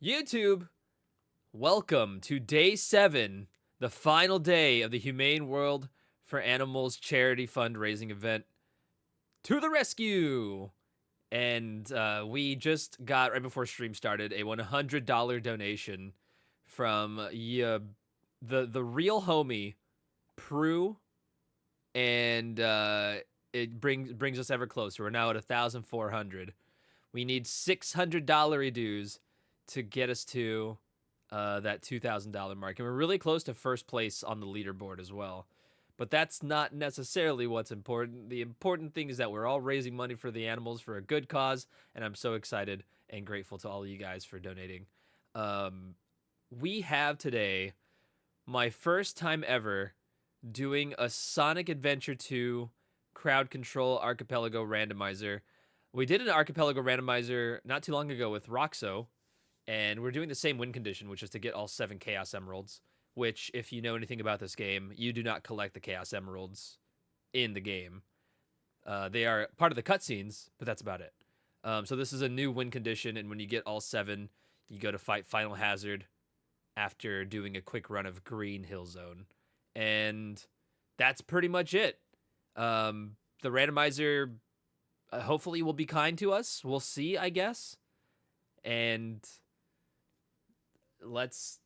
YouTube, welcome to day 7, the final day of the Humane World for Animals charity fundraising event. To the rescue! And we just got, right before stream started, a $100 donation from the real homie, Prue, and it brings us ever closer. We're now at 1,400. We need $600 dues to get us to that $2,000 mark. And we're really close to first place on the leaderboard as well. But that's not necessarily what's important. The important thing is that we're all raising money for the animals for a good cause, and I'm so excited and grateful to all of you guys for donating. We have today my first time ever doing a Sonic Adventure 2 crowd control Archipelago randomizer. We did an Archipelago randomizer not too long ago with Roxo, and we're doing the same win condition, which is to get all 7 Chaos Emeralds, which, if you know anything about this game, you do not collect the Chaos Emeralds in the game. They are part of the cutscenes, but that's about it. So this is a new win condition, and when you get all 7, you go to fight Final Hazard after doing a quick run of Green Hill Zone. And that's pretty much it. The randomizer hopefully will be kind to us. We'll see, I guess. And let's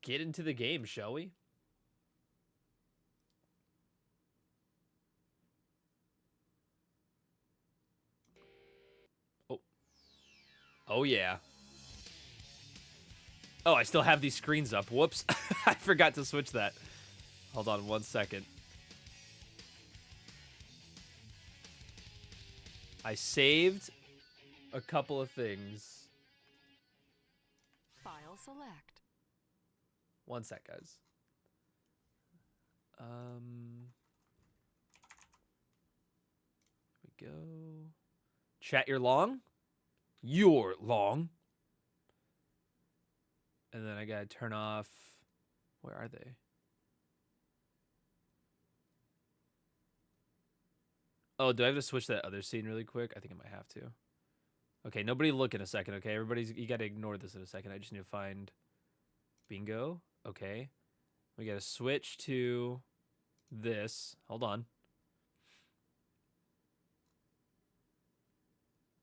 get into the game, shall we? Oh yeah. Oh, I still have these screens up. Whoops. I forgot to switch that. Hold on 1 second. I saved a couple of things. File select. 1 sec, guys. Here we go. Chat, you're long? You're long. And then I gotta turn off. Where are they? Oh, do I have to switch that other scene really quick? I think I might have to. Okay, nobody look in a second, okay? You gotta ignore this in a second. I just need to find bingo. Okay. We gotta switch to this. Hold on.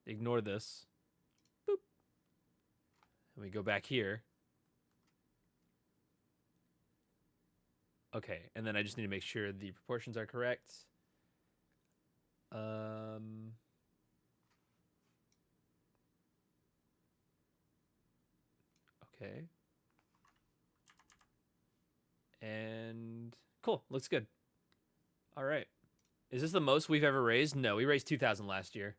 Ignore this. Boop. And we go back here. Okay, and then I just need to make sure the proportions are correct. Okay. And cool, looks good. All right. Is this the most we've ever raised? No, we raised 2,000 last year.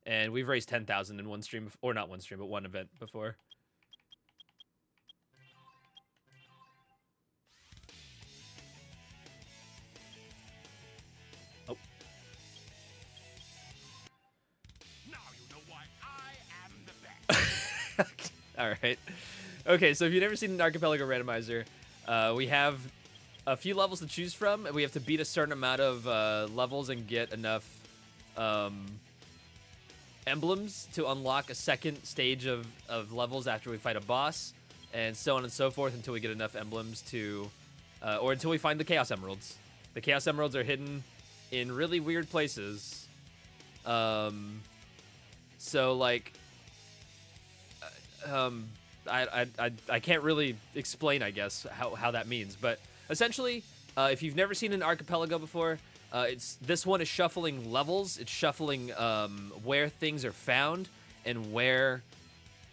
And we've raised 10,000 in one stream, or not one stream, but one event before. Oh. Now you know why I am the best. All right. Okay, so if you've never seen an Archipelago randomizer, we have a few levels to choose from. We have to beat a certain amount of levels and get enough emblems to unlock a second stage of levels after we fight a boss, and so on and so forth until we get enough emblems to, or until we find the Chaos Emeralds. The Chaos Emeralds are hidden in really weird places. So like, I can't really explain, I guess, how that means, but essentially, if you've never seen an Archipelago before, this one is shuffling levels. It's shuffling where things are found and where,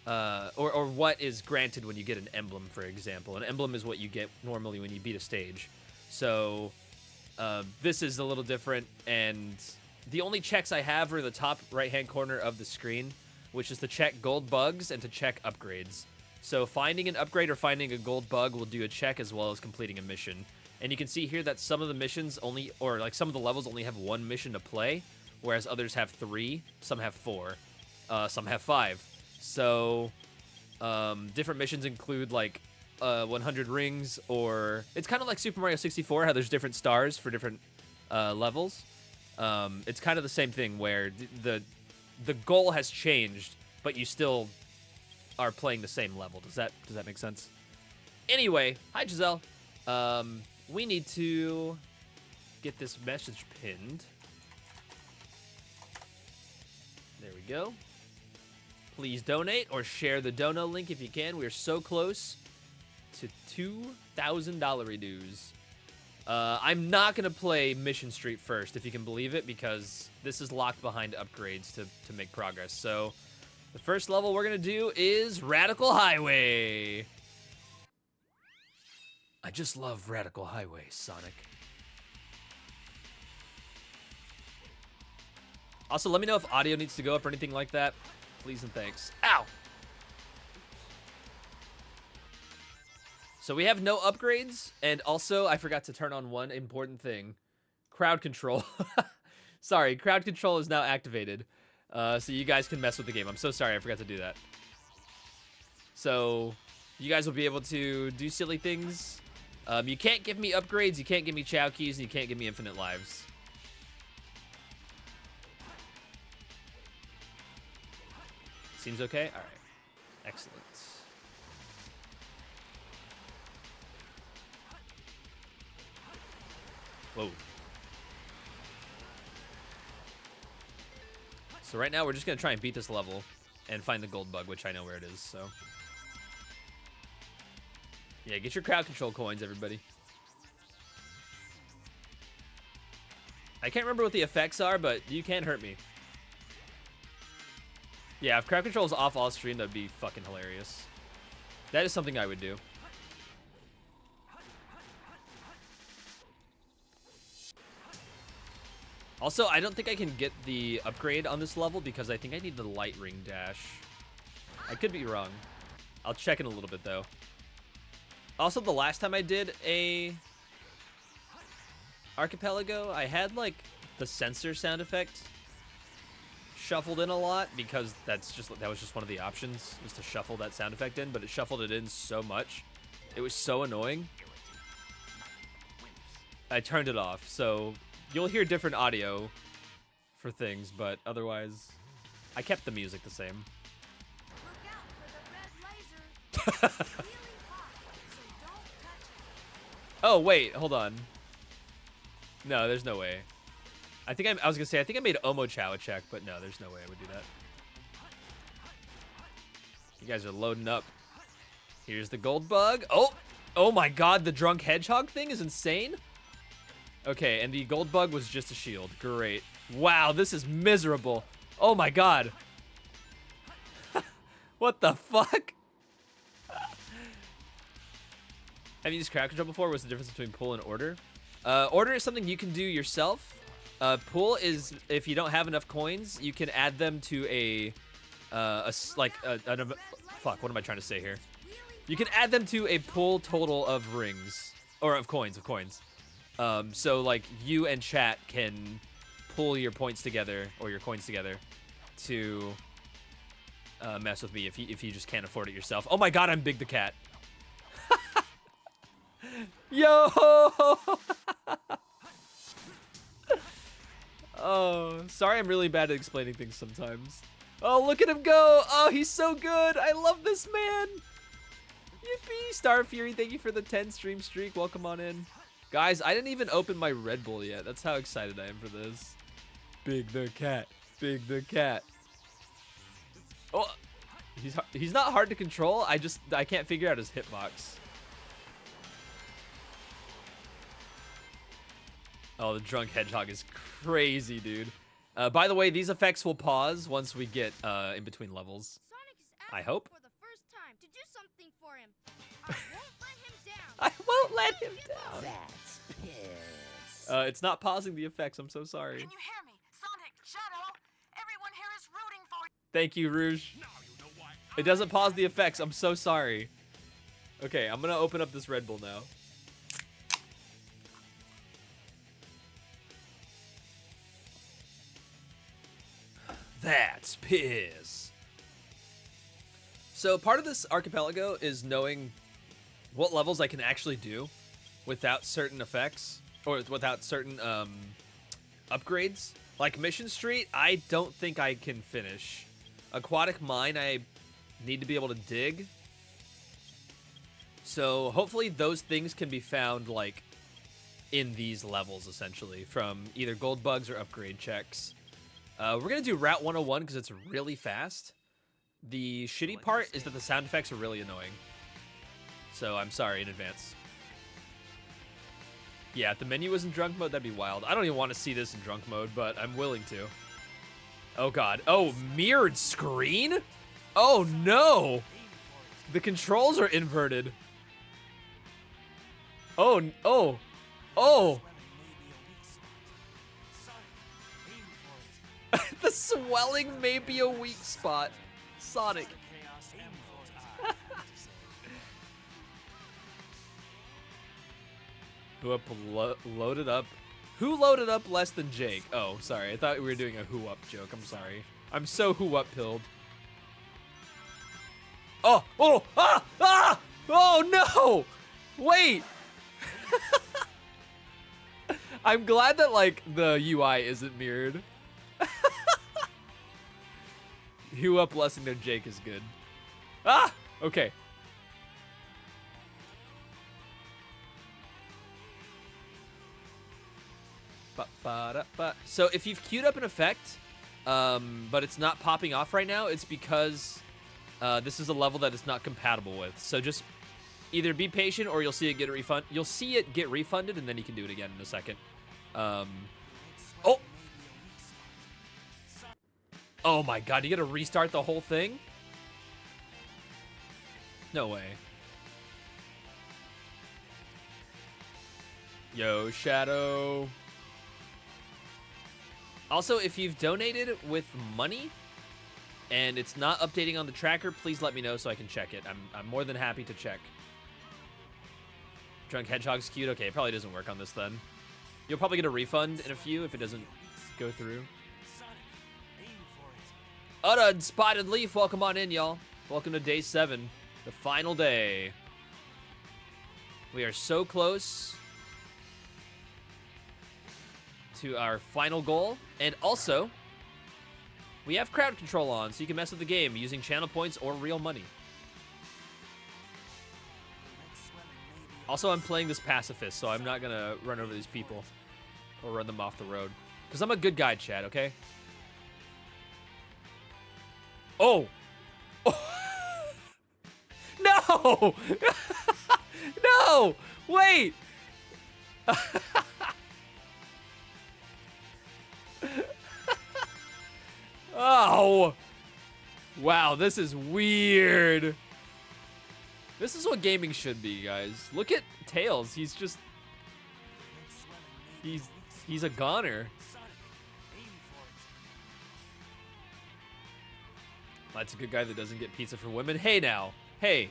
or what is granted when you get an emblem, for example. An emblem is what you get normally when you beat a stage. So this is a little different, and the only checks I have are in the top right-hand corner of the screen, which is to check gold bugs and to check upgrades. So finding an upgrade or finding a gold bug will do a check as well as completing a mission. And you can see here that some of the missions only, or like some of the levels only have 1 mission to play, whereas others have 3, some have 4, some have 5. So different missions include like 100 rings, or it's kind of like Super Mario 64, how there's different stars for different levels. It's kind of the same thing where the goal has changed, but you still are playing the same level. Does that make sense? Anyway, hi Giselle. We need to get this message pinned. There we go. Please donate or share the dono link if you can. We are so close to $2,000 dues. I'm not going to play Mission Street first, if you can believe it, because this is locked behind upgrades to make progress. So the first level we're going to do is Radical Highway. I just love Radical Highway, Sonic. Also, let me know if audio needs to go up or anything like that. Please and thanks. Ow! So we have no upgrades, and also I forgot to turn on one important thing. Crowd control. Sorry, crowd control is now activated. So you guys can mess with the game. I'm so sorry, I forgot to do that. So you guys will be able to do silly things. You can't give me upgrades, you can't give me Chow keys, and you can't give me infinite lives. Seems okay? All right. Excellent. Whoa. So right now we're just going to try and beat this level and find the gold bug, which I know where it is, so. Yeah, get your crowd control coins, everybody. I can't remember what the effects are, but you can't hurt me. Yeah, if crowd control is off all stream, that'd be fucking hilarious. That is something I would do. Also, I don't think I can get the upgrade on this level because I think I need the light ring dash. I could be wrong. I'll check in a little bit, though. Also, the last time I did a Archipelago, I had, like, the sensor sound effect shuffled in a lot because that was just one of the options, was to shuffle that sound effect in, but it shuffled it in so much. It was so annoying. I turned it off, so you'll hear different audio for things, but otherwise, I kept the music the same. Look out for the red laser. It's really hot, so don't touch it. Oh, wait, hold on. No, there's no way. I was gonna say, I think I made Omo Chow a check, but no, there's no way I would do that. You guys are loading up. Here's the gold bug. Oh my god, the drunk hedgehog thing is insane. Okay, and the gold bug was just a shield. Great. Wow, this is miserable. Oh my god. What the fuck? Have you used crowd control before? What's the difference between pull and order? Order is something you can do yourself. Pull is if you don't have enough coins, you can add them to fuck, what am I trying to say here? You can add them to a pull total of rings, or of coins. So like you and chat can pull your points together or your coins together to mess with me if you just can't afford it yourself. Oh my god, I'm Big the Cat. Yo! Oh, sorry, I'm really bad at explaining things sometimes. Oh, look at him go! Oh, he's so good! I love this man! Yippee! Star Fury, thank you for the 10 stream streak. Welcome on in. Guys, I didn't even open my Red Bull yet. That's how excited I am for this. Big the Cat. Big the Cat. Oh, he's not hard to control. I can't figure out his hitbox. Oh, the drunk hedgehog is crazy, dude. By the way, these effects will pause once we get in between levels. Sonic is I hope. for the first time to do something for him. I won't let him down. I won't let him down. That's piss. It's not pausing the effects. I'm so sorry. Can you hear me? Sonic, Shadow, everyone here is rooting for you. Thank you, Rouge. Now you know why It doesn't pause the effects. I'm so sorry. Okay, I'm gonna open up this Red Bull now. That's piss. So part of this Archipelago is knowing what levels I can actually do without certain effects or without certain upgrades. Like Mission Street, I don't think I can finish. Aquatic Mine, I need to be able to dig. So hopefully those things can be found like in these levels, essentially, from either gold bugs or upgrade checks. We're gonna do Route 101 because it's really fast. The shitty part is that the sound effects are really annoying. So I'm sorry in advance. Yeah, if the menu was in drunk mode, that'd be wild. I don't even want to see this in drunk mode, but I'm willing to. Oh god. Oh, mirrored screen? Oh no! The controls are inverted. Oh, oh, oh! The swelling may be a weak spot. Sonic. Who up loaded up? Who loaded up less than Jake? Oh, sorry. I thought we were doing a who up joke. I'm sorry. I'm so who up pilled. Oh, oh, ah, ah! Oh no! Wait. I'm glad that like the UI isn't mirrored. Who up less than Jake is good. Ah! Okay. So if you've queued up an effect, but it's not popping off right now, it's because this is a level that it's not compatible with. So just either be patient or you'll see it get You'll see it get refunded, and then you can do it again in a second. Oh! Oh my god, you gotta restart the whole thing? No way. Yo, Shadow. Also, if you've donated with money and it's not updating on the tracker, please let me know so I can check it. I'm more than happy to check. Drunk Hedgehog's cute. Okay, it probably doesn't work on this then. You'll probably get a refund in a few if it doesn't go through. Udda Spotted Leaf, welcome on in, y'all. Welcome to day 7, the final day. We are so close to our final goal, and also we have crowd control on, so you can mess with the game using channel points or real money. Also, I'm playing this pacifist, so I'm not gonna run over these people or run them off the road, because I'm a good guy, Chad. Okay. Oh. No. No. Wait. Oh, wow, this is weird. This is what gaming should be, guys. Look at Tails. He's just he's a goner. That's a good guy that doesn't get pizza for women. Hey now. Hey,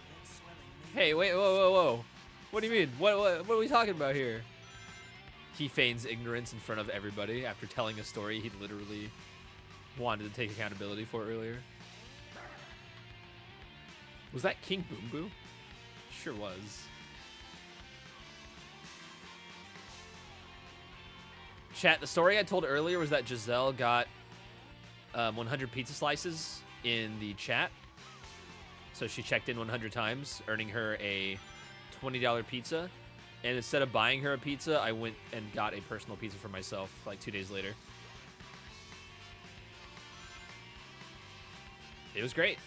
wait, whoa. What do you mean? What are we talking about here? He feigns ignorance in front of everybody after telling a story he literally wanted to take accountability for earlier. Was that King Boom Boo? Sure was. Chat, the story I told earlier was that Giselle got 100 pizza slices in the chat. So she checked in 100 times, earning her a $20 pizza. And instead of buying her a pizza, I went and got a personal pizza for myself like 2 days later. It was great.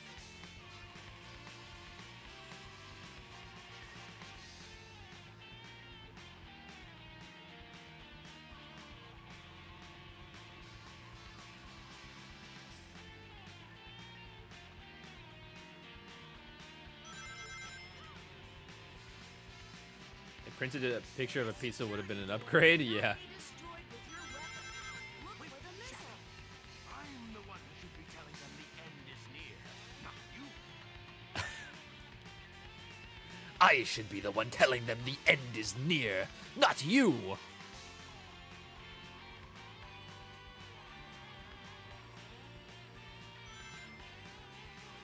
Printed a picture of a pizza would have been an upgrade. Yeah. Destroyed with your weapon. Look for the missile. I'm the one who should be telling them the end is near, not you. I should be the one telling them the end is near, not you.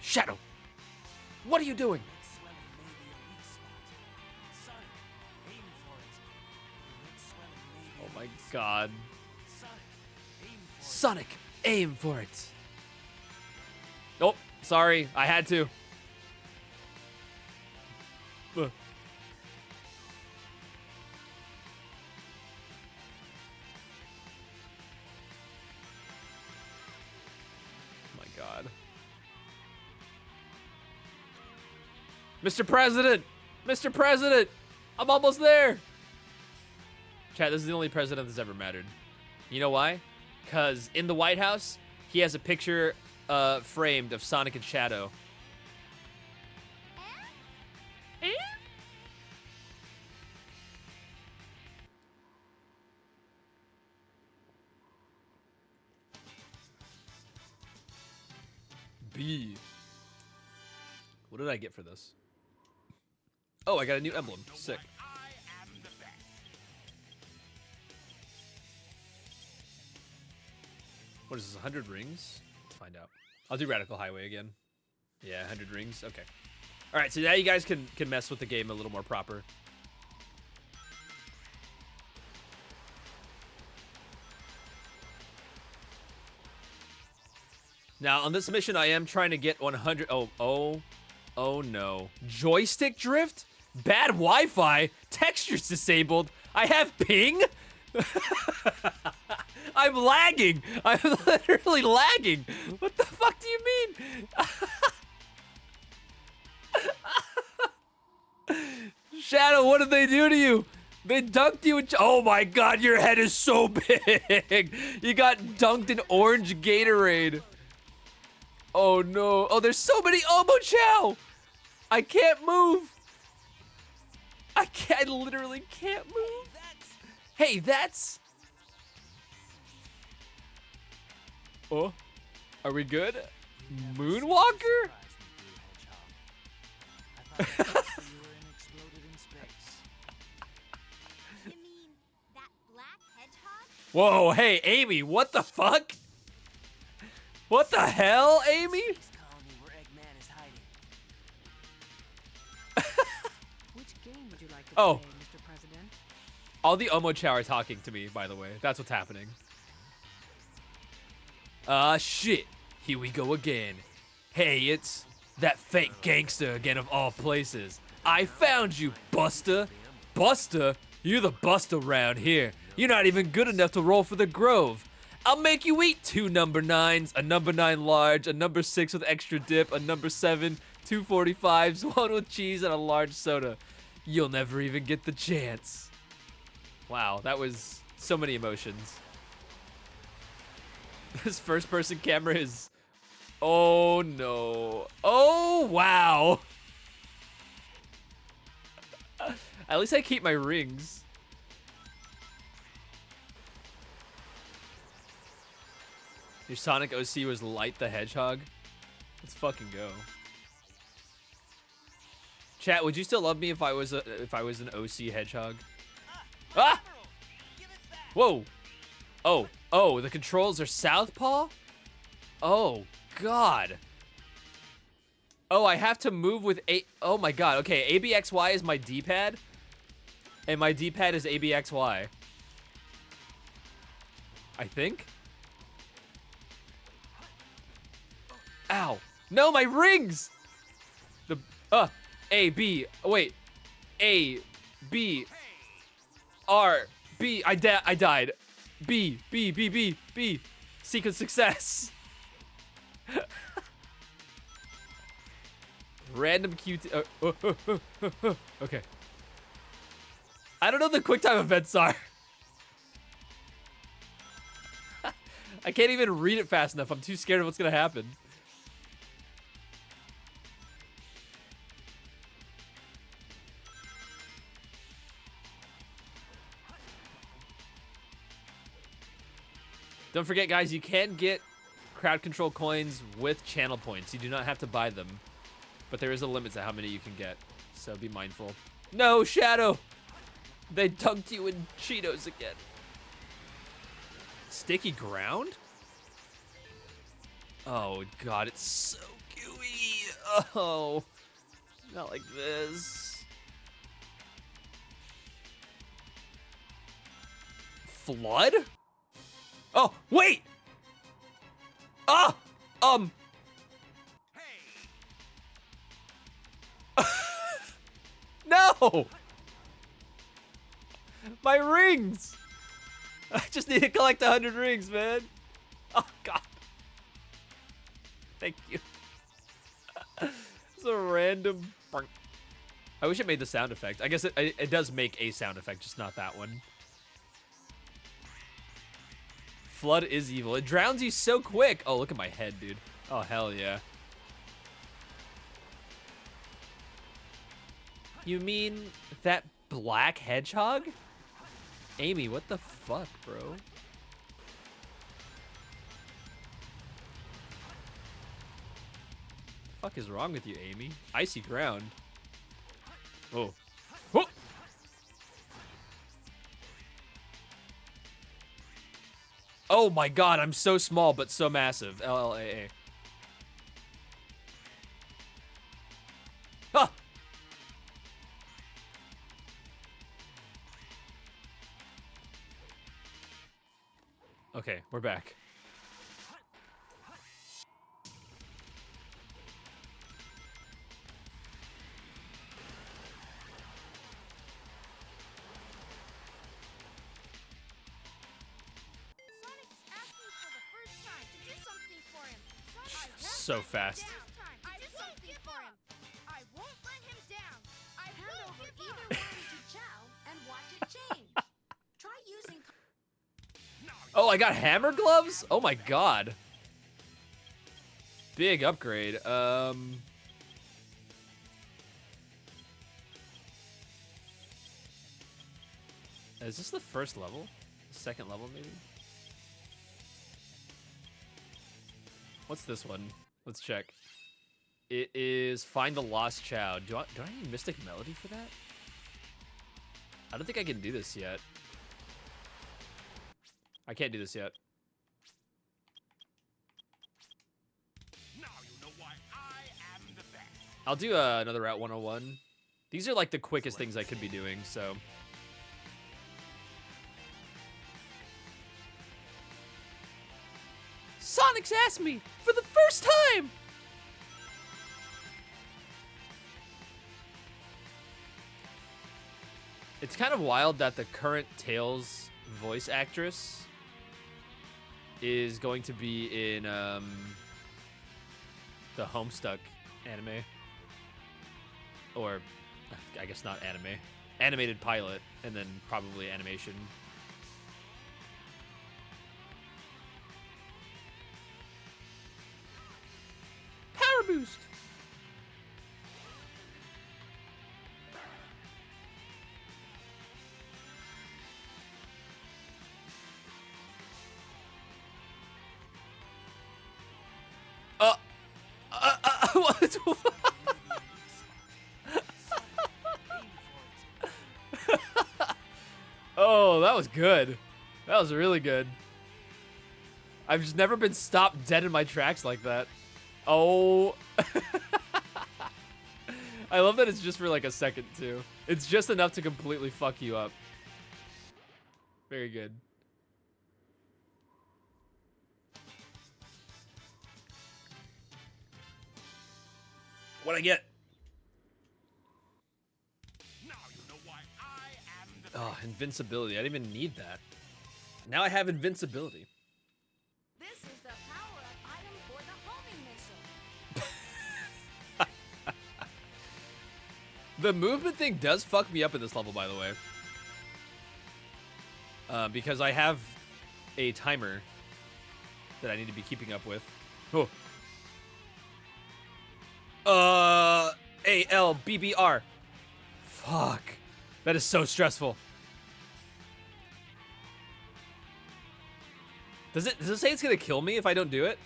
Shadow, what are you doing? Oh my god. Sonic, aim for it. Oh, sorry, I had to. My God. Mr. President! Mr. President! I'm almost there! Chat, this is the only president that's ever mattered. You know why? Because in the White House, he has a picture framed of Sonic and Shadow. B. What did I get for this? Oh, I got a new emblem. Sick. I am the best. What is this, 100 rings? Let's find out. I'll do Radical Highway again. Yeah, 100 rings. Okay. All right, so now you guys can mess with the game a little more proper. Now, on this mission, I am trying to get 100... Oh no. Joystick drift? Bad Wi-Fi? Textures disabled? I have ping? I'm lagging. I'm literally lagging. What the fuck do you mean? Shadow, what did they do to you? They dunked you in... Oh my God, your head is so big. You got dunked in orange Gatorade. Oh no. Oh, there's so many Omo Chow. I can't move. I literally can't move. Hey, that's... Oh, are we good? Moonwalker? You mean that black hedgehog? Whoa, hey, Amy, what the fuck? What the hell, Amy? Space colony where Eggman is hiding. Which game would you like to Oh. play, Mr. President? All the Omo Chow are talking to me, by the way. That's what's happening. Ah, shit. Here we go again. Hey, it's that fake gangster again of all places. I found you, Buster. Buster? You're the Buster around here. You're not even good enough to roll for the Grove. I'll make you eat 2 number 9s, a number 9 large, a number 6 with extra dip, a number 7, 2 45s, 1 with cheese, and a large soda. You'll never even get the chance. Wow, that was so many emotions. This first person camera is... Oh no. Oh wow. At least I keep my rings. Your Sonic OC was Light the Hedgehog? Let's fucking go. Chat, would you still love me if I was an OC hedgehog? Ah! Whoa. Oh, the controls are southpaw? Oh, God. Oh, I have to move with oh my God. Okay, ABXY is my D-pad. And my D-pad is ABXY. I think. Ow. No, my rings! The, A, B, wait. A, B, R, B, I died. B. Sequence success. Random QT. Okay. I don't know what the QuickTime events are. I can't even read it fast enough. I'm too scared of what's gonna happen. Don't forget, guys, you can get crowd control coins with channel points. You do not have to buy them, but there is a limit to how many you can get, so be mindful. No, Shadow! They dunked you in Cheetos again. Sticky ground? Oh, God, it's so gooey. Oh, not like this. Flood? Oh, wait! Ah! No! My rings! I just need to collect 100 rings, man. Oh, God. Thank you. It's a random... I wish it made the sound effect. I guess it does make a sound effect, just not that one. Flood is evil. It drowns you so quick. Oh, look at my head, dude. Oh, hell yeah. You mean that black hedgehog? Amy, what the fuck, bro? Fuck is wrong with you, Amy? Icy ground. Oh. Oh. Oh my god, I'm so small but so massive. LLAA. Ah! Okay, we're back. Sonic's asking for the first time to do something for him. I won't So let him fast. down. I do something for him. I won't let him down. I hand over either one to Chow and watch it change. Try using. Oh, I got hammer gloves? Oh my god. Big upgrade. Is this the first level? Second level, maybe? What's this one? Let's check. It is Find the Lost Chow. Do I need Mystic Melody for that? I don't think I can do this yet. I can't do this yet. Now you know why I am the best. I'll do another Route 101. These are like the quickest things I could be doing, so. Sonic's asked me for the first time! It's kind of wild that the current Tails voice actress is going to be in the Homestuck anime. Or, I guess not anime. Animated pilot, and then probably animation. Power boost! What? Oh, that was good. That was really good. I've just never been stopped dead in my tracks like that. Oh. I love that it's just for like a second, too. It's just enough to completely fuck you up. Very good. What'd I get? Now you know why I am the Oh, invincibility. I didn't even need that. Now I have invincibility. This is the power-up item for the homing missile. The movement thing does fuck me up in this level, by the way. Because I have a timer that I need to be keeping up with. Oh. ALBBR. Fuck. That is so stressful. Does it say it's gonna kill me if I don't do it?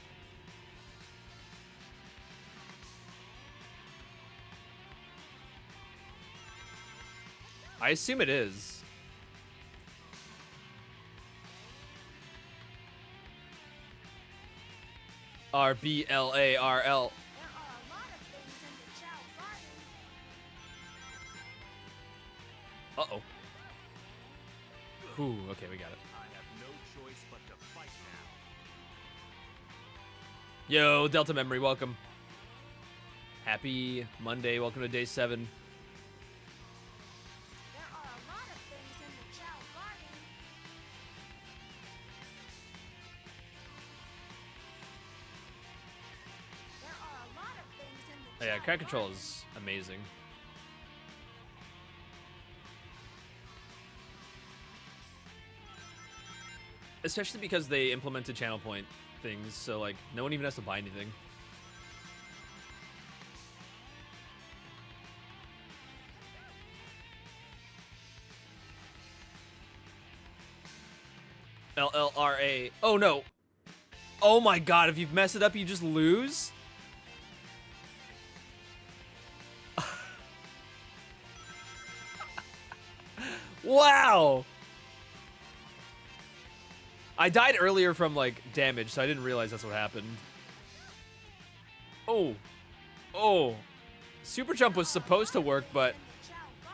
I assume it is. RBLARL. There are a lot of things in the Chow garden. Uh-oh. Ooh, okay, we got it. I have no choice but to fight now. Yo, Delta Memory, welcome. Happy Monday, welcome to day 7. Oh, yeah, crowd control is amazing. Especially because they implemented channel point things, so like no one even has to buy anything. LLRA. Oh no. Oh my god, if you mess it up, you just lose? Wow. I died earlier from like damage, so I didn't realize that's what happened. Oh. Oh. Super jump was supposed to work, but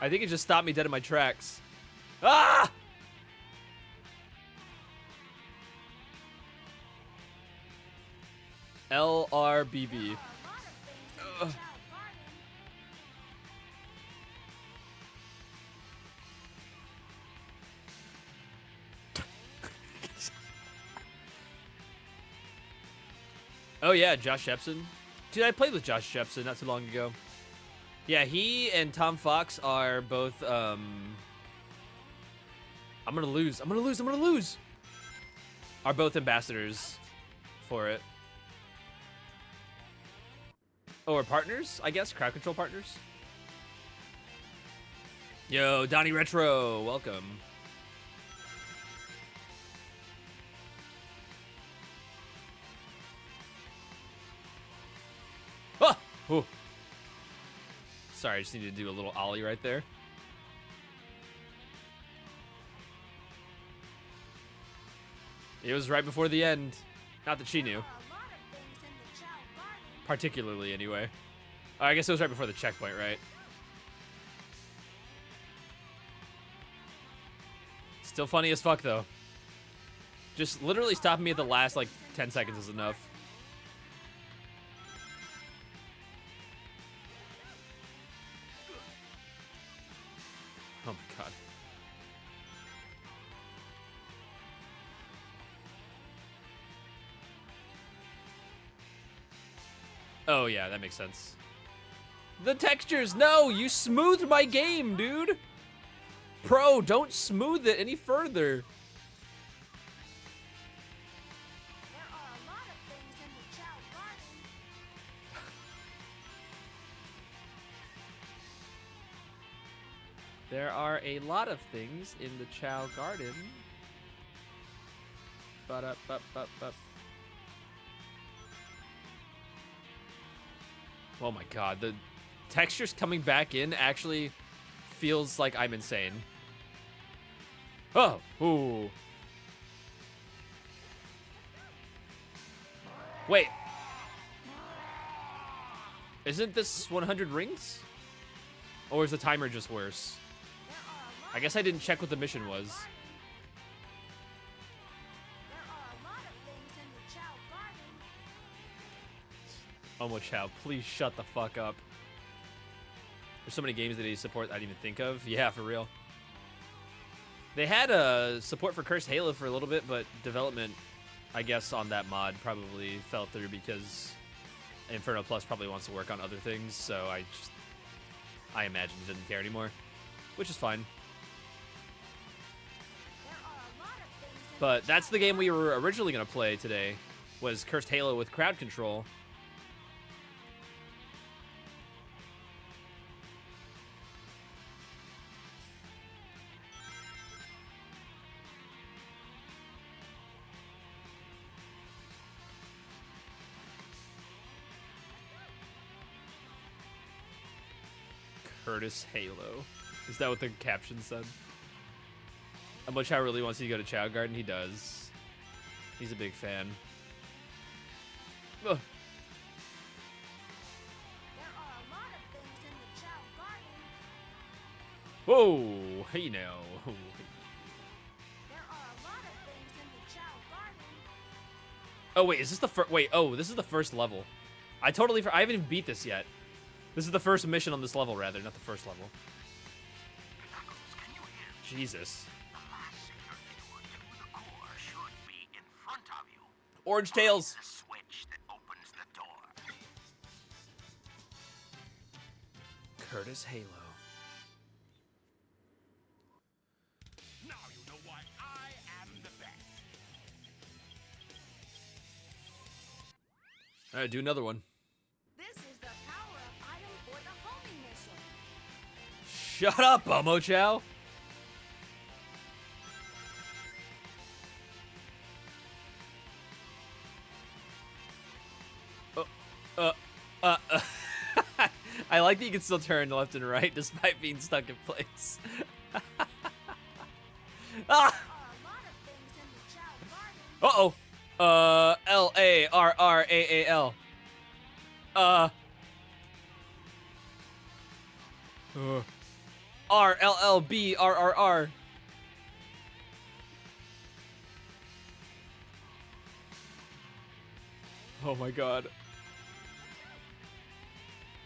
I think it just stopped me dead in my tracks. Ah! LRBB. Ugh. Oh yeah, Josh Shepson. Dude, I played with Josh Shepson not too long ago. Yeah, he and Tom Fox are both, I'm gonna lose. I'm gonna lose. I'm gonna lose. Are both ambassadors for it. Or partners, I guess. Crowd control partners. Yo, Donnie Retro. Welcome. Ah! Ooh. Sorry, I just needed to do a little ollie right there. It was right before the end. Not that she knew. Particularly, anyway. I guess it was right before the checkpoint, right? Still funny as fuck, though. Just literally stopping me at the last, like, 10 seconds is enough. Oh my god. Oh yeah, that makes sense. The textures, no! You smoothed my game, dude! Pro, don't smooth it any further. There are a lot of things in the Chow Garden. Ba-da-ba-ba-ba. Oh my god, the textures coming back in actually feels like I'm insane. Oh, ooh. Wait. Isn't this 100 rings? Or is the timer just worse? I guess I didn't check what the mission was. Omo Chow, please shut the fuck up. There's so many games that they support I didn't even think of. Yeah, for real. They had support for Cursed Halo for a little bit, but development, I guess, on that mod probably fell through because Inferno Plus probably wants to work on other things, so I imagine it didn't care anymore, which is fine. But that's the game we were originally going to play today, was Cursed Halo with crowd control. Curtis Halo. Is that what the caption said? How much Chow really wants you to go to Chow Garden? He does. He's a big fan. Ugh. Whoa, hey now. Oh wait, is this the first? Wait, oh, this is the first level. I haven't even beat this yet. This is the first mission on this level, rather, not the first level. Jesus. Orange Tails. The switch that opens the door. Curtis Halo. Now you know why I am the best. All right, do another one. This is the power-up item for the homing mission. Shut up, Momo Chow. I like that you can still turn left and right despite being stuck in place. Ah! There are a lot of things in the Chow Garden. Uh-oh. L-A-R-R-A-A-L. R-L-L-B-R-R-R. Oh my god.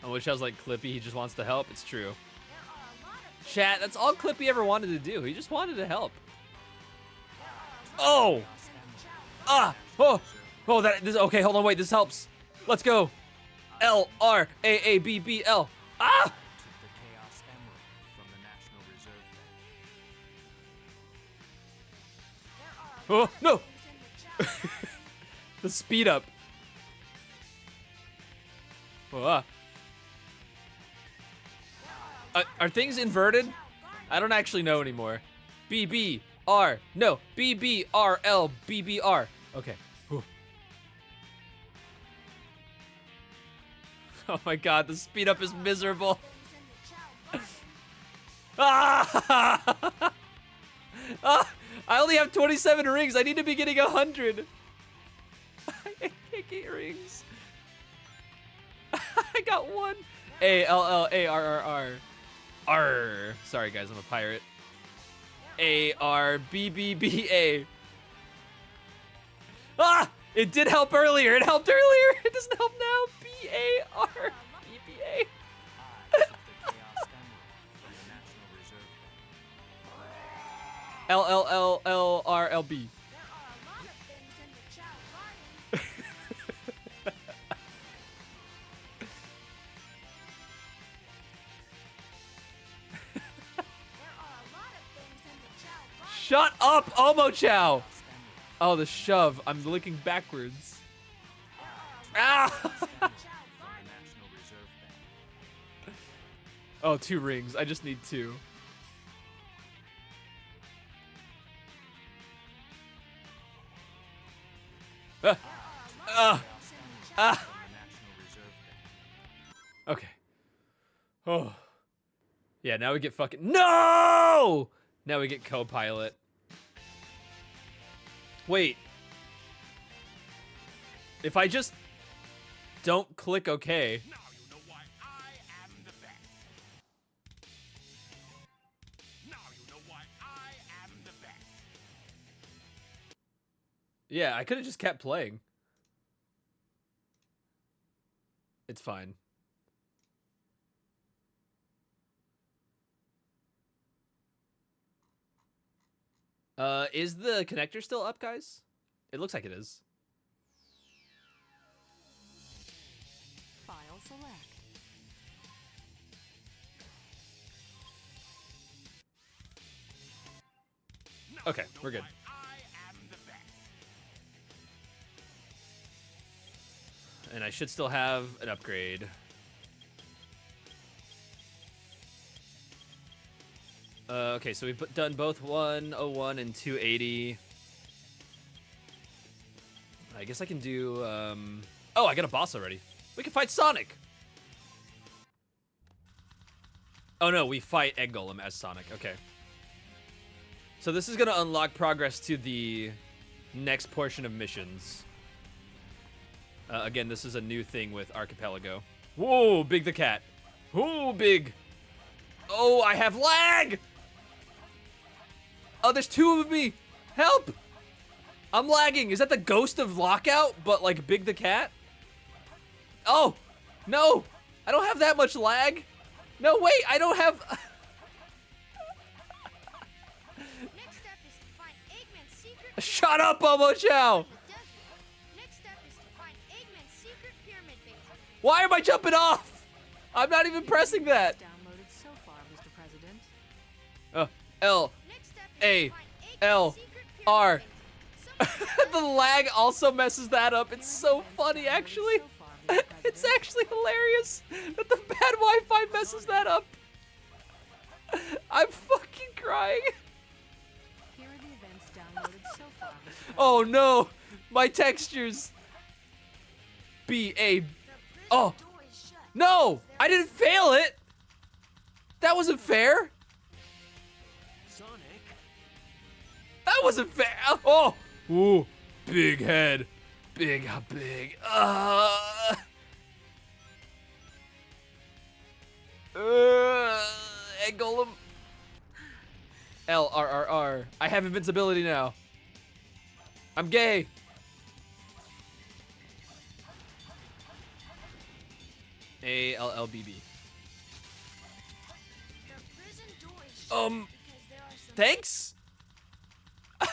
I wish I was like Clippy, he just wants to help. It's true. There are a lot of things Chat, in that's the all Chow Clippy ever wanted to do. He just wanted to help. There are a lot Oh! of things in the Chow Garden. Ah! Oh, this, okay, hold on, wait, this helps. Let's go. L-R-A-A-B-B-L. Ah! Took the Chaos Emerald from the National Reserve Bank. There are a Oh, lot of no! things in the Chow Garden. The speed up. Oh, ah. Are things inverted? I don't actually know anymore. B-B-R. No, B-B-R-L-B-B-R. Okay. Whew. Oh my god, the speed up is miserable. Things in the Chow Garden. Ah! Ah! I only have 27 rings. I need to be getting 100. I can't get rings. I got one. A-L-L-A-R-R-R. R. Sorry, guys, I'm a pirate. A-R-B-B-B-A. Ah! It did help earlier. It helped earlier. It doesn't help now. B-A-R-B-B-A. I took the Chaos Emerald from the National Reserve Bank. L-L-L-L-R-L-B. There are a lot of things in the Chow Garden. There are a lot of things in the Chow Garden. Shut up, Omo Chow. Chaos Emerald Oh, the shove. I'm looking backwards. There are a lot Ah! of things in the Chow from the Garden. National Reserve Bank. Oh, 2 rings. I just need 2. Ah. Ah. Ah. From the National Reserve Bank. Okay. Oh. Yeah, now we get fucking... No! Now we get co-pilot. Wait. If I just don't click OK... Now you know why I am the best. Now you know why I am the best. Yeah, I could have just kept playing. It's fine. Is the connector still up, guys? It looks like it is. File select. Now Okay, you know we're good. why I am the best. And I should still have an upgrade. Okay, so we've done both 101 and 280. I guess I can do, Oh, I got a boss already. We can fight Sonic! Oh no, we fight Egg Golem as Sonic, okay. So this is gonna unlock progress to the next portion of missions. Again, this is a new thing with Archipelago. Whoa, Big the Cat. Whoa, Big. Oh, I have lag! Oh, there's 2 of me! Help! I'm lagging. Is that the ghost of Lockout, but like Big the Cat? Oh, no! I don't have that much lag. No, wait, I don't have... Next step is to find Eggman's secret Shut up, Momo Chow! in the desert. Next step is to find Eggman's secret pyramid base. Why am I jumping off? I'm not even pressing that. Down L Next step is A to find Aikman's L secret R. pyramid. The lag also messes that up. It's so funny, actually. So far, Mr. It's President. actually hilarious that the bad Wi-Fi messes that up. I'm fucking crying. Here are the events downloaded so far, Mr. President. Oh no, my textures. B A. The prison Oh door is shut. no, I didn't fail it. That wasn't fair. Sonic, That wasn't fair. Oh, ooh, big head, big, big. Egg golem. L R R R. I have invincibility now. I'm gay. A L L B B. The prison door is shut Um, because there are some thanks. Here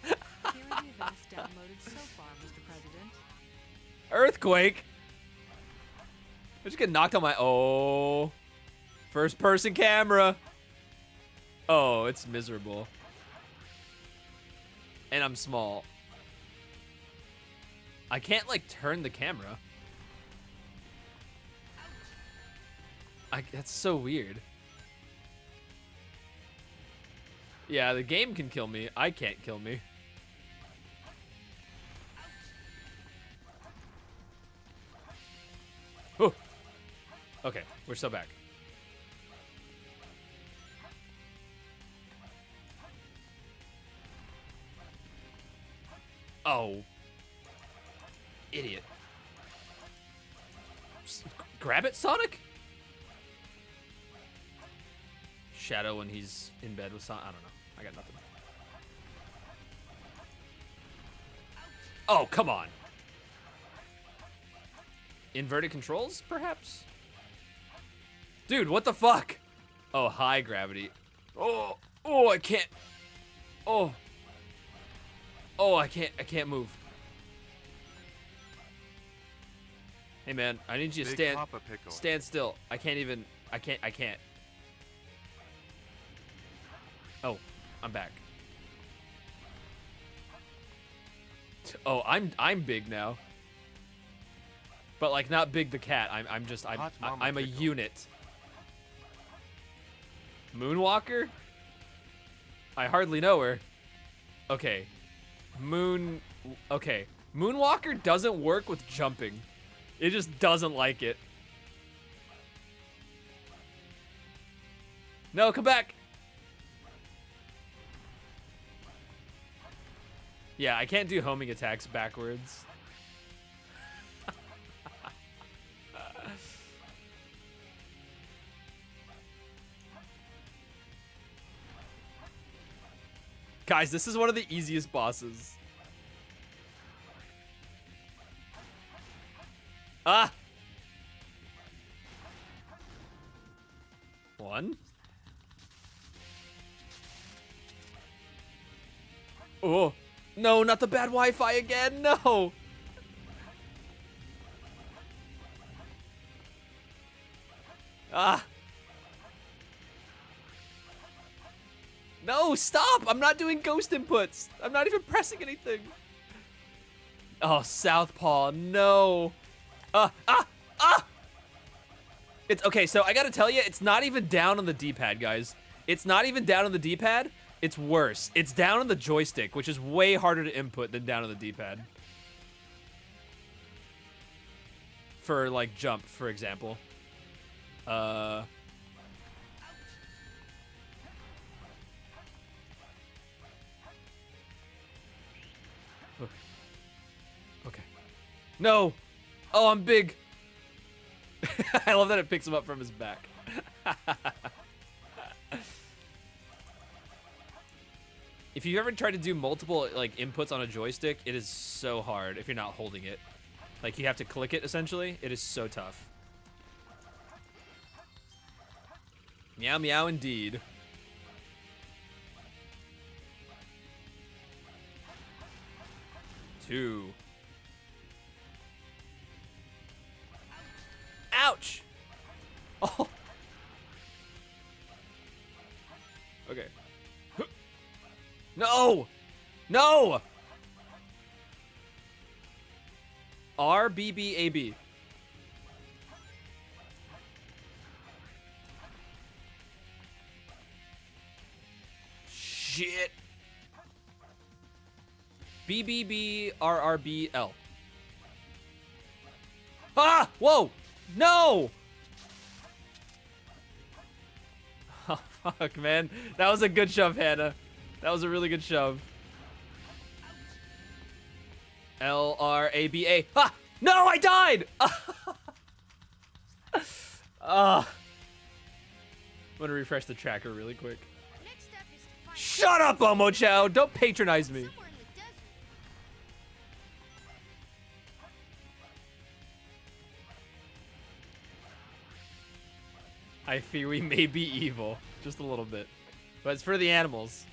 are the events downloaded so far, Mr. President. Earthquake. I just get knocked on my. Oh. First person camera. Oh, it's miserable. And I'm small. I can't like turn the camera. That's so weird. Yeah, the game can kill me. I can't kill me. Oh. Okay, we're still back. Oh. Idiot. Grab it, Sonic? Shadow when he's in bed with Sonic? I don't know. I got nothing. Oh, come on. Inverted controls, perhaps? Dude, what the fuck? Oh, high gravity. Oh, I can't. Oh, I can't move. Hey man, I need you to Big Papa Pickle. stand still. I can't. Oh, I'm back. Oh, I'm big now. But like not Big the cat. I'm Hot Mama a Pickle. unit. Moonwalker? I hardly know her. Okay. Okay. Moonwalker doesn't work with jumping. It just doesn't like it. No, come back. Yeah, I can't do homing attacks backwards. Guys, this is one of the easiest bosses. Ah! One. Oh. No, not the bad Wi-Fi again. No. Ah. No, stop. I'm not doing ghost inputs. I'm not even pressing anything. Oh, Southpaw. No. It's okay. So I got to tell you, it's not even down on the D-pad, guys. It's not even down on the D-pad. It's worse. It's down on the joystick, which is way harder to input than down on the D-pad. For like jump, for example. Okay. No. Oh, I'm big. I love that it picks him up from his back. If you've ever tried to do multiple like inputs on a joystick, it is so hard if you're not holding it. Like you have to click it essentially. It is so tough. Meow meow indeed. Two. Ouch! Oh. No! RBBAB. Shit. BBBRRBL. Ah! Whoa! No! Oh, fuck, man. That was a good shove, Hannah. That was a really good shove. LRABA. Ah! No, I died! I'm gonna refresh the tracker really quick. Next step is to find Shut up, Omo Chow! Don't patronize me. somewhere in the desert. I fear we may be evil. Just a little bit. But it's for the animals.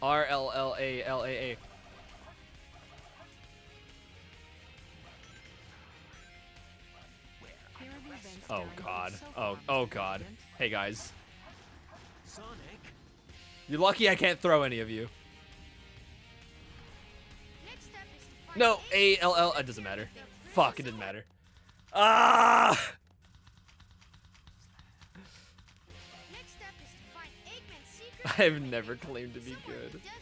RLLALAA. Here are the events Oh downloaded god. so Oh far, Mr. god. President. Hey guys. Sonic? You're lucky I can't throw any of you. Next step is to find No, ALL. It doesn't matter. Fuck, it didn't matter. Ah! Next step is to find Eggman's secret. I've never claimed to be somewhere in the good. desert.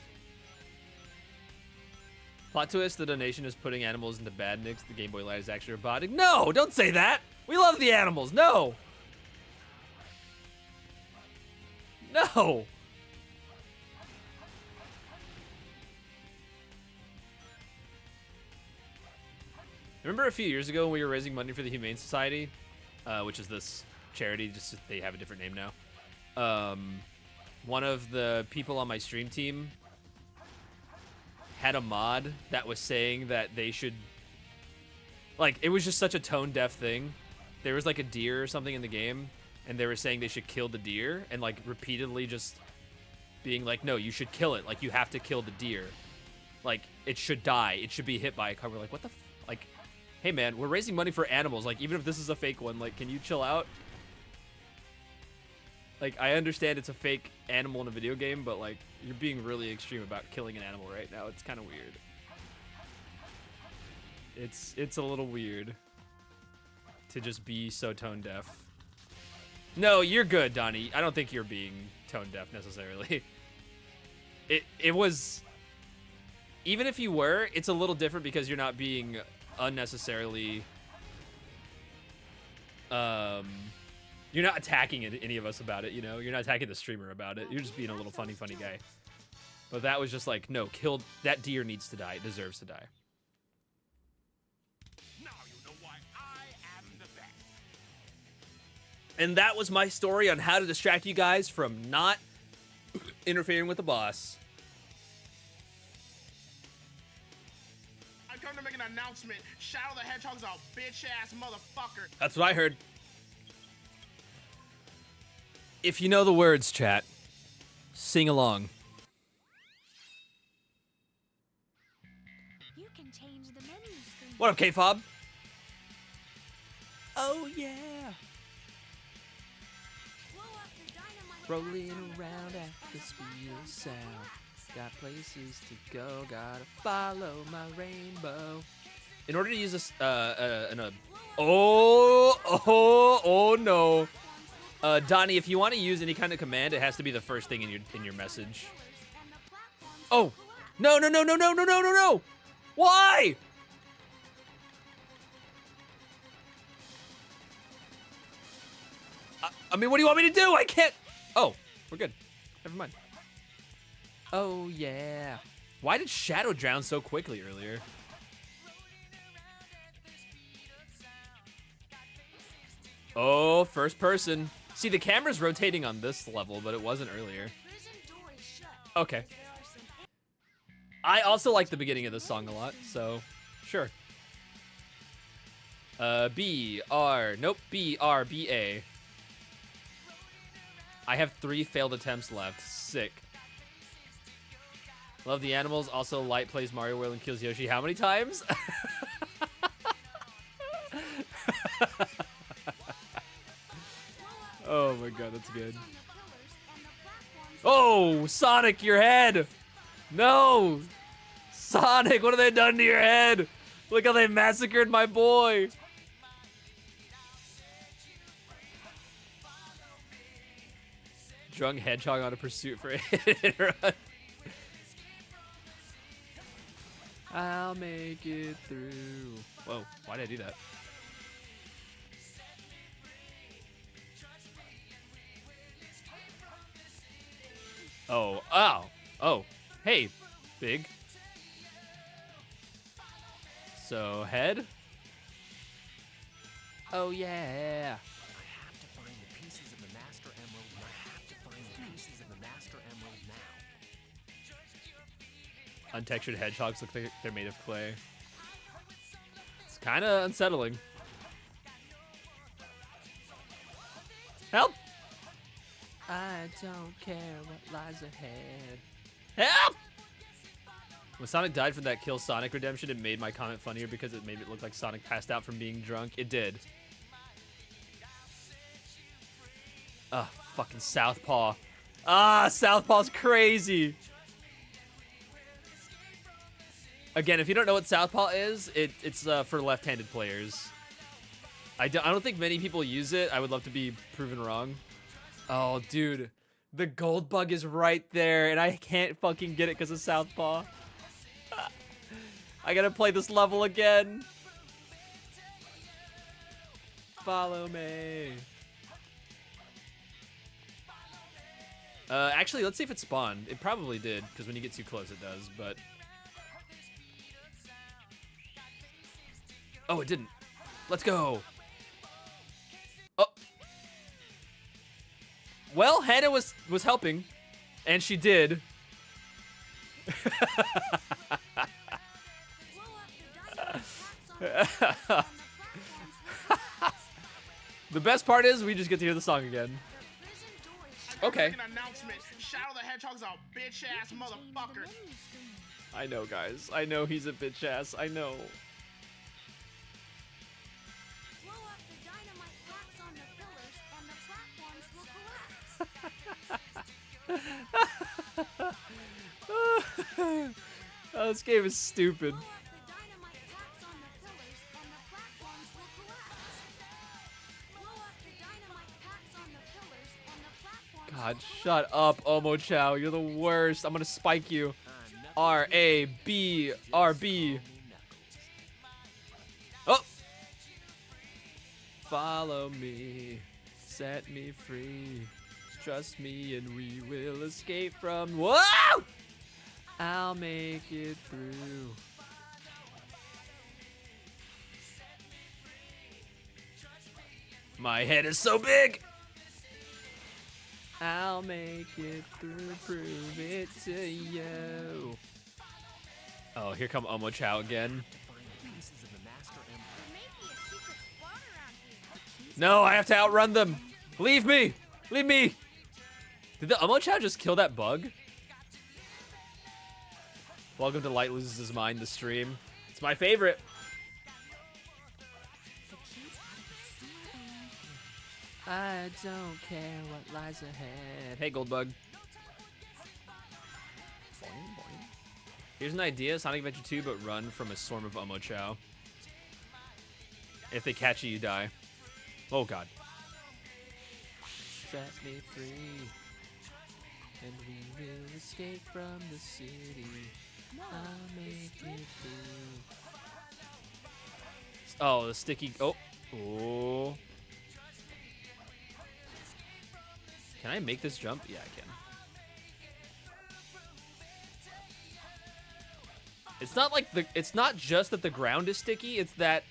Plot twist, the donation is putting animals into bad nicks. The Game Boy Light is actually robotic. No, don't say that. We love the animals. No. No. Remember a few years ago when we were raising money for the Humane Society, which is this charity, just they have a different name now. One of the people on my stream team had a mod that was saying that they should, like, it was just such a tone deaf thing. There was like a deer or something in the game, and they were saying they should kill the deer, and like repeatedly just being like, no, you should kill it. Like, you have to kill the deer. Like, it should die. It should be hit by a car. We're like, what the like, hey man, we're raising money for animals. Like, even if this is a fake one, like, can you chill out? Like, I understand it's a fake animal in a video game, but like, you're being really extreme about killing an animal right now. It's kind of weird. It's a little weird to just be so tone deaf. No, you're good, Donnie. I don't think you're being tone deaf necessarily. It was, even if you were, it's a little different because you're not being unnecessarily you're not attacking any of us about it, you know? You're not attacking the streamer about it. You're just being a little funny guy. But that was just like, no, kill that deer, needs to die. It deserves to die. Now you know why I am the best. And that was my story on how to distract you guys from not interfering with the boss. I come to make an announcement. Shadow the Hedgehog's a bitch-ass motherfucker. That's what I heard. If you know the words, chat, sing along. You can change the menu screen. What up, K-Fob? Oh, yeah. Blow up the dynamite Rolling outside the around pillars at and the speed platforms of to sound. collapse. Got places to go, gotta follow my rainbow. In order to use this, oh no. Donnie, if you want to use any kind of command, it has to be the first thing in your message. And the platforms Oh, collapse. no. Why? I mean, what do you want me to do? I can't. Oh, we're good. Never mind. Oh, yeah. Why did Shadow drown so quickly earlier? Oh, first person. See, the camera's rotating on this level, but it wasn't earlier. Prison door is shut. Okay. There are some I also like the beginning of this song a lot, so sure. B-R-B-A. I have 3 failed attempts left. Sick. Love the animals. Also, Light plays Mario World and kills Yoshi. How many times? Oh my god, that's good. on the pillars and the platforms Oh, Sonic, your head! No! Sonic, what have they done to your head? Look how they massacred my boy! Drunk hedgehog on a pursuit for a hit and run. I'll make it through. Whoa, why did I do that? Oh, ow. Oh, hey, big. So, head? Oh, yeah. I have to find the pieces of the Master Emerald, and I have to find the pieces of the Master Emerald now. Untextured hedgehogs look like they're made of clay. It's kind of unsettling. Help! I don't care what lies ahead. Help! When Sonic died from that Kill Sonic redemption, it made my comment funnier because it made it look like Sonic passed out from being drunk. It did. Ugh, fucking Southpaw. Ah, Southpaw's crazy. Again, if you don't know what Southpaw is, it's for left-handed players. I don't think many people use it. I would love to be proven wrong. Oh, dude. The gold bug is right there, and I can't fucking get it because of Southpaw. I gotta play this level again. Follow me. Actually, let's see if it spawned. It probably did, because when you get too close, it does, but... Oh, it didn't. Let's go. Oh. Well, Hannah was helping, and she did. The best part is we just get to hear the song again. Okay. An announcement. Shadow the Hedgehog's a bitch ass motherfucker. I know, guys. I know he's a bitch ass. I know. Blow up the dynamite blocks on the pillars, and the platforms will collapse. Oh, this game is stupid. Blow up the dynamite blocks on the pillars, and the platforms will collapse. Blow up the dynamite packs on the pillars, and the platforms God, will shut up, Omo Chow. You're the worst. I'm gonna spike you. R-A-B, R-B. Oh! Follow me, set me free. Trust me and we will escape from... Whoa! I'll make it through. My head is so big! I'll make it through, prove it to you. Oh, here come Omo Chow again. There may be a secret spot around here. No, I have to outrun them. Leave me! Leave me! Did the Omo Chow just kill that bug? Welcome to Light Loses His Mind, the stream. It's my favorite. I don't care what lies ahead. Hey, Goldbug. Boing, boing. Here's an idea, Sonic Adventure 2, but run from a swarm of Omo Chow. If they catch you, you die. Oh, God. Set me free, and we will escape from the city. I'll make it through. Oh, the sticky... Oh. Oh. Can I make this jump? Yeah, I can. It's not like it's not just that the ground is sticky, it's that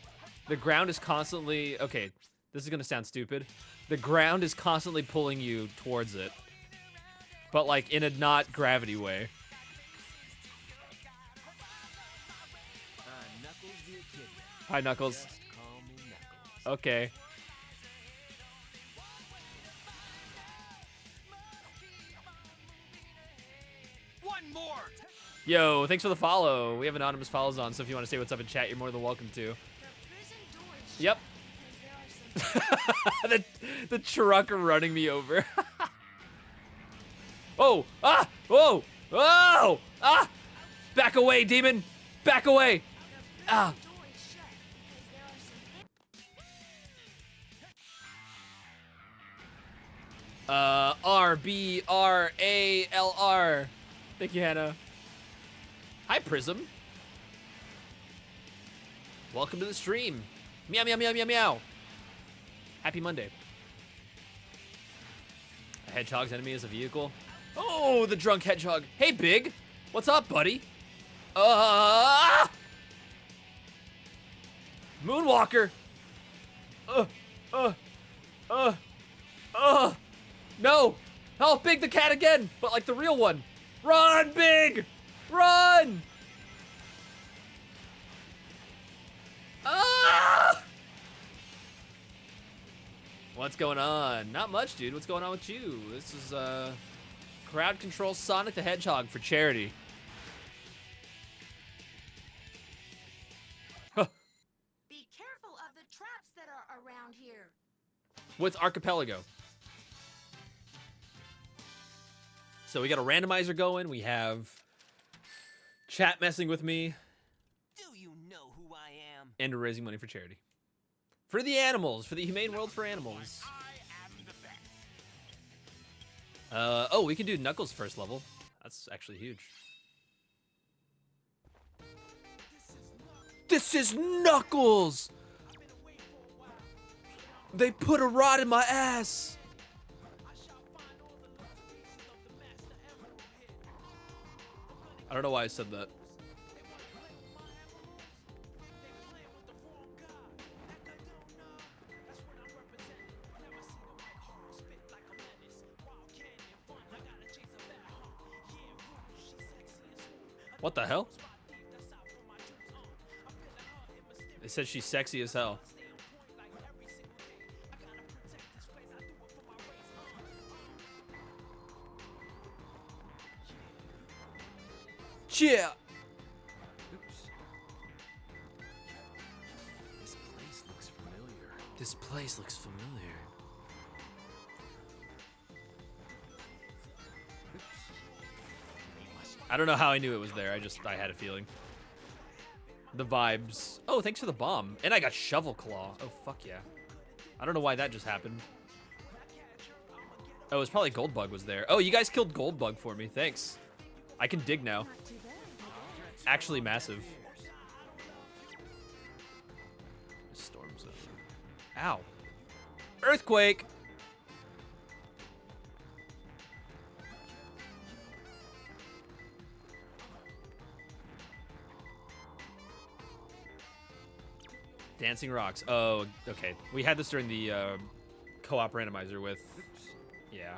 the ground is constantly, okay, this is gonna sound stupid. The ground is constantly pulling you towards it. But like in a not gravity way. Knuckles, dear kitty. Hi, Knuckles. Just call me Knuckles. Okay. One more. Yo, thanks for the follow. We have anonymous follows on, so if you want to say what's up in chat, you're more than welcome to. The prison doors Yep. because there are some the truck running me over. Oh! Ah! Whoa! Whoa! Ah! Back away, demon! Back away! Ah! The door is shut because there are some RBRALR. Thank you, Hannah. Hi, Prism. Welcome to the stream. Meow, meow, meow, meow, meow. Happy Monday. A hedgehog's enemy is a vehicle. Oh, the drunk hedgehog. Hey, Big. What's up, buddy? Moonwalker. No. Oh, Big the cat again, but like the real one. Run, Big. Run. What's going on? Not much, dude. What's going on with you? This is crowd control Sonic the Hedgehog for charity. Be careful of the traps that are around here. With Archipelago. So we got a randomizer going. We have chat messing with me. Do you know who I am? And we're raising money for charity. For the animals. For the Humane World for Animals. I am the best. Oh, we can do Knuckles first level. That's actually huge. This is Knuckles! They put a rod in my ass! I don't know why I said that. What the hell? They said she's sexy as hell. Yeah. This place looks familiar. This place looks familiar. I don't know how I knew it was there. I had a feeling. The vibes. Oh, thanks for the bomb. And I got Shovel Claw. Oh, fuck yeah. I don't know why that just happened. Oh, it was probably Goldbug was there. Oh, you guys killed Goldbug for me. Thanks. I can dig now. Actually massive. Storm zone. Ow. Earthquake! Dancing Rocks. Oh, okay. We had this during the co-op randomizer with... Yeah.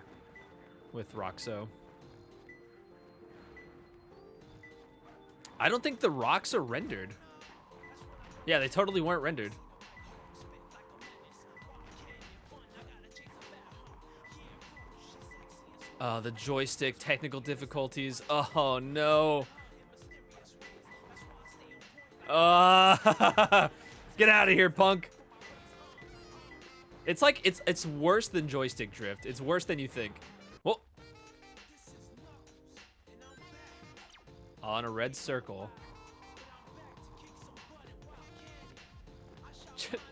With Roxo. I don't think the rocks are rendered. Yeah, they totally weren't rendered. The joystick technical difficulties. Oh no. Get out of here, punk. It's like it's worse than joystick drift. It's worse than you think. Whoa. On a red circle.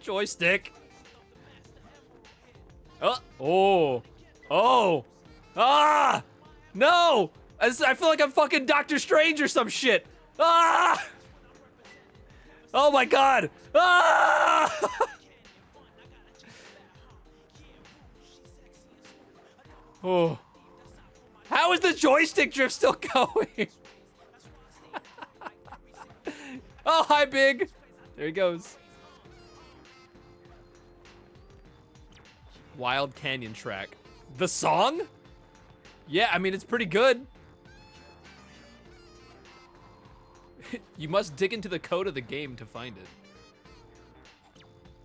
Joystick. Oh. Ah! No! I feel like I'm fucking Doctor Strange or some shit. Ah! Oh my god! Ah! Oh. How is the joystick drift still going? Oh, hi, Big. There he goes. Wild Canyon track. The song? Yeah, I mean, it's pretty good. You must dig into the code of the game to find it.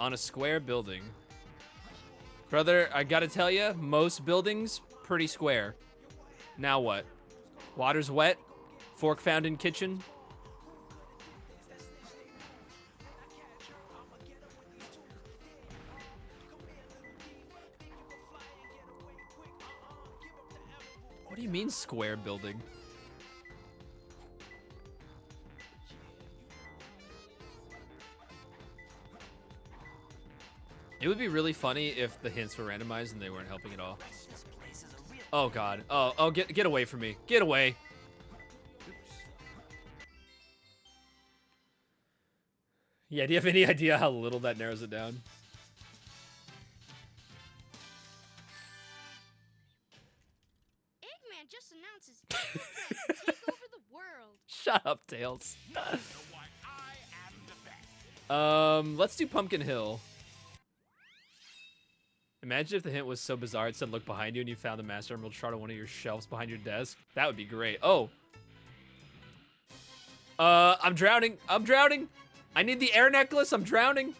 On a square building. Brother, I gotta tell you, most buildings, pretty square. Now what? Water's wet? Fork found in kitchen? do you mean square building? It would be really funny if the hints were randomized and they weren't helping at all. This place is a real Oh god. Oh, get away from me. Get away. Yeah, do you have any idea how little that narrows it down? Eggman just announces he's ready to take over the world. Shut up, Tails. Know why I am the best. Let's do Pumpkin Hill. Imagine if the hint was so bizarre it said look behind you and you found the Master Emerald shard on one of your shelves behind your desk. That would be great. Oh. I'm drowning. I'm drowning. I need the air necklace. I'm drowning.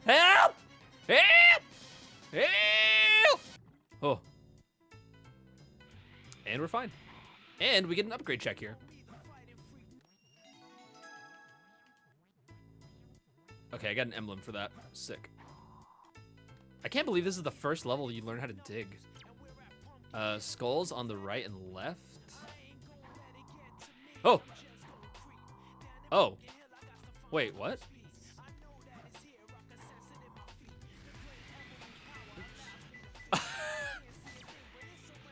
Help! Help! Help! Oh. And we're fine. And we get an upgrade check here. Okay, I got an emblem for that. Sick. I can't believe this is the first level you learn how to dig. Skulls on the right and left. Oh! Oh. Wait, what?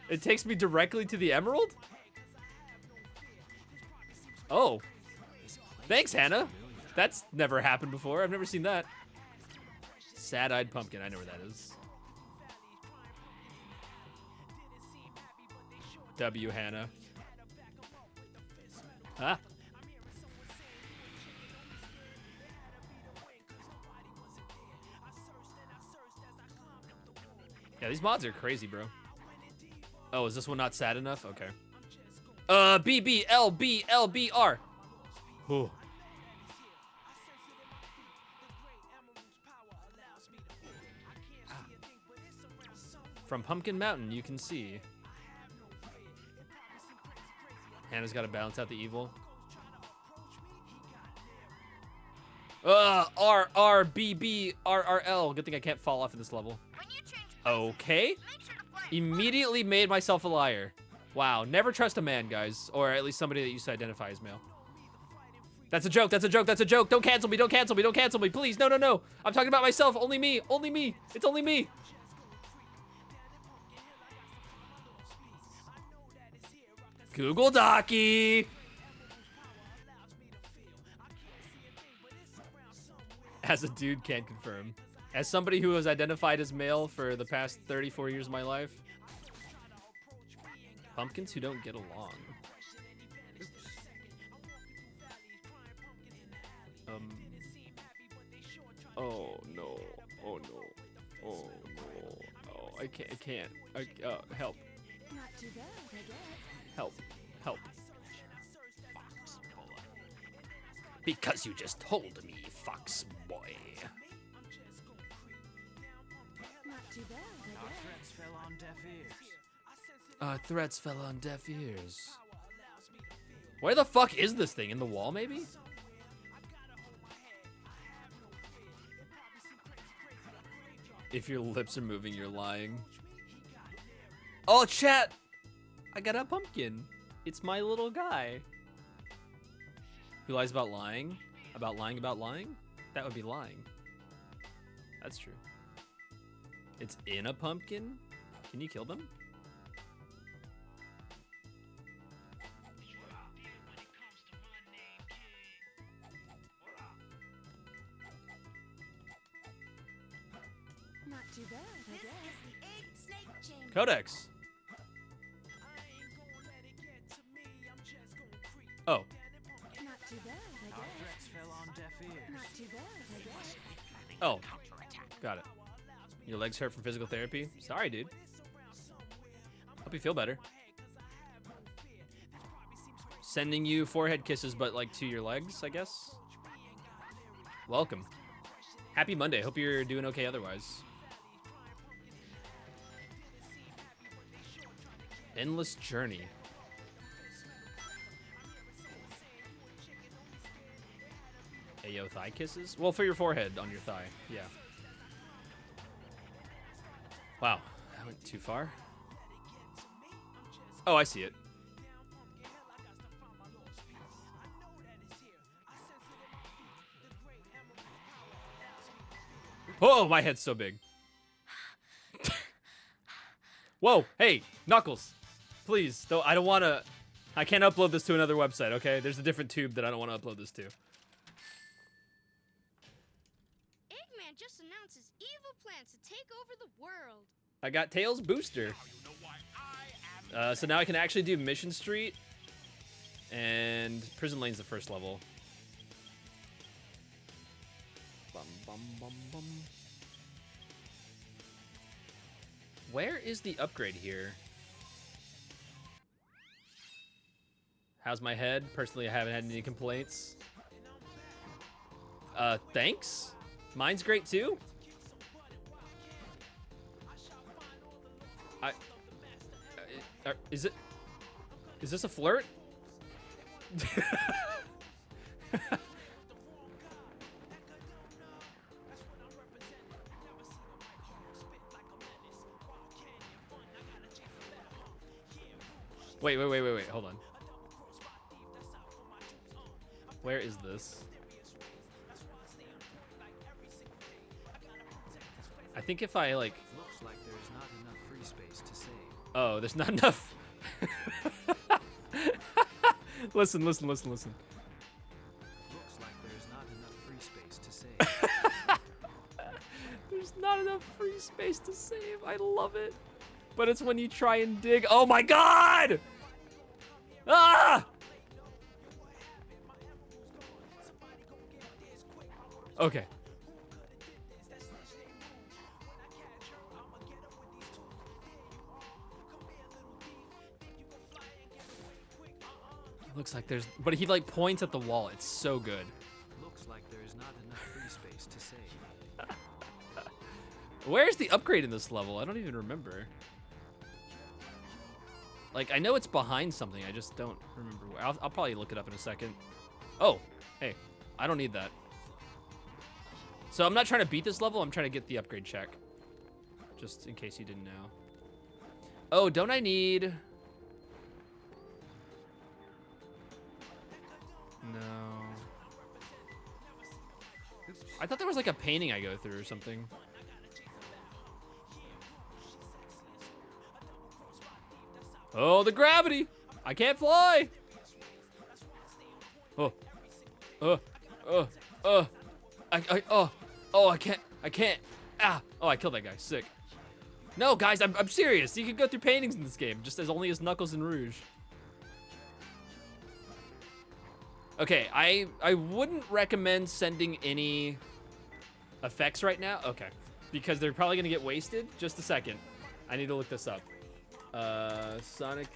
It takes me directly to the emerald? Oh. Thanks, Hannah. That's never happened before. I've never seen that. Sad-eyed pumpkin. I know where that is. W, Hannah. Ah. Yeah, these mods are crazy, bro. Oh, is this one not sad enough? Okay. B, B, L, B, L, B, R. Ooh. From Pumpkin Mountain, you can see. Hannah's got to balance out the evil. R, R, B, B, R, R, L. Good thing I can't fall off in this level. When you change Okay. make sure to fly Immediately made myself a liar. Wow, never trust a man, guys. Or at least somebody that used to identify as male. That's a joke, that's a joke, that's a joke. Don't cancel me, don't cancel me, don't cancel me. Please, no, no, no. I'm talking about myself. Only me, only me. It's only me. Google Docky. As a dude, can't confirm. As somebody who has identified as male for the past 34 years of my life. Pumpkins who don't get along. Oh no. Oh no. Oh no. Oh, I can't. Help. Not too bad, I guess. Help. Help. Because you just told me, fox boy. Not too bad, I Our guess. threats fell on deaf ears. Threats fell on deaf ears. Where the fuck is this thing? In the wall, maybe? If your lips are moving, you're lying. Oh, chat! I got a pumpkin. It's my little guy. Who lies about lying? About lying about lying? That would be lying. That's true. It's in a pumpkin? Can you kill them? Not too bad, I This guess. is the egg snake chamber. Codex. Oh. Not too bad, I Our guess. threats fell on deaf ears. Not too bad, I guess. Oh. Got it. Your legs hurt from physical therapy? Sorry, dude. Hope you feel better. Sending you forehead kisses, but like to your legs, I guess? Welcome. Happy Monday. Hope you're doing okay otherwise. Endless journey. Ayo, thigh kisses? Well, for your forehead on your thigh. Yeah. Wow. I went too far. Oh, I see it. Oh, my head's so big. Whoa, hey, Knuckles. Please, I don't want to... I can't upload this to another website, okay? There's a different tube that I don't want to upload this to. Eggman just announced his evil plans to take over the world. I got Tails Booster. So now I can actually do Mission Street. And Prison Lane's the first level. Bum, bum, bum, bum. Where is the upgrade here? How's my head? Personally, I haven't had any complaints. Thanks. Mine's great too. Is this a flirt? Wait, hold on. Where is this? I think if I like... Looks like there's not enough free space to save. Oh, there's not enough. Listen. Looks like there's not enough free space to save. There's not enough free space to save. I love it. But it's when you try and dig. Oh my god! Ah! Okay. Looks like there's, but he like points at the wall. It's so good. Looks like there's not enough free space to save. Where's the upgrade in this level? I don't even remember. Like, I know it's behind something. I just don't remember where. I'll probably look it up in a second. Oh, hey, I don't need that. So I'm not trying to beat this level. I'm trying to get the upgrade check. Just in case you didn't know. Oh, don't I need... No. I thought there was like a painting I go through or something. Oh, the gravity! I can't fly! Oh. I can't. Ah! Oh, I killed that guy. Sick. No, guys, I'm serious. You can go through paintings in this game, just as only as Knuckles and Rouge. Okay, I wouldn't recommend sending any effects right now. Okay, because they're probably gonna get wasted. Just a second. I need to look this up. Sonic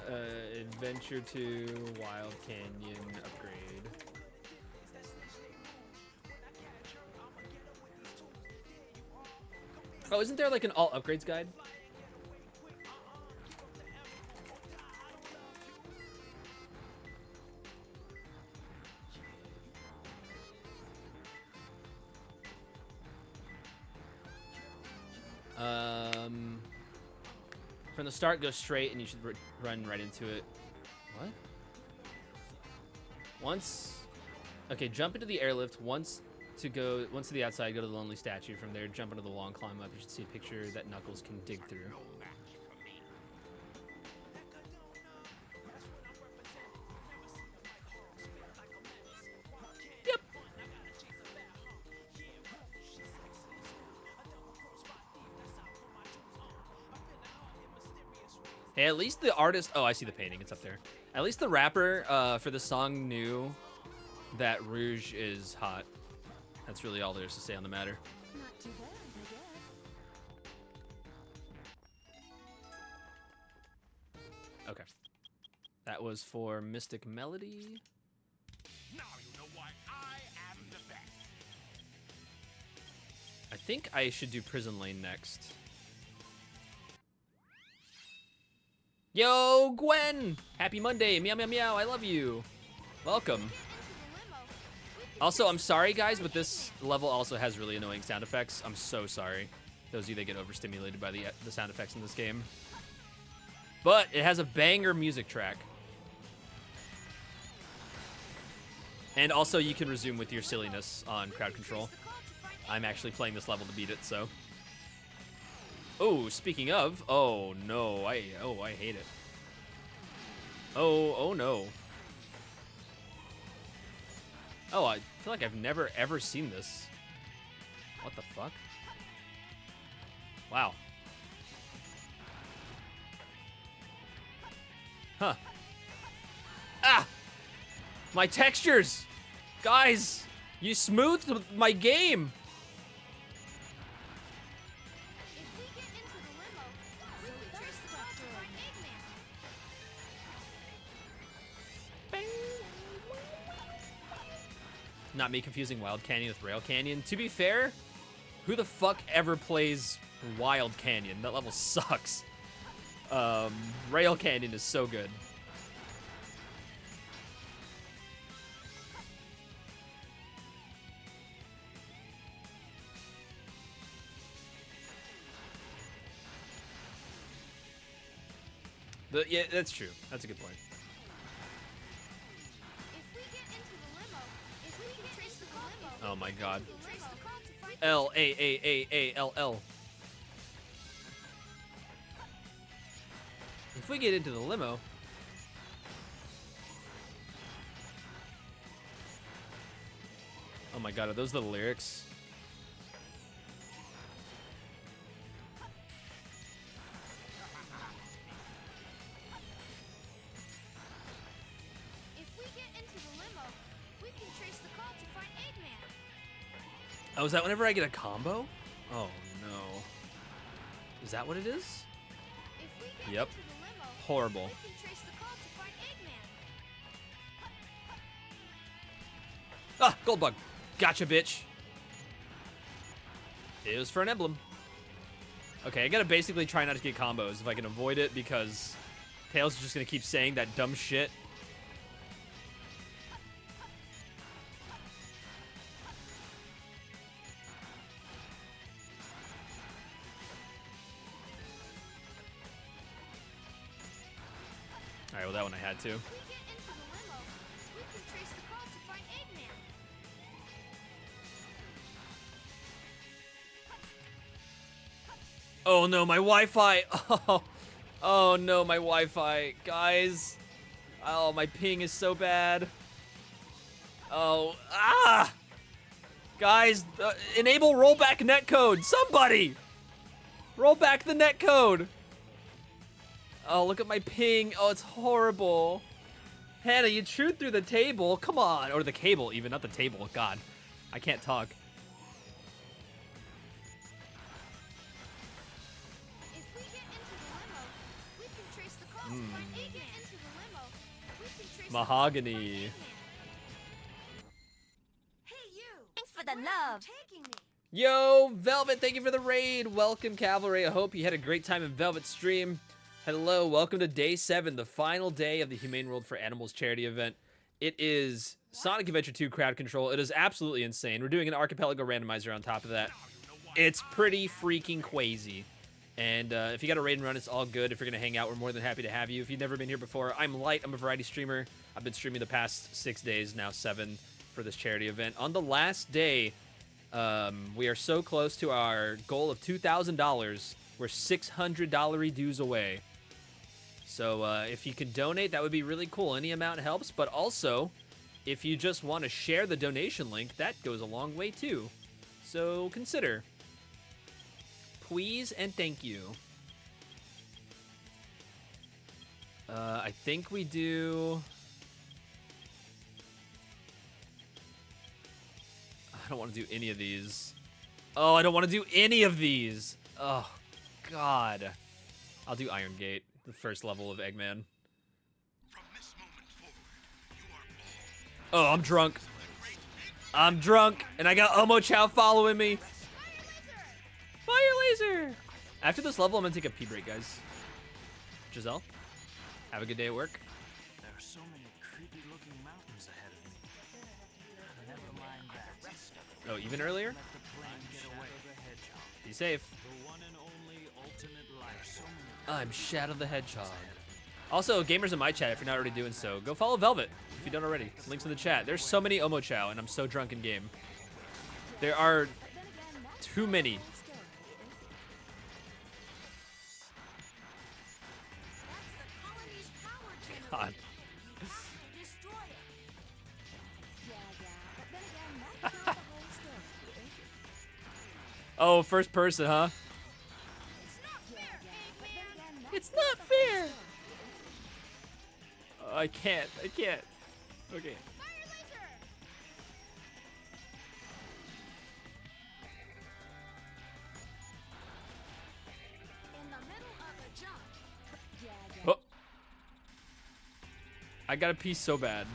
Adventure 2 Wild Canyon upgrade. Oh, isn't there like an all upgrades guide? From the start, go straight, and you should run right into it. What? Okay, jump into the airlift. Once to the outside, go to the lonely statue. From there, jump into the wall and climb up. You should see a picture that Knuckles can dig through. Yep. Hey, at least the artist... Oh, I see the painting. It's up there. At least the rapper for the song knew that Rouge is hot. That's really all there is to say on the matter. Not too bad, I guess. Okay. That was for Mystic Melody. Now you know why I am the best. I think I should do Prison Lane next. Yo, Gwen! Happy Monday. Meow, meow, meow. I love you. Welcome. Also, I'm sorry, guys, but this level also has really annoying sound effects. I'm so sorry. Those of you that get overstimulated by the sound effects in this game. But it has a banger music track. And also you can resume with your silliness on crowd control. I'm actually playing this level to beat it, so. Oh, speaking of, oh no, I hate it. Oh no. Oh, I feel like I've never ever seen this. What the fuck? Wow. Huh. Ah! My textures! Guys! You smoothed my game! If we get into the limo, we can trace the call to find Eggman. Not me confusing Wild Canyon with Rail Canyon. To be fair, who the fuck ever plays Wild Canyon? That level sucks. Rail Canyon is so good. Yeah, that's true. That's a good point. If we get into the limo, if we can trace the limo, Oh my god. we can trace the call to find L-A-A-A-A-L-L. If we get into the limo... Oh my god, are those the lyrics? If we get into the limo, we can trace the call to find Eggman. Oh, is that whenever I get a combo? Oh no. Is that what it is? If we get Yep. into the limo, Horrible. we can trace the call to find Eggman. Ah, gold bug. Gotcha, bitch. It was for an emblem. Okay, I gotta basically try not to get combos if I can avoid it, because Tails is just gonna keep saying that dumb shit. Alright, well that one I had to. If we get into the limo, we can trace the call to find Eggman. Oh no, my Wi-Fi! Oh no, my Wi-Fi. Guys. Oh, my ping is so bad. Oh, ah! Guys, enable rollback netcode. Somebody! Roll back the netcode. Oh, look at my ping. Oh, it's horrible. Hannah, you chewed through the table. Come on. Or the cable, even, not the table. God, I can't talk. If we get into the limo, we can trace the call to find Eggman. Into the limo, we can trace Mahogany. the call to find Eggman. Hey you! Thanks for the Where are you love. taking me? Yo, Velvet, thank you for the raid. Welcome, Cavalry. I hope you had a great time in Velvet's stream. Hello, welcome to day 7, the final day of the Humane World for Animals charity event. It is Sonic Adventure 2 crowd control. It is absolutely insane. We're doing an Archipelago randomizer on top of that. It's pretty freaking crazy. And if you got a raid and run, it's all good. If you're going to hang out, we're more than happy to have you. If you've never been here before, I'm Light. I'm a variety streamer. I've been streaming the past 6 days, now 7, for this charity event. On the last day, we are so close to our goal of $2,000. We're $600 dues away. So if you can donate, that would be really cool. Any amount helps, but also, if you just want to share the donation link, that goes a long way too. So consider. Please and thank you. I think we do... I don't want to do any of these. Oh, I don't want to do any of these. Oh, God. I'll do Iron Gate, the first level of Eggman. From this moment forward, you are all Oh, I'm drunk. I'm drunk, and I got Omo Chow following me. Fire laser! After this level, I'm gonna take a pee break, guys. Giselle, have a good day at work. There are so many creepy-looking mountains ahead of me. Never mind that. Oh, even earlier? Let the plane get away. Be safe. The one and only ultimate life. So many I'm Shadow the Hedgehog. Also, gamers in my chat, if you're not already doing so, go follow Velvet if you don't already. Links in the chat. There's so many Omo Chow, and I'm so drunk in game. There are too many. God. Oh, first person, huh? It's not fair. Oh, I can't. Okay. Oh. I got a piece so bad.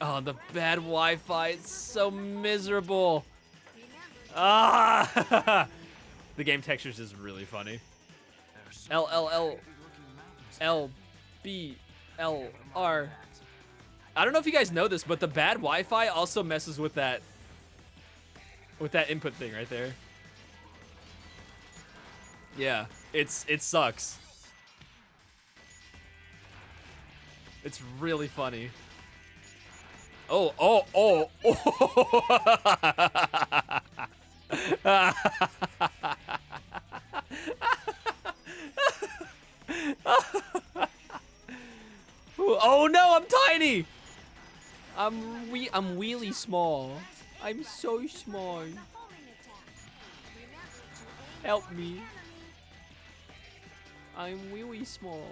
Oh, the bad Wi-Fi, it's so miserable. Ah! The game textures is really funny. L L L L B L R. I don't know if you guys know this, but the bad Wi-Fi also messes with that input thing right there. Yeah, it sucks. It's really funny. Oh. Oh no, I'm tiny. I'm really small. I'm so small. Help me. I'm really small.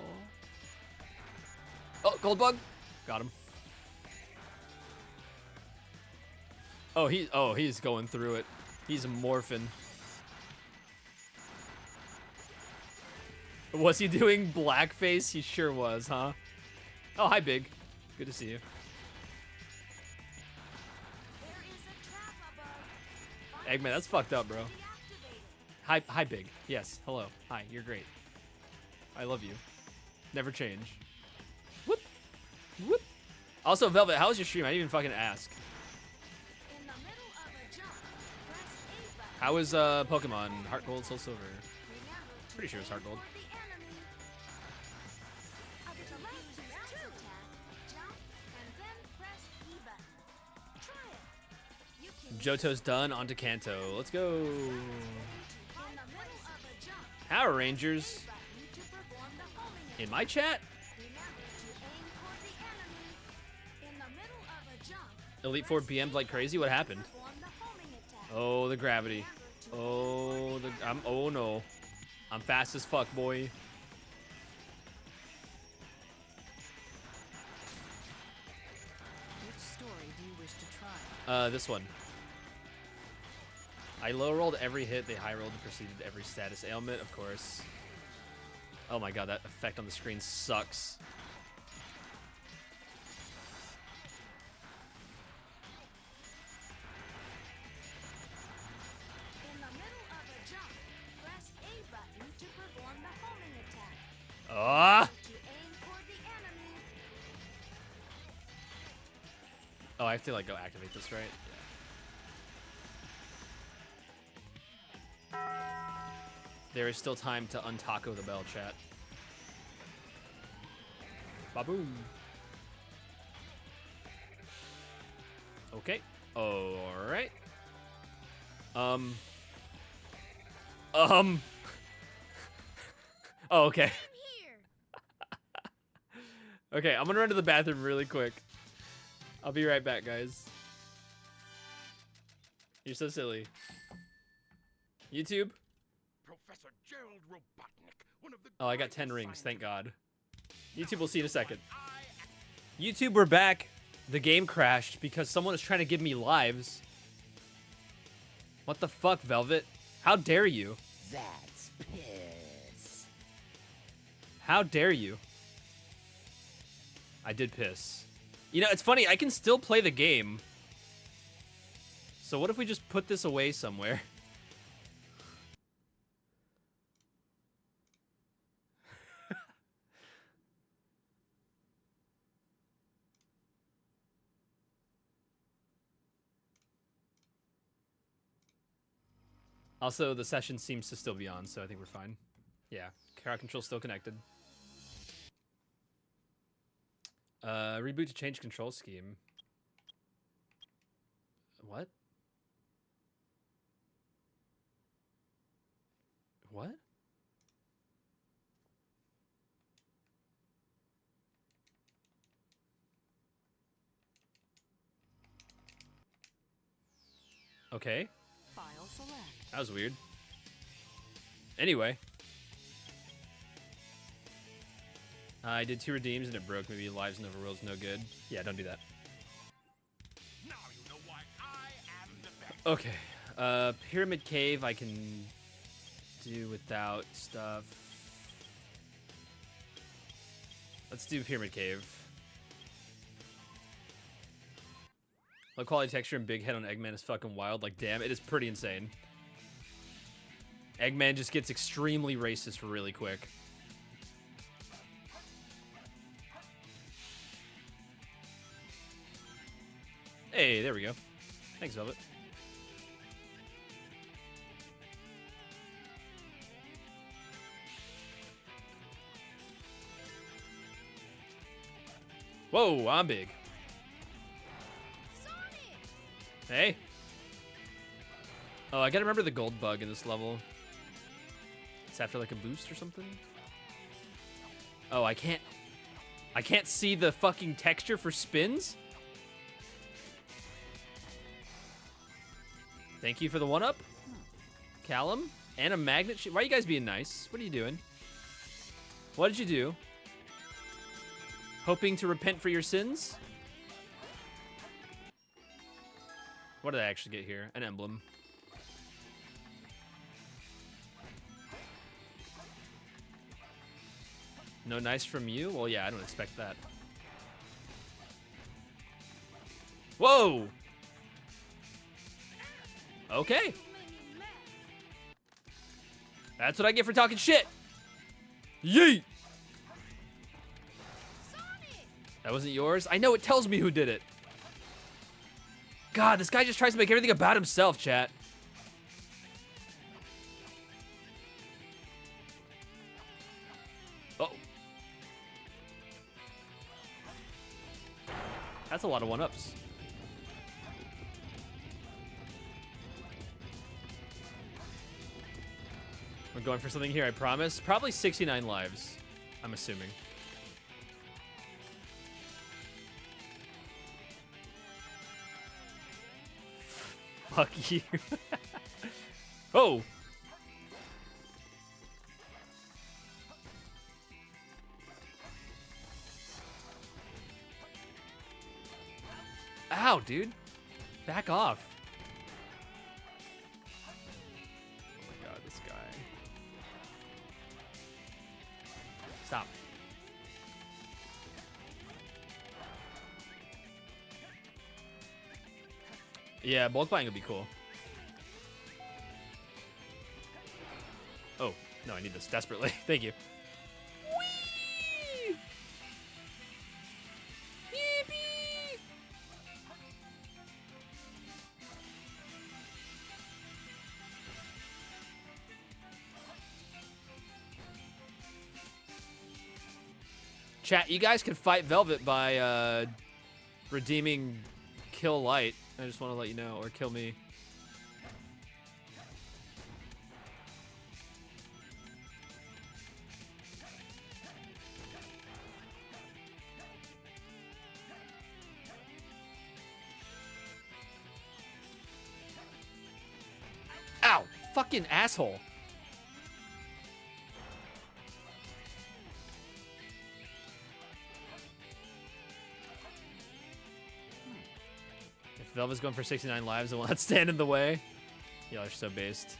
Oh, gold bug. Got him. Oh, he's going through it. He's morphing. Was he doing blackface? He sure was, huh? Oh, hi, Big. Good to see you. Eggman, that's fucked up, bro. Hi, Big. Yes, hello. Hi, you're great. I love you. Never change. Whoop. Whoop. Also, Velvet, how was your stream? I didn't even fucking ask. How was Pokemon? Heart Gold, Soul Silver? Pretty sure it was Heart Gold. Johto's done, onto Kanto. Let's go. Power Rangers. In my chat? Elite Four BM'd like crazy? What happened? Oh, the gravity. Oh, oh no. I'm fast as fuck, boy. Which story do you wish to try? This one. I low rolled every hit, they high rolled and proceeded every status ailment, of course. Oh my god, that effect on the screen sucks. Ah! Oh, I have to like go activate this, right? Yeah. There is still time to untaco the bell, chat. Ba-boom. Okay. Alright. Oh, okay. Okay, I'm gonna run to the bathroom really quick. I'll be right back, guys. You're so silly. YouTube? Professor Gerald Robotnik, one of the Oh, I got 10 rings, thank God. YouTube, we'll see you in a second. YouTube, we're back. The game crashed because someone was trying to give me lives. What the fuck, Velvet? How dare you? That's piss. How dare you? I did piss. You know, it's funny, I can still play the game. So what if we just put this away somewhere? Also, the session seems to still be on, so I think we're fine. Yeah, crowd control's still connected. Reboot to change control scheme. What? What? Okay. File select. That was weird. Anyway. I did 2 redeems and it broke. Maybe lives in overworld's no good. Yeah, don't do that. Now you know why I am the best. Okay. Pyramid Cave I can do without stuff. Let's do Pyramid Cave. Low quality texture and big head on Eggman is fucking wild. Like, damn, it is pretty insane. Eggman just gets extremely racist really quick. Hey, there we go. Thanks, Velvet. Whoa, I'm big. Hey. Oh, I gotta remember the gold bug in this level. It's after like a boost or something. Oh, I can't see the fucking texture for spins? Thank you for the one-up. Callum. And a magnet. Why are you guys being nice? What are you doing? What did you do? Hoping to repent for your sins? What did I actually get here? An emblem. No nice from you? Well, yeah, I don't expect that. Whoa! Okay. That's what I get for talking shit. Yeet! That wasn't yours? I know, it tells me who did it. God, this guy just tries to make everything about himself, chat. Oh. That's a lot of one-ups. We're going for something here, I promise. Probably 69 lives, I'm assuming. Fuck you. Oh! Ow, dude. Back off. Oh my god, this guy. Stop. Yeah, bulk buying would be cool. Oh, no, I need this desperately. Thank you. Whee! Yippee! Chat, you guys can fight Velvet by redeeming Kill Light. I just want to let you know, or kill me. Ow! Fucking asshole. If Velva's going for 69 lives, it will not stand in the way. Y'all are so based.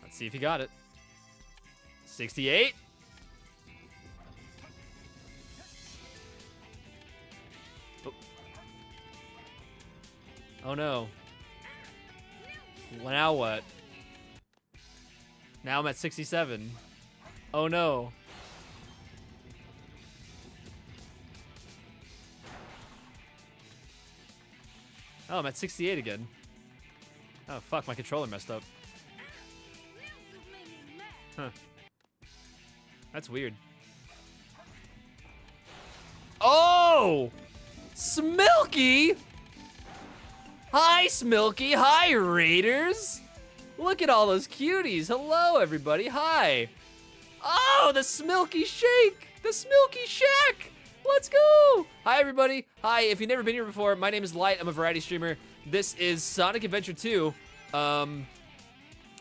Let's see if he got it. 68. Oh, oh no. Well, now what? Now I'm at 67. Oh no. Oh, I'm at 68 again. Oh, fuck, my controller messed up. Huh. That's weird. Oh! Smilky! Hi, Smilky. Hi, Raiders. Look at all those cuties. Hello, everybody. Hi. Oh, the Smilky Shake. The Smilky Shack. Let's go. Hi, everybody. Hi, if you've never been here before, my name is Light. I'm a variety streamer. This is Sonic Adventure 2.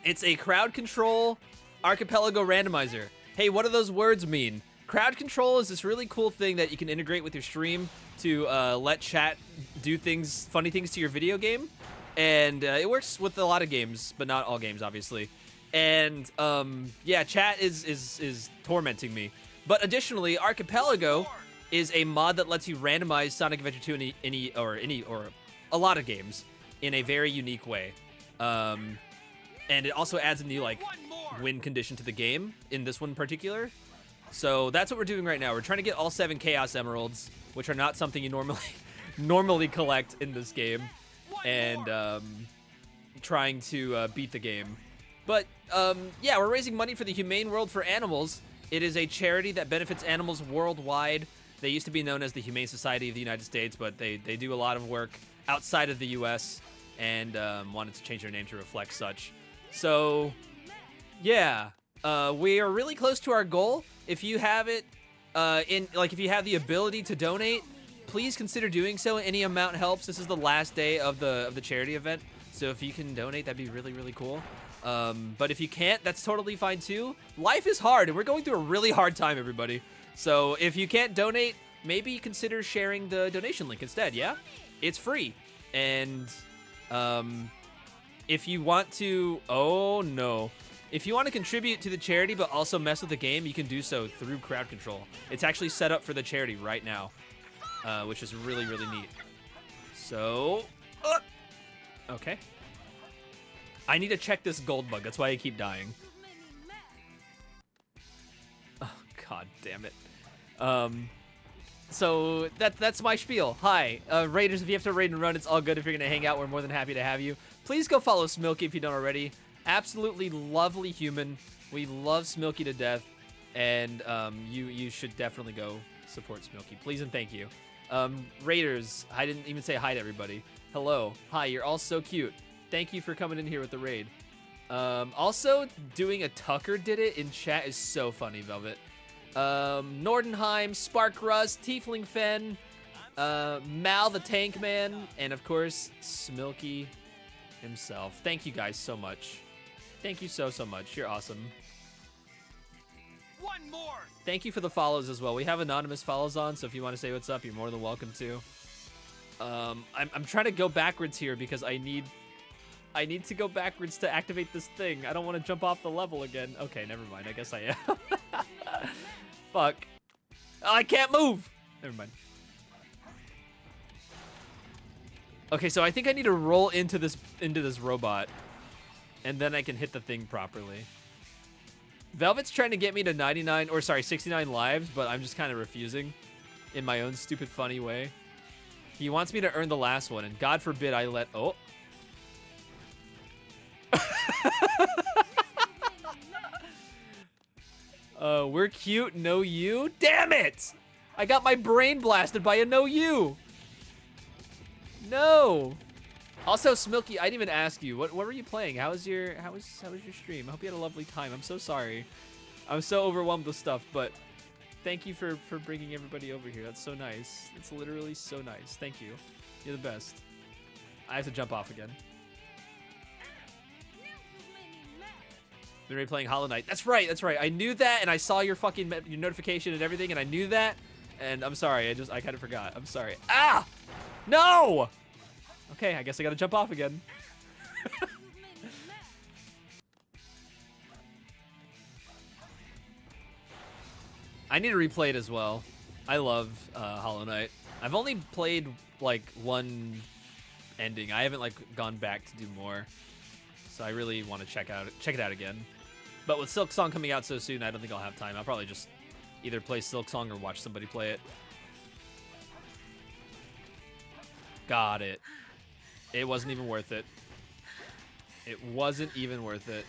It's a crowd control Archipelago randomizer. Hey, what do those words mean? Crowd control is this really cool thing that you can integrate with your stream to let chat do things, funny things to your video game. And it works with a lot of games, but not all games, obviously. And yeah, chat is tormenting me. But additionally, Archipelago is a mod that lets you randomize Sonic Adventure 2 in any or a lot of games in a very unique way. And it also adds a new like win condition to the game in this one in particular. So that's what we're doing right now. We're trying to get all 7 Chaos Emeralds, which are not something you normally collect in this game, and trying to beat the game. But yeah, we're raising money for the Humane World for Animals. It is a charity that benefits animals worldwide. They used to be known as the Humane Society of the United States, but they do a lot of work outside of the U.S. and wanted to change their name to reflect such. So yeah, we are really close to our goal. If you have it, if you have the ability to donate, please consider doing so. Any amount helps. This is the last day of the charity event, so if you can donate, that'd be really, really cool. But if you can't, that's totally fine too. Life is hard, and we're going through a really hard time, everybody. So if you can't donate, maybe consider sharing the donation link instead. Yeah, it's free, and if you want to, oh no. If you want to contribute to the charity but also mess with the game, you can do so through crowd control. It's actually set up for the charity right now, which is really, really neat. So, okay. I need to check this gold bug. That's why I keep dying. Oh, god damn it. So that's my spiel. Hi, Raiders, if you have to raid and run, it's all good. If you're going to hang out, we're more than happy to have you. Please go follow Smilky if you don't already. Absolutely lovely human. We love Smilky to death, and you should definitely go support Smilky. Please and thank you. Raiders, I didn't even say hi to everybody. Hello. Hi, you're all so cute. Thank you for coming in here with the raid. Also, doing a Tucker did it in chat is so funny, Velvet. Nordenheim, Spark Rust, Tiefling Fen, Mal the Tank Man, and of course, Smilky himself. Thank you guys so much. Thank you so much. You're awesome. One more. Thank you for the follows as well. We have anonymous follows on, so if you want to say what's up, you're more than welcome to. I'm trying to go backwards here because I need to go backwards to activate this thing. I don't want to jump off the level again. Okay, never mind. I guess I am. Fuck. Oh, I can't move. Never mind. Okay, so I think I need to roll into this robot, and then I can hit the thing properly. Velvet's trying to get me to 69 lives, but I'm just kind of refusing in my own stupid funny way. He wants me to earn the last one, and God forbid I let... Oh. We're cute, no you? Damn it! I got my brain blasted by a no you. No. Also, Smilky, I didn't even ask you. What were you playing? How was your stream? I hope you had a lovely time. I'm so sorry. I'm so overwhelmed with stuff, but thank you for bringing everybody over here. That's so nice. It's literally so nice. Thank you. You're the best. I have to jump off again. They're playing Hollow Knight. That's right. That's right. I knew that, and I saw your notification and everything, and I knew that. And I'm sorry. I kind of forgot. I'm sorry. Ah! No! Okay, I guess I gotta jump off again. I need to replay it as well. I love Hollow Knight. I've only played like one ending. I haven't like gone back to do more. So I really want to check it out again. But with Silk Song coming out so soon, I don't think I'll have time. I'll probably just either play Silk Song or watch somebody play it. Got it. It wasn't even worth it. It wasn't even worth it.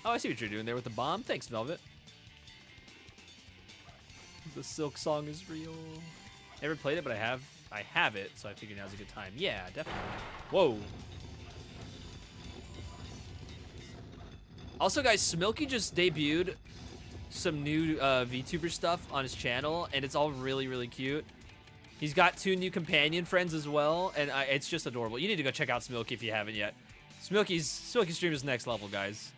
Oh, I see what you're doing there with the bomb. Thanks, Velvet. The Silk Song is real. Never played it, but I have it, so I figured now's a good time. Yeah, definitely. Whoa. Also, guys, Smilky just debuted some new VTuber stuff on his channel, and it's all really, really cute. He's got 2 new companion friends as well, and it's just adorable. You need to go check out Smilky if you haven't yet. Smilky's stream is next level, guys.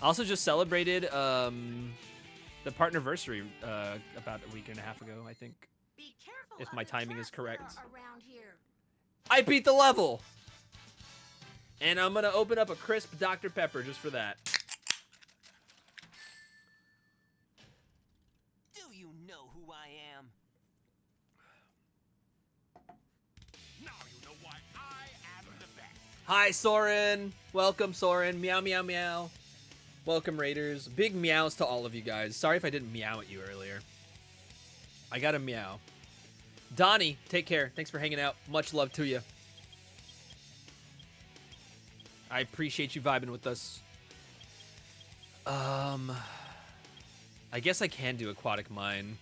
Also just celebrated the partnerversary about a week and a half ago, I think. Be careful If of my the timing is traps correct. that are around here. I beat the level! And I'm gonna open up a crisp Dr. Pepper just for that. Do you know who I am? Now you know why I am the best. Hi, Soren. Welcome, Soren. Meow, meow, meow. Welcome, Raiders. Big meows to all of you guys. Sorry if I didn't meow at you earlier. I got a meow. Donnie, take care. Thanks for hanging out. Much love to you. I appreciate you vibing with us. I guess I can do Aquatic Mine.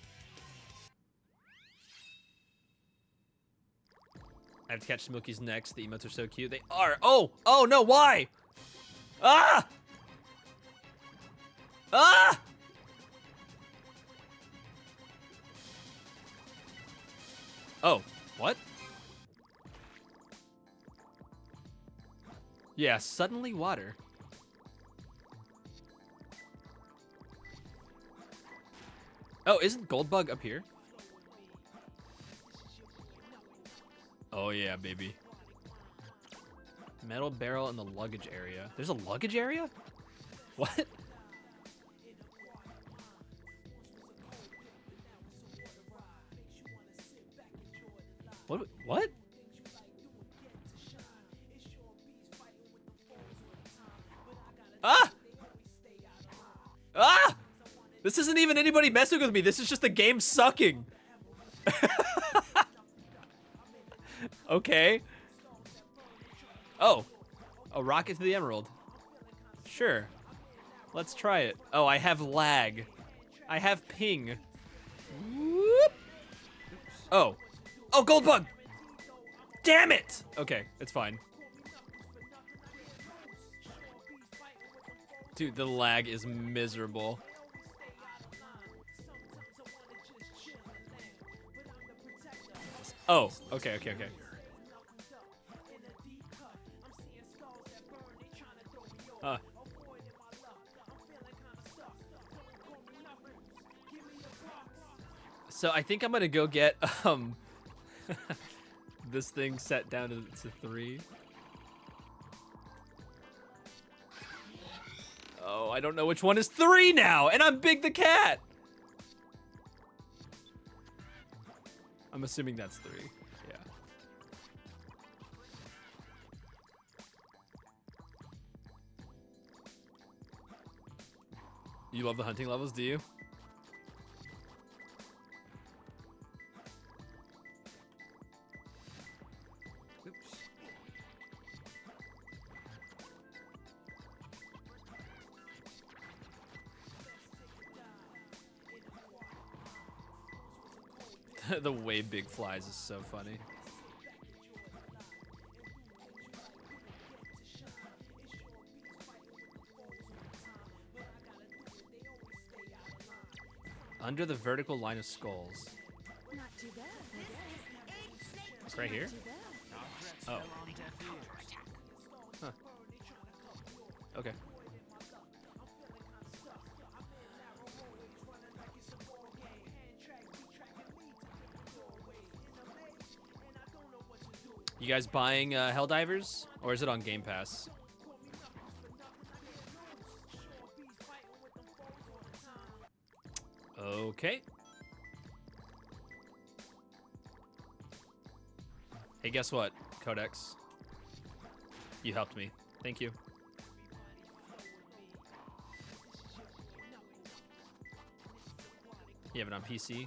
I have to catch Smilky's next. The emotes are so cute. They are. Oh! Oh, no, why? Ah! Ah! Oh, what? Yeah, suddenly water. Oh, isn't Goldbug up here? Oh yeah, baby. Metal barrel in the luggage area. There's a luggage area? What? What? Ah! Ah! This isn't even anybody messing with me. This is just the game sucking. Okay. Oh. A rocket to the emerald. Sure. Let's try it. Oh, I have lag. I have ping. Whoop. Oh. Oh, gold bug! Damn it! Okay, it's fine. Dude, the lag is miserable. Oh, okay. So I think I'm gonna go get this thing set down to 3. Oh, I don't know which one is 3 now, and I'm Big the Cat. I'm assuming that's 3. Yeah. You love the hunting levels, do you? The way Big flies is so funny. Under the vertical line of skulls. Not too bad. It's right here? Oh. Huh. Okay. You guys buying Helldivers? Or is it on Game Pass? Okay. Hey, guess what, Codex? You helped me. Thank you. You have it on PC?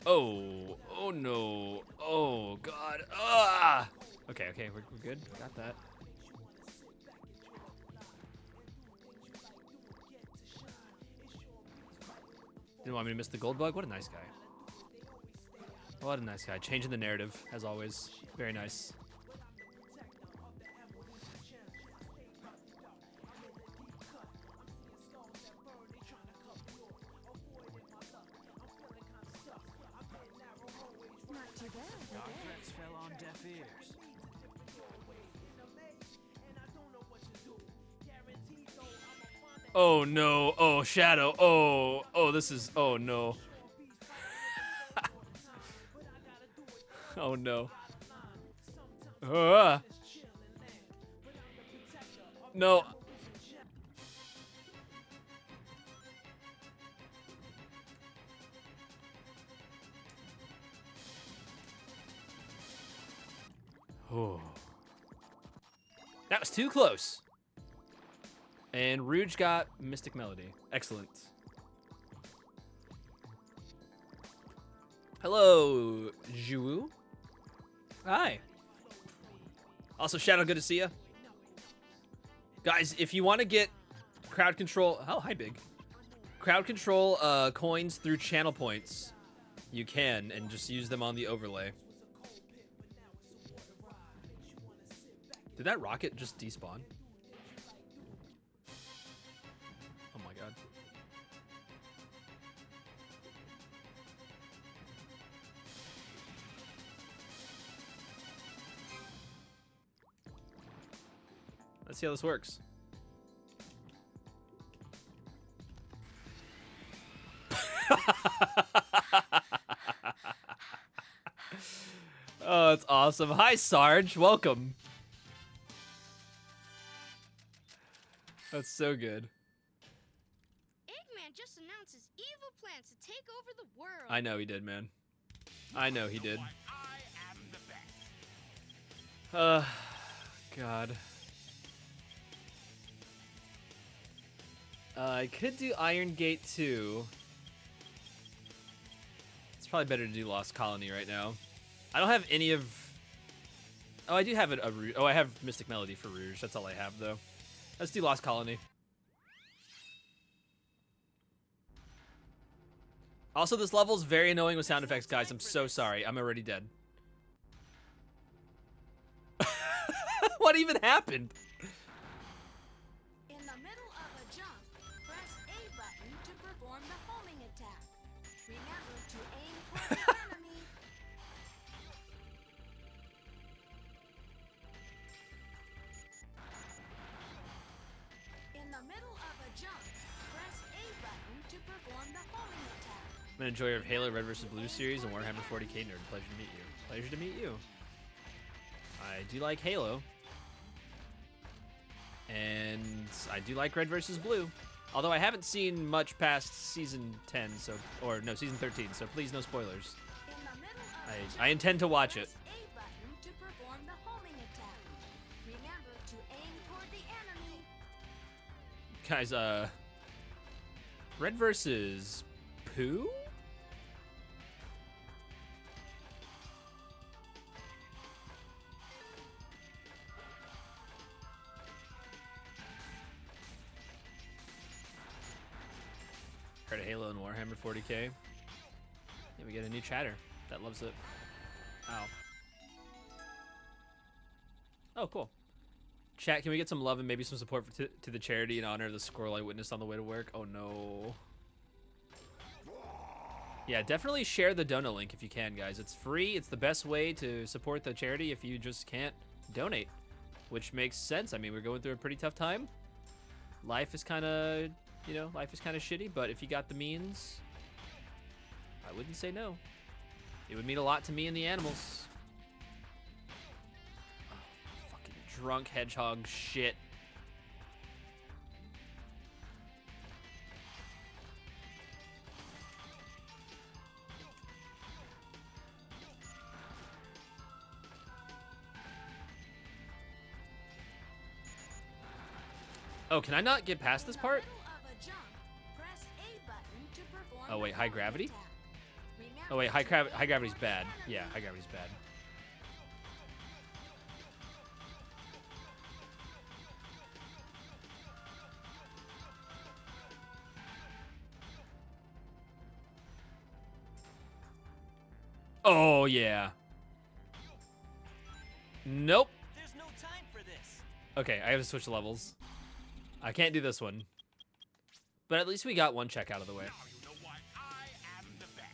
Oh, oh no. Oh god. Ah. Okay, okay, we're good. Got that. Didn't want me to miss the gold bug. What a nice guy. What a nice guy. Changing the narrative, as always. Very nice. Not too bad, Our threats fell on deaf ears. Oh no. Oh, Shadow. Oh, oh, this is. Oh no. Oh no. No. Oh. That was too close. And Rouge got Mystic Melody. Excellent. Hello, Zhu. Hi. Also, Shadow, good to see you. Guys, if you want to get crowd control... Oh, hi, Big. Crowd control coins through channel points, you can, and just use them on the overlay. Did that rocket just despawn? Oh my god. Let's see how this works. Oh, it's awesome. Hi, Sarge. Welcome. That's so good. Eggman just announced his evil plans to take over the world. I know he did, man. I know he did. Why I am the best. God. I could do Iron Gate 2. It's probably better to do Lost Colony right now. I don't have any of... Oh, I do have a Rouge. Oh, I have Mystic Melody for Rouge. That's all I have, though. Let's do Lost Colony. Also, this level's very annoying with sound effects, guys. I'm so sorry. I'm already dead. What even happened? In the middle of a jump, press A button to perform the homing attack. Remember to aim for the enemy. In the middle of a jump, press A button to perform the homing attack. I'm an enjoyer of Halo Red vs. Blue series and Warhammer 40k nerd. Pleasure to meet you. Pleasure to meet you. I do like Halo. And I do like Red vs. Blue. Although I haven't seen much past season 10, so season 13, so please no spoilers. In the middle of I intend to watch it. press A button to perform the homing attack. Remember to aim toward the enemy. Guys, Red vs. Pooh? Heard of Halo and Warhammer 40k. Yeah, we get a new chatter that loves it. Ow. Oh, cool. Chat, can we get some love and maybe some support to the charity in honor of the squirrel I witnessed on the way to work? Oh no. Yeah, definitely share the donut link if you can, guys. It's free. It's the best way to support the charity if you just can't donate, which makes sense. I mean, we're going through a pretty tough time. Life is kind of, life is kind of shitty, but if you got the means, I wouldn't say no. It would mean a lot to me and the animals. Oh, fucking drunk hedgehog shit. Oh, can I not get past this part? Oh wait, high gravity? Oh wait, high gravity's bad. Yeah, high gravity's bad. Oh yeah. Nope. There's no time for this. Okay, I have to switch levels. I can't do this one. But at least we got one check out of the way. Now you know why I am the best.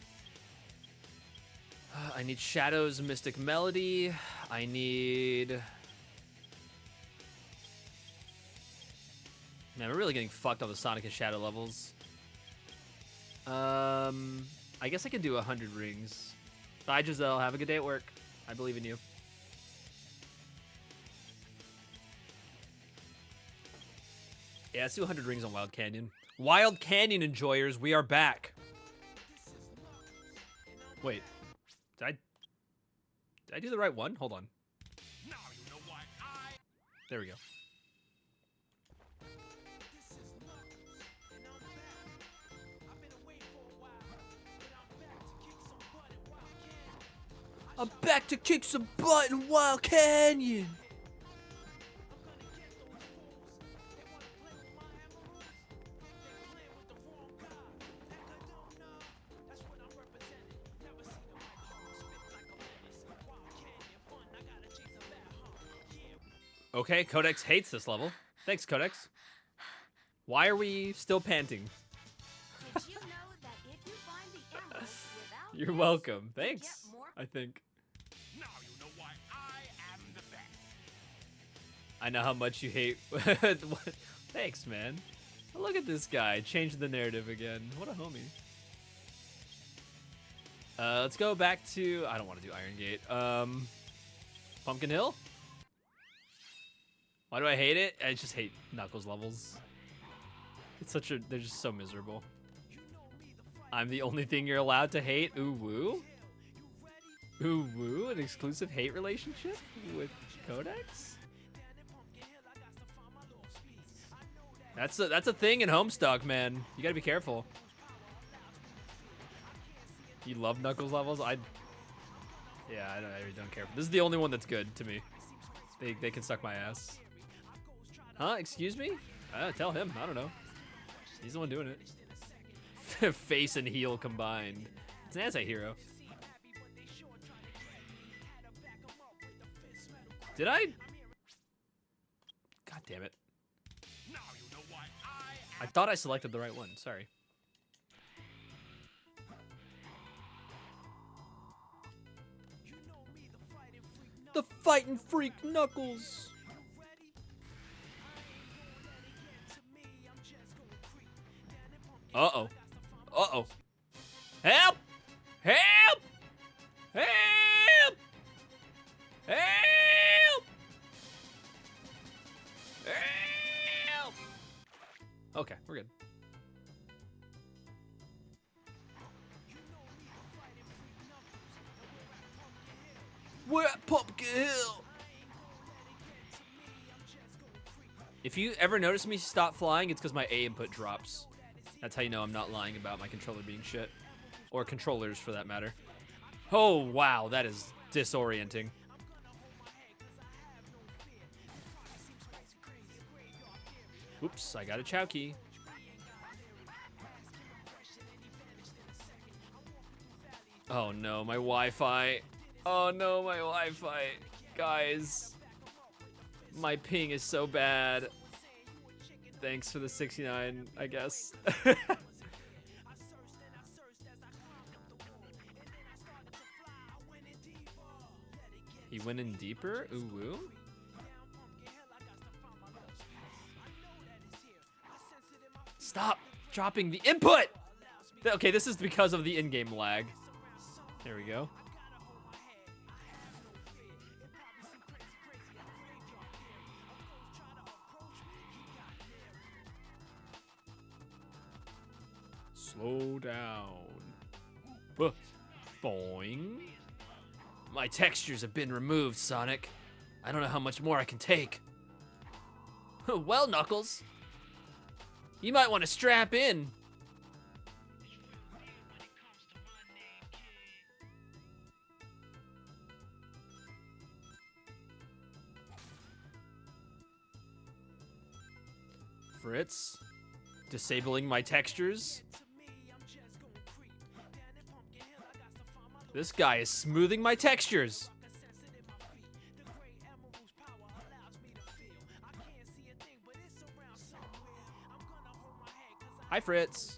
I need Shadow's Mystic Melody. I need... Man, we're really getting fucked on the Sonic and Shadow levels. I guess I can do 100 rings. Bye, Giselle. Have a good day at work. I believe in you. Yeah, let's do 100 rings on Wild Canyon. Wild Canyon enjoyers, we are back. Wait, did I do the right one? Hold on. Now you know why I. There we go. I'm back to kick some butt in Wild Canyon. Okay, Codex hates this level. Thanks, Codex. Why are we still panting? Did you know that if you find the emeralds without You're this, welcome. you Thanks, get more I think. Now you know why I am the best. I know how much you hate. Thanks, man. Look at this guy. Changed the narrative again. What a homie. Let's go back to... I don't want to do Iron Gate. Pumpkin Hill? Why do I hate it? I just hate Knuckles levels. It's such a... They're just so miserable. I'm the only thing you're allowed to hate? Ooh woo? Ooh woo? An exclusive hate relationship with Codex? That's a thing in Homestuck, man. You gotta be careful. You love Knuckles levels? Yeah, I really don't care. This is the only one that's good to me. They can suck my ass. Huh? Excuse me? Tell him. I don't know. He's the one doing it. Face and heel combined. It's an anti-hero. Did I? God damn it. Now you know why I I thought I selected the right one. Sorry. The fighting freak Knuckles. Uh-oh. Uh-oh. Help! Help! Help! Help! Help! Okay, we're good. We're at Pumpkin Hill. If you ever notice me stop flying, it's because my A input drops. That's how you know I'm not lying about my controller being shit. Or controllers, for that matter. Oh, wow, that is disorienting. Oops, I got a Chowkey. Oh no, my Wi-Fi. Oh no, my Wi-Fi. Guys, my ping is so bad. Thanks for the 69, I guess. He went in deeper? Ooh woo. Stop dropping the input! Okay, this is because of the in-game lag. There we go. Slow down. Boing. My textures have been removed, Sonic. I don't know how much more I can take. Well, Knuckles, you might want to strap in. Fritz. Disabling my textures. This guy is smoothing my textures. Hi, Fritz.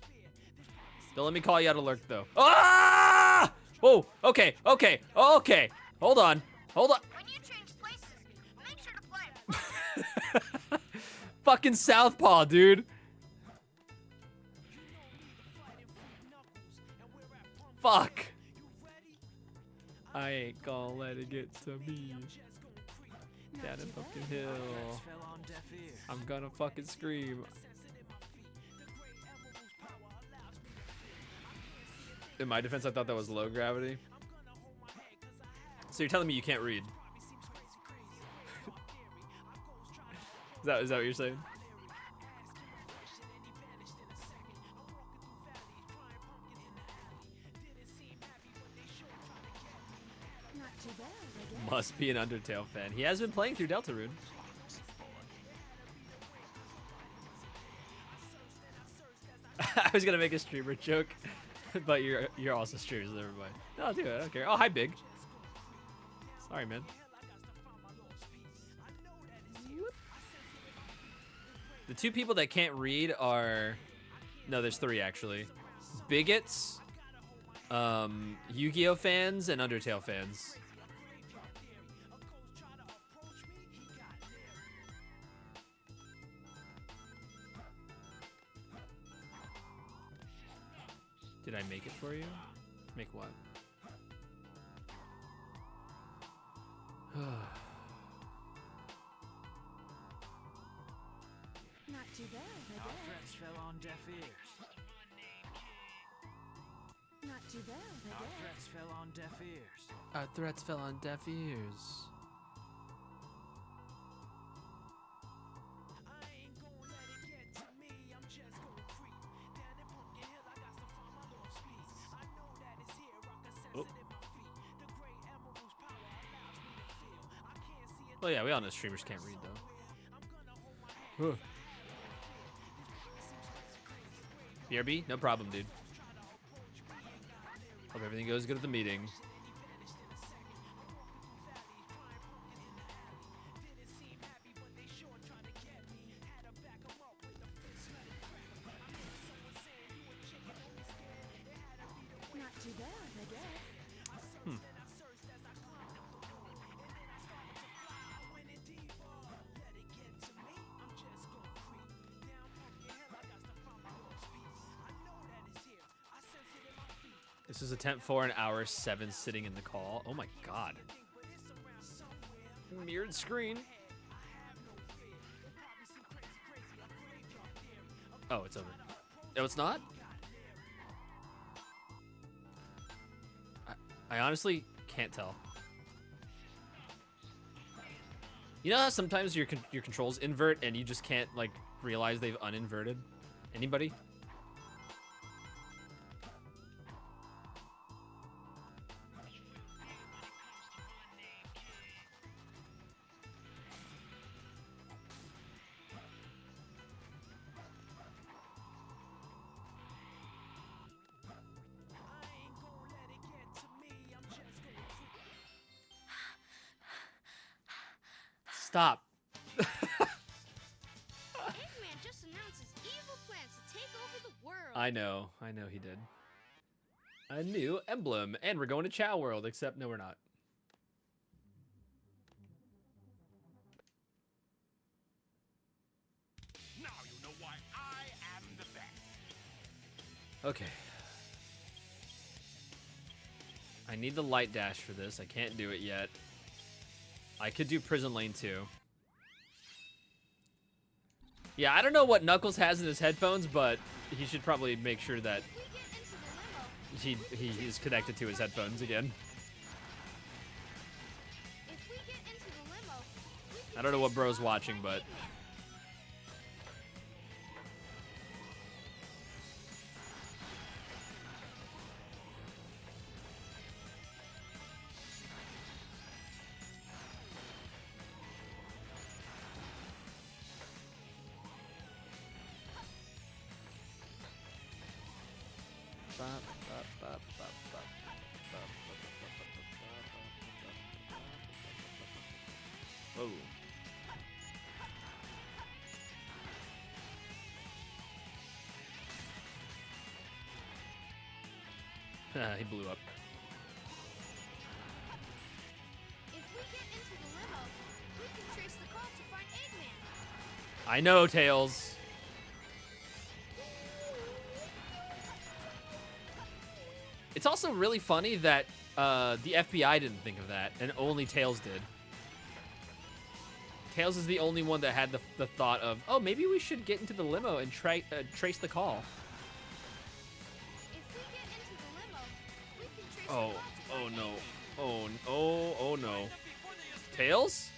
Don't let me call you out of lurk, though. Ah! Whoa, okay. Hold on. When you change places, make sure to play. Fucking Southpaw, dude. Fuck. I ain't gonna let it get to me. Down in fucking hill. Fell on deaf ears. I'm gonna fucking scream. In my defense, I thought that was low gravity. So you're telling me you can't read? Is that what you're saying? Not too bad, I guess. Must be an Undertale fan. He has been playing through Deltarune. I was gonna make a streamer joke, but you're also streamers, never mind. No, dude, I don't care. Oh, hi, Big. Sorry, man. The two people that can't read are... No, there's three, actually. Bigots, Yu-Gi-Oh fans, and Undertale fans. Did I make it for you? Make what? Not too bad, I Our guess. threats fell on deaf ears. Not too bad, I Our guess. threats fell on deaf ears. Our threats fell on deaf ears. Oh. Well, yeah, we all know streamers can't read, though. Huh. BRB? No problem, dude. Hope everything goes good at the meeting. Not too bad, I guess. This is attempt 4 an hour 7 sitting in the call. Oh my god. Mirrored screen. Oh, it's over. No, it's not? I honestly can't tell. You know how sometimes your controls invert and you just can't like realize they've uninverted? Anybody? Stop. Eggman just announced his evil plans to take over the world. I know he did. A new emblem, and we're going to Chow World, except no, we're not. Now you know why I am the best. Okay. I need the light dash for this. I can't do it yet. I could do Prison Lane 2. Yeah, I don't know what Knuckles has in his headphones, but he should probably make sure that If we get into the limo, he is connected to his headphones again. if we get into the limo, we can I don't know what chase bro's Bob watching, and but... Eggman. Whoa. He blew up. If we get into the limo, we can trace the call to find Eggman. I know, Tails. It's also really funny that the FBI didn't think of that, and only Tails did. Tails is the only one that had the thought of, oh, maybe we should get into the limo and trace the call. If we get into the limo, we can trace Oh, the call to oh find no. Eggman. Oh no. Tails?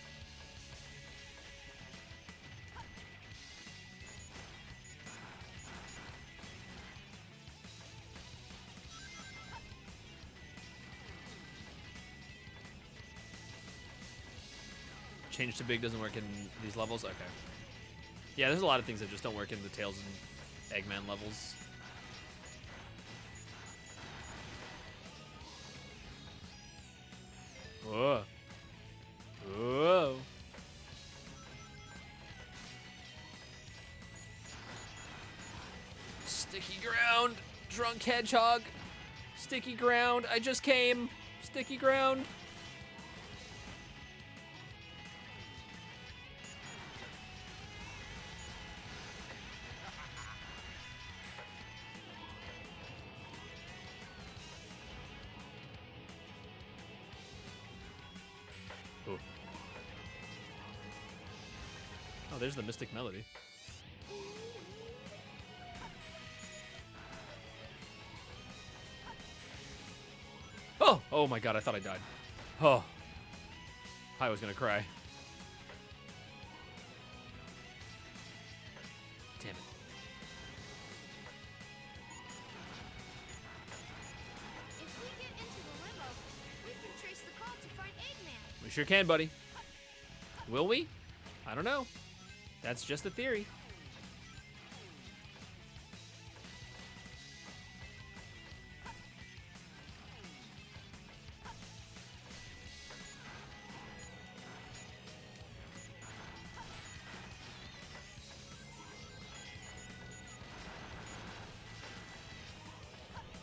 Change to big doesn't work in these levels? Okay. Yeah, there's a lot of things that just don't work in the Tails and Eggman levels. Whoa. Whoa. Sticky ground. Drunk hedgehog. Sticky ground. I just came. Sticky ground. Ooh. Oh, there's the Mystic Melody. Oh! Oh my god, I thought I died. Oh. I was gonna cry. Damn it. If we get into the limo, we can trace the call to find Eggman. We sure can, buddy. Will we? I don't know. That's just a theory.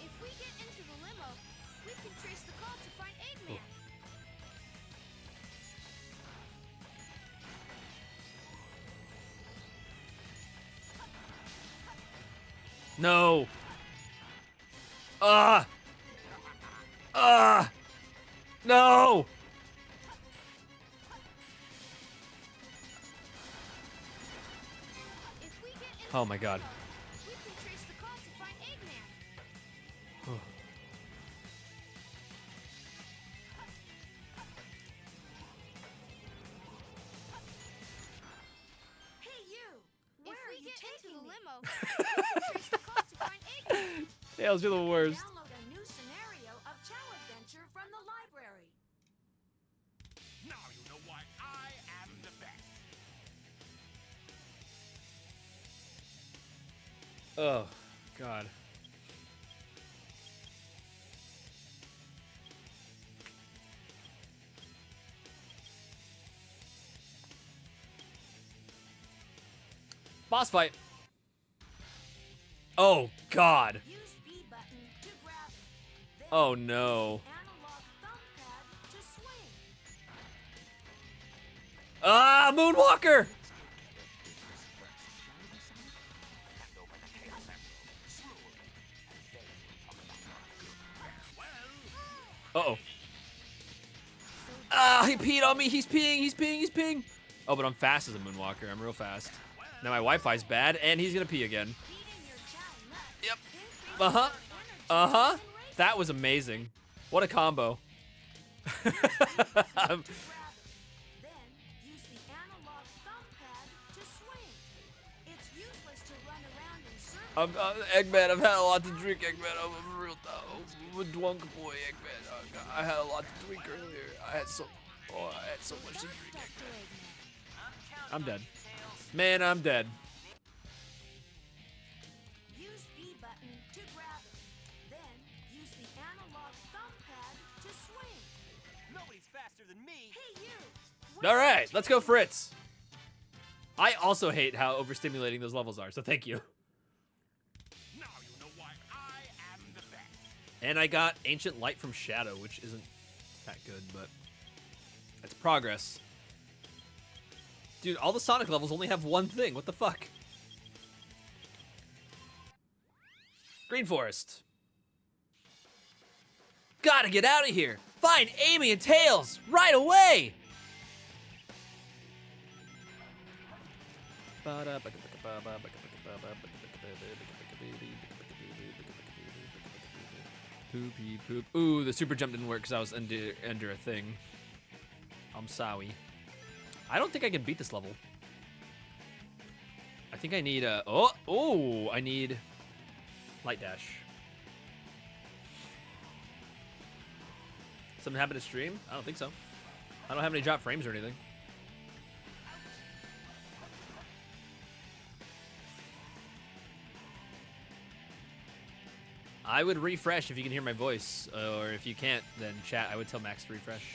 If we get into the limo, we can trace the call to find Eggman. No. Ah. Ah. No. If we get into Oh my god. the limo, we can trace the call to find Eggman. Hey you! Where are you taking the limo? We can trace the call to find Eggman. Tails, you're the worst. Download a new scenario of Chow Adventure from the library. Now you know why I am the best. Oh, God. Boss fight. Oh, God. Use B button to grab it. Then Oh, no. analog thumb pad to swing. Ah, Moonwalker! Uh-oh. Ah, he peed on me. He's peeing. He's peeing. He's peeing. Oh, but I'm fast as a Moonwalker. I'm real fast. Now my Wi-Fi's bad, and he's gonna pee again. Feeding your Chow nuts. Yep. increases Uh-huh. your energy Uh-huh. and races. That was amazing. What a combo. To grab it. Then use the analog thumb pad to swing. It's useless to run around in circles. Eggman, I've had a lot to drink, Eggman. I'm a real I'm a drunk boy, Eggman. I had a lot to drink earlier. I had so much to drink, Eggman. I'm dead. Man, I'm dead. Use B button to grab it. All right, let's go Fritz. I also hate how overstimulating those levels are, so thank you. Now you know why I am the best. And I got Ancient Light from Shadow, which isn't that good, but it's progress. Dude, all the Sonic levels only have one thing. What the fuck? Green Forest. Gotta get out of here. Find Amy and Tails right away. Poopy poop. Ooh, the super jump didn't work because I was under a thing. I'm sorry. I don't think I can beat this level. I think I need a... Oh, I need Light Dash. Something happened to stream? I don't think so. I don't have any drop frames or anything. I would refresh if you can hear my voice, or if you can't, then chat. I would tell Max to refresh.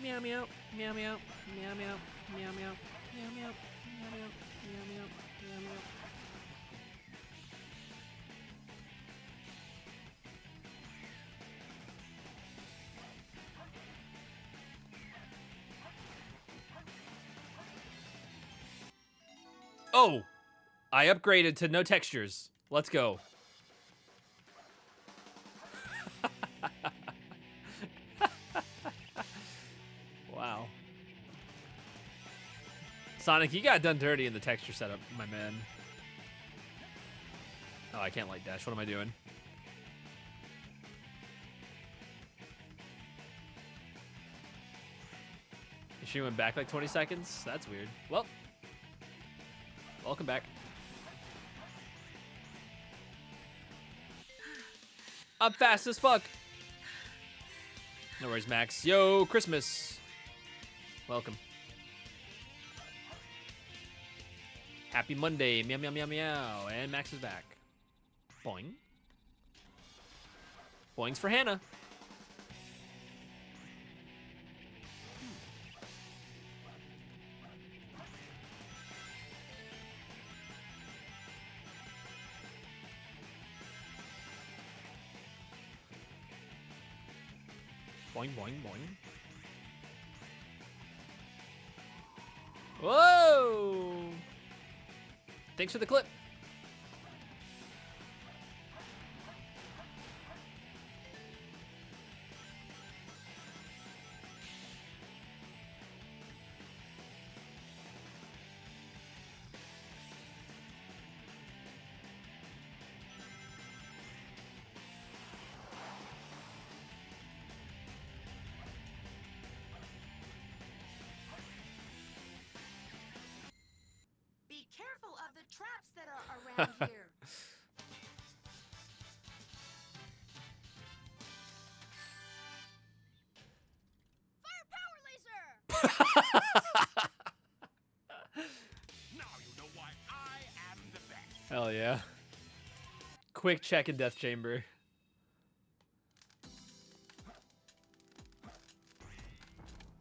Meow meow, meow meow, meow meow, meow meow, meow meow, meow meow, meow meow, meow meow. Oh, I upgraded to no textures. Let's go. Wow. Sonic, you got done dirty in the texture setup, my man. Oh, I can't light dash. What am I doing? She went back like 20 seconds? That's weird. Well, welcome back. I'm fast as fuck. No worries, Max. Yo, Christmas. Welcome. Happy Monday. Meow, meow, meow, meow. And Max is back. Boing. Boing's for Hannah. Boing, boing, boing. Whoa! Thanks for the clip. Be careful of the traps that are around here. Fire power laser! Now you know why I am the best. Hell yeah. Quick check in Death Chamber.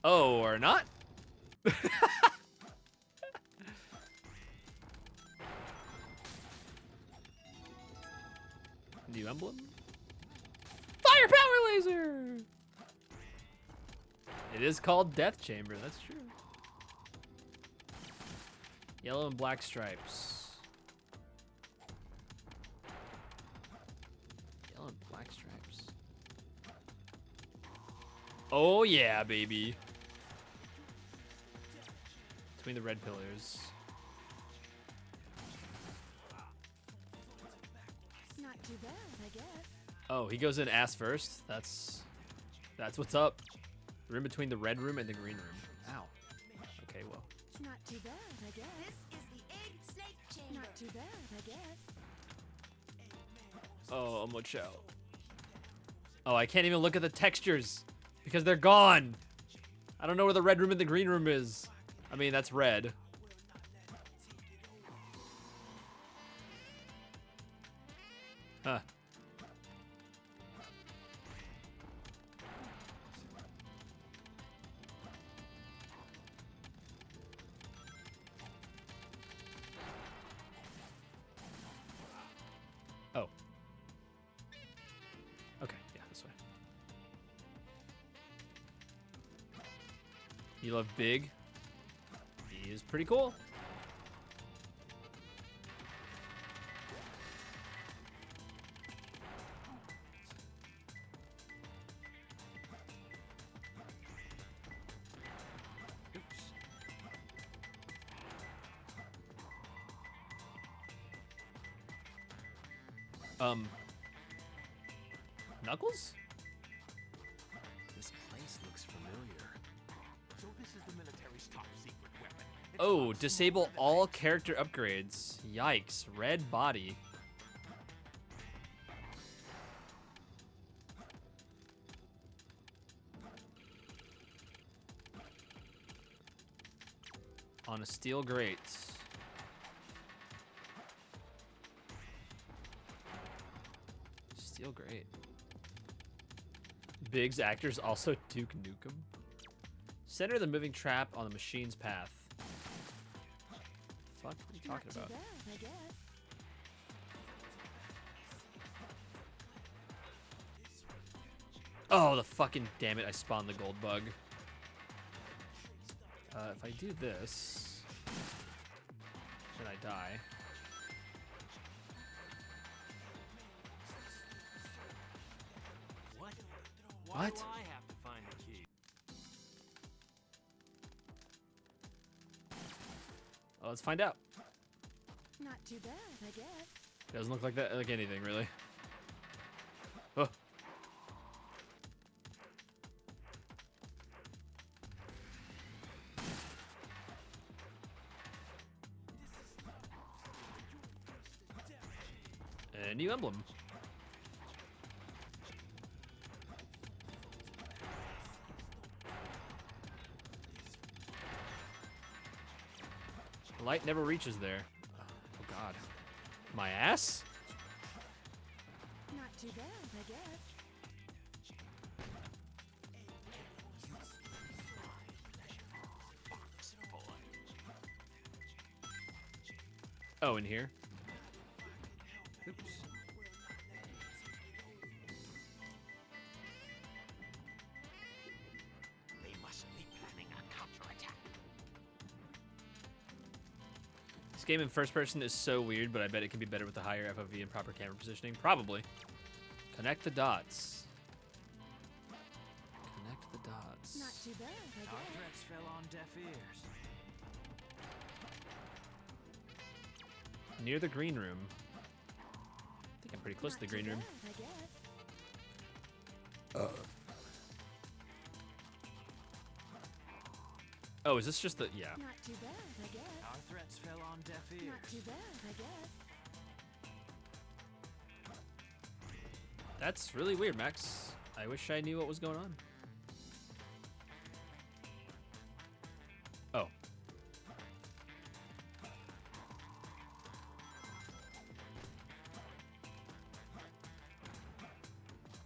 Oh, or not? New emblem? Fire power laser! It is called Death Chamber, that's true. Yellow and black stripes. Yellow and black stripes. Oh yeah, baby. Between the red pillars. Not too bad, I guess. Oh, he goes in ass first? That's what's up. Room between the red room and the green room. Ow. Okay, well. Not too bad, I guess. This is the egg snake chamber. Not too bad, I guess. Oh, I'm watch out. Oh, I can't even look at the textures because they're gone. I don't know where the red room and the green room is. I mean, that's red. Huh. You love Big? He is pretty cool. Knuckles? This place looks familiar. So this is the military's top secret weapon. It's Oh, not disable small, all character upgrades. Yikes, red body. On a steel grate. Steel grate. Big's actors also Duke Nukem. Center the moving trap on the machine's path. Fuck, what are you talking about? Not too bad, I guess. Oh, the fucking damn it! I spawned the gold bug. If I do this, then I die. What? What? Why do I have to find the key? Well, let's find out. Not too bad, I guess. Doesn't look like that, like anything really. Oh. A new emblem. The light never reaches there. Oh God. My ass? Not too bad, I guess. Oh, in here? Oops. They must be planning a counterattack. This game in first person is so weird, but I bet it can be better with the higher FOV and proper camera positioning. Probably. Connect the dots. Connect the dots. Not too bad, I Our guess. threats fell on deaf ears. Near the green room. I think I'm pretty close to the Not green too room. bad, I guess. Oh, is this just the... Yeah. Not too bad, I guess. Our threats fell on deaf ears. Not too bad, I guess. That's really weird, Max. I wish I knew what was going on. Oh.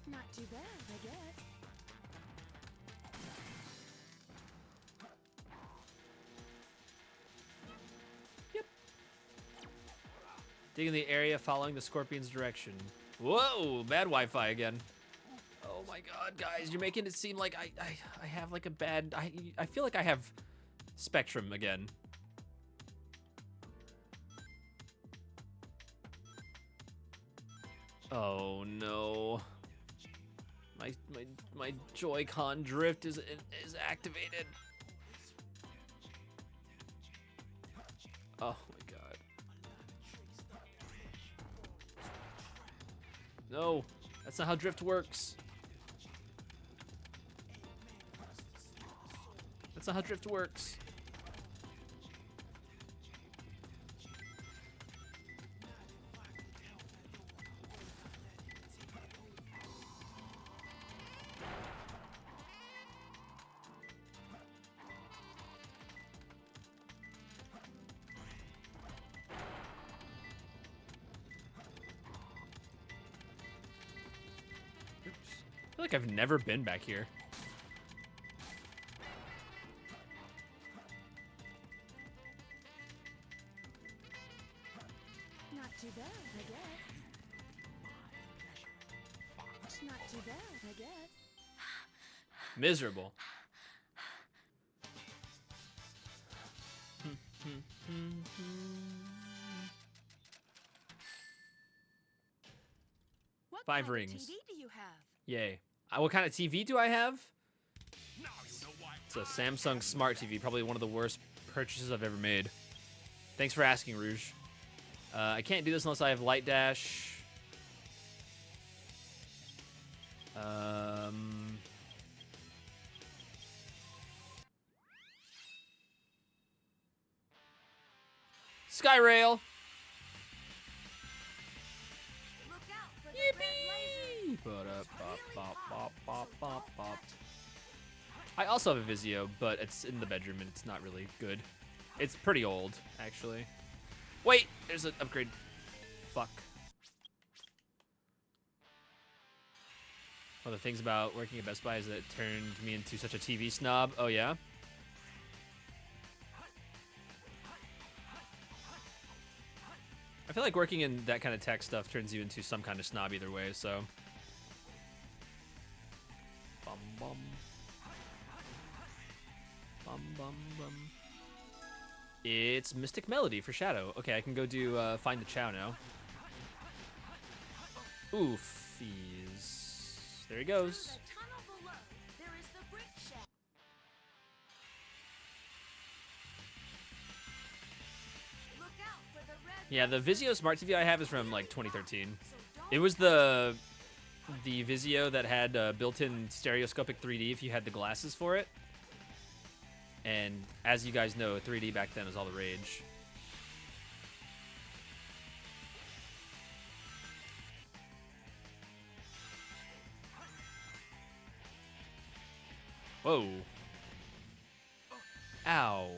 Not too bad, I guess. Digging the area following the scorpion's direction. Whoa, bad Wi-Fi again. Oh my God, guys, you're making it seem like I have like a bad, I feel like I have Spectrum again. Oh no. My Joy-Con drift is activated. Oh my God. No, that's not how drift works. That's not how drift works. I feel like I've never been back here. Not too bad, I guess. Not too bad, I guess. Miserable. What 5 kind of rings. TV do you have? Yay. What kind of TV do I have? Now you know why It's a Samsung Smart TV, probably one of the worst purchases I've ever made. Thanks for asking, Rouge. I can't do this unless I have Light Dash. Skyrail. Look out for the red laser. Ba-da-ba-ba-ba-ba-ba. I also have a Vizio, but it's in the bedroom and it's not really good. It's pretty old, actually. Wait, there's an upgrade. Fuck. One of the things about working at Best Buy is that it turned me into such a TV snob. Oh, yeah? I feel like working in that kind of tech stuff turns you into some kind of snob either way, so. Bum bum. Bum bum bum. It's Mystic Melody for Shadow. Okay, I can go do Find the Chow now. Oofies. There he goes. Through the tunnel below, there is the brick shack. Look out for the red Yeah, the Vizio Smart TV I have is from like 2013. so don't It was the Vizio that had built-in stereoscopic 3D if you had the glasses for it. And as you guys know, 3D back then was all the rage. Whoa. Ow.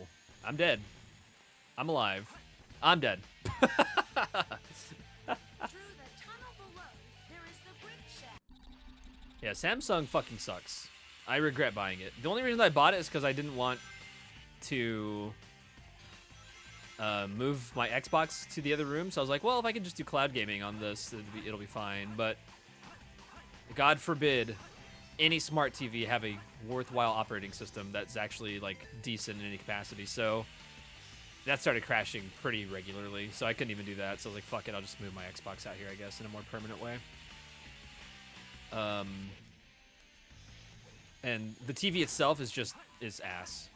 I'm dead. I'm alive. I'm dead. through the tunnel below, there is the brick shack. Yeah, Samsung fucking sucks. I regret buying it. The only reason I bought it is because I didn't want to move my Xbox to the other room. So I was like, well, if I can just do cloud gaming on this, it'll be fine. But God forbid any smart TV have a worthwhile operating system that's actually like decent in any capacity. So that started crashing pretty regularly. So I couldn't even do that. So I was like, fuck it, I'll just move my Xbox out here, I guess, in a more permanent way. And the TV itself is ass.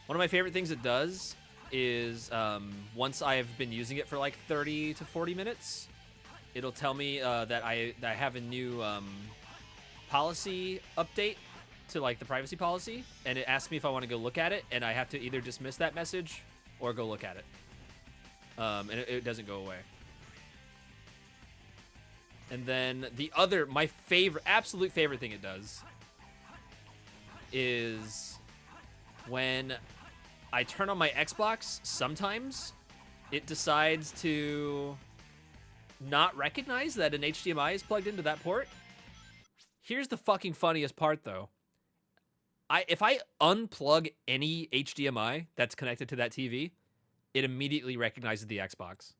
One of my favorite things it does is once I've been using it for like 30 to 40 minutes, it'll tell me that I have a new policy update to like the privacy policy, and it asks me if I want to go look at it, and I have to either dismiss that message or go look at it. And it doesn't go away. And then my absolute favorite thing it does is when I turn on my Xbox, sometimes it decides to not recognize that an HDMI is plugged into that port. Here's the fucking funniest part, though. If I unplug any HDMI that's connected to that TV, it immediately recognizes the Xbox.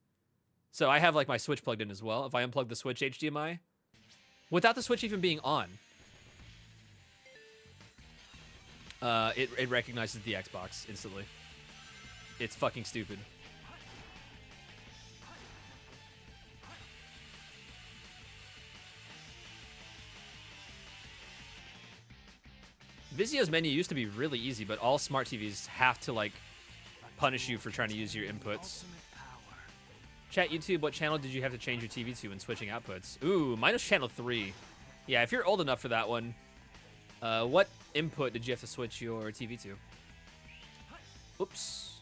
So I have like my Switch plugged in as well. If I unplug the Switch HDMI, without the Switch even being on, it recognizes the Xbox instantly. It's fucking stupid. Vizio's menu used to be really easy, but all smart TVs have to like punish you for trying to use your inputs. Ultimate power. Chat YouTube, what channel did you have to change your TV to when switching outputs? Ooh, mine was channel 3. Yeah, if you're old enough for that one, what input did you have to switch your TV to? Oops.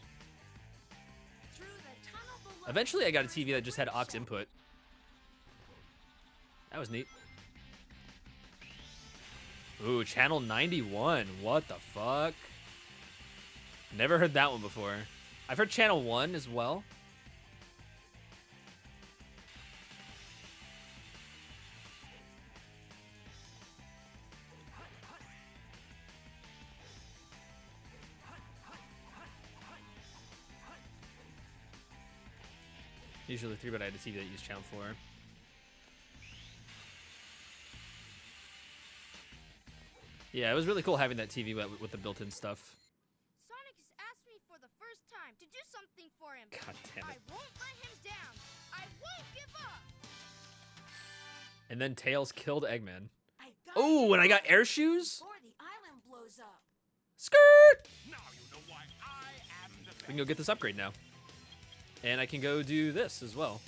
Through the tunnel below, Eventually I got a TV that just had aux input. That was neat. Ooh, channel 91. What the fuck? Never heard that one before. I've heard channel 1 as well. Usually 3, but I had a TV that used channel 4. Yeah, it was really cool having that TV with the built-in stuff. Sonic has asked me Damn I it. won't let him down. I won't give up. And then Tails killed Eggman. I got Oh, and I got air shoes? before the island blows up. Skirt! Now you know why I am the best. We can go get this upgrade now. And I can go do this as well.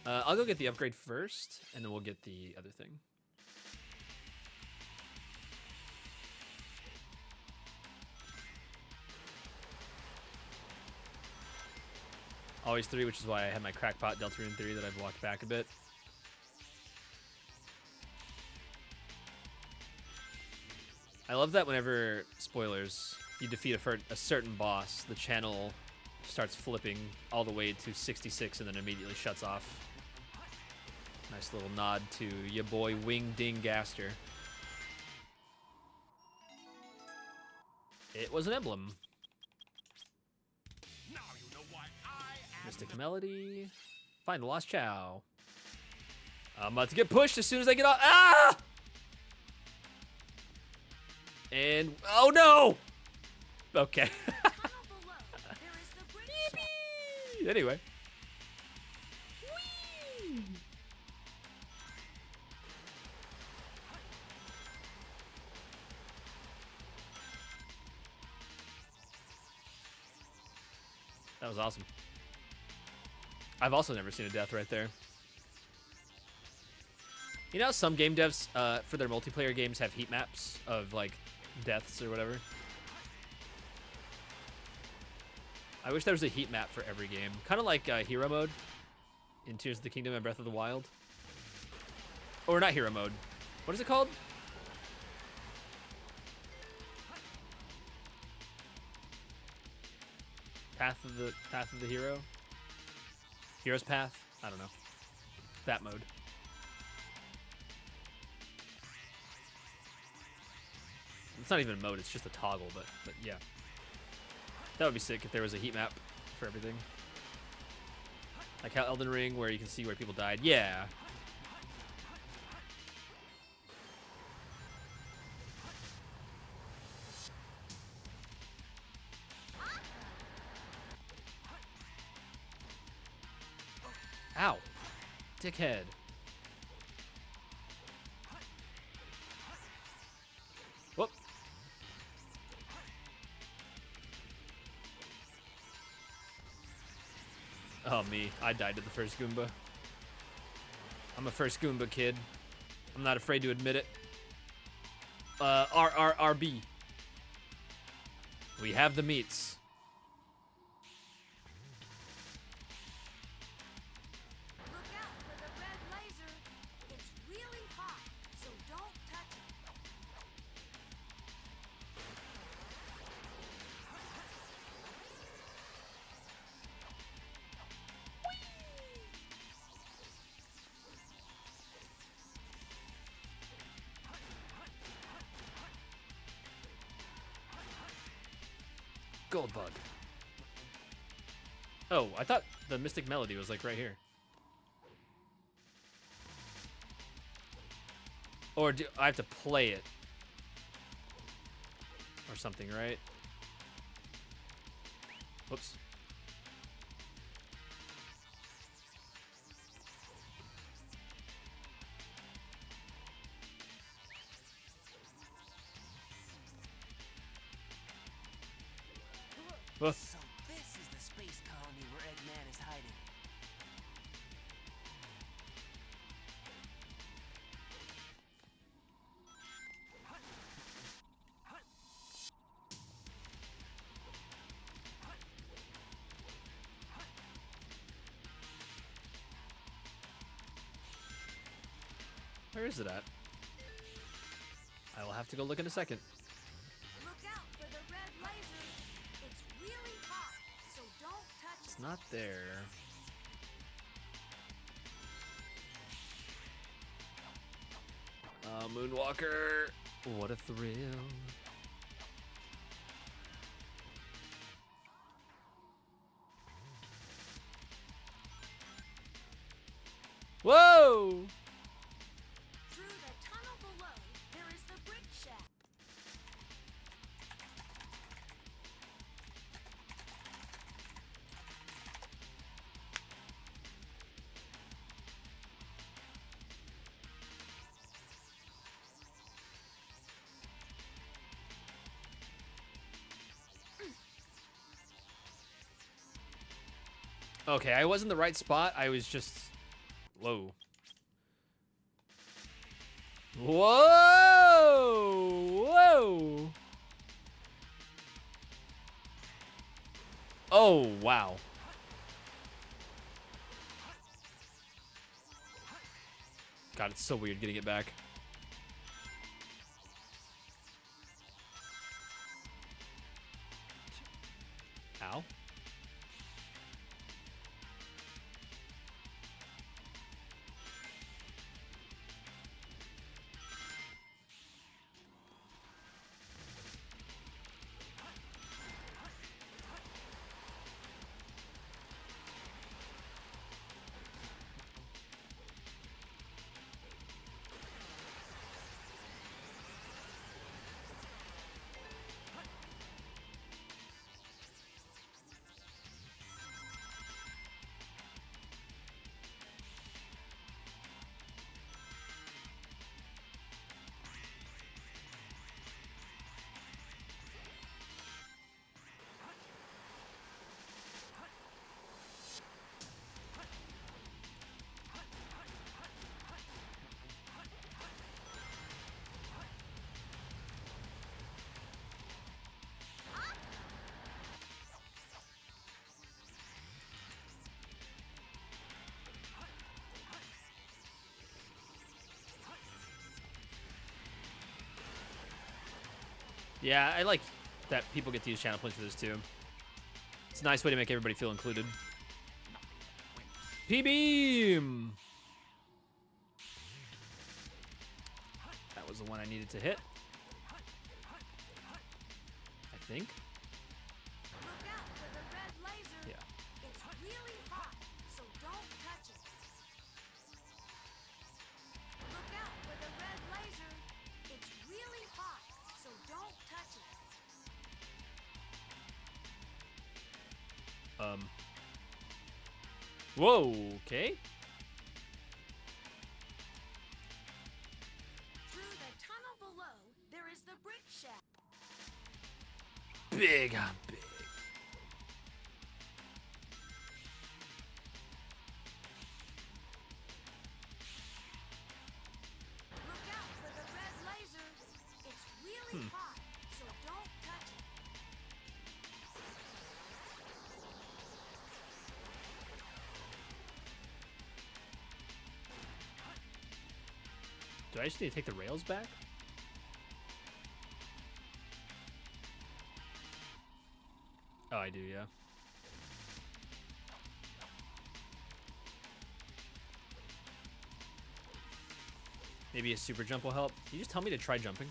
I'll go get the upgrade first, and then we'll get the other thing. Always 3, which is why I had my crackpot Deltarune 3 that I've walked back a bit. I love that whenever, spoilers, you defeat a certain boss, the channel starts flipping all the way to 66 and then immediately shuts off. Nice little nod to ya boy Wing Ding Gaster. It was an emblem. Now you know why I am Mystic the Melody. Find the Lost Chow. I'm about to get pushed as soon as I get off. Ah! And oh no! Okay. Tunnel below, there is the brick shack. Anyway. That was awesome. I've also never seen a death right there. You know how some game devs for their multiplayer games have heat maps of like deaths or whatever? I wish there was a heat map for every game. Kind of like hero mode in Tears of the Kingdom and Breath of the Wild. Or not hero mode. What is it called? Path of the Hero? Hero's Path? I don't know. That mode. It's not even a mode, it's just a toggle, but yeah. That would be sick if there was a heat map for everything. Like how Elden Ring, where you can see where people died. Yeah. Ow. Dickhead. Whoop. Oh, me. I died to the first Goomba. I'm a first Goomba kid. I'm not afraid to admit it. RRRB. We have the meats. Look out for the red laser. It's really hot, so don't touch it. Gold bug. Oh, I thought the Mystic Melody was like right here. Or do I have to play it? Or something, right? Whoops. Whoa. So this is the space colony where Eggman is hiding. Where is it at? I will have to go look in a second. Look out for the red laser. It's really hot, so don't touch It's it. not there. Moonwalker. What a thrill. Whoa! Through the tunnel below, there is the brick shack. Okay, I was in the right spot. I was just... Whoa. Whoa! Whoa! Oh, wow. God, it's so weird getting it back. Ow. Yeah, I like that people get to use channel points for this too. It's a nice way to make everybody feel included. P-beam! That was the one I needed to hit. I think. Look out for the red laser. Yeah. It's really hot, so don't touch it. Look out for the red laser. It's really hot, so don't touch it. Whoa, okay. Through the tunnel below, there is the brick shack. Big on big. Look out for the red laser. It's really hot, so don't touch it. Do I just need to take the rails back? Oh, I do, yeah. Maybe a super jump will help. Can you just tell me to try jumping?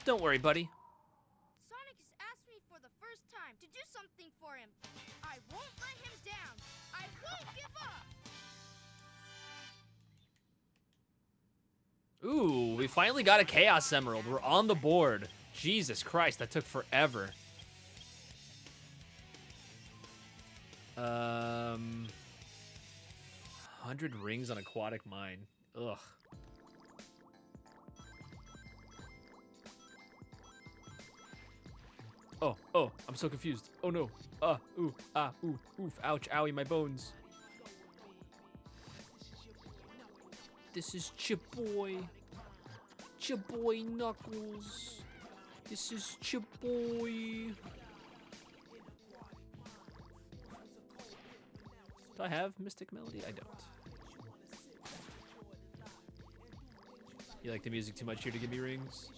Don't worry, buddy. Sonic has asked me for the first time to do something for him. I won't let him down. I won't give up. Ooh, we finally got a Chaos Emerald. We're on the board. Jesus Christ, that took forever. 100 rings on Aquatic Mine. Ugh. Oh, I'm so confused. Oh no. Ooh, oof, ouch, owie, my bones. This is Chiboy. Chiboy Knuckles. This is Chiboy. Do I have Mystic Melody? I don't. You like the music too much here to give me rings?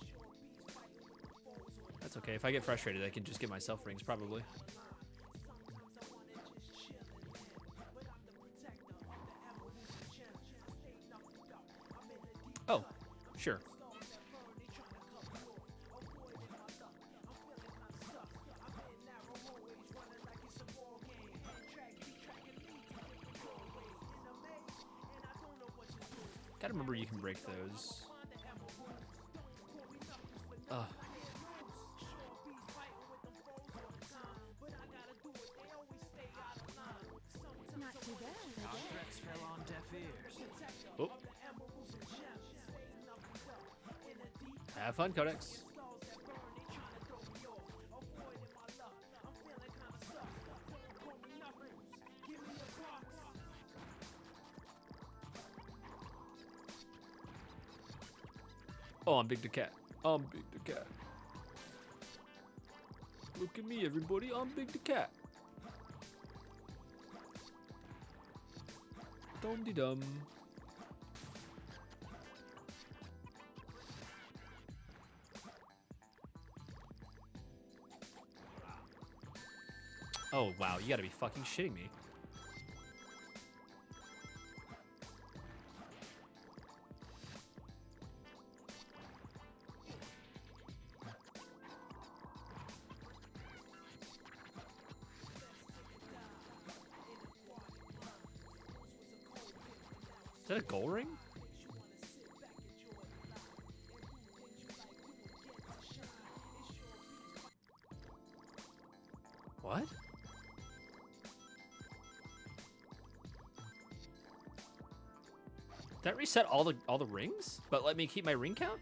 That's okay. If I get frustrated, I can just give myself rings, probably. Oh, sure. Gotta remember you can break those. Ugh. Not too bad. Our threats fell on deaf ears. Oh. Have fun, Codex. Oh, I'm Big the Cat. I'm Big the Cat. Look at me, everybody. I'm Big the Cat. Dum de dum. Oh, wow. You gotta be fucking shitting me. Is that a goal ring? What? Did that reset all the rings? But let me keep my ring count?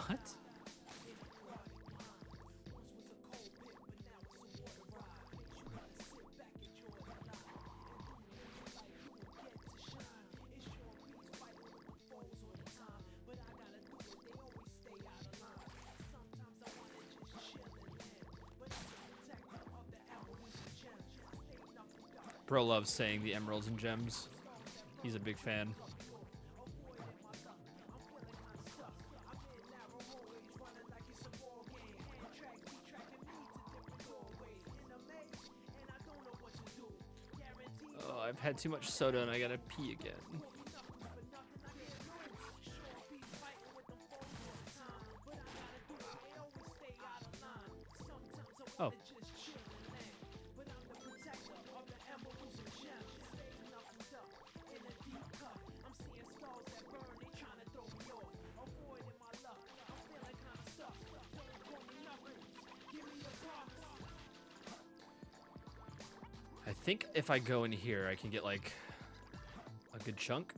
What? Bro loves saying the emeralds and gems. He's a big fan. Oh, I've had too much soda and I gotta pee again. Oh. I think if I go in here, I can get like a good chunk.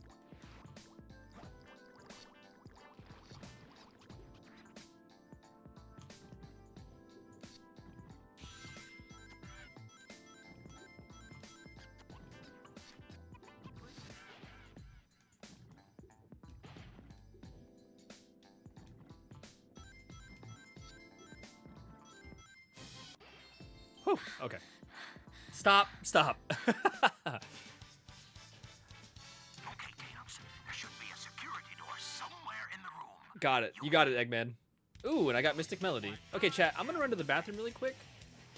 Whew, okay. Stop, stop. Okay, Tails. There should be a security door somewhere in the room. Got it. You got it, Eggman. Ooh, and I got Mystic Melody. Okay, chat, I'm gonna run to the bathroom really quick.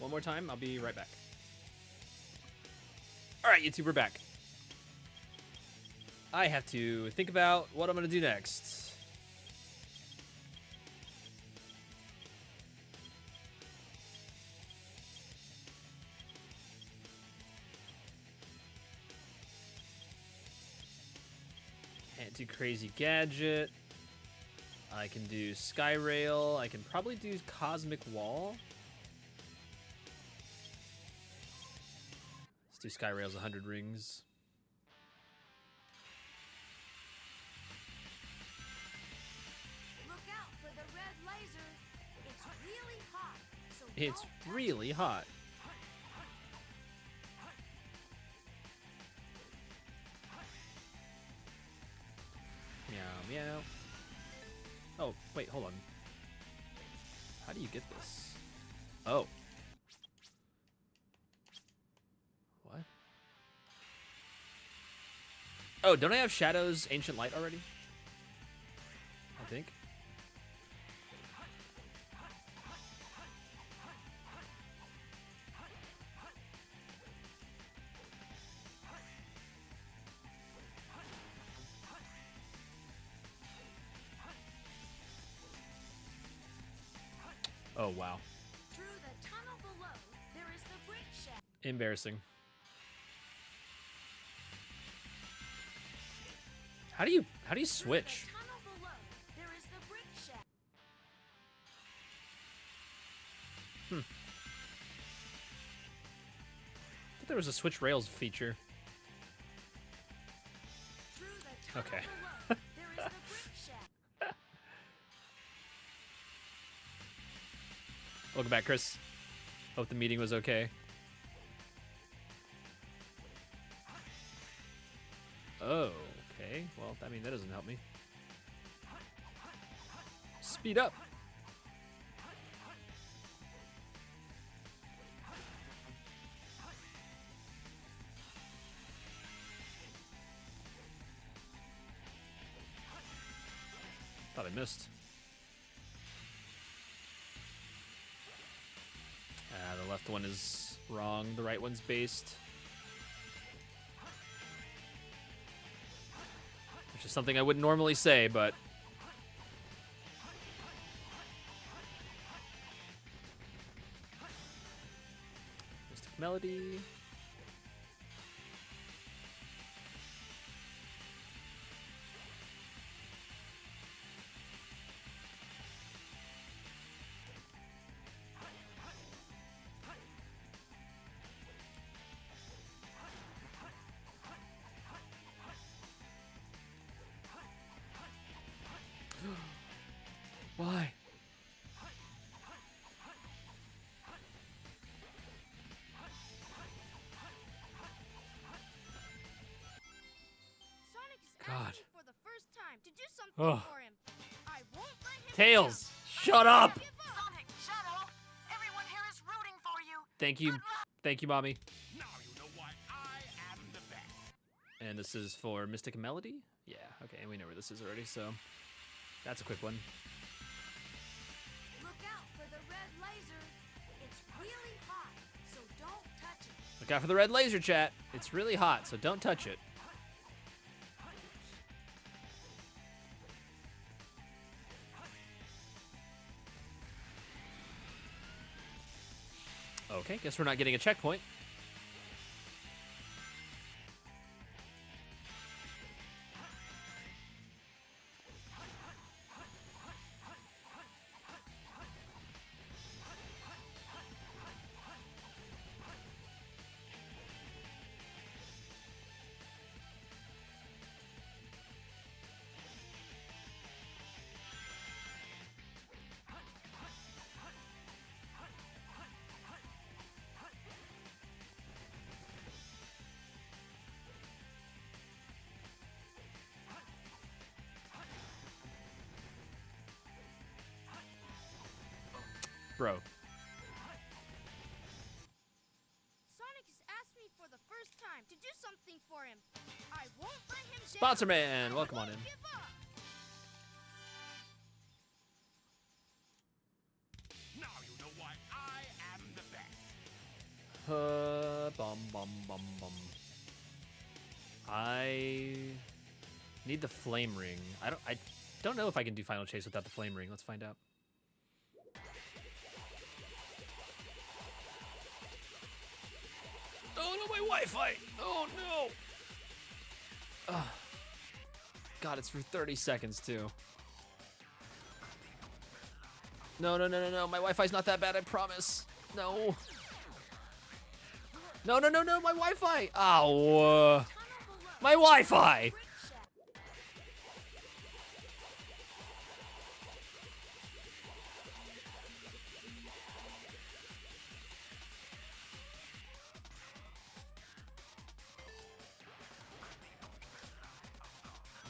One more time, I'll be right back. Alright, YouTube, we're back. I have to think about what I'm gonna do next. Can't do Crazy Gadget. I can do Sky Rail. I can probably do Cosmic Wall. Let's do Sky Rail's 100 rings. Look out for the red laser. It's really hot. So It's don't touch really hot. Meow, meow. Oh, wait, hold on. How do you get this? Oh. What? Oh, don't I have Shadow's Ancient Light already? I think. Oh, wow. Through the tunnel below, there is the brick shack. Embarrassing. How do you switch? Through the tunnel below, there is the brick shack. I thought there was a switch rails feature. Through the tunnel Okay. below, there is the brick shack. Welcome back, Chris. Hope the meeting was okay. Oh, okay. Well, I mean, that doesn't help me. Speed up. Thought I missed. The left one is wrong. The right one's based. Which is something I wouldn't normally say, but... Mystic Melody. Why? Sonic is God. asking for the first time to do something Ugh. for him. I won't let him Tails, down. shut up! Give up. Sonic, Shadow, everyone here is rooting for you. Thank you. Thank you, Mommy. Now you know why I am the best. And this is for Mystic Melody? Yeah, okay, and we know where this is already, so that's a quick one. Look out for the red laser. It's really hot, so don't touch it. Look out for the red laser, chat. It's really hot, so don't touch it. Okay, guess we're not getting a checkpoint. Bro. Sonic has asked me for the first time to do something for him. I won't let him down. Sponsor Man, I welcome on won't in. give up. Now you know why I am the best. Bum bum bum bum. I need the flame ring. I don't know if I can do Final Chase without the flame ring. Let's find out. Oh no, my Wi-Fi! Oh no! Ugh. God, it's for 30 seconds too. No, no, no, no, no. My Wi-Fi's not that bad, I promise. No. No, no, no, no, my Wi-Fi! Ow! My Wi-Fi! Brick shack.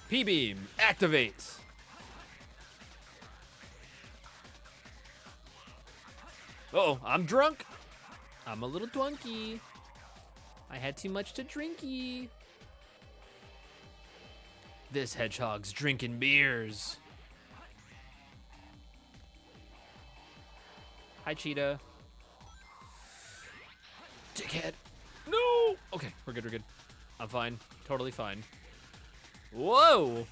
P-beam, activate! Uh-oh, I'm drunk! I'm a little drunky. I had too much to drinky. This hedgehog's drinking beers. Hi, Cheetah. Dickhead. No! Okay, we're good, we're good. I'm fine. Totally fine. Whoa!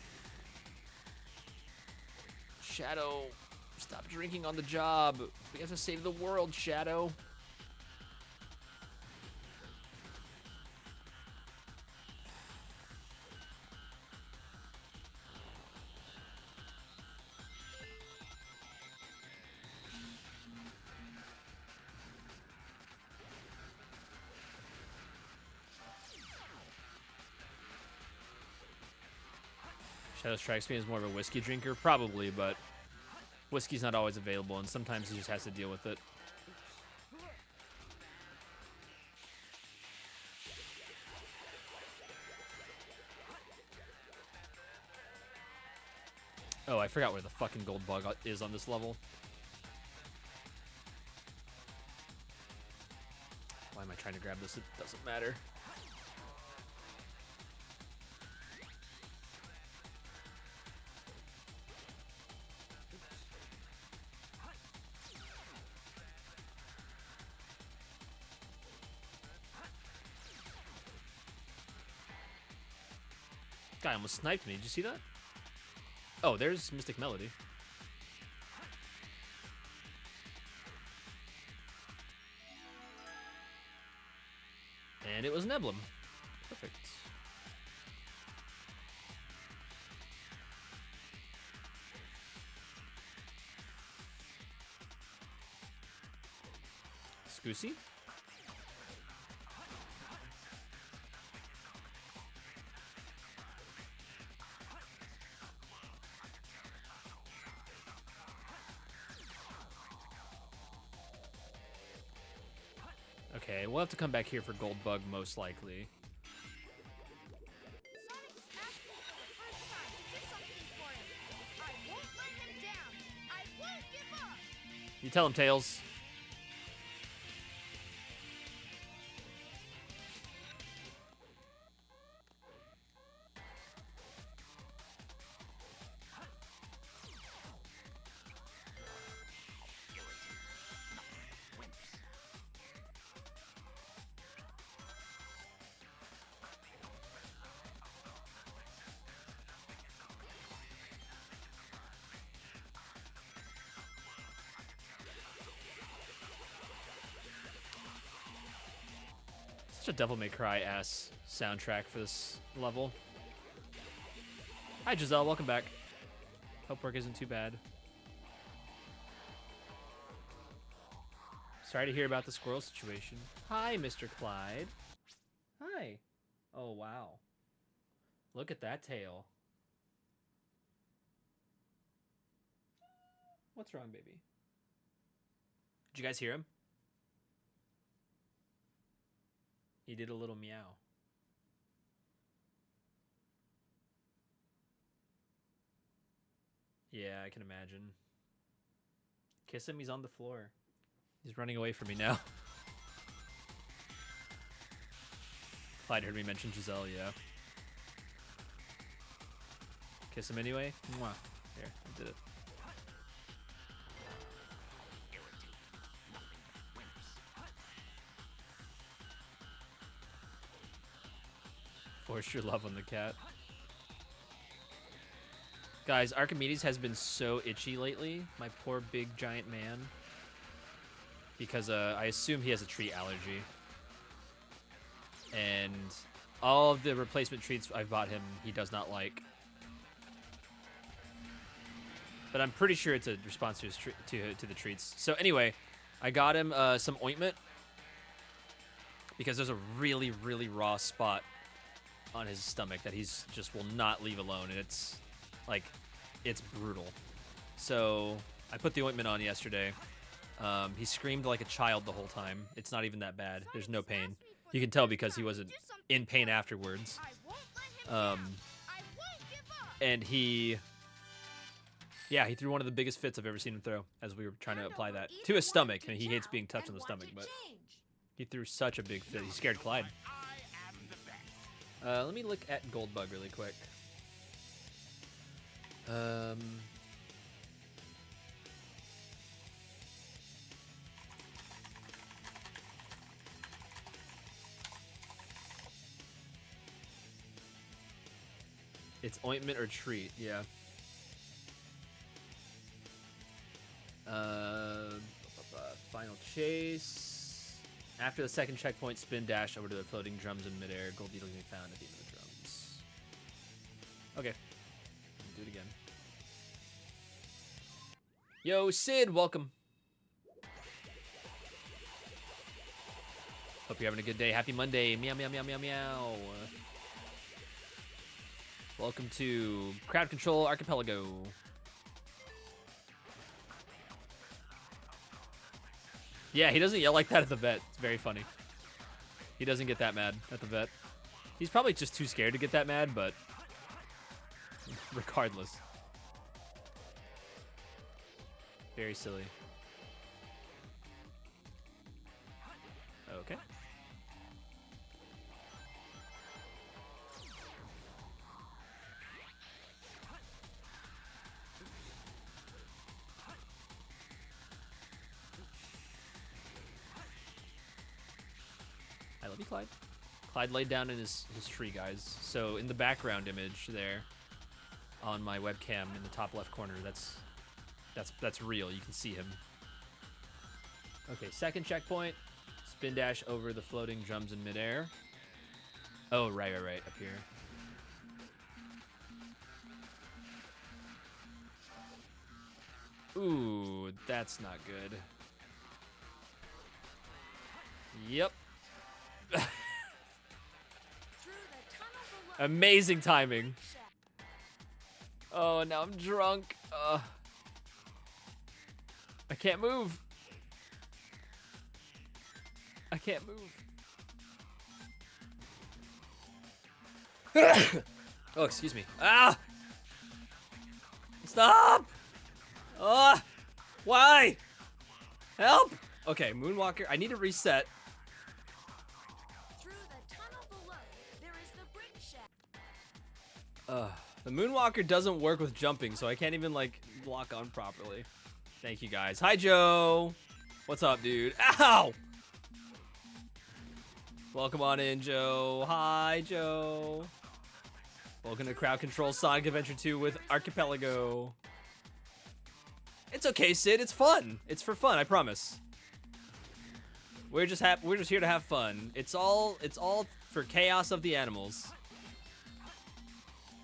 Shadow. Stop drinking on the job. We have to save the world, Shadow. Shadow strikes me as more of a whiskey drinker, probably, but whiskey's not always available, and sometimes he just has to deal with it. Oh, I forgot where the fucking gold bug is on this level. Why am I trying to grab this? It doesn't matter. Guy almost sniped me. Did you see that? Oh, there's Mystic Melody. And it was an emblem. Perfect. Scoosy? Okay, we'll have to come back here for Gold Bug, most likely. Sonic's asked me for the first time to do something for him. I won't let him down. I won't give up. You tell him, Tails. Such a Devil May Cry ass soundtrack for this level. Hi Giselle, welcome back. Hope work isn't too bad. Sorry to hear about the squirrel situation. Hi, Mr. Clyde. Hi. Oh, wow. Look at that tail. What's wrong, baby? Did you guys hear him? He did a little meow. Yeah, I can imagine. Kiss him, he's on the floor. He's running away from me now. Clyde heard me mention Giselle, yeah. Kiss him anyway? Mwah. Here, I did it. Force your love on the cat. Guys, Archimedes has been so itchy lately. My poor big giant man. Because I assume he has a treat allergy. And all of the replacement treats I've bought him, he does not like. But I'm pretty sure it's a response to, his to the treats. So anyway, I got him some ointment. Because there's a really, really raw spot on his stomach that he's just will not leave alone, and it's like it's brutal. So I put the ointment on yesterday. He screamed like a child the whole time. It's not even that bad. There's no pain. You can tell because he wasn't in pain afterwards. And he threw one of the biggest fits I've ever seen him throw as we were trying to apply that to his stomach. I mean, he hates being touched on the stomach, but he threw such a big fit. He scared Clyde. Let me look at Goldbug really quick. It's ointment or treat, yeah. Final chase. After the second checkpoint, spin dash over to the floating drums in midair. Gold beetle can be found at the end of the drums. Okay. Do it again. Yo, Sid, welcome. Hope you're having a good day. Happy Monday. Meow, meow, meow, meow, meow. Welcome to Crowd Control Archipelago. Yeah, he doesn't yell like that at the vet. It's very funny. He doesn't get that mad at the vet. He's probably just too scared to get that mad, but regardless. Very silly. Okay. I love you, Clyde. Clyde laid down in his tree, guys. So in the background image there on my webcam in the top left corner, that's real. You can see him. Okay, second checkpoint. Spin dash over the floating drums in midair. Oh, right, up here. Ooh, that's not good. Yep. Amazing timing. Oh, now I'm drunk. I can't move. I can't move. Oh, excuse me. Ah! Stop! Why? Help! Okay, Moonwalker. I need to reset. Through the tunnel below, there is the brick shack. The Moonwalker doesn't work with jumping, so I can't even, like, lock on properly. Thank you, guys. Hi, Joe. What's up, dude? Ow! Welcome on in, Joe. Hi, Joe. Welcome to Crowd Control Sonic Adventure 2 with Archipelago. It's okay, Sid. It's fun. It's for fun, I promise. We're just here to have fun. It's all for chaos of the animals.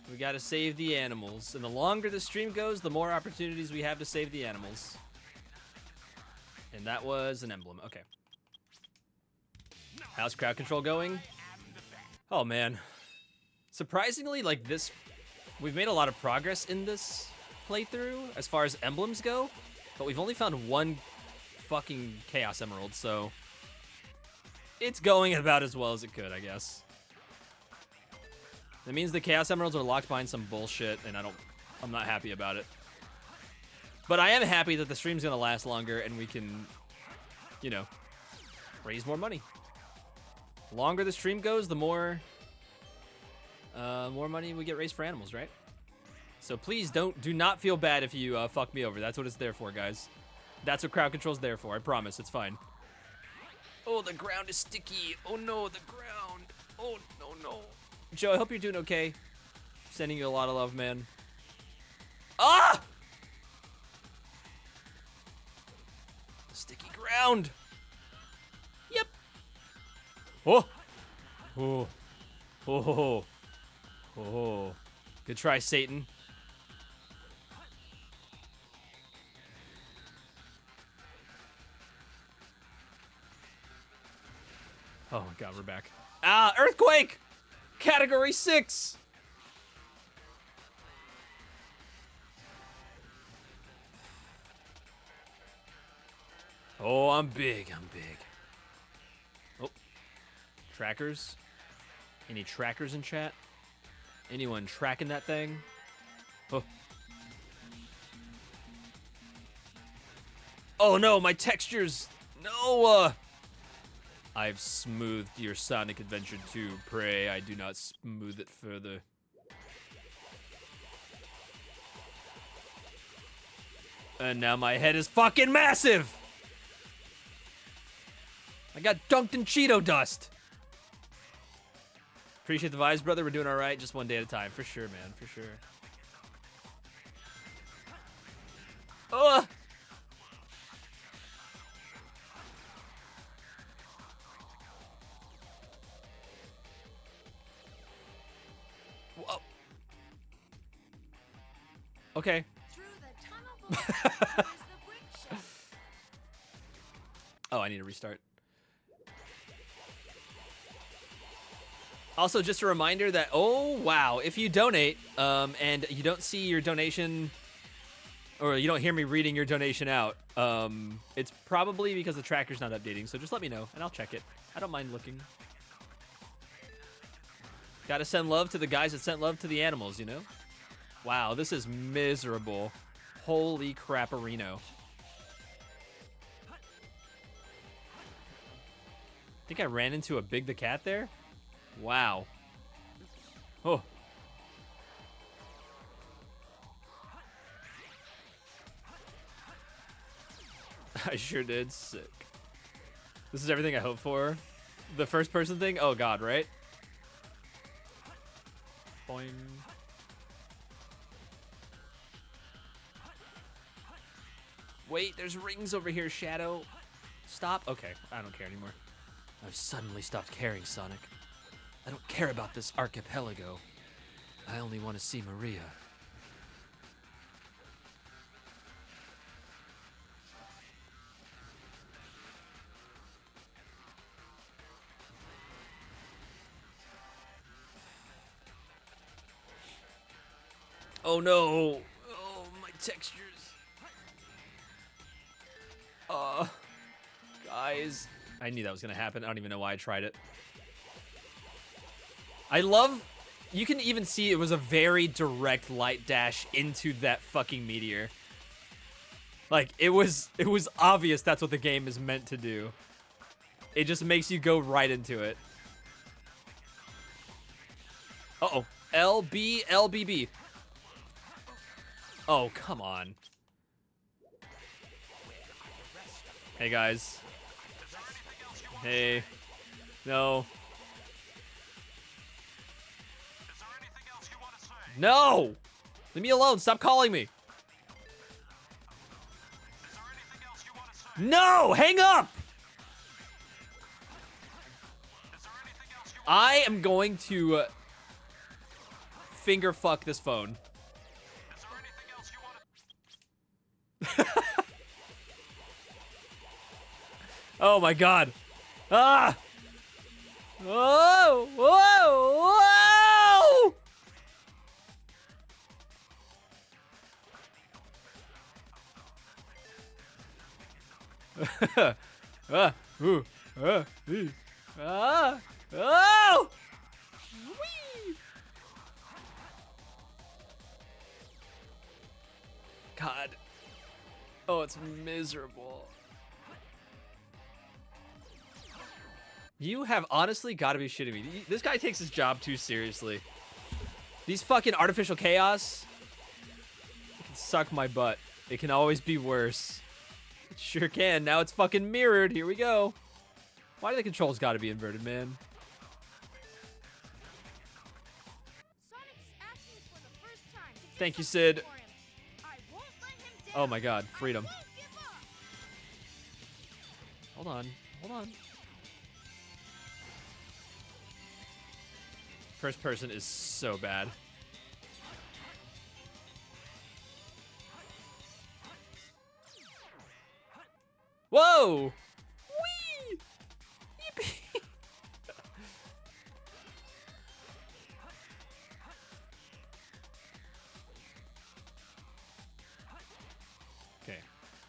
We gotta save the animals. And the longer the stream goes, the more opportunities we have to save the animals. And that was an emblem. Okay. How's crowd control going? Oh, man. Surprisingly, like this, we've made a lot of progress in this playthrough as far as emblems go, but we've only found one fucking Chaos Emerald, so it's going about as well as it could, I guess. That means the Chaos Emeralds are locked behind some bullshit, and I'm not happy about it. But I am happy that the stream's gonna last longer and we can, you know, raise more money. The longer the stream goes, the more money we get raised for animals, right? So please do not feel bad if you fuck me over. That's what it's there for, guys. That's what crowd control's there for. I promise, it's fine. Oh, the ground is sticky. Oh no, the ground. Oh no. Joe, I hope you're doing okay. Sending you a lot of love, man. Ah! Sticky ground. Yep. Oh. Oh. Oh. Oh. Good try, Satan. Oh my god, we're back. Ah, earthquake! Category 6! Oh, I'm big. Oh. Trackers? Any trackers in chat? Anyone tracking that thing? Oh. Oh no, my textures! No! I've smoothed your Sonic Adventure 2. Pray I do not smooth it further. And now my head is fucking massive! I got dunked in Cheeto dust! Appreciate the vibes, brother. We're doing alright. Just one day at a time. For sure, man. For sure. Ugh! Okay. Through the tunnel below is the brick shelf. Oh, I need to restart. Also, just a reminder that, oh, wow, if you donate and you don't see your donation or you don't hear me reading your donation out, it's probably because the tracker's not updating. So just let me know and I'll check it. I don't mind looking. Gotta send love to the guys that sent love to the animals, you know? Wow, this is miserable. Holy crap-arino. Think I ran into a Big the Cat there? Wow. Oh. I sure did. Sick. This is everything I hoped for. The first person thing? Oh god, right? Boing. Wait, there's rings over here, Shadow. Stop. Okay, I don't care anymore. I've suddenly stopped caring, Sonic. I don't care about this archipelago. I only want to see Maria. Oh no! Oh, my textures. Guys. I knew that was gonna happen. I don't even know why I tried it. I love... You can even see it was a very direct light dash into that fucking meteor. Like, it was obvious that's what the game is meant to do. It just makes you go right into it. Uh-oh. LBB. Oh, come on. Hey, guys. Hey. No. No! Leave me alone. Stop calling me. No! Hang up! I am going to finger fuck this phone. Oh my god. Ah! Whoa! Whoa! Whoa! Ooh, oh! Whee! God. Oh, it's miserable. You have honestly got to be shitting me. This guy takes his job too seriously. These fucking artificial chaos. It can suck my butt. It can always be worse. It sure can. Now it's fucking mirrored. Here we go. Why do the controls got to be inverted, man? Sonic's asked me for the first time to do Thank you, something Sid. for him. I won't let him down. Oh my god, freedom. I won't give up. Hold on. Hold on. First person is so bad. Whoa! Whee! Yippee! Okay,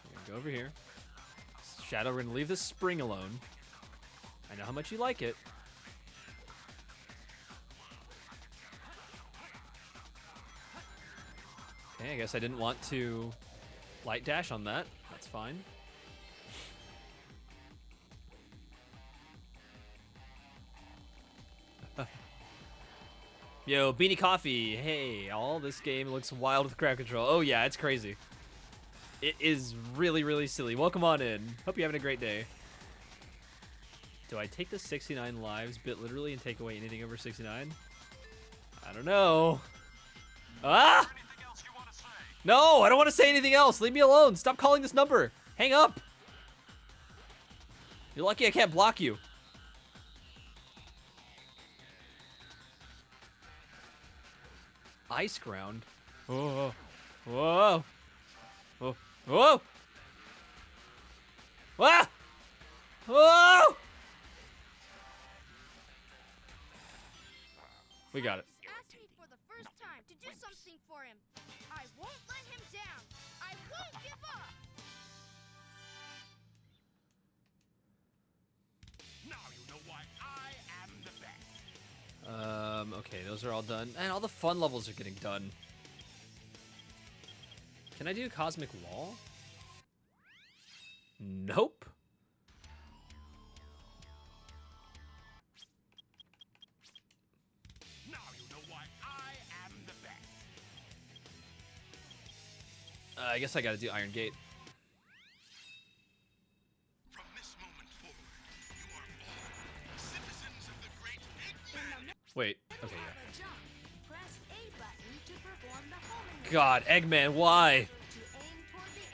we're gonna go over here. Shadow, we're gonna leave this spring alone. I know how much you like it. Okay, I guess I didn't want to light dash on that. That's fine. Yo, Beanie Coffee. Hey, all this game looks wild with crowd control. Oh yeah, it's crazy. It is really, really silly. Welcome on in. Hope you're having a great day. Do I take the 69 lives bit literally and take away anything over 69? I don't know. Ah! No, I don't want to say anything else. Leave me alone. Stop calling this number. Hang up. You're lucky I can't block you. Ice ground. Oh. Whoa! Whoa! Whoa! Ah! Whoa! We got it. Sonic asked me for the first time to do something for him. I won't let him down. I won't give up. Now you know why I am the best. Okay, those are all done. And all the fun levels are getting done. Can I do Cosmic Wall? Nope. Now you know why I am the best. I guess I gotta do Iron Gate. From this moment forward, you are all citizens of the great Eggman. Wait, okay, yeah. Have a jump. Press A button to perform the homing God, Eggman, why? to aim toward the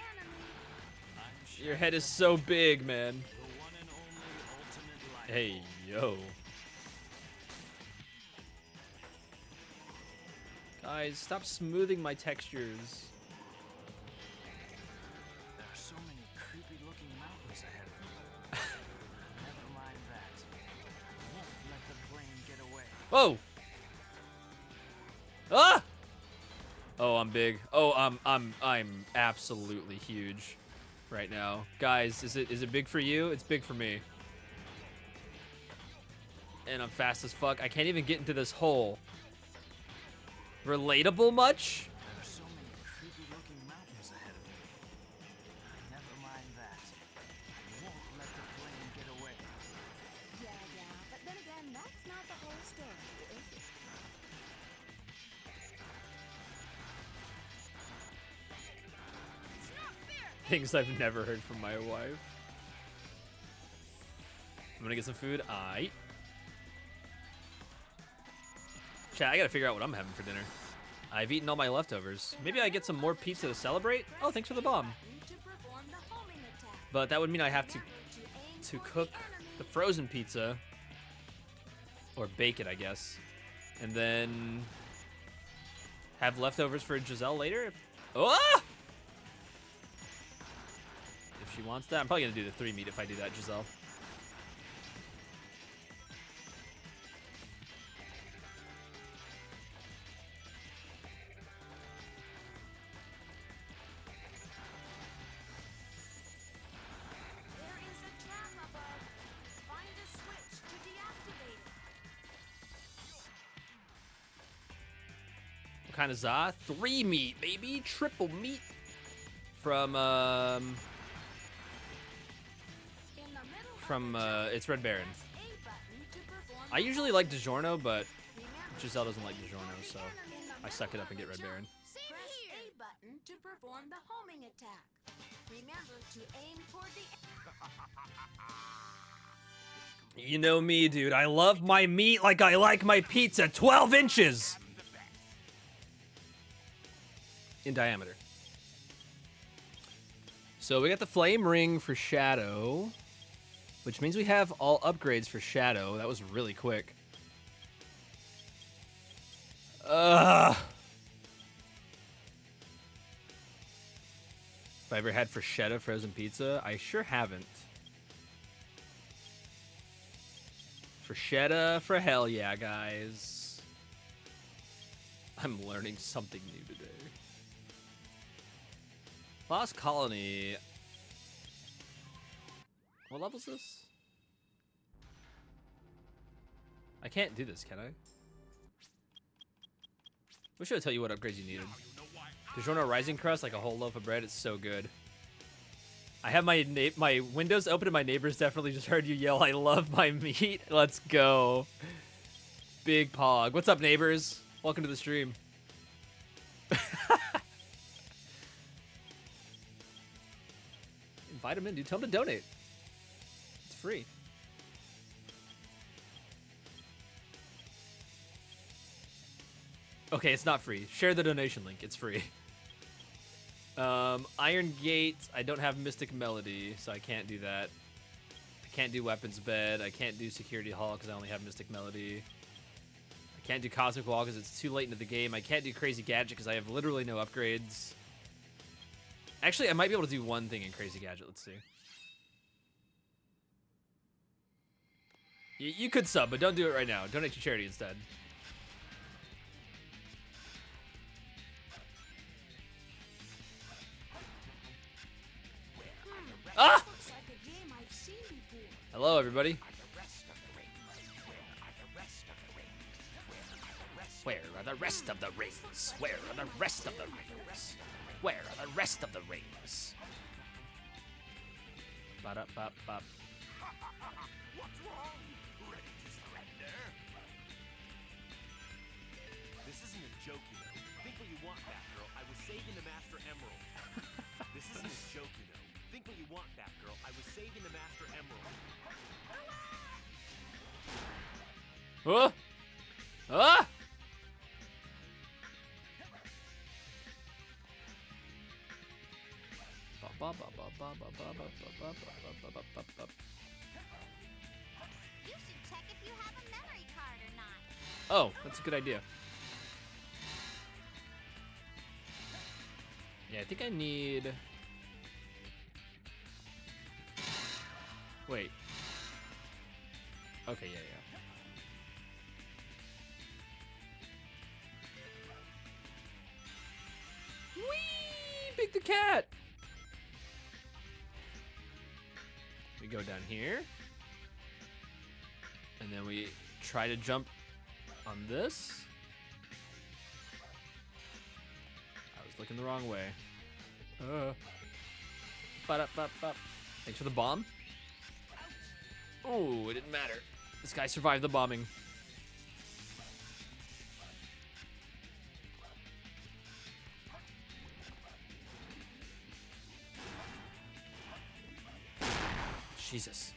enemy. Your head is so big, man. The one and only ultimate life. Hey, yo. Guys, stop smoothing my textures. There are so many creepy looking mountains ahead of me. Never mind that. I won't let the plane get away. Whoa! Ah! Oh, I'm big. Oh, I'm absolutely huge right now. Guys, is it big for you? It's big for me. And I'm fast as fuck. I can't even get into this hole. Relatable much? There are so many creepy looking mountains ahead of me. Never mind that. I won't let the plane get away. Yeah, but then again, that's not the whole story, is it? It's not fair. Things I've never heard from my wife. I'm gonna get some food. Aight. Chat, I gotta figure out what I'm having for dinner. I've eaten all my leftovers. Maybe I get some more pizza to celebrate? Oh, thanks for the bomb. To perform the homing attack. But that would mean I have to aim to toward cook the the enemy. frozen pizza. Or bake it, I guess. And then have leftovers for Giselle later. Oh! If she wants that. I'm probably gonna do the 3 meat if I do that, Giselle. There is a trap above. Find a switch to deactivate it. What kind of za? 3 meat, baby. Triple meat. From, In the middle from, of the jump, it's Red Baron. press A button to perform I the usually homing like DiGiorno, but Remember, Giselle doesn't like DiGiorno, so in the I suck it middle up and of get the Red jump, Baron. Same Press here. A button to perform the homing attack. Remember to aim toward the You know me, dude. I love my meat like I like my pizza. 12 inches in diameter. So we got the flame ring for Shadow, which means we have all upgrades for Shadow. That was really quick. Have I ever had Freschetta frozen pizza? I sure haven't. Freschetta for hell yeah, guys. I'm learning something new today. Lost Colony. What level is this? I can't do this, can I? Wish I would tell you what upgrades you needed. DiGiorno Rising Crust, like a whole loaf of bread, it's so good. I have my my windows open and my neighbors definitely just heard you yell, I love my meat. Let's go. Big Pog. What's up, neighbors? Welcome to the stream. Invite them in, dude. Tell them to donate. It's free. Okay, it's not free. Share the donation link. It's free. Iron Gate. I don't have Mystic Melody, so I can't do that. I can't do Weapons Bed. I can't do Security Hall because I only have Mystic Melody. I Can't do Cosmic Wall because it's too late into the game. I can't do Crazy Gadget because I have literally no upgrades. Actually, I might be able to do one thing in Crazy Gadget. Let's see. You could sub, but don't do it right now. Donate to charity instead. Ah! Looks like a game I've seen before. Hello, everybody. Where are the rest of the rings? Where are the rest of the rings? Where are the rest of the rings? Ba-da-ba-ba. What's wrong? Ready to surrender? This isn't a joke, you know. Think what you want, Batgirl. I was saving the Master Emerald. This isn't a joke, you know. Think what you want, Batgirl. I was saving the Master Emerald. Huh? Ah! You should check if you have a memory card or not. Oh, that's a good idea. Yeah, I think I need... Wait. Okay, yeah. Whee! Pick the cat! We go down here. And then we try to jump on this. I was looking the wrong way. Ba-da-ba-ba. Thanks for the bomb. Oh, it didn't matter. This guy survived the bombing. Jesus.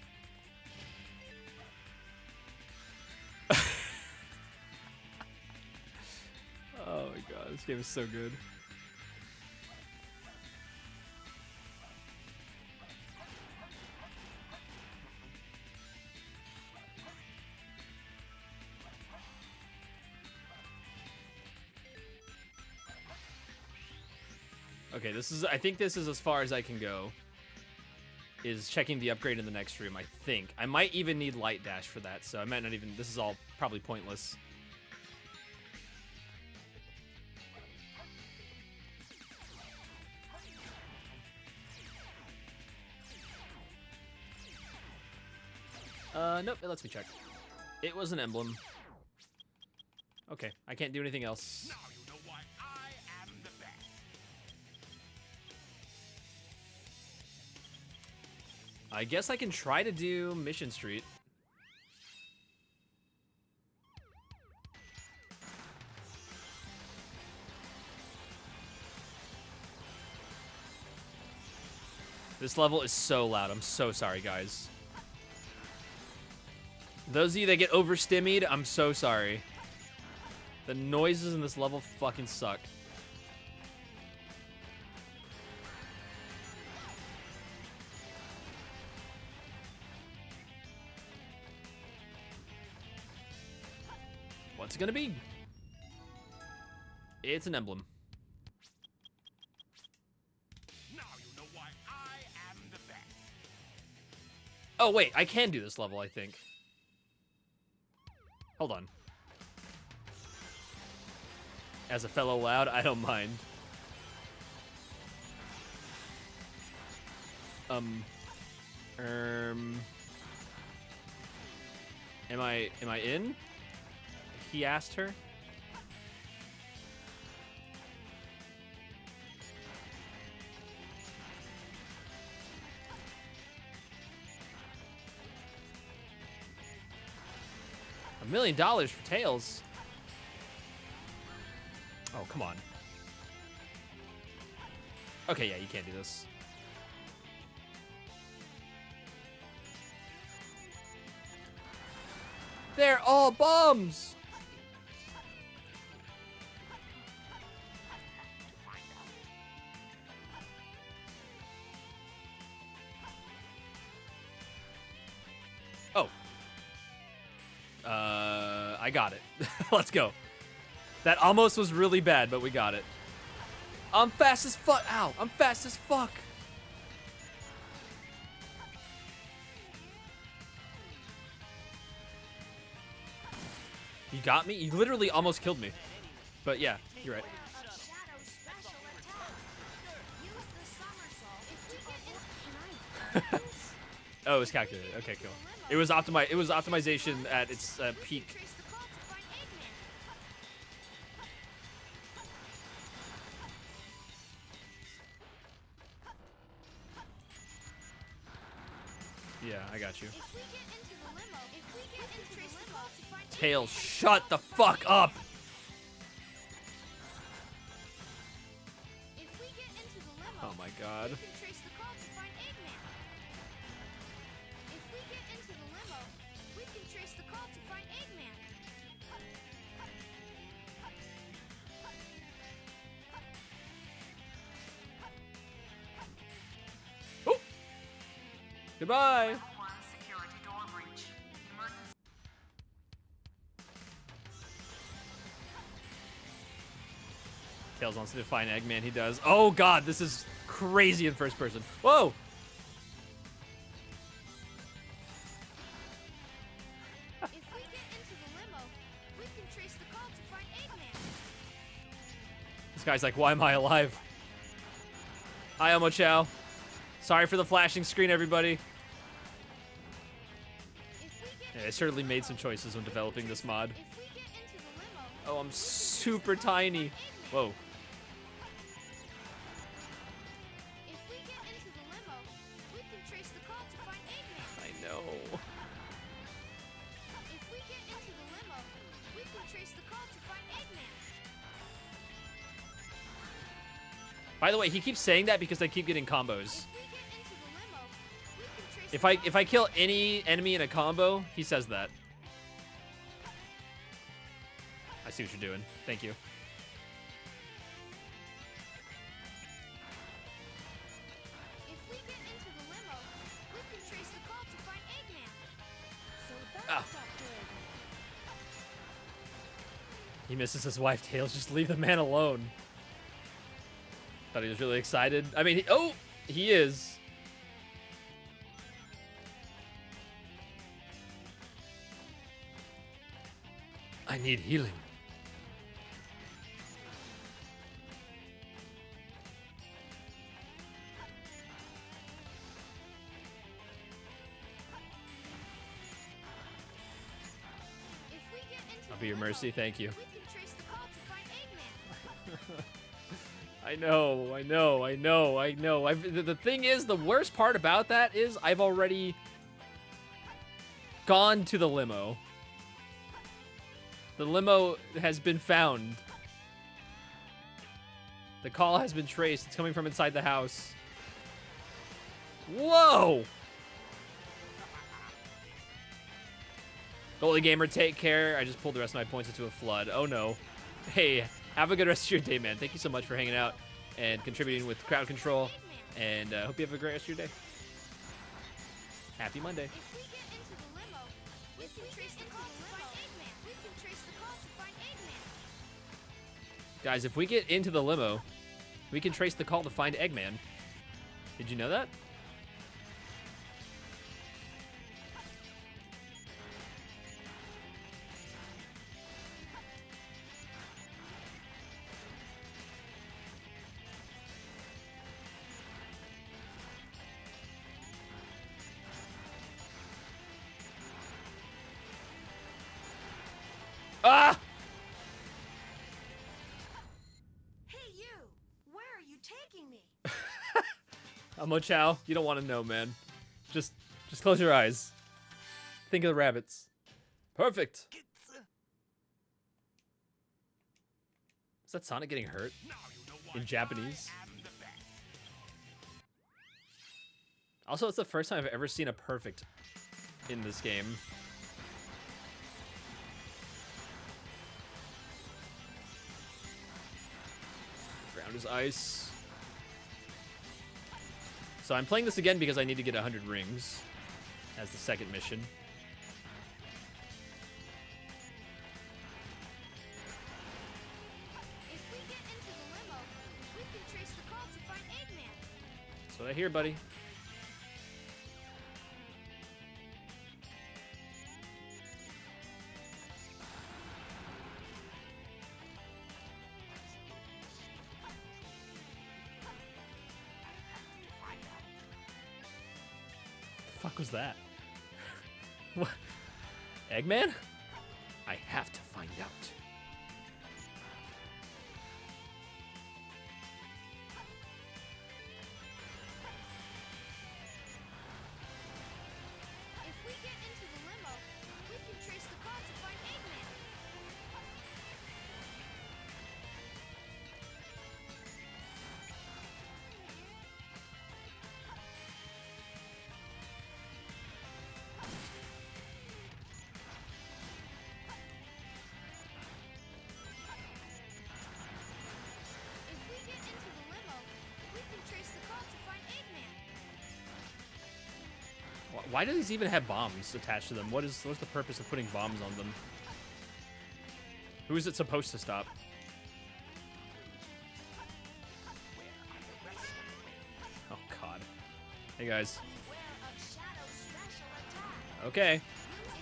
Oh my god, this game is so good. Okay, I think this is as far as I can go. Is checking the upgrade in the next room, I think. I might even need Light Dash for that, so I might not even... This is all probably pointless. Nope, it lets me check. It was an emblem. Okay, I can't do anything else. Now you know why I am the best. I guess I can try to do Mission Street. This level is so loud. I'm so sorry, guys. Those of you that get overstimmied, I'm so sorry. The noises in this level fucking suck. What's it gonna be? It's an emblem. Now you know why I am the best. Oh wait, I can do this level, I think. Hold on. As a fellow loud, I don't mind. Am I in? He asked her. $1 million for Tails. Oh, come on. Okay, yeah, you can't do this. They're all bombs! Oh. I got it. Let's go. That almost was really bad, but we got it. I'm fast as fuck. Ow, I'm fast as fuck. You got me? You literally almost killed me. But yeah, you're right. Of shadow special attack. Use the somersault if we get in. Oh, it was calculated. Okay, cool. It was optimization at its peak. Trace the call to find Eggman. Yeah, I got you. If we get into the limo, if we get into trace the call to find Tails, Eggman. shut the fuck up. If we get into the limo, Oh my god. we can trace the call to find Eggman. If we get into the limo, we can trace the call to find Eggman. Oh. Goodbye. Security door breach. Emergency. Tails wants to find Eggman. He does. Oh god, this is crazy in first person. Whoa. If we get into the limo, we can trace the call to find Eggman. This guy's like, why am I alive? Hi, Elmo Chow. Sorry for the flashing screen, everybody. If we get Yeah, I certainly made some choices when developing this mod. If we get into the limo, Oh, I'm super tiny. Whoa. if we get into the limo, we can trace the call to find Eggman. I know. If we get into the limo, we can trace the call to find Eggman. By the way, he keeps saying that because I keep getting combos. If we get into the limo, we can trace If I kill any enemy in a combo, he says that. I see what you're doing. Thank you. If we get into the limo, we can trace the call to find Eggman. So that's Ah. Dr. Eggman. He misses his wife, Tails. Just leave the man alone. Thought he was really excited. I mean, he is. I need healing. If we get into I'll the be your limo, mercy. Thank you. we can trace the call to find Eggman. I know. The thing is, the worst part about that is I've already gone to the limo. The limo has been found. The call has been traced. It's coming from inside the house. Whoa! Goalie Gamer, take care. I just pulled the rest of my points into a flood. Oh no. Hey, have a good rest of your day, man. Thank you so much for hanging out and contributing with crowd control. And hope you have a great rest of your day. Happy Monday. If we get into the limo, we can trace the call to find Eggman. We can trace the call to find Eggman. Guys, if we get into the limo, we can trace the call to find Eggman. Did you know that? Ah! Hey you, where are you taking me? Elmo Chow, you don't want to know, man. Just close your eyes. Think of the rabbits. Perfect. Is that Sonic getting hurt? In Japanese? Also, it's the first time I've ever seen a perfect in this game. Ground is ice. So I'm playing this again because I need to get 100 rings as the second mission. Right here, buddy. The fuck was that? What? Eggman? I have to find out. If we get into the limo, we can trace the car to find Eggman. If we get into the limo, we can trace the car to find Eggman. Why do these even have bombs attached to them? What's the purpose of putting bombs on them? Who is it supposed to stop? Oh god. Hey guys. Beware of Shadow's special attack. Okay.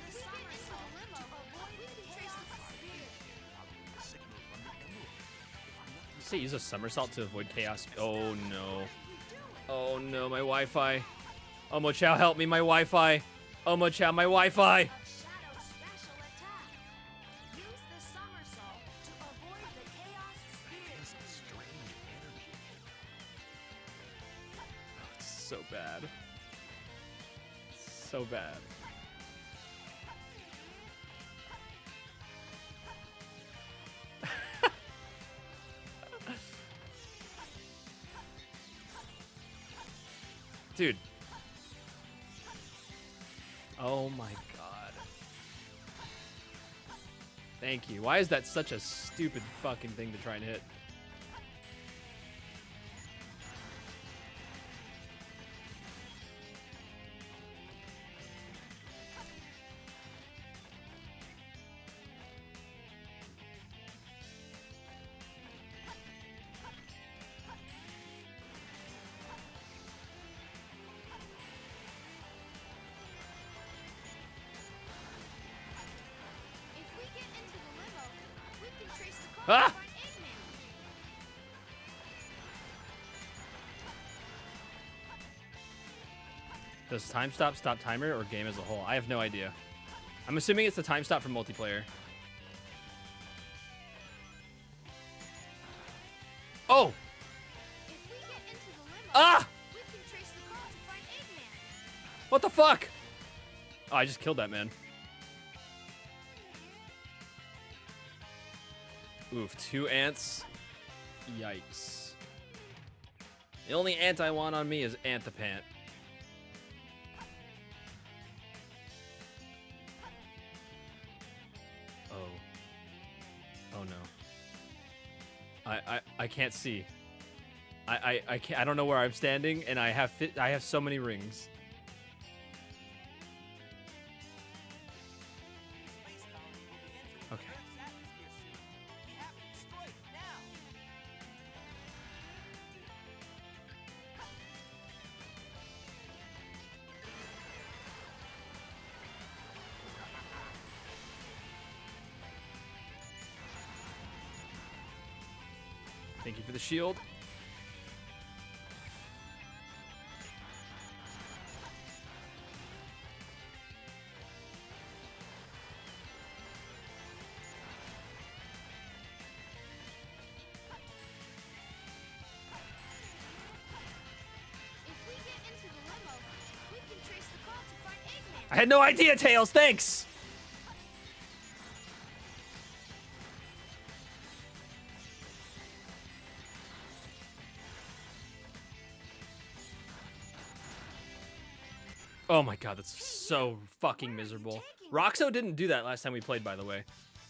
Use the somersault to avoid the chaos spear. You say use a somersault to avoid chaos. Oh no. Oh no, my Wi-Fi. Omo Chow, help me, my Wi-Fi. Omo Chow, my Wi-Fi. Of Shadow's special attack. Use the somersault to avoid the chaos spear. It's so bad. So bad. Dude. Oh my god. Thank you. Why is that such a stupid fucking thing to try and hit? If we get into the limo, we can trace the car Ah! to find Eggman. Does time stop timer or game as a whole? I have no idea. I'm assuming it's the time stop for multiplayer. Oh! If we get into the limo, Ah! we can trace the car to find Eggman. What the fuck? Oh, I just killed that man. Oof, 2 ants. Yikes. The only ant I want on me is Anthopant. Oh. Oh no. I can't see. I can't, I don't know where I'm standing, and I have so many rings. Okay. Thank you for the shield. If we get into the limo, we can trace the car to find Eggman. I had no idea, Tails. Thanks. Oh my god, that's so fucking miserable. Roxo didn't do that last time we played, by the way.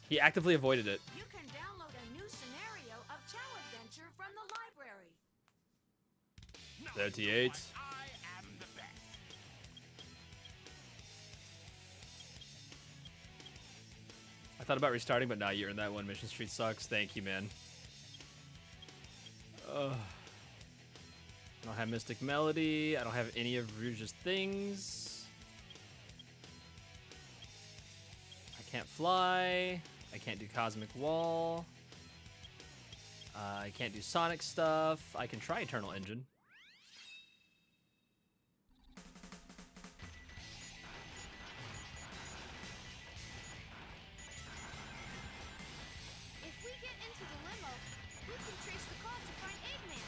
He actively avoided it. You can download a new scenario of Chow Adventure from the library. 38. I am the best. I thought about restarting, but nah, you're in that one. Mission Street sucks. Thank you, man. Ugh. I don't have Mystic Melody. I don't have any of Rouge's things. I can't fly. I can't do Cosmic Wall. I can't do Sonic stuff. I can try Eternal Engine. If we get into the limo, we can trace the call to find Eggman.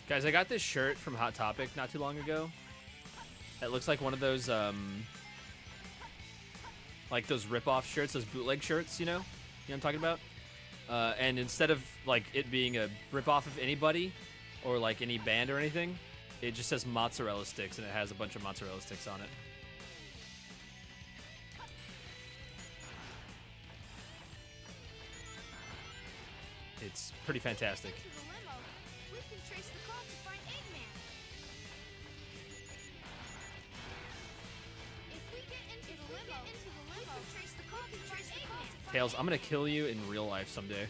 Guys, I got this shirt from Hot Topic not too long ago. It looks like one of those, like those rip-off shirts, those bootleg shirts, you know? You know what I'm talking about? And instead of, like, it being a rip-off of anybody or, like, any band or anything, it just says mozzarella sticks, and it has a bunch of mozzarella sticks on it. It's pretty fantastic. Into the limo, we can trace the call to find Eggman. If we get into the limo, we can trace the call to find Eggman. Tails, I'm gonna kill you in real life someday.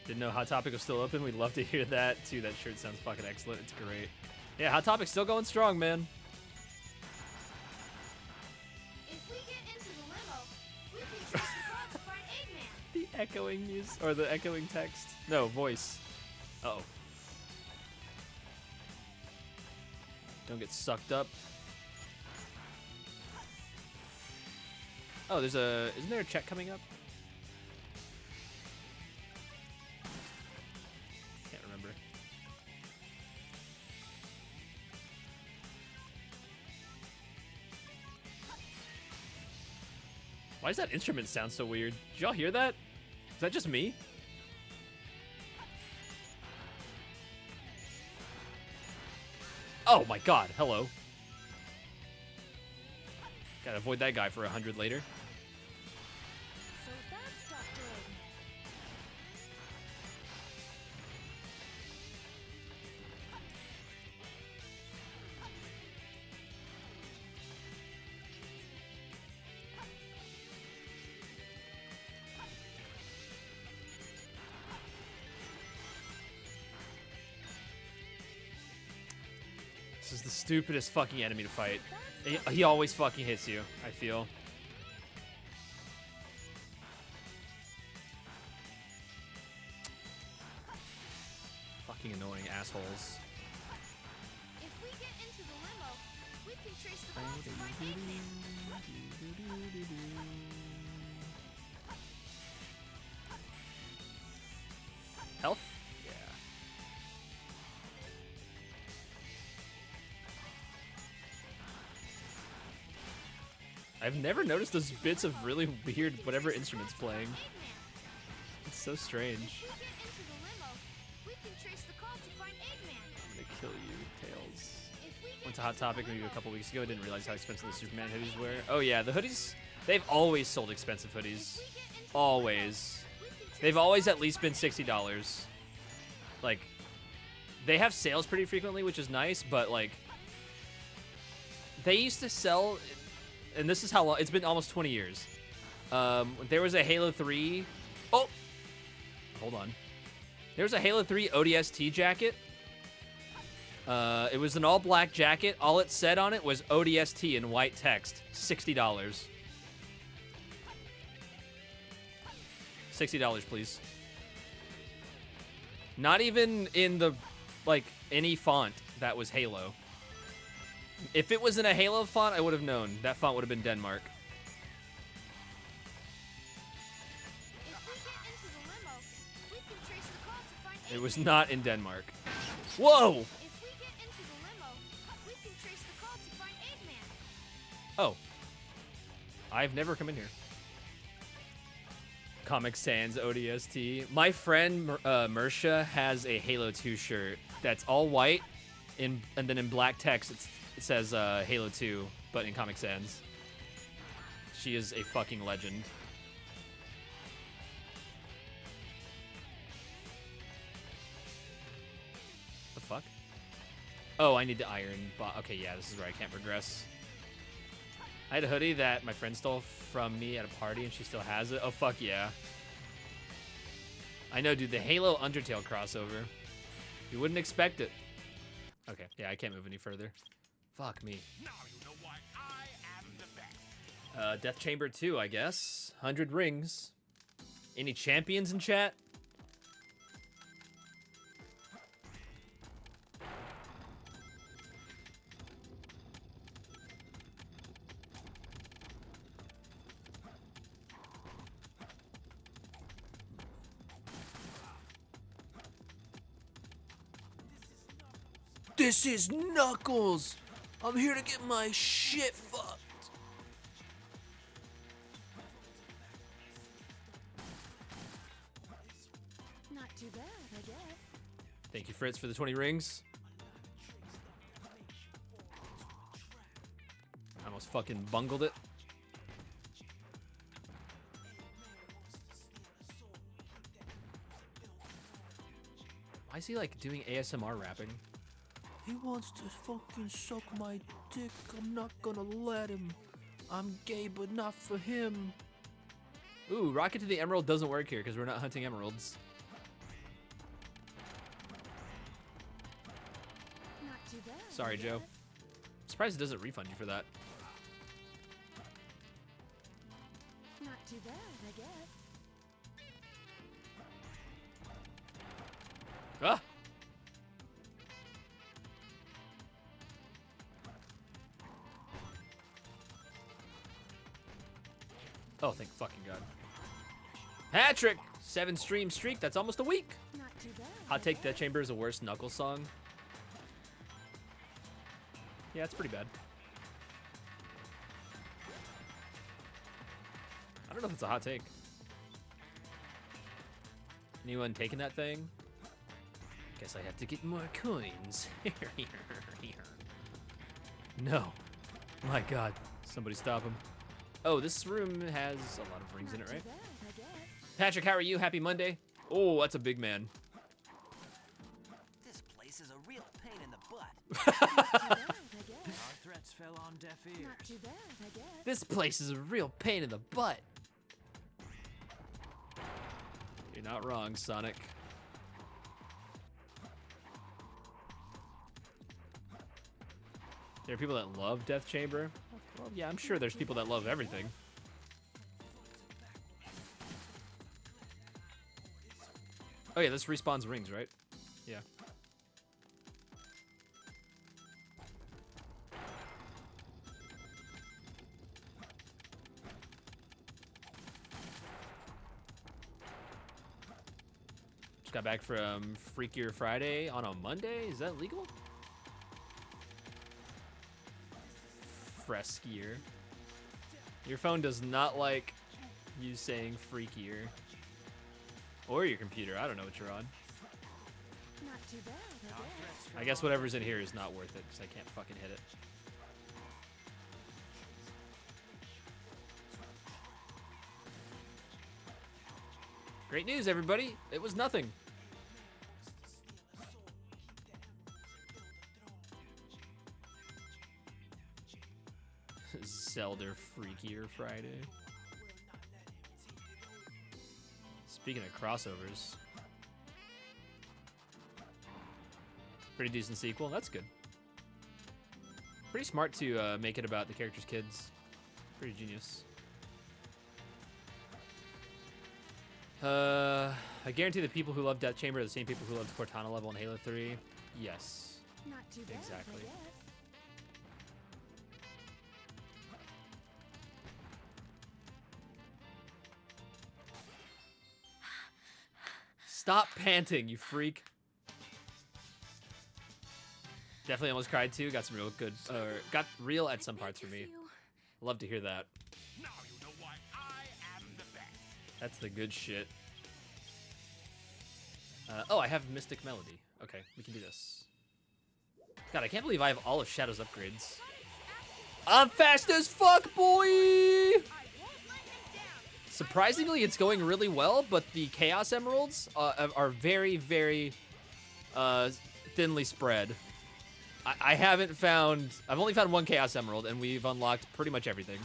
Didn't know Hot Topic was still open. We'd love to hear that too. That shirt sounds fucking excellent. It's great. Yeah, Hot Topic's still going strong, man. If we get into the limo, we can trace the call to find Eggman. The echoing music, or the echoing text. No, voice. Uh-oh. Don't get sucked up. Oh, isn't there a check coming up? Can't remember. Why does that instrument sound so weird? Did y'all hear that? Is that just me? Oh my god, hello. Gotta avoid that guy for 100 later. So that's not good. This is the stupidest fucking enemy to fight. He always fucking hits you, I feel. Fucking annoying assholes. If we get into the limo, we can trace the call to find Eggman. Health? Yeah. I've never noticed those bits of really weird whatever instrument's playing. It's so strange. If we get into the limo, we can trace the call to find Eggman. I'm gonna kill you, Tails. If we get Went to Hot Topic maybe a couple weeks ago. Didn't realize how expensive the Superman hoodies were. Oh yeah, the hoodies. They've always sold expensive hoodies. Always. They've always at least been $60. Like, they have sales pretty frequently, which is nice. But like, they used to sell, and this is how long. It's been almost 20 years. There was a Halo 3. Oh, hold on. There was a Halo 3 ODST jacket. It was an all-black jacket. All it said on it was ODST in white text. $60. $60, please. Not even in the, like, any font that was Halo. If it was in a Halo font, I would have known. That font would have been Denmark. If we get into the limo, we can trace the call to find It was Eggman. not in Denmark. Whoa! If we get into the limo, we can trace the call to find Eggman. Oh. I've never come in here. Comic Sans ODST. My friend Mersha has a Halo 2 shirt that's all white, and then in black text it says Halo 2, but in Comic Sans. She is a fucking legend. The fuck? Oh, I need to iron. Okay, yeah, this is where I can't progress. I had a hoodie that my friend stole from me at a party, and she still has it. Oh, fuck yeah. I know, dude, the Halo Undertale crossover. You wouldn't expect it. Okay, yeah, I can't move any further. Fuck me. Now you know why I am the best. Death Chamber 2, I guess. 100 rings. Any champions in chat? This is Knuckles! I'm here to get my shit fucked! Not too bad, I guess. Thank you, Fritz, for the 20 rings. I almost fucking bungled it. Why is he like doing ASMR rapping? He wants to fucking suck my dick. I'm not gonna let him. I'm gay, but not for him. Ooh, Rocket to the Emerald doesn't work here because we're not hunting emeralds. Not too bad. Sorry, I Joe. guess. Surprised it doesn't refund you for that. Not too bad, I guess. Ah! Oh, thank fucking God. Patrick! 7 stream streak, that's almost a week. Not too bad. Hot I take, Death guess. Chamber is the worst Knuckles song. Yeah, it's pretty bad. I don't know if it's a hot take. Anyone taking that thing? Guess I have to get more coins. No. My God. Somebody stop him. Oh, this room has a lot of rings in it, Not right? too bad, I guess. Patrick, how are you? Happy Monday. Oh, that's a big man. This place is a real pain in the butt. Not too bad, I guess. Our threats fell on deaf ears. Not too bad, I guess. This place is a real pain in the butt. You're not wrong, Sonic. There are people that love Death Chamber. Well, yeah, I'm sure there's people that love everything. Oh yeah, this respawns rings, right? Yeah. Just got back from Freakier Friday on a Monday. Is that legal? Freskier. Your phone does not like you saying freakier. Or your computer. I don't know what you're on. Not too bad, I guess. I guess whatever's in here is not worth it because I can't fucking hit it. Great news, everybody. It was nothing. Zelda Freakier Friday. Speaking of crossovers. Pretty decent sequel. That's good. Pretty smart to make it about the character's kids. Pretty genius. I guarantee the people who love Death Chamber are the same people who loved Cortana level in Halo 3. Yes. Not too bad, Exactly. I guess. Stop panting, you freak. Definitely almost cried too. Got some real good, got real at some parts for me. Love to hear that. Now you know why I am the best. That's the good shit. Oh, I have Mystic Melody. Okay, we can do this. God, I can't believe I have all of Shadow's upgrades. I'm fast as fuck, boy! Surprisingly, it's going really well, but the Chaos Emeralds are very, very thinly spread. I haven't found... I've only found one Chaos Emerald, and we've unlocked pretty much everything.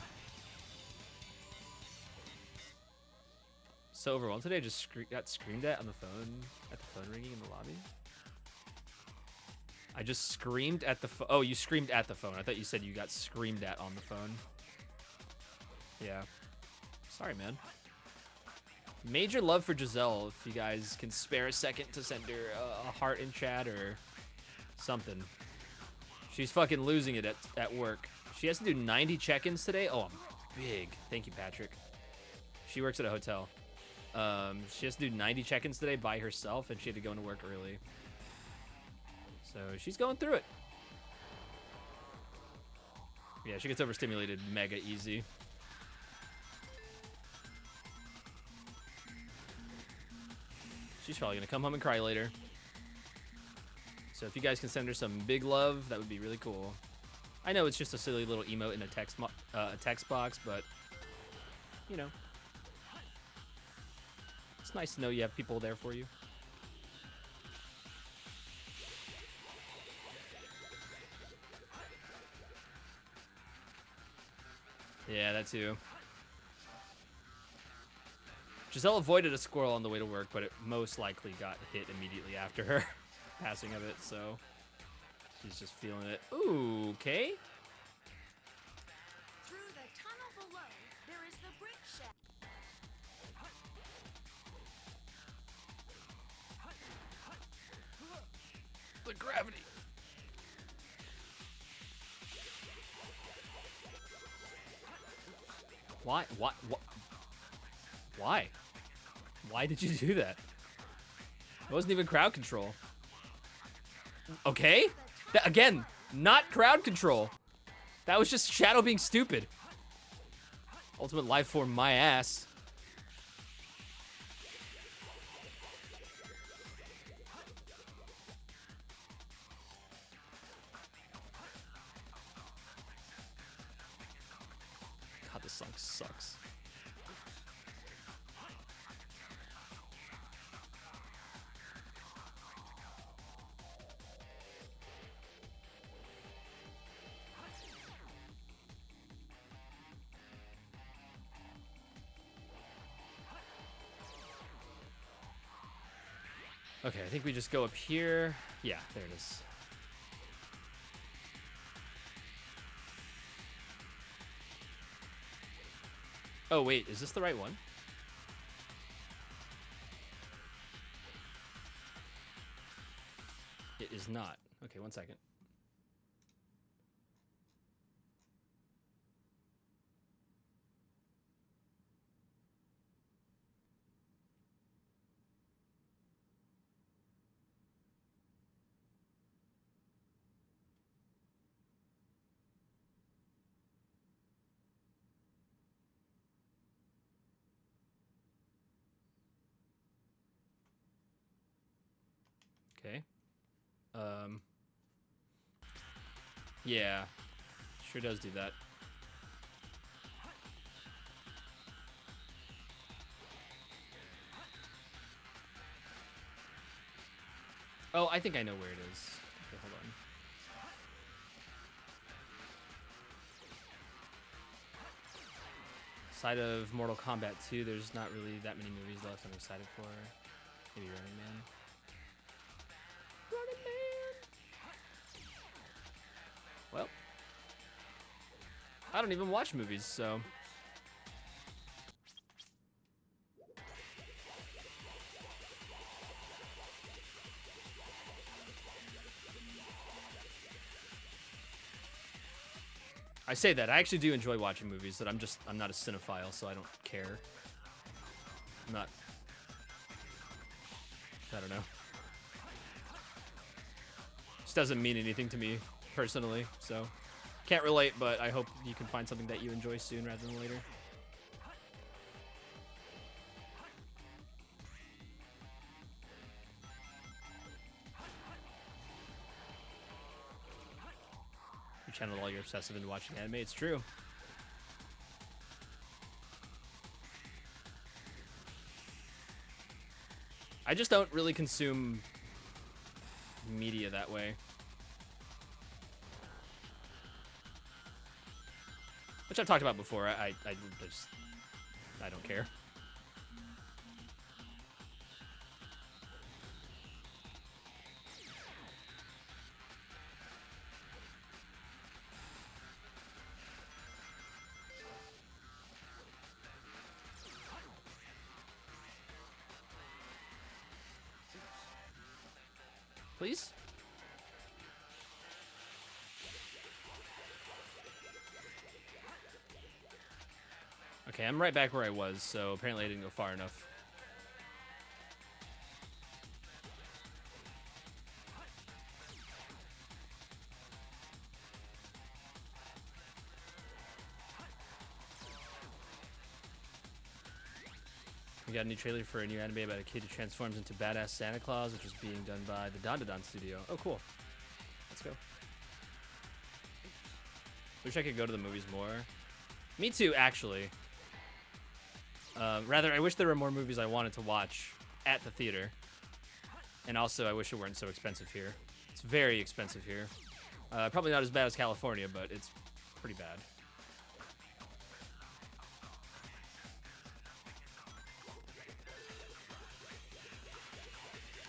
So overwhelmed today, I just got screamed at on the phone, at the phone ringing in the lobby. I just screamed at the phone. Oh, you screamed at the phone. I thought you said you got screamed at on the phone. Yeah. Sorry, man. Major love for Giselle. If you guys can spare a second to send her a heart in chat or something. She's fucking losing it at work. She has to do 90 check-ins today. Oh, I'm big. Thank you, Patrick. She works at a hotel. She has to do 90 check-ins today by herself, and she had to go into work early. So she's going through it. Yeah, she gets overstimulated mega easy. She's probably gonna come home and cry later. So if you guys can send her some big love, that would be really cool. I know it's just a silly little emote in a text box, but you know, it's nice to know you have people there for you. Yeah, that too. Giselle avoided a squirrel on the way to work, but it most likely got hit immediately after her passing of it, so she's just feeling it. Ooh, okay. Through the tunnel below, there is the brick shack. The gravity. Why? What? Why? Why did you do that? It wasn't even crowd control. Okay? Again, not crowd control. That was just Shadow being stupid. Ultimate life form, my ass. God, this song sucks. Okay, I think we just go up here. Yeah, there it is. Oh, wait, is this the right one? It is not. Okay, one second. Okay. Yeah. Sure does do that. Oh, I think I know where it is. Okay, hold on. Side of Mortal Kombat 2, there's not really that many movies left I'm excited for. Maybe Running Man. Running Man! Well, I don't even watch movies, so... I say that. I actually do enjoy watching movies, but I'm not a cinephile, so I don't care. I'm not... I don't know. Just doesn't mean anything to me, personally, so... Can't relate, but I hope you can find something that you enjoy soon rather than later. You channeled all your obsessive into watching anime. It's true. I just don't really consume media that way. which I've talked about before. I don't care. Please? Okay, I'm right back where I was, so apparently I didn't go far enough. We got a new trailer for a new anime about a kid who transforms into badass Santa Claus, which is being done by the Dandadan studio. Oh, cool. Let's go. Wish I could go to the movies more. Me too, actually. Rather, I wish there were more movies I wanted to watch at the theater. And also, I wish it weren't so expensive here. It's very expensive here. Probably not as bad as California, but it's pretty bad.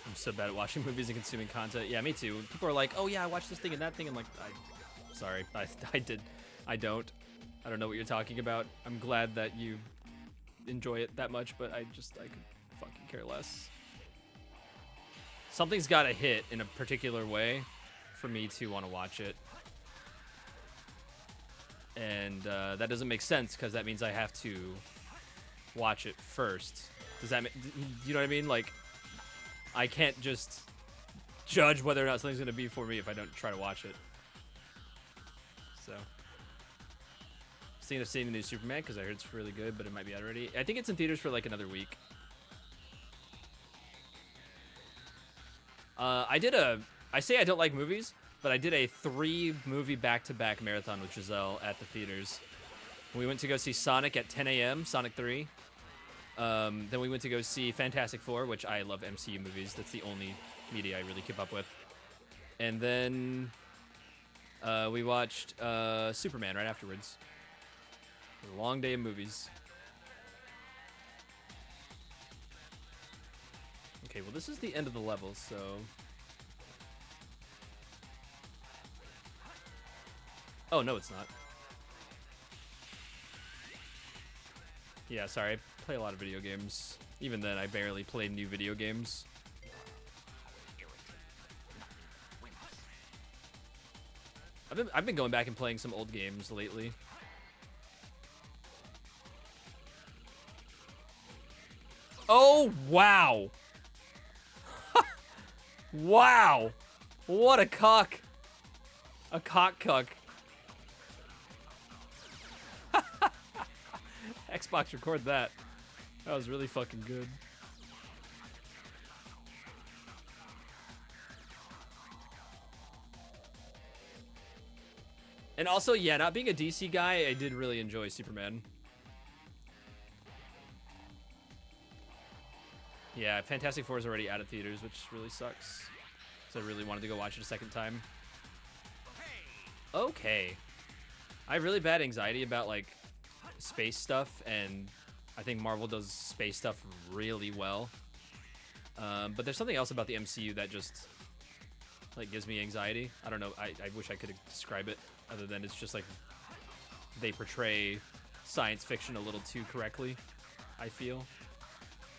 I'm so bad at watching movies and consuming content. Yeah, me too. People are like, oh yeah, I watched this thing and that thing. I'm like, sorry, I don't know what you're talking about. I'm glad that you enjoy it that much, but I could fucking care less. Something's gotta hit in a particular way for me to want to watch it. And that doesn't make sense because that means I have to watch it first. Does that make, you know what I mean? Like, I can't just judge whether or not something's gonna be for me if I don't try to watch it. So, thinking of seeing the new Superman because I heard it's really good, but it might be out already. I think it's in theaters for like another week. I say I don't like movies, but I did a 3-movie back-to-back marathon with Giselle at the theaters. We went to go see Sonic at 10 a.m., Sonic 3. Then we went to go see Fantastic Four, which I love MCU movies. That's the only media I really keep up with. And then we watched Superman right afterwards. A long day of movies. Okay, well this is the end of the level, so... Oh, no it's not. Yeah, sorry, I play a lot of video games. Even then, I barely play new video games. I've been going back and playing some old games lately. Oh, wow. Wow. What a cock. A cock. Xbox record that. That was really fucking good. And also, yeah, not being a DC guy, I did really enjoy Superman. Yeah, Fantastic Four is already out of theaters, which really sucks. So I really wanted to go watch it a second time. Okay. I have really bad anxiety about, like, space stuff, and I think Marvel does space stuff really well. But there's something else about the MCU that just, like, gives me anxiety. I don't know. I wish I could describe it, other than it's just, like, they portray science fiction a little too correctly, I feel.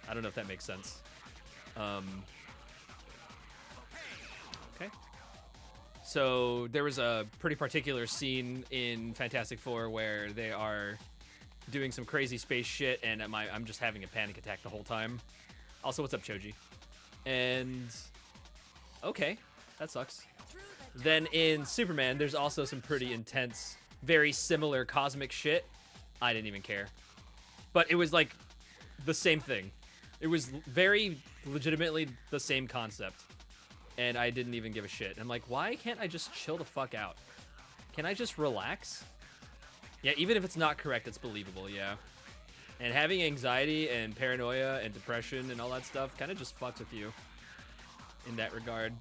I don't know if that makes sense. Okay. So there was a pretty particular scene in Fantastic Four where they are doing some crazy space shit, and I'm just having a panic attack the whole time. Also, what's up, Choji? And okay, that sucks. Then in Superman, there's also some pretty intense, very similar cosmic shit. I didn't even care. But it was like the same thing. It was very legitimately the same concept. And I didn't even give a shit. I'm like, why can't I just chill the fuck out? Can I just relax? Yeah, even if it's not correct, it's believable, yeah. And having anxiety and paranoia and depression and all that stuff kind of just fucks with you in that regard.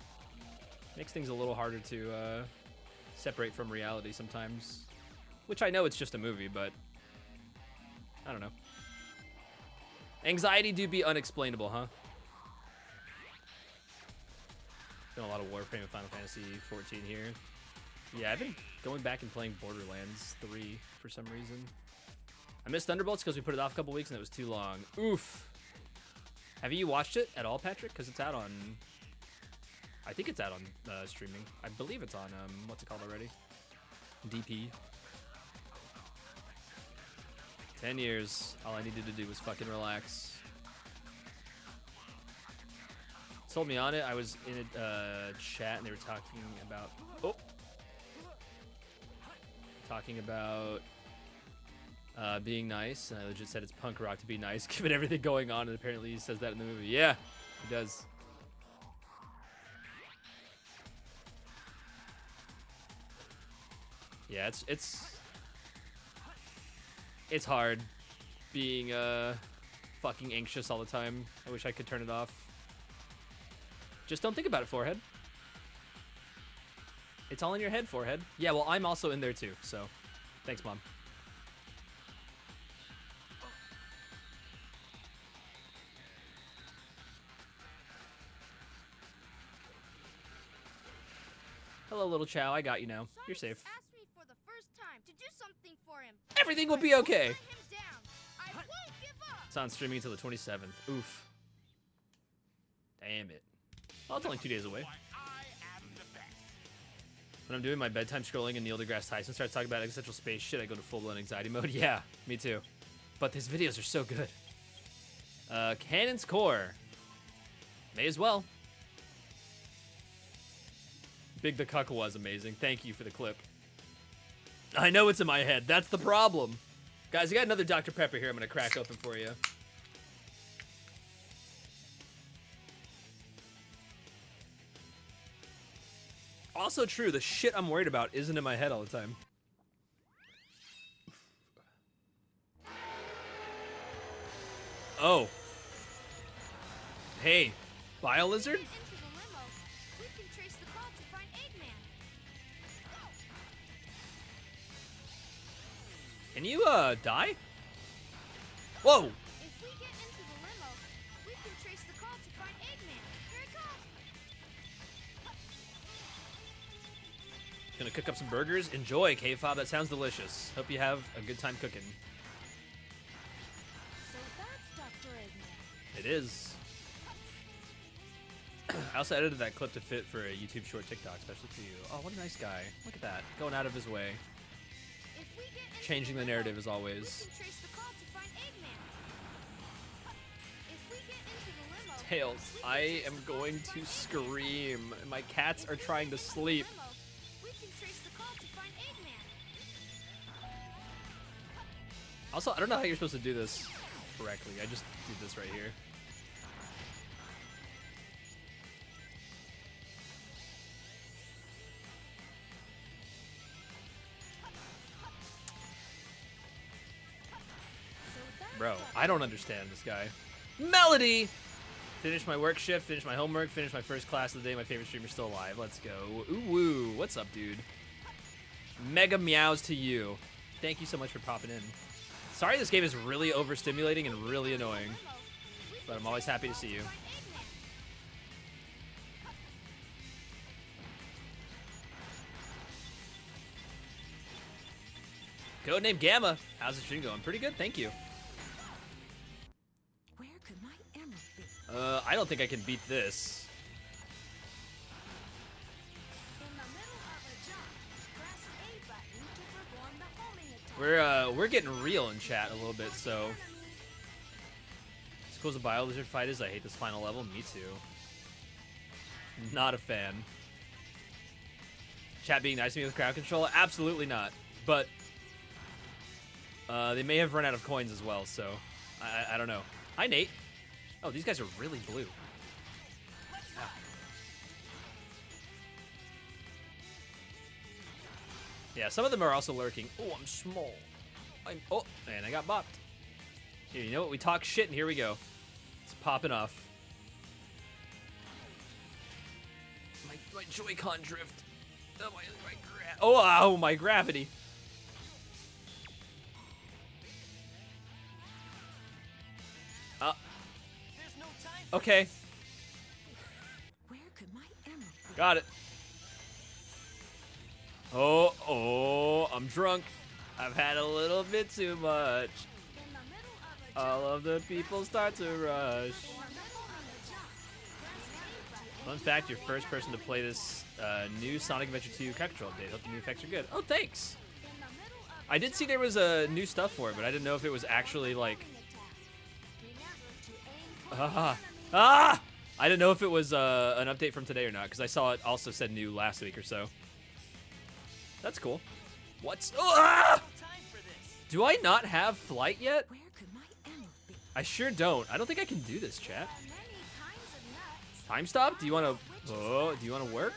Makes things a little harder to separate from reality sometimes. Which I know it's just a movie, but I don't know. Anxiety do be unexplainable, huh? Been a lot of Warframe and Final Fantasy 14 here. Yeah, I've been going back and playing Borderlands 3 for some reason. I missed Thunderbolts because we put it off a couple weeks and it was too long. Oof. Have you watched it at all, Patrick? Because it's out on... I think it's out on streaming. I believe it's on, what's it called already? DP. 10 years. All I needed to do was fucking relax. Sold me on it. I was in a chat and they were talking about... Oh! Talking about being nice. And I legit said it's punk rock to be nice given everything going on. And apparently he says that in the movie. Yeah, he does. Yeah, it's hard being fucking anxious all the time. I wish I could turn it off. Just don't think about it, forehead. It's all in your head, forehead. Yeah, well, I'm also in there too, so thanks, Mom. Hello, little Chow. I got you now. You're safe. Asked me for the first time to do something for him. Everything will be okay. Let him down. I won't give up. It's on streaming until the 27th. Oof. Damn it. Well, it's only 2 days away. When I'm doing my bedtime scrolling and Neil deGrasse Tyson starts talking about existential space shit, I go to full-blown anxiety mode. Yeah, me too. But his videos are so good. Cannon's Core. May as well. Big the Cuck was amazing. Thank you for the clip. I know it's in my head. That's the problem. Guys, I got another Dr. Pepper here I'm going to crack open for you. Also true, the shit I'm worried about isn't in my head all the time. Oh. Hey, BioLizard? Into the limo. We can trace the call to find Eggman. Can you, die? Whoa! If we get into the limo, we can trace the call to find Eggman. Here it comes. Gonna cook up some burgers. Enjoy, K-Fob. That sounds delicious. Hope you have a good time cooking. So that's Dr. Eggman. It is. I also edited that clip to fit for a YouTube short TikTok, especially for you. Oh, what a nice guy. Look at that. Going out of his way. If we get into Changing the limo, narrative as we always. can trace the call to find Eggman. If we get into the limo, Tails, we can I trace am the call going to to find scream. My cats If are we trying get to into the sleep. limo, we can trace the call to find Eggman. Also, I don't know how you're supposed to do this correctly. I just did this right here. Bro, I don't understand this guy. Melody! Finish my work shift, finish my homework, finish my first class of the day. My favorite streamer's still alive. Let's go. Ooh, woo. What's up, dude? Mega meows to you. Thank you so much for popping in. Sorry this game is really overstimulating and really annoying, but I'm always happy to see you. Codename Gamma. How's the stream going? Pretty good, thank you. Where could my emerald be? I don't think I can beat this. In the middle of a jump, press A button to perform the homing attack. We're getting real in chat a little bit, so as cool as the BioLizard fight is, I hate this final level. Me too. Not a fan. Chat being nice to me with crowd control? Absolutely not. But they may have run out of coins as well, so I don't know. Hi, Nate. Oh, these guys are really blue. Ah. Yeah, some of them are also lurking. Oh, I'm small. Oh, and I got bopped. Here, you know what? We talk shit, and here we go. It's popping off. My Joy-Con drift. Oh, my gravity. Okay. Where could my emerald be? Got it. Oh, I'm drunk. I've had a little bit too much. In the middle of a All of the people start to rush. or middle of a jump. Fun fact, you're first person to play this new Sonic Adventure 2 character control update. Hope the new effects are good. Oh, thanks. In the middle of I did see there was new stuff for it, but I didn't know if it was actually like... remember to aim I didn't know if it was an update from today or not, because I saw it also said new last week or so. That's cool. What's... Time for this. Do I not have flight yet? Where could my emerald be? I sure don't. I don't think I can do this, chat. many kinds of nuts. Time stop? Do you want to... Oh, do you want to work?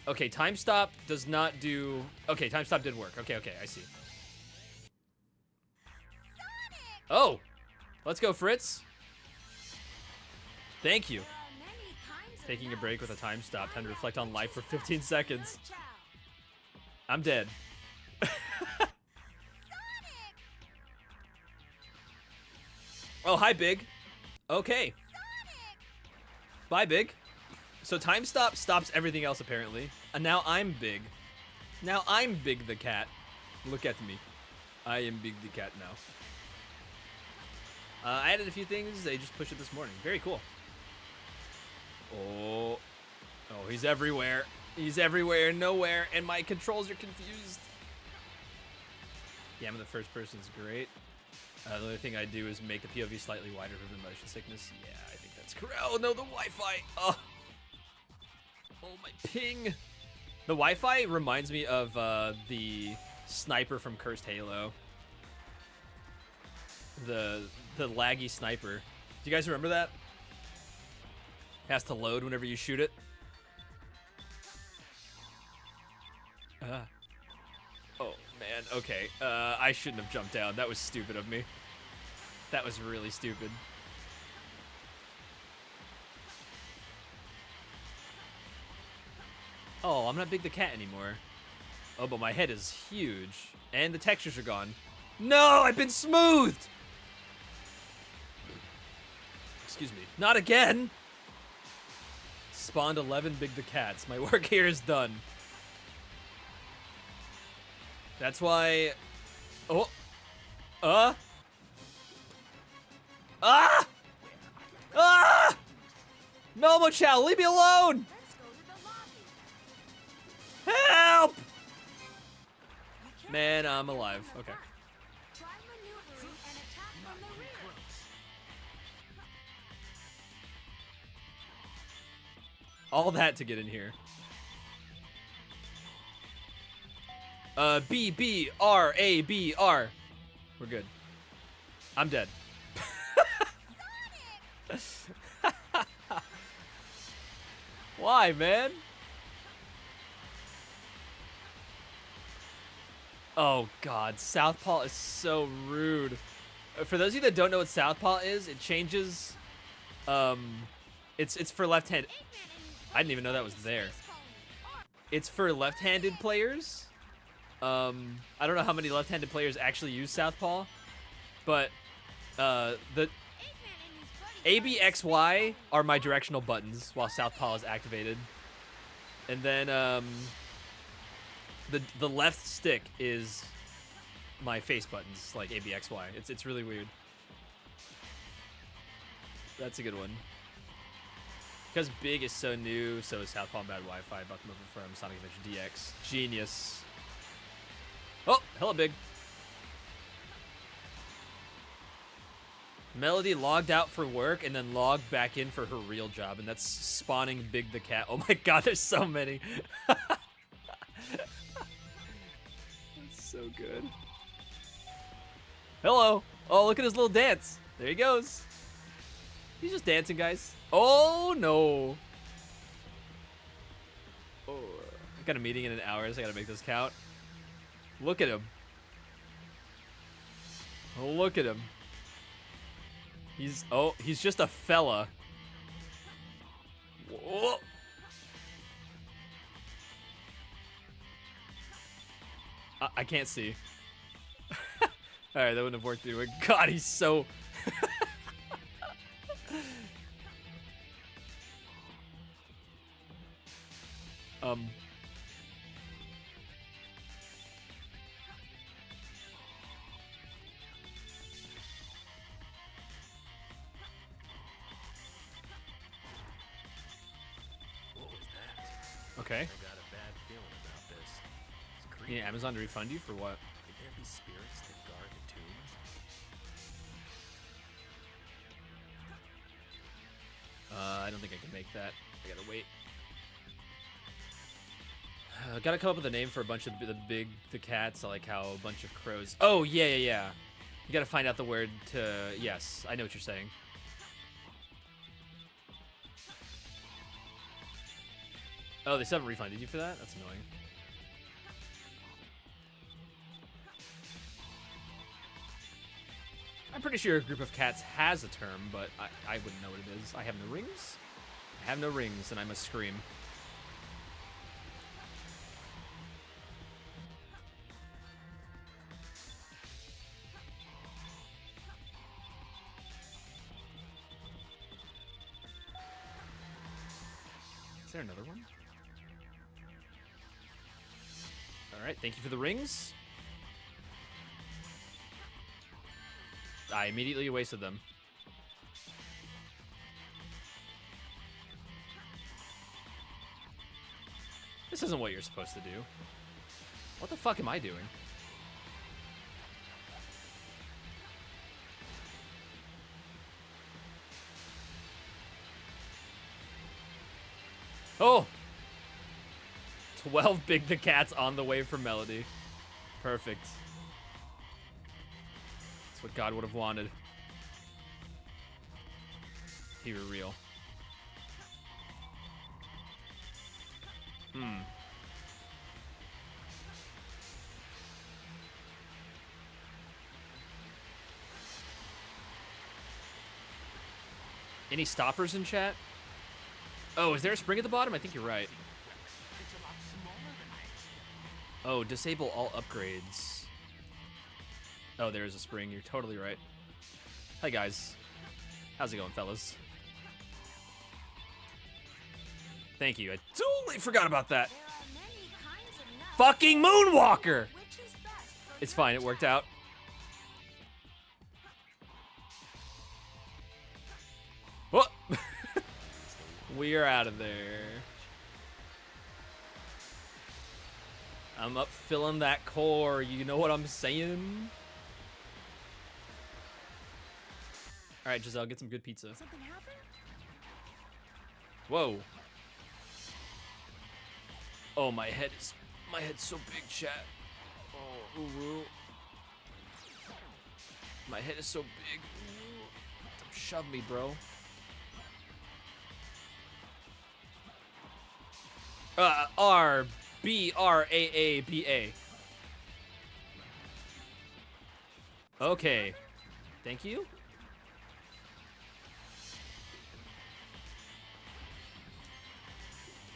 Okay, time stop does not do... Okay, time stop did work. Okay, I see. Oh! Let's go, Fritz. Thank you. There are many kinds of Taking a nuts. break with a time stop. Time to reflect on life for 15 seconds. I'm dead. Oh, hi, Big. Okay. Bye, Big. So time stop stops everything else, apparently. And now I'm Big. Now I'm Big the cat. Look at me. I am Big the cat now. I added a few things. They just pushed it this morning. Very cool. Oh, he's everywhere. He's everywhere, nowhere, and my controls are confused. Yeah, I'm in the first person is great. The only thing I do is make the POV slightly wider for the motion sickness. Yeah, I think that's correct. Oh no, the Wi-Fi. Oh, my ping. The Wi-Fi reminds me of the sniper from Cursed Halo. The laggy sniper. Do you guys remember that? It has to load whenever you shoot it. Oh man, okay. I shouldn't have jumped down. That was stupid of me. That was really stupid. Oh, I'm not Big the Cat anymore. Oh, but my head is huge. And the textures are gone. No, I've been smoothed! Excuse me. Not again! Spawned 11 Big the Cats. My work here is done. That's why... Oh! Ah! Ah! Melmo Chow, leave me alone! Let's go to the lobby. Help! You can't Man, attack I'm from alive. the Okay. front. Try maneuvering and attack from the rear. All that to get in here. B, B, R, A, B, R. We're good. I'm dead. Why, man? Oh, God. Southpaw is so rude. For those of you that don't know what Southpaw is, it changes... It's for left-hand... I didn't even know that was there. It's for left-handed players. I don't know how many left-handed players actually use Southpaw, but the A, B, X, Y are my directional buttons while Southpaw is activated, and then the left stick is my face buttons, like A, B, X, Y. It's really weird. That's a good one. Because Big is so new, so is Southpaw and Bad Wi-Fi. About to move it from Sonic Adventure DX. Genius. Oh, hello, Big. Melody logged out for work and then logged back in for her real job, and that's spawning Big the Cat. Oh my God, there's so many. That's so good. Hello. Oh, look at his little dance. There he goes. He's just dancing, guys. Oh, no. Oh, I got a meeting in an hour, so I gotta make this count. Look at him. Oh, look at him. He's just a fella. Whoa. I can't see. Alright, that wouldn't have worked anyway. God, he's so... Okay. I got a bad feeling about this. It's You creepy. need Amazon to refund you for what? Could there be spirits that guard the tombs? I don't think I can make that. I gotta wait. Gotta come up with a name for a bunch of the cats. I like how a bunch of crows. Oh, yeah. You gotta find out the word to. Yes, I know what you're saying. Oh, they still haven't refunded you for that? That's annoying. I'm pretty sure a group of cats has a term, but I wouldn't know what it is. I have no rings. I have no rings, and I must scream. Is there another one? All right, thank you for the rings. I immediately wasted them. This isn't what you're supposed to do. What the fuck am I doing? Oh! 12 Big the Cats on the way for Melody. Perfect. That's what God would have wanted. If he were real. Any stoppers in chat? Oh, is there a spring at the bottom? I think you're right. Oh, disable all upgrades. Oh, there is a spring. You're totally right. Hi, guys. How's it going, fellas? Thank you. I totally forgot about that. There are many kinds of nuts. Fucking Moonwalker! Which is best for It's fine. It worked out. What? We are out of there. I'm up filling that core. You know what I'm saying? All right, Giselle, get some good pizza. Something happened? Whoa. Oh, my head's so big, chat. Oh, ooh. My head is so big. Ooh. Don't shove me, bro. RBRAABA. Okay. Thank you.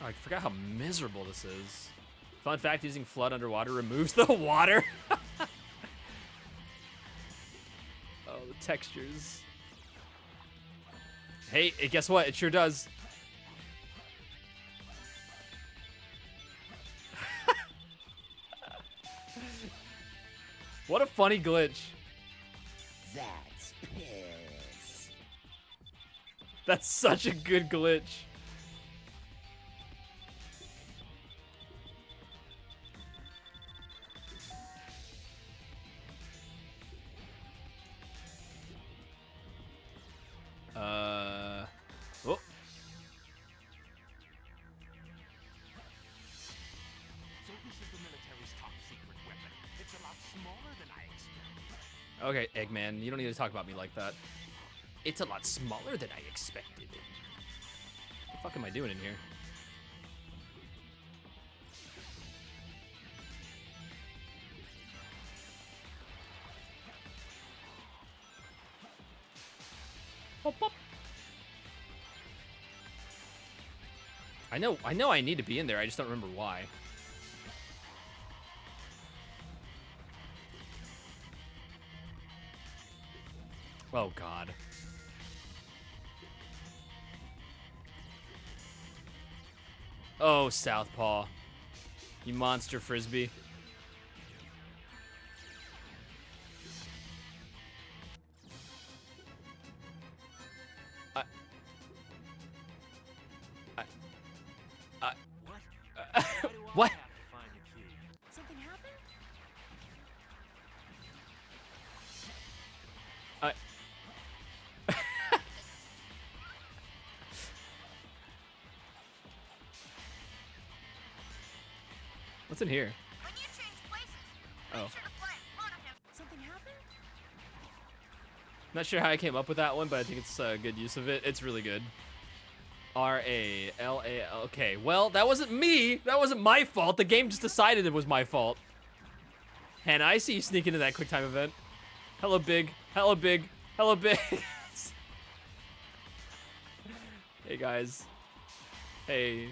Oh, I forgot how miserable this is. Fun fact, using flood underwater removes the water. Oh, the textures. Hey, guess what? It sure does. What a funny glitch. That's piss. That's such a good glitch. Oh. So this is the military's top secret weapon. It's a lot smaller than I expected. Okay, Eggman, you don't need to talk about me like that. It's a lot smaller than I expected. What the fuck am I doing in here? Pop, pop. I know I need to be in there, I just don't remember why. Oh, God. Oh, Southpaw. You monster frisbee. I... What's in here? When you change places, Oh. make sure to fly in front of him. Something happened? Not sure how I came up with that one, but I think it's a good use of it. It's really good. R-A-L-A-L. Okay, well, that wasn't me. That wasn't my fault. The game just decided it was my fault. Hannah, I see you sneak into that QuickTime event. Hello, Big. Hello, Big. Hello, Big. Hey, guys. Hey.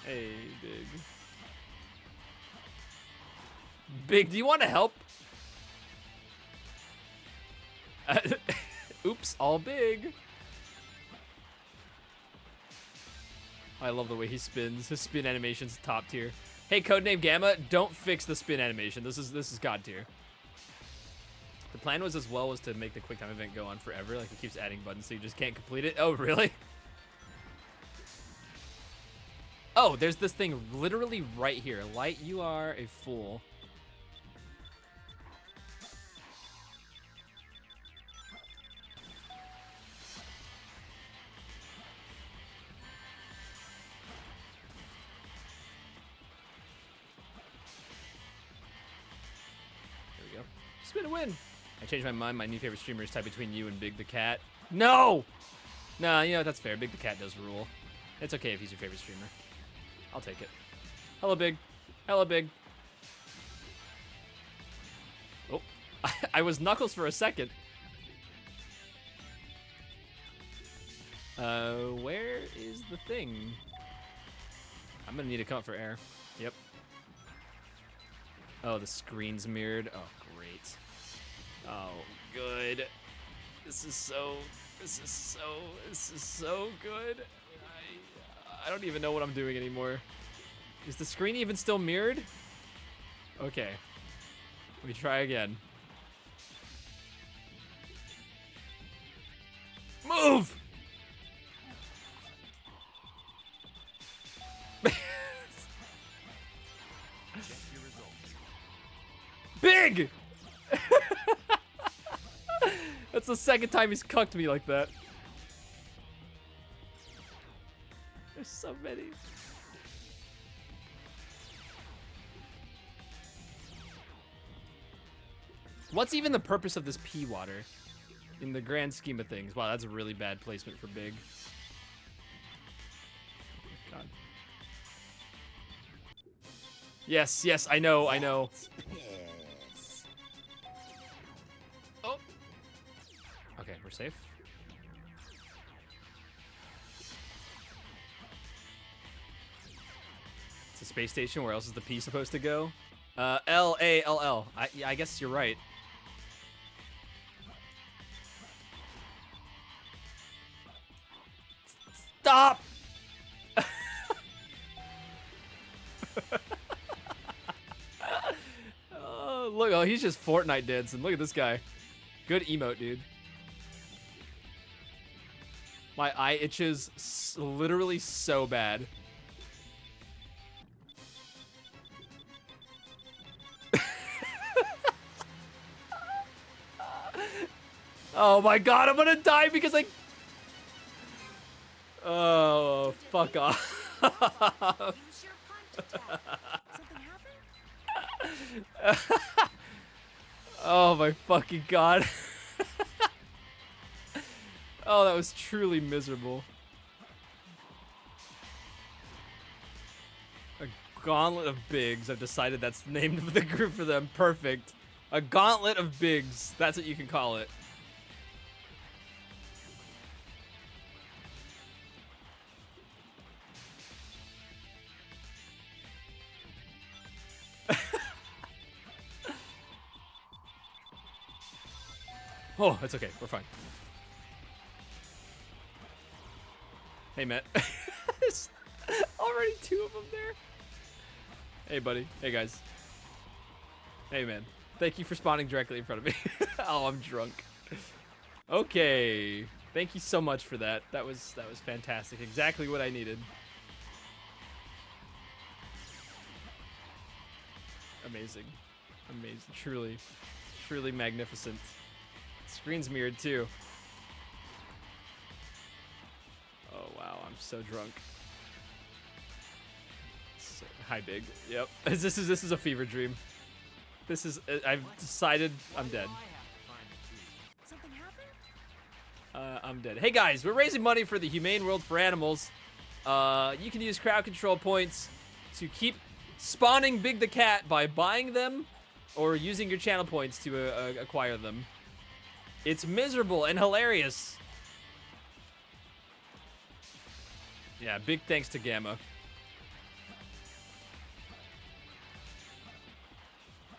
Hey, Big. Big, do you want to help? Oops, all Big. I love the way he spins. His spin animation's top tier. Hey, Codename Gamma, don't fix the spin animation. This is god tier. The plan was to make the QuickTime event go on forever. Like, it keeps adding buttons so you just can't complete it. Oh, really? Oh, there's this thing literally right here. Light, you are a fool. Spin a win. I changed my mind. My new favorite streamer is tied between you and Big the Cat. No! Nah, you know, that's fair. Big the Cat does rule. It's okay if he's your favorite streamer. I'll take it. Hello, Big. Hello, Big. Oh, I was Knuckles for a second. Where is the thing? I'm gonna need to come up for air. Yep. Oh, the screen's mirrored. Oh, great. Oh, good. This is so good. I don't even know what I'm doing anymore. Is the screen even still mirrored? Okay. We try again. Move! Big! That's the second time he's cucked me like that. There's so many. What's even the purpose of this pea water? In the grand scheme of things. Wow, that's a really bad placement for Big. God. Yes, yes, I know, I know. Oh. Okay, we're safe. It's a space station. Where else is the P supposed to go? L-A-L-L. I guess you're right. Stop! Oh, look, oh, he's just Fortnite dancing. Look at this guy. Good emote, dude. My eye itches literally so bad. Oh my god, I'm gonna die because I... Oh, fuck off. Use your punch attack. Something happened? Oh my fucking god. Oh, that was truly miserable. A gauntlet of bigs. I've decided that's the name of the group for them. Perfect. A gauntlet of bigs. That's what you can call it. Oh, it's okay. We're fine. Hey, Matt. There's already two of them there. Hey, buddy. Hey, guys. Hey, man. Thank you for spawning directly in front of me. Oh, I'm drunk. Okay. Thank you so much for that. That was fantastic. Exactly what I needed. Amazing. Amazing. Truly, truly magnificent. Screen's mirrored too. Oh wow, I'm so drunk. So, hi, Big. Yep. This is a fever dream. This is. I've decided I'm dead. Something happened? I'm dead. Hey guys, we're raising money for the Humane World for Animals. You can use crowd control points to keep spawning Big the Cat by buying them or using your channel points to acquire them. It's miserable and hilarious. Yeah, big thanks to Gamma.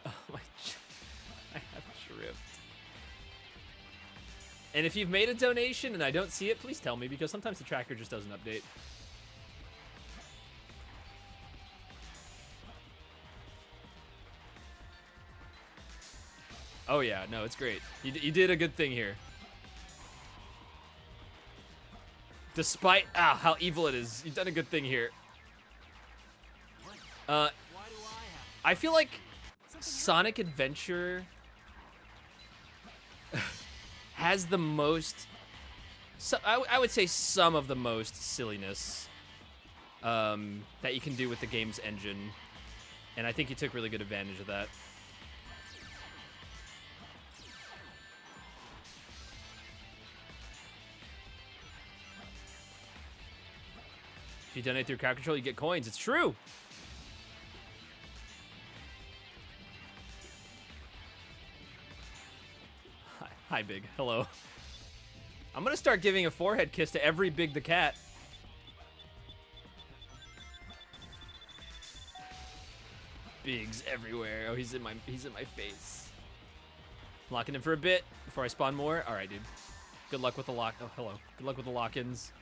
Oh my, I have drift. And if you've made a donation and I don't see it, please tell me, because sometimes the tracker just doesn't update. Oh yeah, no, it's great. You did a good thing here. Despite how evil it is, you've done a good thing here. I feel like Sonic Adventure has the most, I would say some of the most silliness that you can do with the game's engine. And I think you took really good advantage of that. If you donate through crowd control, you get coins. It's true. Hi, Big. Hello. I'm gonna start giving a forehead kiss to every Big the Cat. Bigs everywhere. Oh, he's in my face. Locking him for a bit before I spawn more. All right, dude. Good luck with the lock. Oh, hello. Good luck with the lock-ins.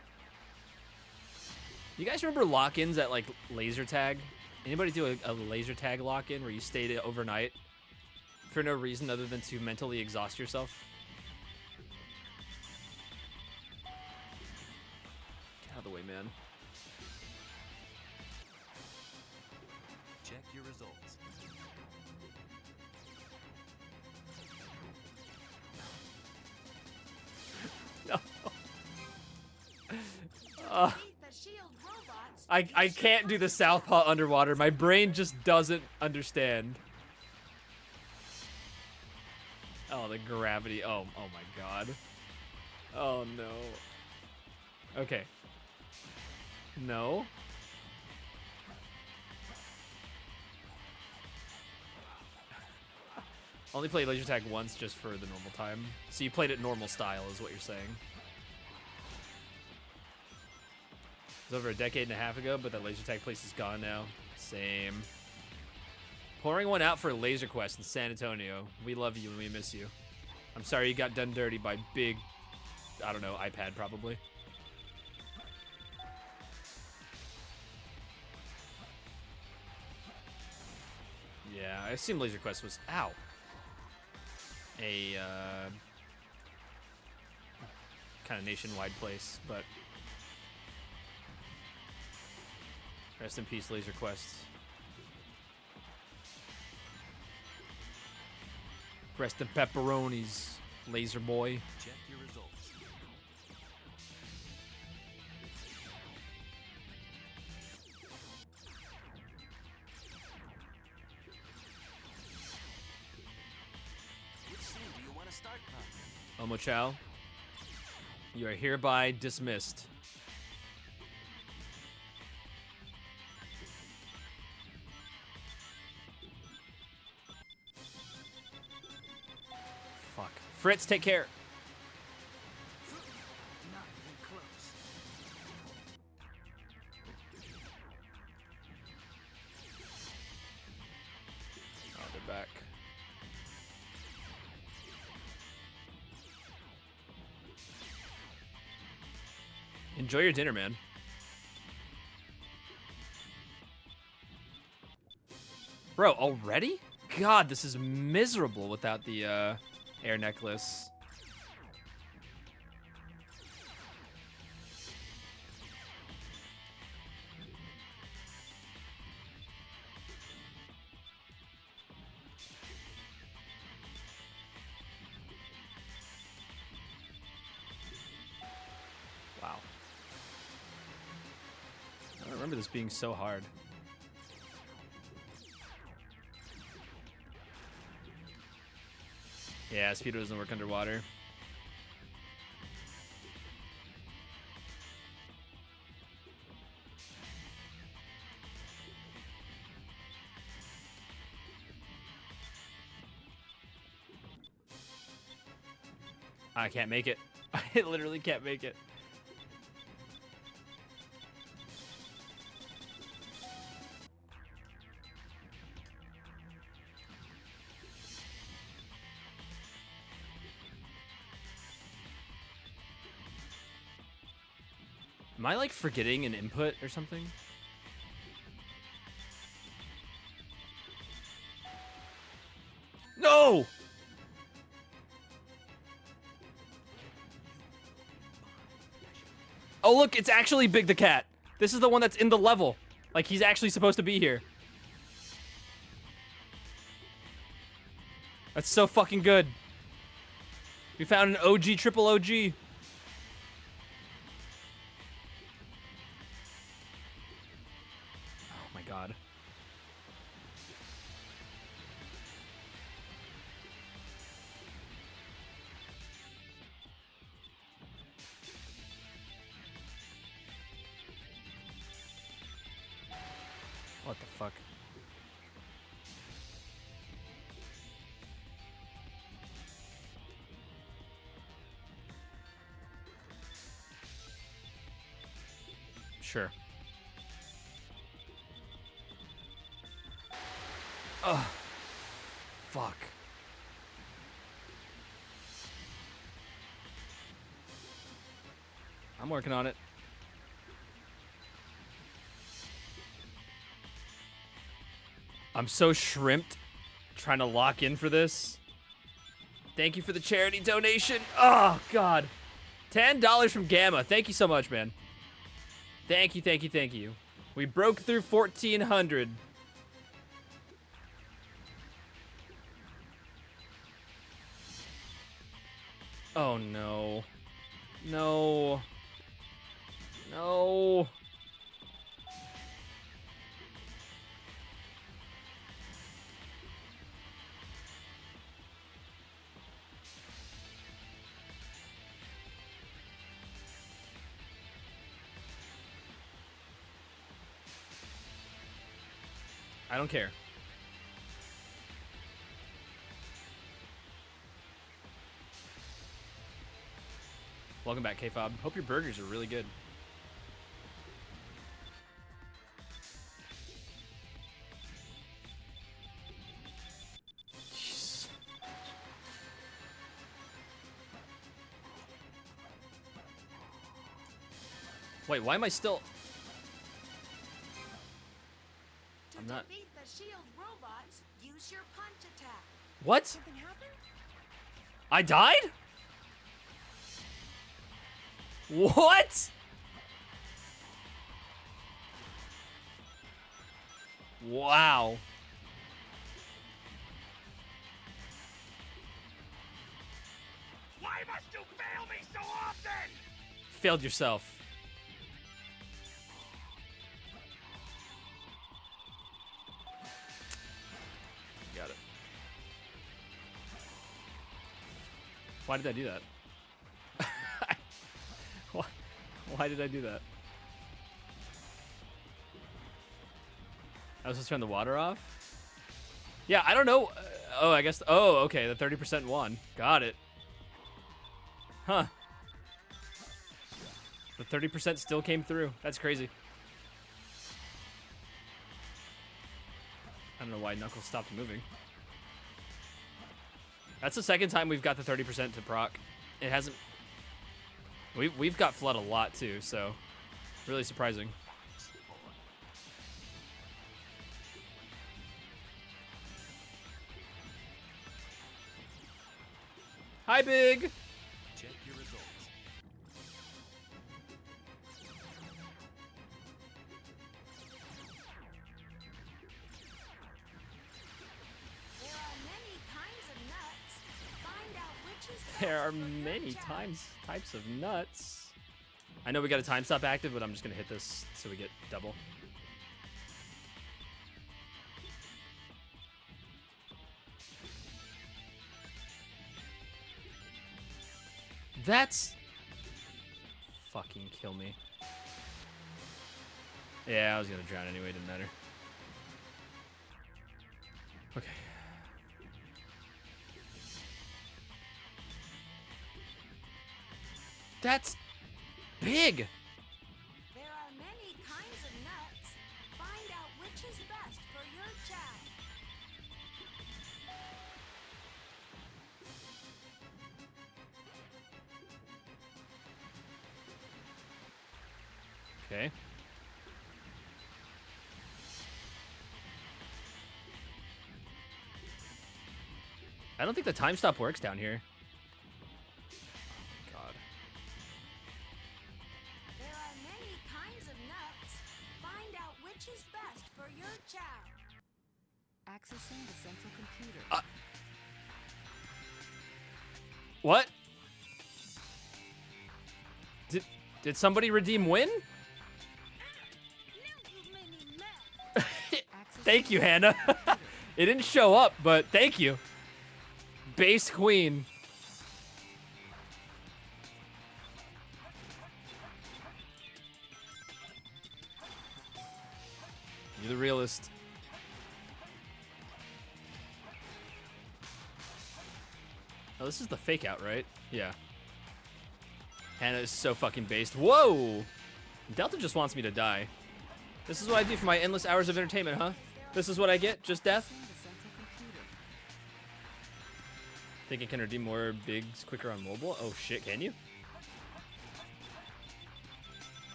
You guys remember lock-ins at like laser tag? Anybody do a laser tag lock-in where you stayed overnight for no reason other than to mentally exhaust yourself? Get out of the way, man. Check your results. No. The shield robots. I can't do the southpaw underwater. My brain just doesn't understand. Oh, the gravity. Oh my god. Oh no. Okay. No. Only played laser tag once just for the normal time. So you played it normal style is what you're saying. It was over a decade and a half ago, but that laser tag place is gone now. Same. Pouring one out for Laser Quest in San Antonio. We love you and we miss you. I'm sorry you got done dirty by big, I don't know, iPad probably. Yeah, I assume Laser Quest was, ow. A kind of nationwide place, but rest in peace, Laser Quest. Rest in pepperonis, Laser Boy. Check your results. Which scene do you want to start from? Omo Chow, you are hereby dismissed. Fuck. Fritz, take care. Not even close. Oh, they're back. Enjoy your dinner, man. Bro, already? God, this is miserable without the air necklace. remember this being so hard. Yeah, speedo doesn't work underwater. I can't make it. I literally can't make it. Am I like forgetting an input or something? No! Oh, look, it's actually Big the Cat. This is the one that's in the level. Like, he's actually supposed to be here. That's so fucking good. We found an OG, triple OG. Oh my god. What the fuck? Sure. Ugh. Fuck. I'm working on it. I'm so shrimped trying to lock in for this. Thank you for the charity donation. Oh, God. $10 from Gamma. Thank you so much, man. Thank you, thank you, thank you. We broke through 1,400. Oh, no. No. No. I don't care. Welcome back, K-Fob. Hope your burgers are really good. Jeez. Wait, why am I still... I'm not... To defeat the shield robots, use your punch attack. What? Something happened? I died? What? Wow. Why must you fail me so often? Failed yourself. Got it. Why did I do that? Why did I do that? I was supposed to turn the water off? Yeah, I don't know. Oh, I guess. Oh, okay. The 30% won. Got it. Huh. The 30% still came through. That's crazy. I don't know why Knuckles stopped moving. That's the second time we've got the 30% to proc. It hasn't... We've got Flood a lot, too, so... Really surprising. Hi, Big! Check your results. There are many kinds of nuts. Find out which is best There are for your many challenge. types of nuts. I know we got a time stop active, but I'm just gonna hit this so we get double. That's... Fucking kill me. Yeah, I was gonna drown anyway, didn't matter. Okay. That's big! There are many kinds of nuts. Find out which is best for your child. Okay. I don't think the time stop works down here. God. There are many kinds of nuts. Find out which is best for your child. Accessing the central computer. What? Did somebody redeem win? Thank you, Hannah. It didn't show up, but thank you. Base queen. You're the realist. Oh, this is the fake out, right? Yeah. Hannah is so fucking based. Whoa! Delta just wants me to die. This is what I do for my endless hours of entertainment, huh? This is what I get? Just death? Think it can redeem more bigs quicker on mobile? Oh shit, can you?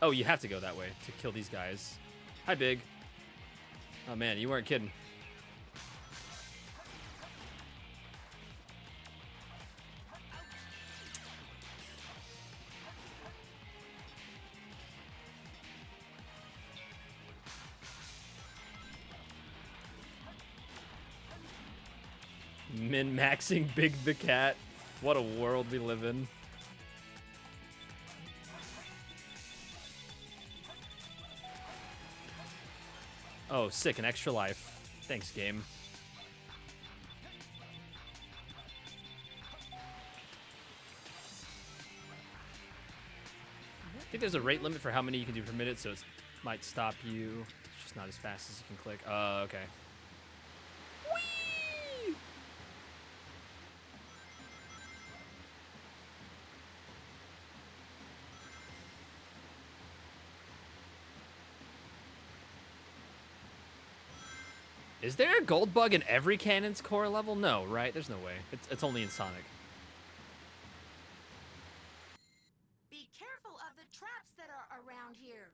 Oh, you have to go that way to kill these guys. Hi, Big. Oh man, you weren't kidding. Min-maxing Big the Cat. What a world we live in. Oh, sick, an extra life. Thanks, game. I think there's a rate limit for how many you can do per minute, so it might stop you. It's just not as fast as you can click. Oh, okay. Whee! Is there a gold bug in every cannon's core level? No, right? There's no way. It's only in Sonic. Be careful of the traps that are around here.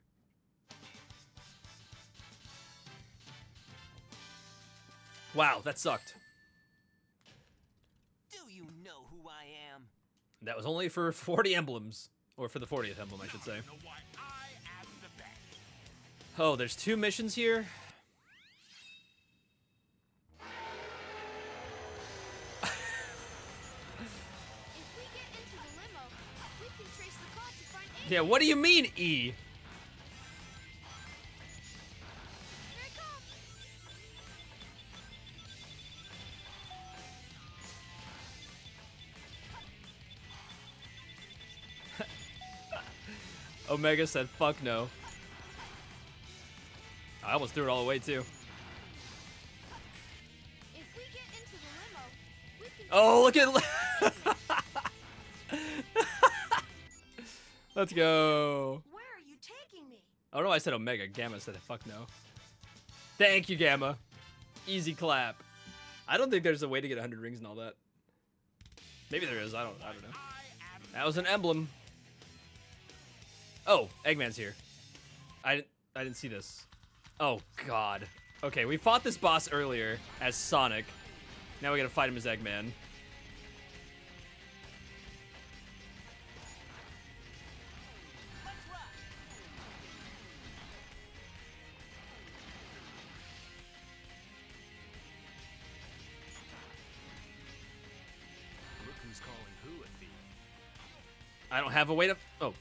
Wow, that sucked. Do you know who I am? That was only for 40 emblems. Or for the 40th emblem, I should say. You know why I am the best. Oh, there's 2 missions here? If we get into the limo, we can trace the call to find Amy. Yeah, what do you mean, E? Here it comes. Omega said, fuck no. I almost threw it all away, too. If we get into the limo, we can Oh, look at... Let's go. Where are you taking me? Oh, no, I said Omega. Gamma said, fuck no. Thank you, Gamma. Easy clap. I don't think there's a way to get 100 rings and all that. Maybe there is. I don't know. That was an emblem. Oh, Eggman's here. I didn't see this. Oh, God. Okay, we fought this boss earlier as Sonic. Now we gotta fight him as Eggman. Look who's calling who a thief. I don't have a way to... Oh.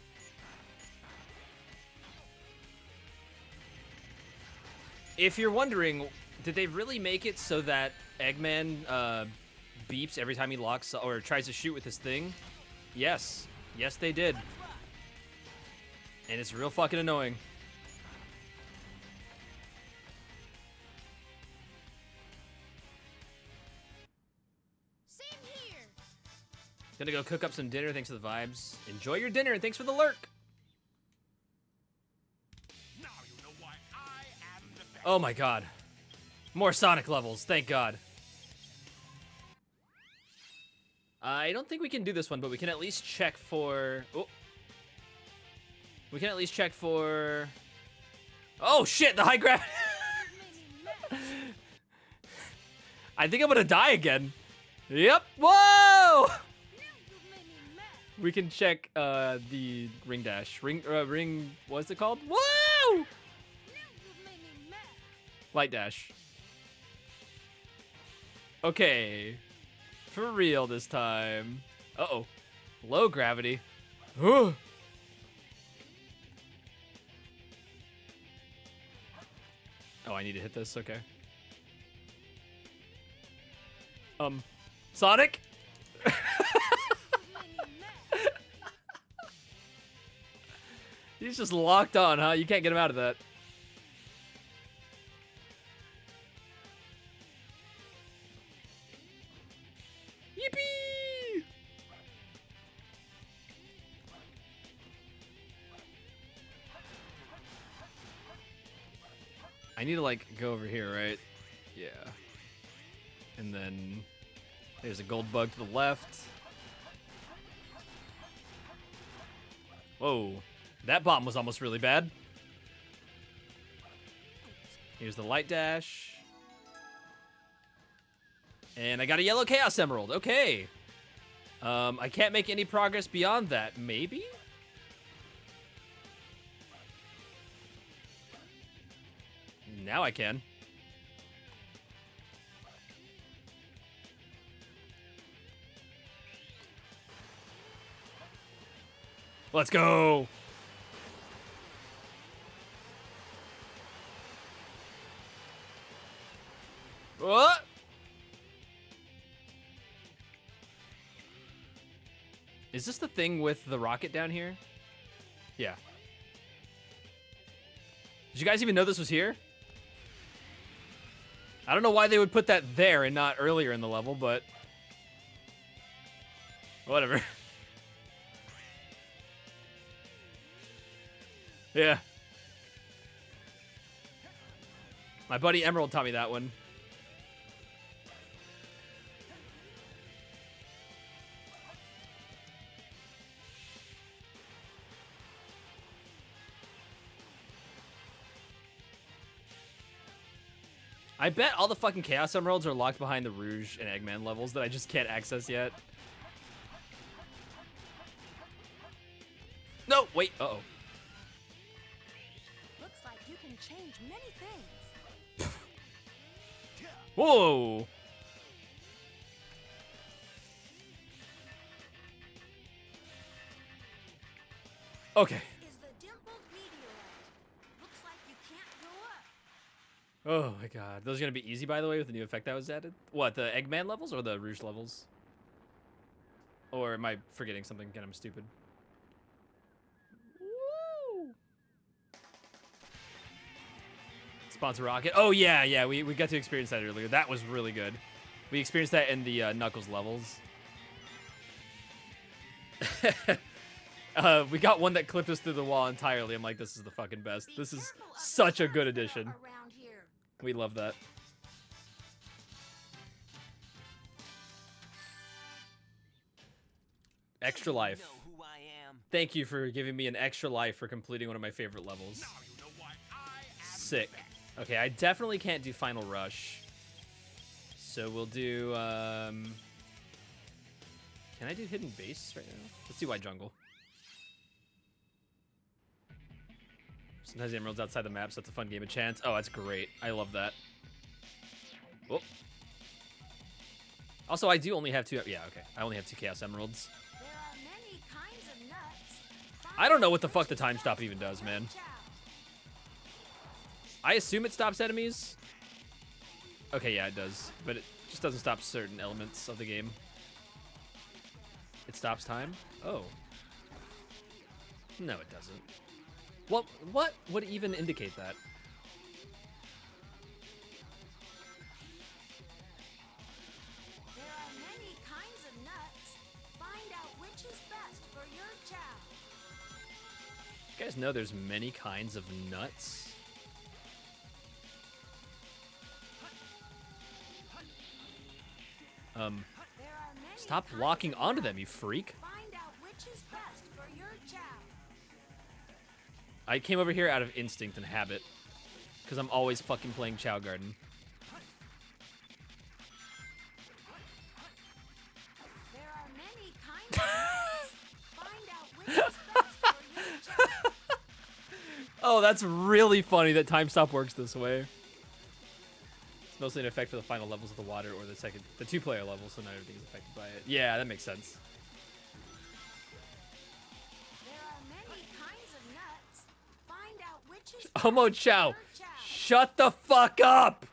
If you're wondering, did they really make it so that Eggman beeps every time he locks or tries to shoot with his thing? Yes. Yes, they did. And it's real fucking annoying. Same here. Gonna go cook up some dinner. Thanks for the vibes. Enjoy your dinner and thanks for the lurk. Now you know why I am the best. Oh my god. More Sonic levels. Thank god. I don't think we can do this one, but we can at least check for... Oh. We can at least check for... Oh shit, the high gravity. I think I'm gonna die again. Yep. Whoa! We can check the ring dash. Ring, what's it called? Whoa! Light dash. Okay. For real this time. Uh-oh. Low gravity. Oh, I need to hit this? Okay. Sonic? He's just locked on, huh? You can't get him out of that. Yippee! I need to, like, go over here, right? Yeah. And then there's a gold bug to the left. Whoa. That bomb was almost really bad. Here's the light dash. And I got a yellow Chaos Emerald. Okay. I can't make any progress beyond that. Maybe? Now I can. Let's go. What? Is this the thing with the rocket down here? Yeah. Did you guys even know this was here? I don't know why they would put that there and not earlier in the level, but whatever. Yeah. My buddy Emerald taught me that one. I bet all the fucking Chaos Emeralds are locked behind the Rouge and Eggman levels that I just can't access yet. No, wait, uh-oh. Looks like you can change many things. Whoa! Okay. Is the dimpled meteorite. Looks like you can't go up. Oh my god. Those are gonna be easy, by the way, with the new effect that was added? What, the Eggman levels or the Rouge levels? Or am I forgetting something? Again, I'm stupid. Woo! Sponsor Rocket. Oh, yeah, we got to experience that earlier. That was really good. We experienced that in the Knuckles levels. We got one that clipped us through the wall entirely. I'm like, this is the fucking best. This is such a good addition. Around here. We love that. Extra life. You know who I am. Thank you for giving me an extra life for completing one of my favorite levels. Now you know why I am Sick. the best. Okay, I definitely can't do Final Rush. So we'll do, Can I do Hidden Base right now? Let's do White Jungle. Sometimes the Emerald's outside the map, so that's a fun game of chance. Oh, that's great. I love that. Oh. Also, I do only have two... Yeah, okay. I only have 2 Chaos Emeralds. There are many kinds of nuts. I don't know what the fuck the time stop even does, man. I assume it stops enemies. Okay, yeah, it does. But Just doesn't stop certain elements of the game. It stops time? Oh. No, it doesn't. What would even indicate that? There are many kinds of nuts. Find out which is best for your child. You guys know there's many kinds of nuts? There are many Stop kinds locking of onto nuts. them, you freak. Find out which is best for your child. I came over here out of instinct and habit. Because I'm always fucking playing Chow Garden. There are many kinds of nuts. Find out which is best for your child. Oh, that's really funny that time stop works this way. It's mostly an effect for the final levels of the water or the two-player level, so not everything's affected by it. Yeah, that makes sense. There are many kinds of nuts. Find out which is Omo best for Chow, your child. shut the fuck up!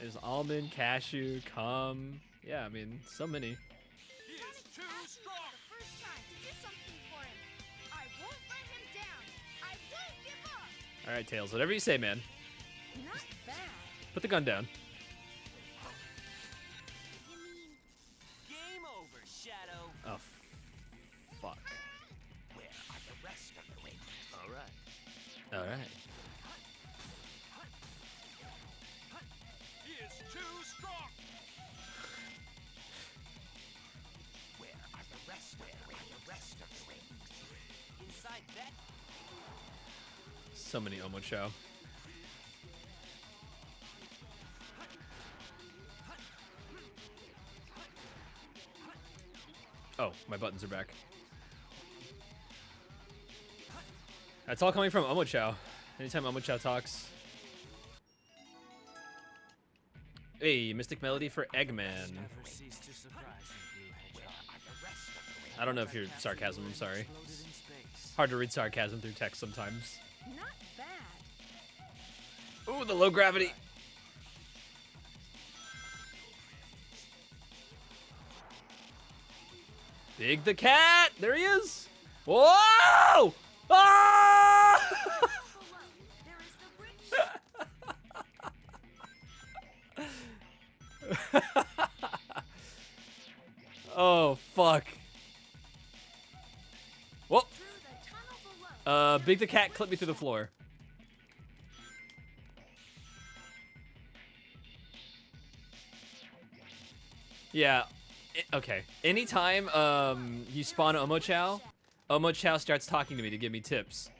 There's almond, cashew, cum. Yeah, I mean, so many. He is too Asked me strong. for the first time to do something for him. I won't let him down. I won't give up. Alright, Tails, whatever you say, man. Not bad. Put the gun down. You mean Game over, Shadow. Oh, fuck. Where are the rest of the rings? All right. Alright. He is too strong. Where are the rest of the rings? Inside that. So many Omo Chow. Oh, my buttons are back. That's all coming from Omo Chow. Anytime Omo Chow talks. Hey, Mystic Melody for Eggman. Never cease to surprise me, Blue Hedgehog. I don't know if you're sarcasm, I'm sorry. Exploded in space. Hard to read sarcasm through text sometimes. Not bad. Ooh, the low gravity. Big the cat! There he is! Whoa! Ah! below? There is the brick shack. Oh, fuck. Whoa! Through the tunnel below. Big the cat clipped me through the floor. Yeah. Okay. Anytime you spawn Omo Chow starts talking to me to give me tips.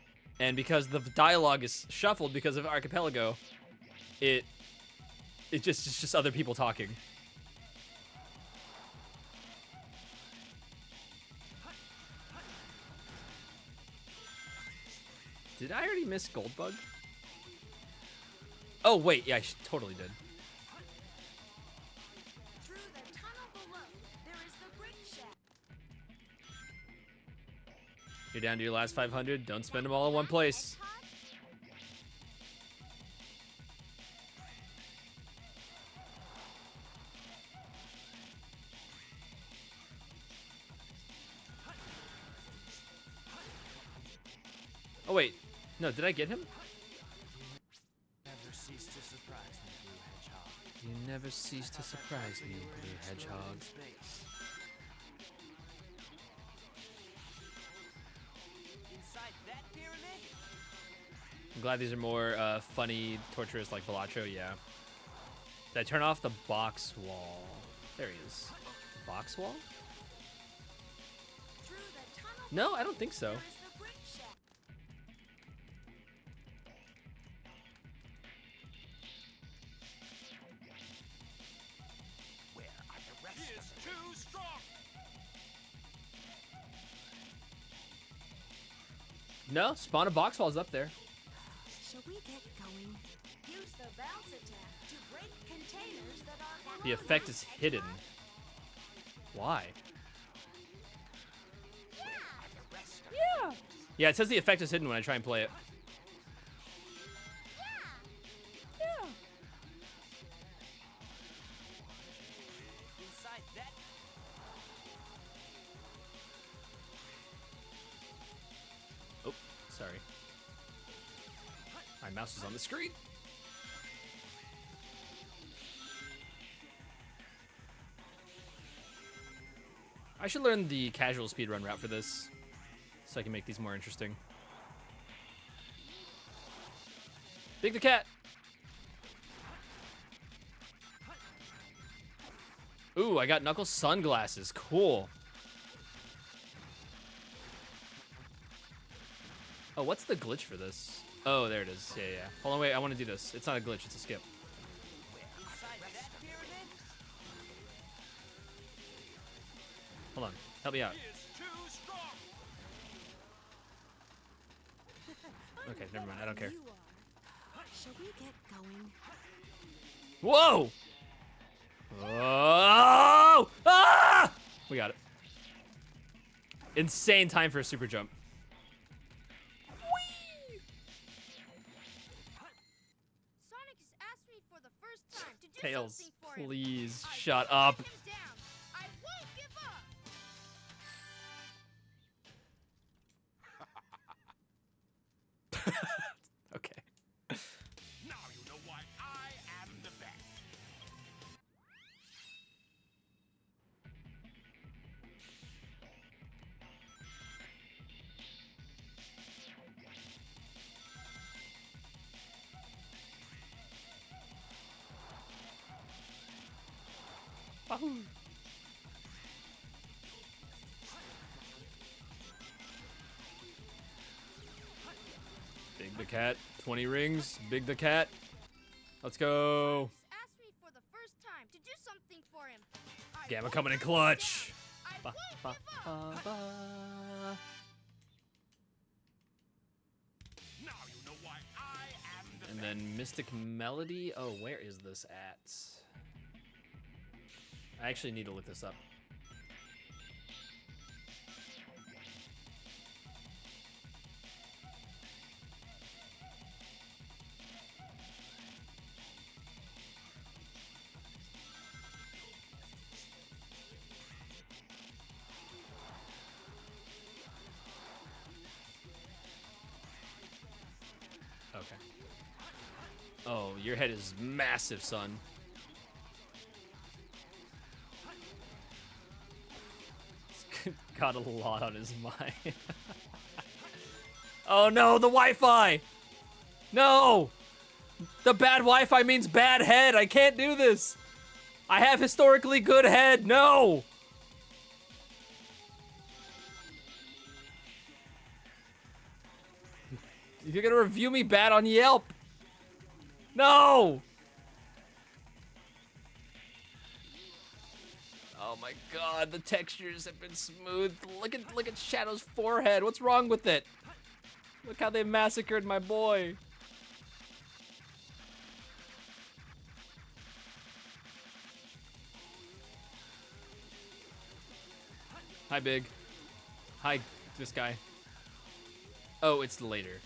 And because the dialogue is shuffled because of Archipelago, it's just other people talking. Did I already miss Goldbug? Oh wait, yeah, I totally did. Through the tunnel below. There is the brick shack. You're down to your last 500. Don't spend them all in one place. Oh wait, no, did I get him? Never cease to surprise me, Blue Hedgehog. You never cease to surprise me, Blue Hedgehog. Space. Inside that pyramid? I'm glad these are more funny, torturous like Balacho, yeah. Did I turn off the box wall? There he is. Box wall? Through the tunnel No, I don't think so. there is the brick shack. Where are the rest He is too strong. No, spawn a box wall's up there. Shall we get going? Use the bounce attack to break containers that are The effect is hidden. Why? Yeah, it says the effect is hidden when I try and play it. Sorry. My mouse is on the screen. I should learn the casual speedrun route for this, so I can make these more interesting. Big the cat! Ooh, I got Knuckles sunglasses. Cool. Oh, what's the glitch for this? Oh, there it is. Yeah, yeah. Hold on, wait. I want to do this. It's not a glitch. It's a skip. Hold on. Help me out. Okay, never mind. I don't care. Shall we get going? Whoa! Oh! Ah! We got it. Insane time for a super jump. Sonic has asked me for the first time to do Tails, something for him. please I shut won't up. let him down. I won't give up. Okay. Now you know why I am the best. Big the cat. 20 rings. Big the cat. Let's go. Asked me for the first time to do something for him. I Gamma won't coming in let him clutch. down. I Ba, won't ba, give up. ba. Now you know why I am the And best. then Mystic Melody. Oh, where is this at? I actually need to look this up. Okay. Oh, your head is massive, son. He's got a lot on his mind. Oh no, the Wi-Fi! No! The bad Wi-Fi means bad head. I can't do this. I have historically good head. No! You're gonna review me bad on Yelp. No! Oh my god, the textures have been smooth. Look at Shadow's forehead. What's wrong with it? Look how they massacred my boy. Hi, Big. Hi, this guy. Oh, it's later.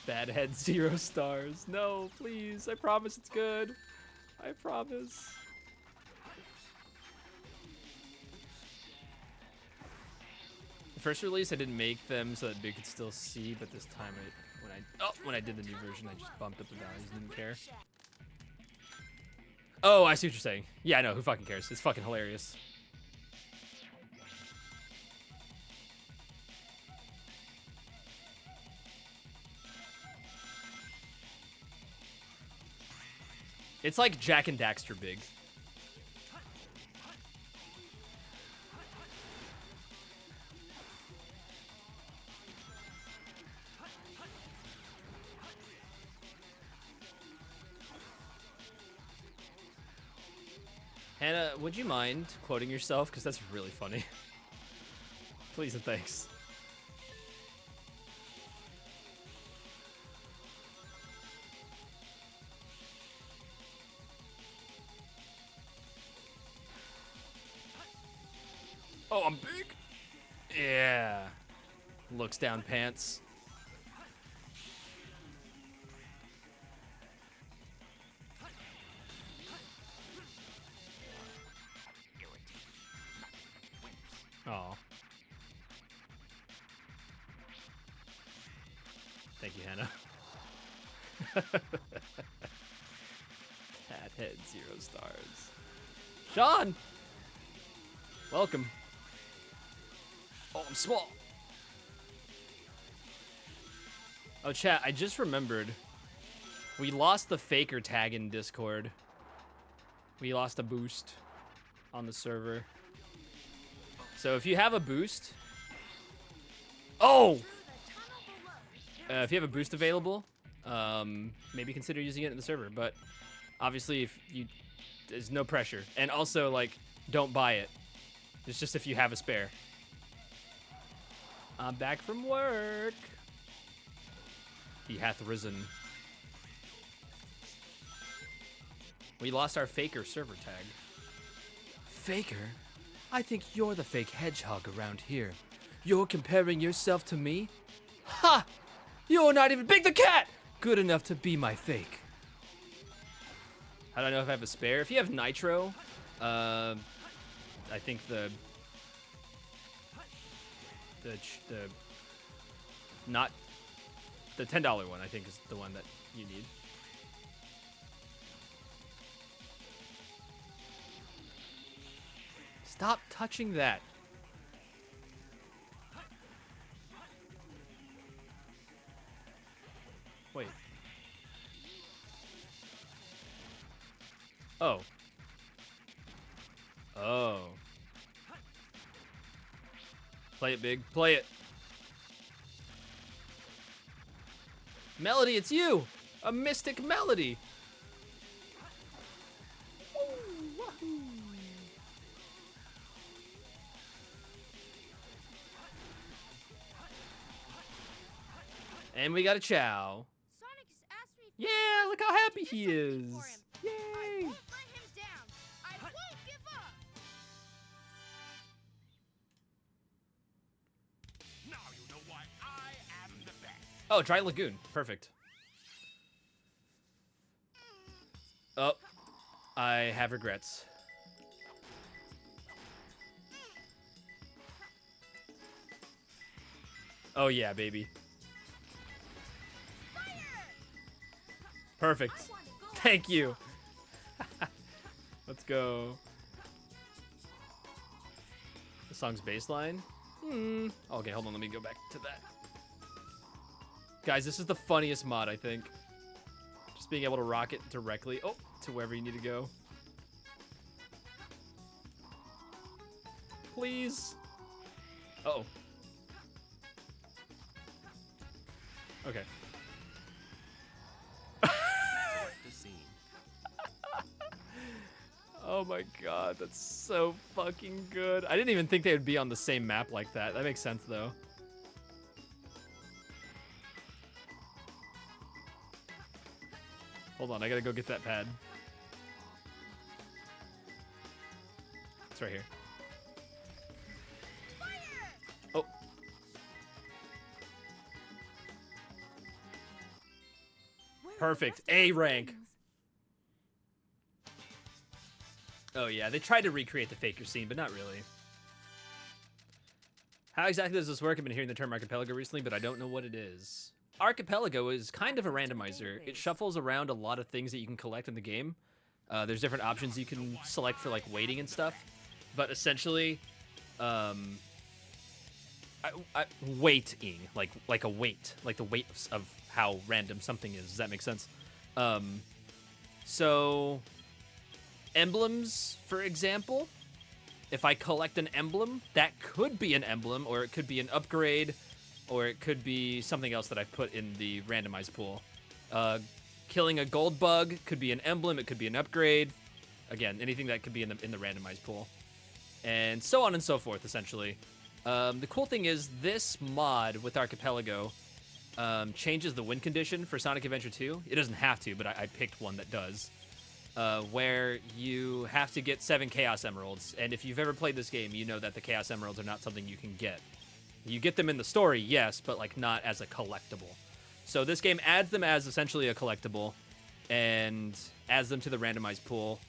Bad head, 0 stars. No, please. I promise it's good. I promise. The first release, I didn't make them so that Big could still see, but this time, when I did the new version, I just bumped up the values and didn't care. Oh, I see what you're saying. Yeah, I know. Who fucking cares? It's fucking hilarious. It's like Jack and Daxter Big. Hannah, would you mind quoting yourself? Because that's really funny. Please and thanks. Oh, I'm big? Yeah. Looks down pants. Oh. Thank you, Hannah. Cathead 0 stars. Sean! Welcome. Oh, I'm small. Oh, chat, I just remembered. We lost the faker tag in Discord. We lost a boost on the server. So if you have a boost... Oh! If you have a boost available, maybe consider using it in the server. But obviously, if you... there's no pressure. And also, like, don't buy it. It's just if you have a spare. I'm back from work. He hath risen. We lost our faker server tag. Faker? I think you're the fake hedgehog around here. You're comparing yourself to me? Ha! You're not even Big the Cat! Good enough to be my fake. I don't know if I have a spare. If you have nitro, I think the $10 one, I think, is the one that you need. Stop touching that. Wait. Oh. Oh. Play it big. Play it. Melody, it's you! A mystic melody! And we got a Chow. Sonic has asked me for Yeah, look how happy he something is. for him. I Yay! won't let him down. I won't give up. Now you know why I am the best. Oh, Dry Lagoon. Perfect. Oh, I have regrets. Oh yeah, baby. Perfect. Thank you. Let's go. The song's bass line? Okay, hold on. Let me go back to that. Guys, this is the funniest mod, I think. Just being able to rock it directly to wherever you need to go. Please. Uh-oh. Okay. The scene. Oh my god, that's so fucking good. I didn't even think they would be on the same map like that. That makes sense, though. Hold on, I gotta go get that pad. It's right here. Oh. Perfect. A rank. Oh yeah, they tried to recreate the faker scene, but not really. How exactly does this work? I've been hearing the term Archipelago recently, but I don't know what it is. Archipelago is kind of a randomizer. It shuffles around a lot of things that you can collect in the game. There's different options you can select for like weighting and stuff, but essentially, weighting, like a weight, like the weight of how random something is. Does that make sense? So emblems, for example, if I collect an emblem, that could be an emblem, or it could be an upgrade, or it could be something else that I've put in the randomized pool. Killing a gold bug could be an emblem, it could be an upgrade. Again, anything that could be in the randomized pool. And so on and so forth, essentially. The cool thing is this mod with Archipelago changes the win condition for Sonic Adventure 2. It doesn't have to, but I picked one that does. Where you have to get 7 Chaos Emeralds. And if you've ever played this game, you know that the Chaos Emeralds are not something you can get. You get them in the story, yes, but like not as a collectible. So this game adds them as essentially a collectible and adds them to the randomized pool.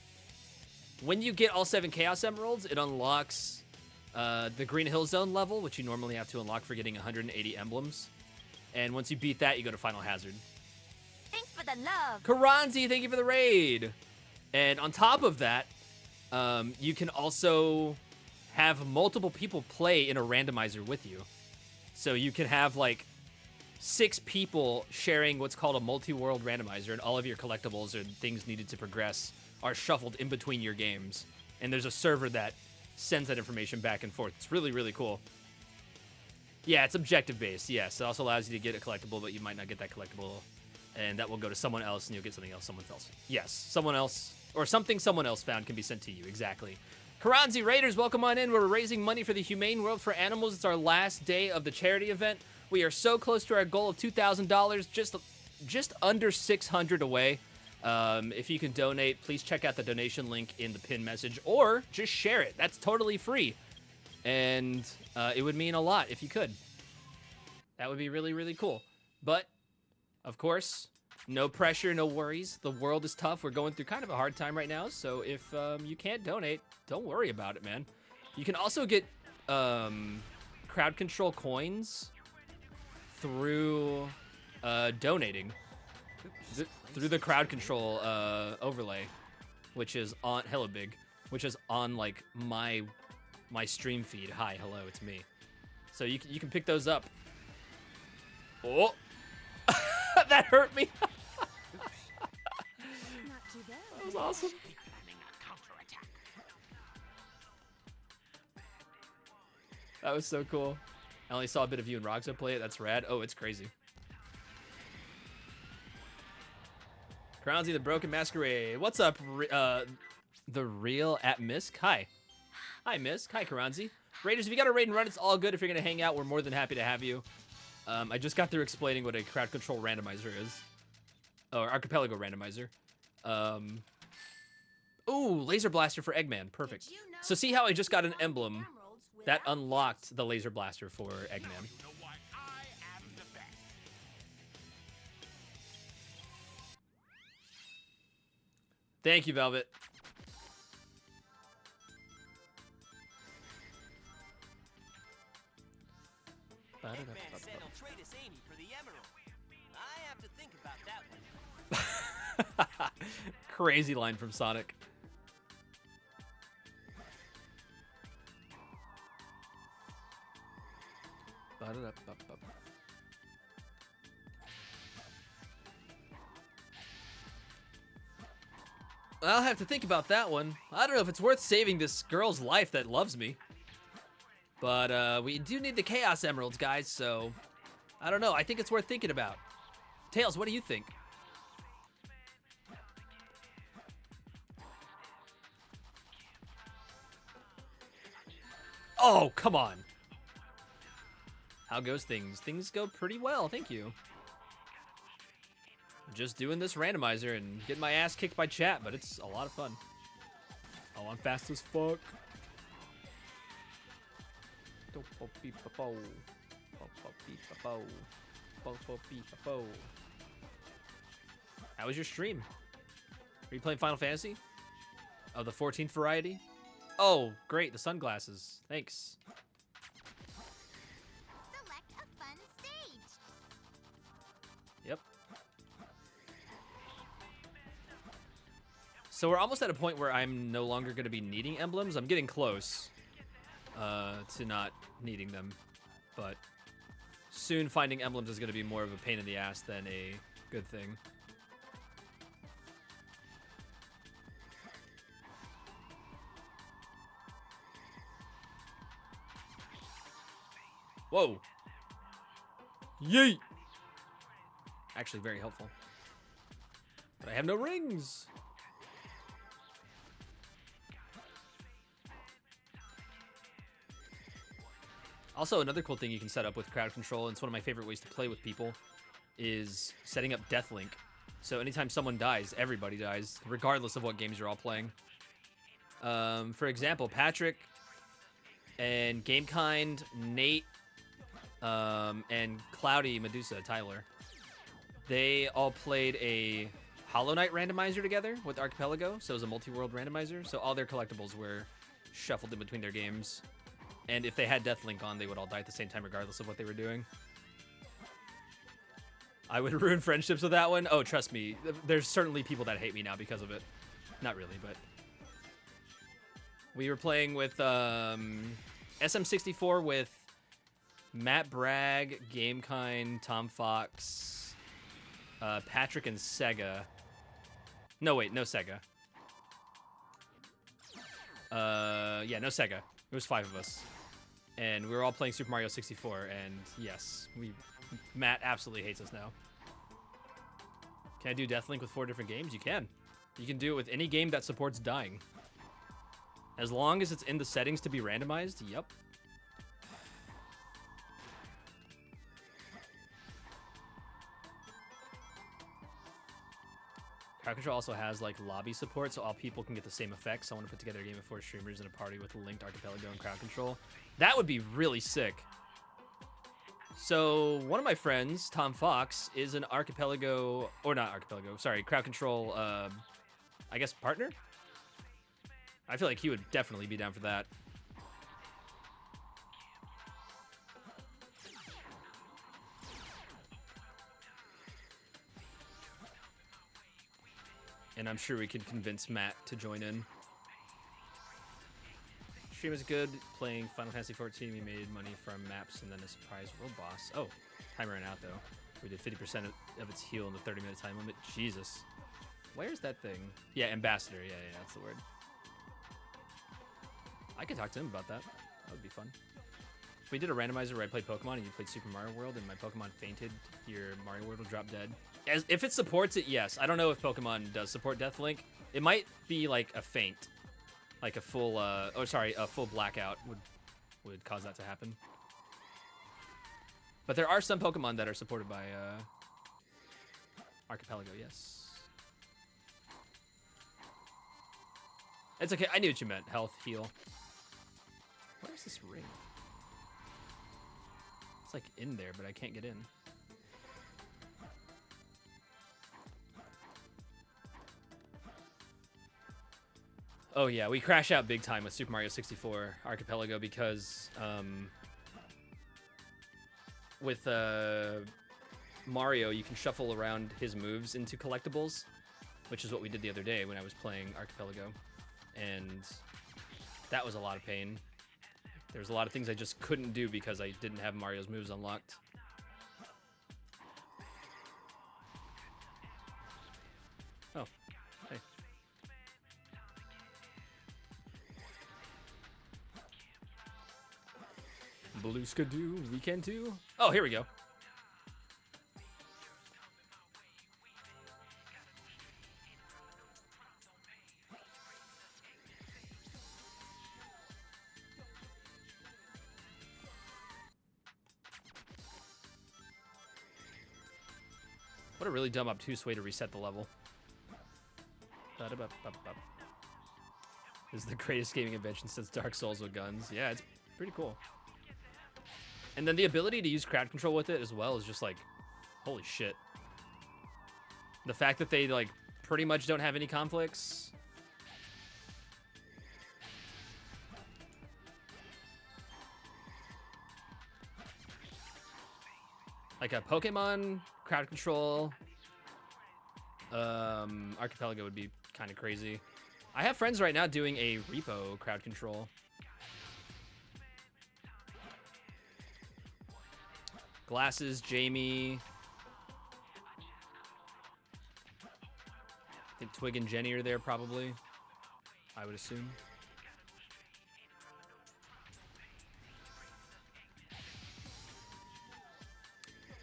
When you get all 7 Chaos Emeralds, it unlocks the Green Hill Zone level, which you normally have to unlock for getting 180 emblems. And once you beat that, you go to Final Hazard. Thanks for the love. Karanzi, thank you for the raid. And on top of that, you can also have multiple people play in a randomizer with you. So you can have like 6 people sharing what's called a multi-world randomizer, and all of your collectibles and things needed to progress are shuffled in between your games. And there's a server that sends that information back and forth. It's really, really cool. Yeah, it's objective based. Yes, it also allows you to get a collectible, but you might not get that collectible, and that will go to someone else, and you'll get something else, someone else. Yes, someone else, or something someone else found can be sent to you. Exactly. Karanzi Raiders, welcome on in. We're raising money for the Humane World for Animals. It's our last day of the charity event. We are so close to our goal of $2,000, just under 600 away. If you can donate, please check out the donation link in the pin message, or just share it. That's totally free. And it would mean a lot if you could. That would be really, really cool. But, of course, no pressure, no worries. The world is tough. We're going through kind of a hard time right now. So if you can't donate, don't worry about it, man. You can also get crowd control coins through donating. Through the crowd control overlay, which is on Hello Big, which is on like my stream feed. Hi, hello, it's me. So you can pick those up. Oh, that hurt me. Not too bad. That was awesome. Planning a counterattack. That was so cool. I only saw a bit of you and Roxa play it. That's rad. Oh, it's crazy. Crownsy the Broken Masquerade. What's up, the real at Misk? Hi. Hi, Misk. Hi, Karanzi. Raiders, if you got a raid and run, it's all good. If you're going to hang out, we're more than happy to have you. I just got through explaining what a crowd control randomizer is. Or Archipelago randomizer. Ooh, laser blaster for Eggman. Perfect. So see how I just got an emblem that unlocked the laser blaster for Eggman. You know why I am the best. Thank you, Velvet. Eggman said he'll trade us Amy for the emerald. I have to think about that one. Crazy line from Sonic. I'll have to think about that one. I don't know if it's worth saving this girl's life that loves me. But we do need the Chaos Emeralds, guys, so I don't know. I think it's worth thinking about. Tails, what do you think? Oh, come on. How goes things? Things go pretty well, thank you. Just doing this randomizer and getting my ass kicked by chat, but it's a lot of fun. Oh, I'm fast as fuck. How was your stream? Are you playing Final Fantasy? Oh, the 14th variety? Oh, great, the sunglasses. Thanks. Select a fun stage. Yep. So we're almost at a point where I'm no longer going to be needing emblems. I'm getting close to not needing them, but soon finding emblems is going to be more of a pain in the ass than a good thing. Whoa. Yeet. Actually very helpful. But I have no rings. Also, another cool thing you can set up with crowd control, and it's one of my favorite ways to play with people, is setting up Deathlink. So anytime someone dies, everybody dies, regardless of what games you're all playing. For example, Patrick and Gamekind, Nate, and Cloudy Medusa, Tyler, they all played a Hollow Knight randomizer together with Archipelago, so it was a multi-world randomizer, so all their collectibles were shuffled in between their games. And if they had Deathlink on, they would all die at the same time regardless of what they were doing. I would ruin friendships with that one. Oh, trust me. There's certainly people that hate me now because of it. Not really, but... We were playing with SM64 with Matt Bragg, Gamekind, Tom Fox, Patrick, and Sega. No, wait, no Sega. Yeah, no Sega. It was 5 of us. And we were all playing Super Mario 64, and yes, Matt absolutely hates us now. Can I do Deathlink with 4 different games? You can. You can do it with any game that supports dying. As long as it's in the settings to be randomized, yep. Crowd Control also has like lobby support, so all people can get the same effects. I want to put together a game of 4 streamers in a party with linked Archipelago and Crowd Control. That would be really sick. So one of my friends, Tom Fox, is an Archipelago, or not Archipelago, sorry, Crowd Control, I guess partner? I feel like he would definitely be down for that. And I'm sure we could convince Matt to join in. Stream is good. Playing Final Fantasy 14, we made money from maps and then a surprise world boss. Oh, time ran out though. We did 50% of its heal in the 30-minute time limit. Jesus. Where's that thing? Yeah, Ambassador. Yeah, that's the word. I could talk to him about that. That would be fun. If we did a randomizer where I played Pokemon and you played Super Mario World and my Pokemon fainted, your Mario World will drop dead. If it supports it, yes. I don't know if Pokemon does support Deathlink. It might be like a faint. Like a full, a full blackout would cause that to happen. But there are some Pokemon that are supported by Archipelago, yes. It's okay, I knew what you meant. Health, heal. Where's this ring? It's like in there, but I can't get in. Oh yeah, we crash out big time with Super Mario 64 Archipelago because with Mario, you can shuffle around his moves into collectibles, which is what we did the other day when I was playing Archipelago, and that was a lot of pain. There's a lot of things I just couldn't do because I didn't have Mario's moves unlocked. Oh, hey. Blue Skidoo, we can too. Oh, here we go. What a really dumb obtuse way to reset the level. This is the greatest gaming invention since Dark Souls with guns. Yeah, it's pretty cool. And then the ability to use crowd control with it as well is just like, holy shit. The fact that they like pretty much don't have any conflicts. Like a Pokemon crowd control Archipelago would be kind of crazy. I have friends right now doing a repo crowd control. Glasses, Jamie. I think Twig and Jenny are there probably. I would assume.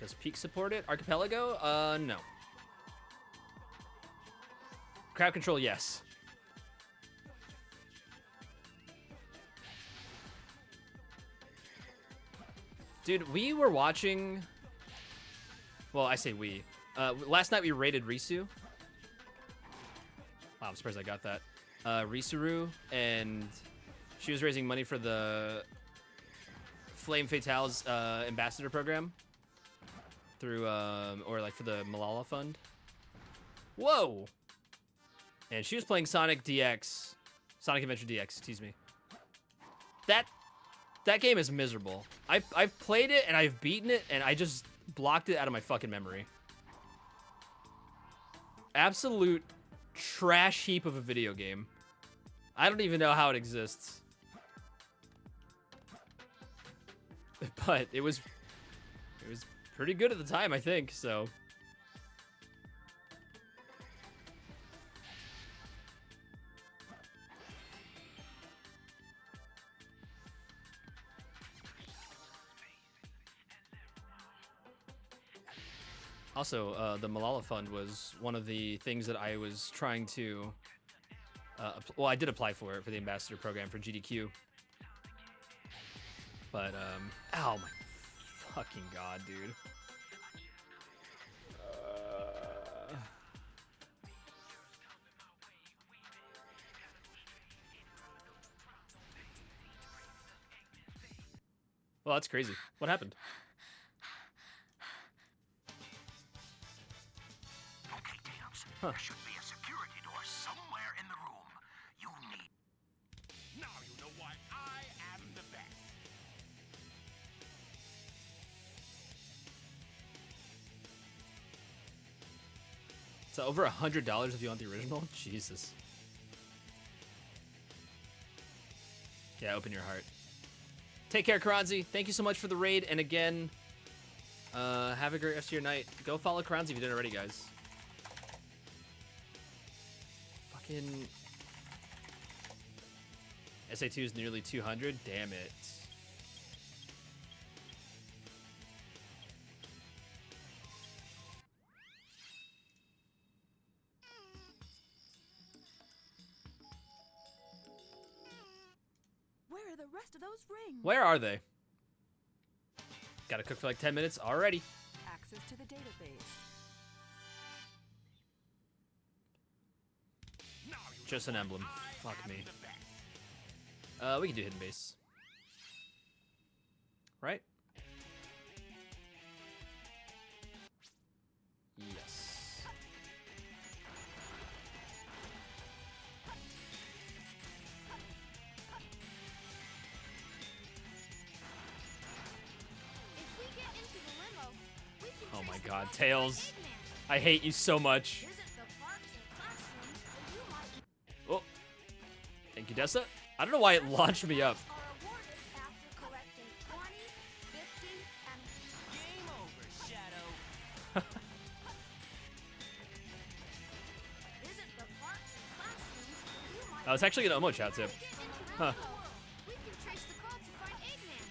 Does Peak support it? Archipelago? No. Crowd control, yes. Dude, we were watching... Well, I say we. Last night we raided Risu. Wow, I'm surprised I got that. Risuru, and she was raising money for the Flame Fatale's ambassador program. Through, or like for the Malala Fund. Whoa! And she was playing Sonic DX. Sonic Adventure DX, excuse me. That game is miserable. I've played it and I've beaten it and I just blocked it out of my fucking memory. absolute trash heap of a video game. I don't even know how it exists. But it was pretty good at the time, I think, so. Also, the Malala Fund was one of the things that I was trying to, well, I did apply for it for the ambassador program for GDQ. But, oh my fucking god, dude. Well, that's crazy. What happened? Okay, Tails. Huh. There should be a security door somewhere in the room. You need. Now you know why I am the best. So over $100 if you want the original? Jesus. Yeah, open your heart. Take care, Karanzi. Thank you so much for the raid. And again, have a great rest of your night. Go follow Karanzi if you didn't already, guys. Fucking... SA2 is nearly 200? Damn it. Where are the rest of those rings? Where are they? Gotta cook for like 10 minutes already. Access to the database. Now you Just an emblem. I Fuck am me. the best. We can do hidden base. Right? Yes. If we get into the limo, we can Oh trace my the god, route to Tails. Eggman. I hate you so much. Visit the parks and classrooms where you might Oh. Thank you, Dessa. I don't know why it launched me up. Are awarded after collecting 20, 50, and Game over, Shadow. visit the parks and classrooms where you might. Oh, it's actually an Omo chat tip. get into the Huh. limo. We can trace the call to find Eggman.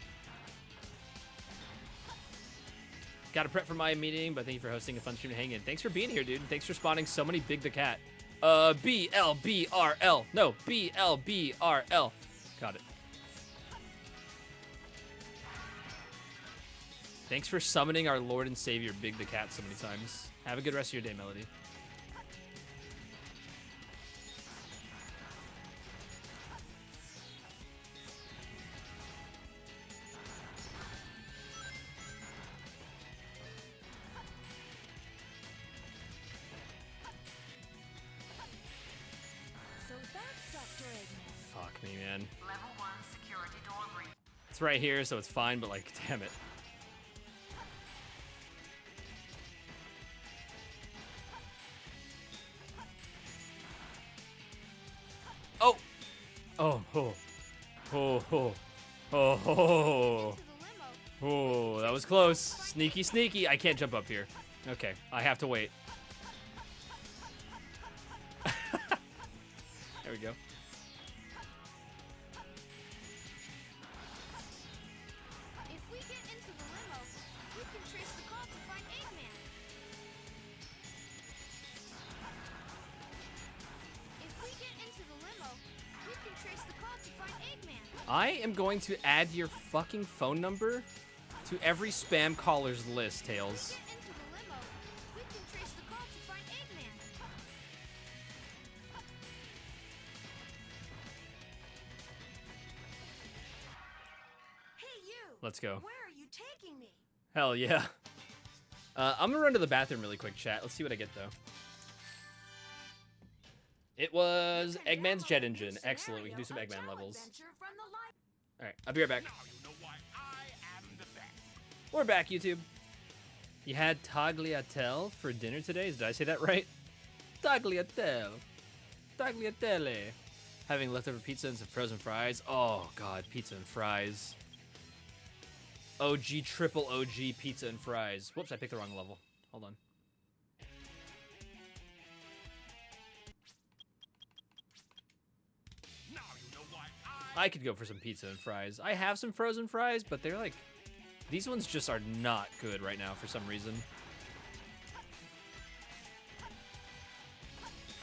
Gotta prep for my meeting, but thank you for hosting a fun stream to hang in. Thanks for being here, dude. Thanks for spawning so many Big the Cat. BLBRL. No, BLBRL. Got it. Thanks for summoning our Lord and Savior Big the Cat so many times. Have a good rest of your day, Melody. So that's Dr. Eggman. Fuck me, man. Level 1 security door breach. It's right here, so it's fine, but like, damn it. Oh! Oh, oh. Oh, oh. Oh, oh. To the limo. Oh, that was close. Sneaky, sneaky. I can't jump up here. Okay, I have to wait. There we go. If we get into the limo, we can trace the call to find Eggman. If we get into the limo, we can trace the call to find Eggman. I am going to add your fucking phone number to every spam caller's list, Tails. Get into the limo, we can trace the call to find Eggman. Hey, you! Let's go. Where are you taking me? Hell yeah. I'm gonna run to the bathroom really quick, chat. Let's see what I get, though. It was Eggman's jet engine. Excellent. We can do some Eggman levels. Alright, I'll be right back. Now you know why I am the best. We're back, YouTube. You had tagliatelle for dinner today? Did I say that right? Tagliatelle. Tagliatelle. Having leftover pizza and some frozen fries. Oh, God. Pizza and fries. OG, triple OG pizza and fries. Whoops, I picked the wrong level. Hold on. Now you know why I could go for some pizza and fries. I have some frozen fries, but they're like... These ones just are not good right now for some reason.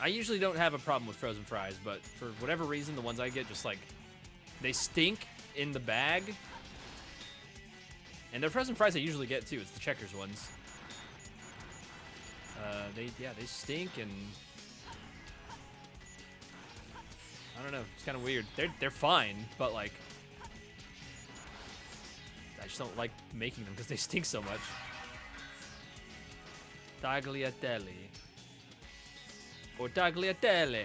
I usually don't have a problem with frozen fries, but for whatever reason, the ones I get just like... They stink in the bag. And they're frozen fries I usually get too. It's the Checkers ones. They stink and... I don't know, it's kind of weird. They're fine, but like... I just don't like making them because they stink so much. Tagliatelle. Or tagliatelle.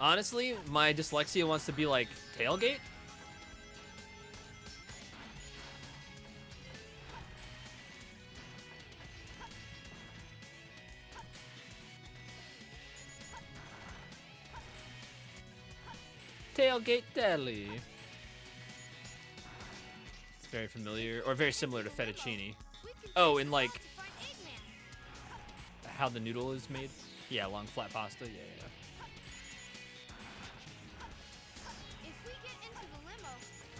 Honestly, my dyslexia wants to be like tailgate. Tailgate deli. It's very familiar, or very similar to fettuccine. Oh, in like how the noodle is made. Yeah, long flat pasta. Yeah. If we get into the limo,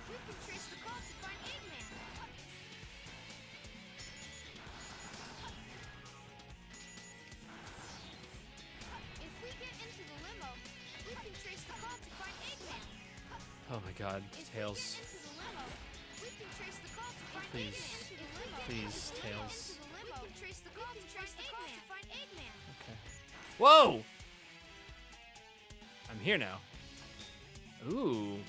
we can trace the call to find Eggman. If we get into the limo, we can trace the call to find Eggman. Oh my God, If Tails. we get into the limo, we can trace the call to find Please. Eggman. If we get Please, into the Tails. limo, we can trace the call to find Eggman. Okay. Whoa! I'm here now. Ooh.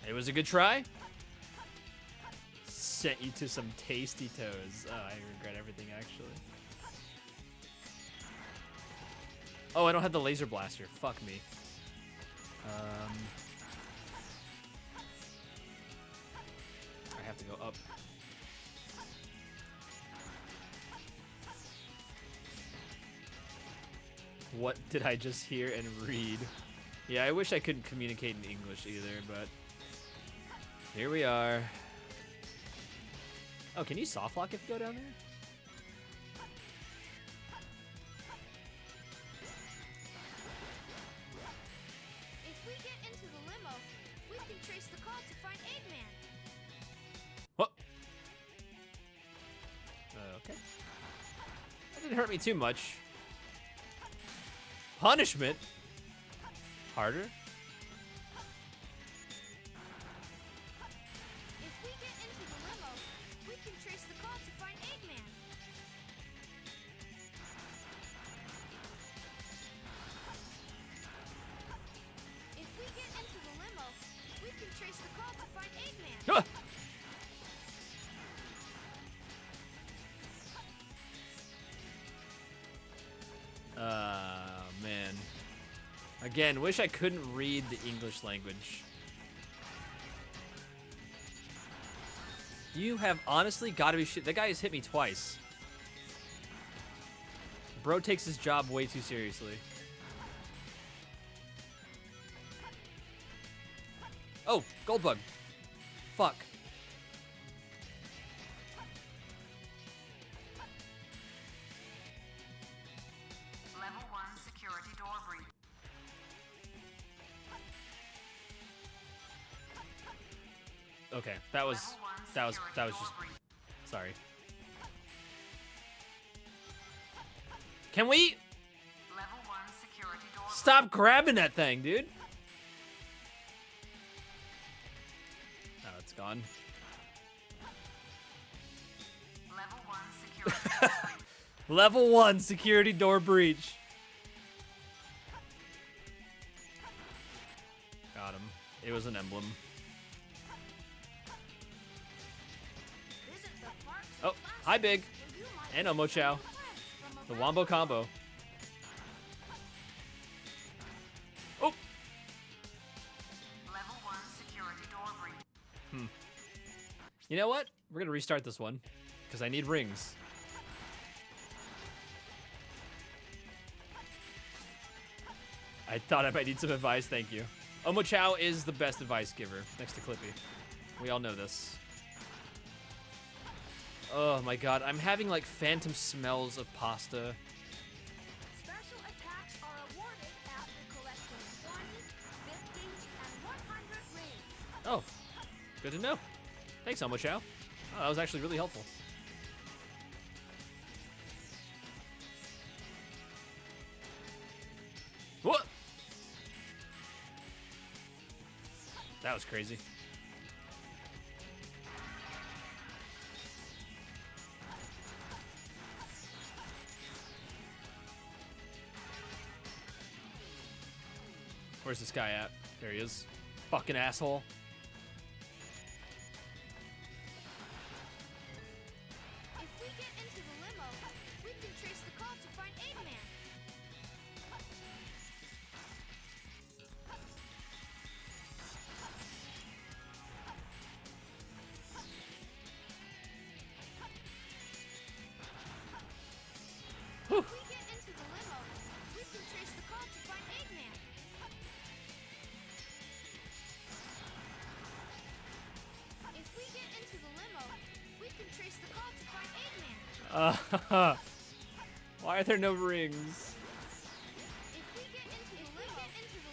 It was a good try. Sent you to some tasty toes. Oh, I regret everything, actually. Oh, I don't have the laser blaster. Fuck me. I have to go up. What did I just hear and read? Yeah, I wish I couldn't communicate in English either, but here we are. Oh, can you soft lock if you go down there? If we get into the limo, we can trace the call to find Eggman. What? Okay. That didn't hurt me too much. Punishment? Harder? If we get into the limo, we can trace the call to find Eggman. If we get into the limo, we can trace the call to find Eggman. Ah! Man. Again, wish I couldn't read the English language. You have honestly got to be shit. That guy has hit me twice. Bro takes his job way too seriously. Oh, gold bug. Fuck. Level 1 security door breach. Okay, that was just sorry. Can we Level 1 security door stop grabbing that thing, dude? Oh, it's gone. Level 1 security door breach. Level 1 security door breach. Got him. It was an emblem. Visit the parks Oh, hi, Big. And Omo Chow. The Wombo combo. You know what? We're gonna restart this one because I need rings. I thought I might need some advice. Thank you. Omo Chow is the best advice giver next to Clippy. We all know this. Oh my god, I'm having like phantom smells of pasta. Special attacks are awarded after collecting 20, 50, and 100 rings. Oh, good to know. Thanks, Omo Chow. Oh, that was actually really helpful. What? That was crazy. Where's this guy at? There he is. Fucking asshole. If we get into the limo, we can trace the call to find Eggman. Whew. If we get into the limo, we can trace the call to find Eggman. If we get into the limo, we can trace the call to find Eggman. Why are there no rings? If we get into the limo,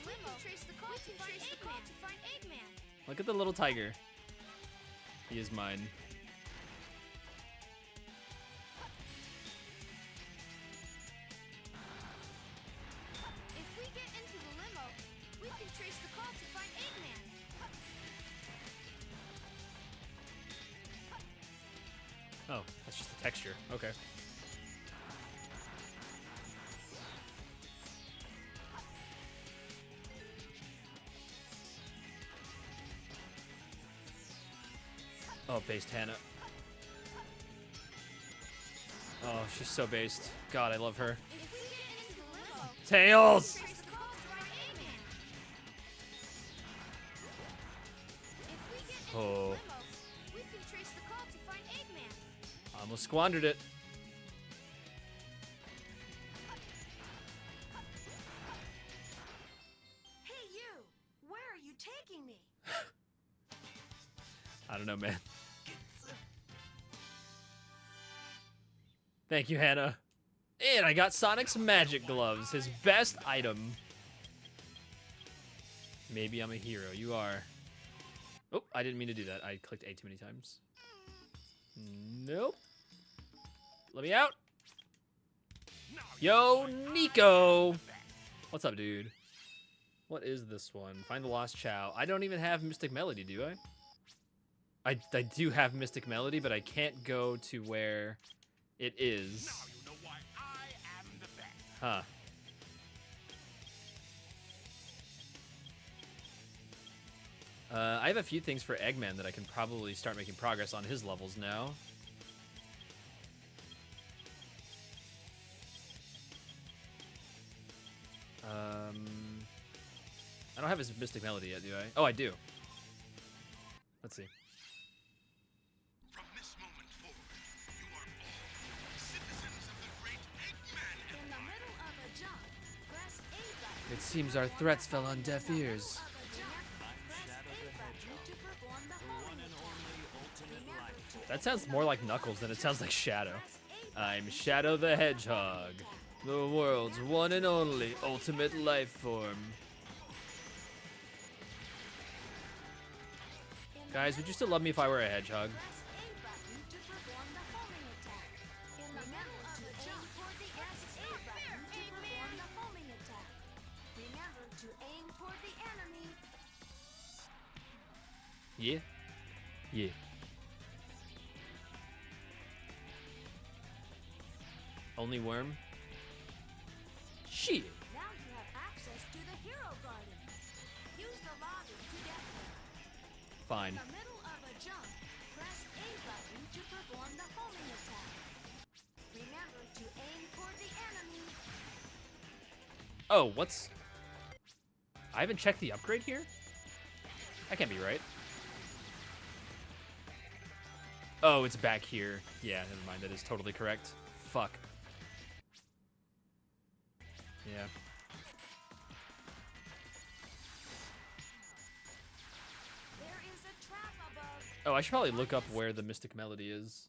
we can trace the call to find Eggman. Look at the little tiger. He is mine. If we get into the limo, we can trace the call to find Eggman. Oh, that's just the texture. Okay. Oh, based Hannah. Oh, she's so based. God, I love her. If we get into the limo, Tails! trace the call to find Eggman. If we get into the Oh. limo, we can trace the call to find Eggman. Almost squandered it. Hey you, where are you taking me? I don't know, man. Thank you, Hannah. And I got Sonic's magic gloves, his best item. Maybe I'm a hero. You are. Oh, I didn't mean to do that. I clicked A too many times. Nope. Let me out. Yo, Nico. What's up, dude? What is this one? Find the Lost Chow. I don't even have Mystic Melody, do I? I do have Mystic Melody, but I can't go to where it is. Now you know why I am the best. Huh. I have a few things for Eggman that I can probably start making progress on his levels now. I don't have his Mystic Melody yet, do I? Oh, I do. Let's see. From this moment forward, you are all citizens of the great Eggman In the Empire. middle of a jump, press A button. It seems our threats fell on deaf ears. Of a jump, press A button to perform the homing attack. Remember to That sounds more like Knuckles than it sounds like Shadow. I'm Shadow the Hedgehog, the world's one and only ultimate life form. Guys, would you still love me if I were a hedgehog? press A button to perform the homing attack. In the middle of a jump, press A button to perform the homing attack. Remember to aim toward the enemy. Yeah? Yeah. Only worm? Shit. Now you have access to the hero garden. Use the lobby to detonate. Fine. In the middle of a jump, press A button to perform the homing attack. Remember to aim toward the enemy. Oh, what's... I haven't checked the upgrade here? That can't be right. Oh, it's back here. Yeah, never mind. That is totally correct. Fuck. Yeah. There is a trap above. Oh, I should probably look up where the Mystic Melody is.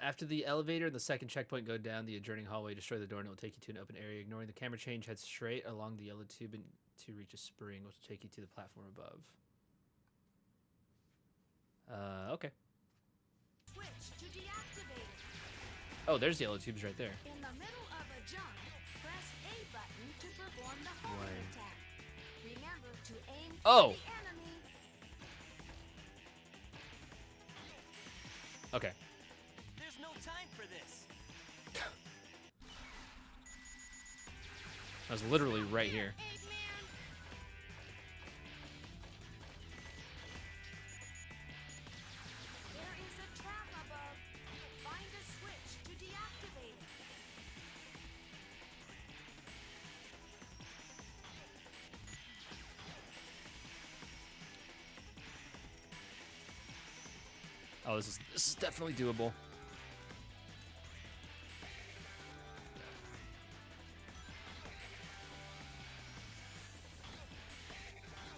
After the elevator and the second checkpoint go down the adjoining hallway, destroy the door and it will take you to an open area. Ignoring the camera change, head straight along the yellow tube and to reach a spring, which will take you to the platform above. Okay. Switch to deactivate it. Oh, there's the yellow tubes right there. In the middle of a jump, press A button to perform the homing Right. attack. Remember to aim for Oh. the enemy. Okay. There's no time for this. I was literally right here. Eggman. There is a trap above. Find a switch to deactivate it. Oh, this is definitely doable.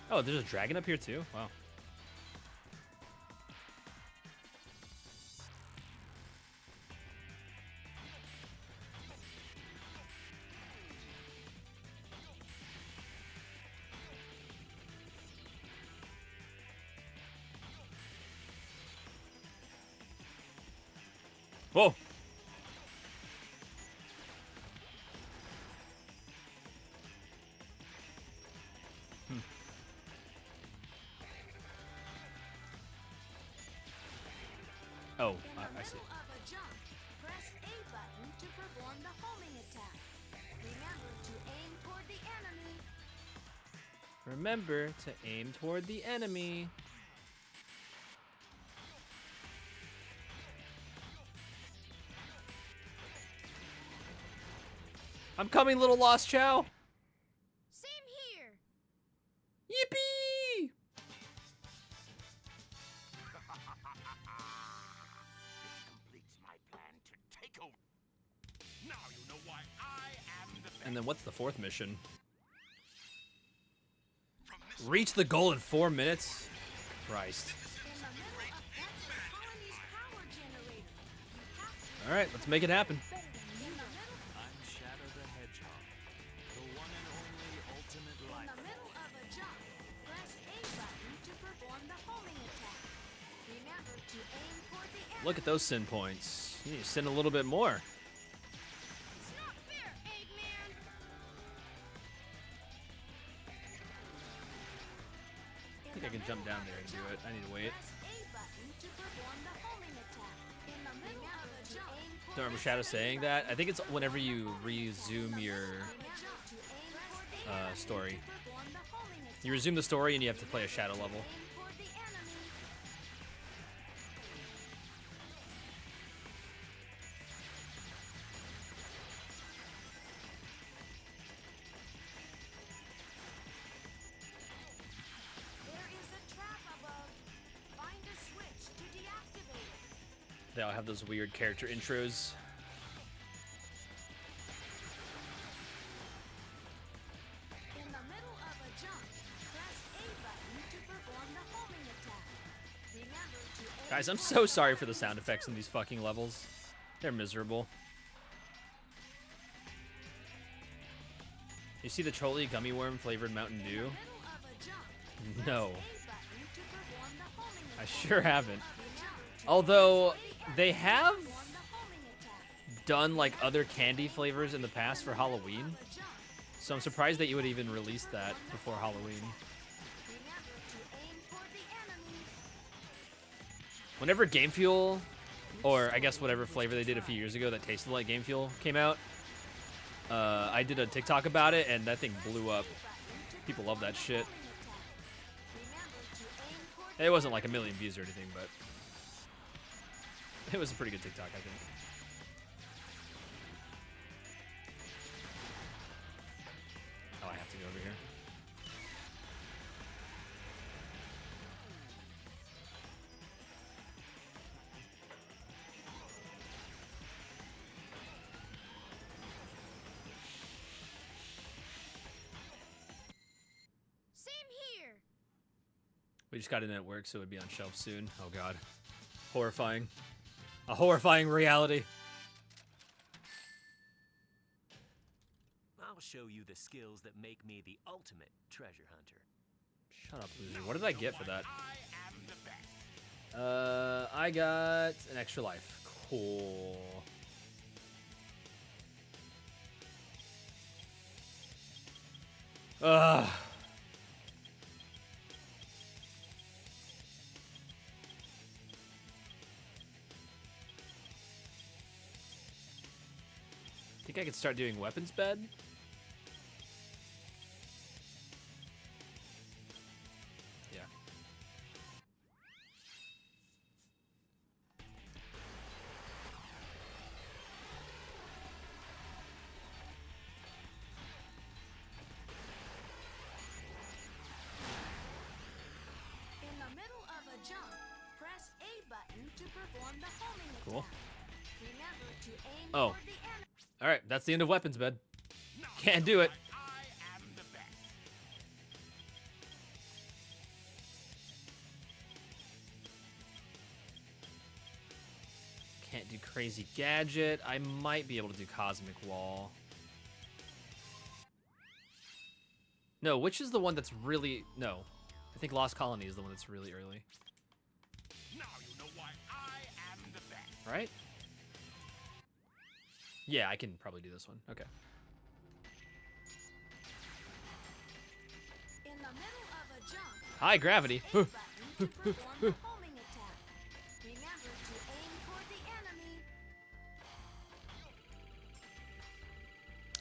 Oh, there's a dragon up here too? Wow. Whoa! Oh, In the I see. middle of a jump, press A button to perform the homing attack. Remember to aim toward the enemy. Remember to aim toward the enemy. I'm coming, little Lost Chow. Same here. Yippee! Completes my plan to take over. Now you know why I am the best. And then what's the fourth mission? From this Reach the goal in 4 minutes? Christ. In the middle of that's the colony's power generator. You have to All right, let's make it happen. in the middle I'm Shadow the Hedgehog, the one and only ultimate In life. the middle of a jump, press A button to perform the homing attack. Remember to aim toward the enemy. Look at those sin points. You need to sin a little bit more. It's not fair, Eggman. I think I can jump down there and do it. I need to wait. Press A button to perform the homing attack. In the middle of a jump, aim toward Don't remember the Shadow enemy. saying that. I think it's whenever you resume your Jump to aim toward the enemy story. to perform the homing attack. You resume the story and you have to play a shadow level. Aim toward the enemy. There is a trap above. Find a switch to deactivate it. They all have those weird character intros. In the middle of a jump, press A button to perform the homing attack. Remember to aim Guys, I'm toward so the sorry for the enemy. sound effects in these fucking levels. They're miserable. You see the Trolli gummy worm flavored Mountain In the Dew? middle of a jump, No, A button to perform the homing I attack. sure haven't. Remember to Although press A button they to have perform the homing attack. done like other candy flavors in the past for Halloween. Of a jump, So I'm surprised that you would even release that before Halloween. remember to aim toward the enemy. Whenever Game Fuel, or I guess whatever flavor they did a few years ago that tasted like Game Fuel came out, I did a TikTok about it and that thing blew up. People love that shit. Remember to aim toward It wasn't like a million views or anything, but It was a pretty good TikTok, I think. Oh, I have to go over here. Same here. We just got in at work, so it would be on shelf soon. Oh god. Horrifying. A horrifying reality. I'll show you the skills that make me the ultimate treasure hunter. Shut up, loser. What did I get for that? I am the best. I got an extra life. Cool. Ugh. Think I could start doing weapons bed? Yeah. In the middle of a jump, press A button to perform the homing attack. Cool. Remember to aim Oh. toward the enemy. All right, that's the end of weapons bed. Can't do it. I am the best. Can't do crazy gadget. I might be able to do cosmic wall. No, which is the one that's really... No. I think Lost Colony is the one that's really early. Now you know why I am the best. Right? Yeah, I can probably do this one. Okay. In the middle of a jump, High gravity. A button to perform the homing attack. Remember to aim toward the enemy.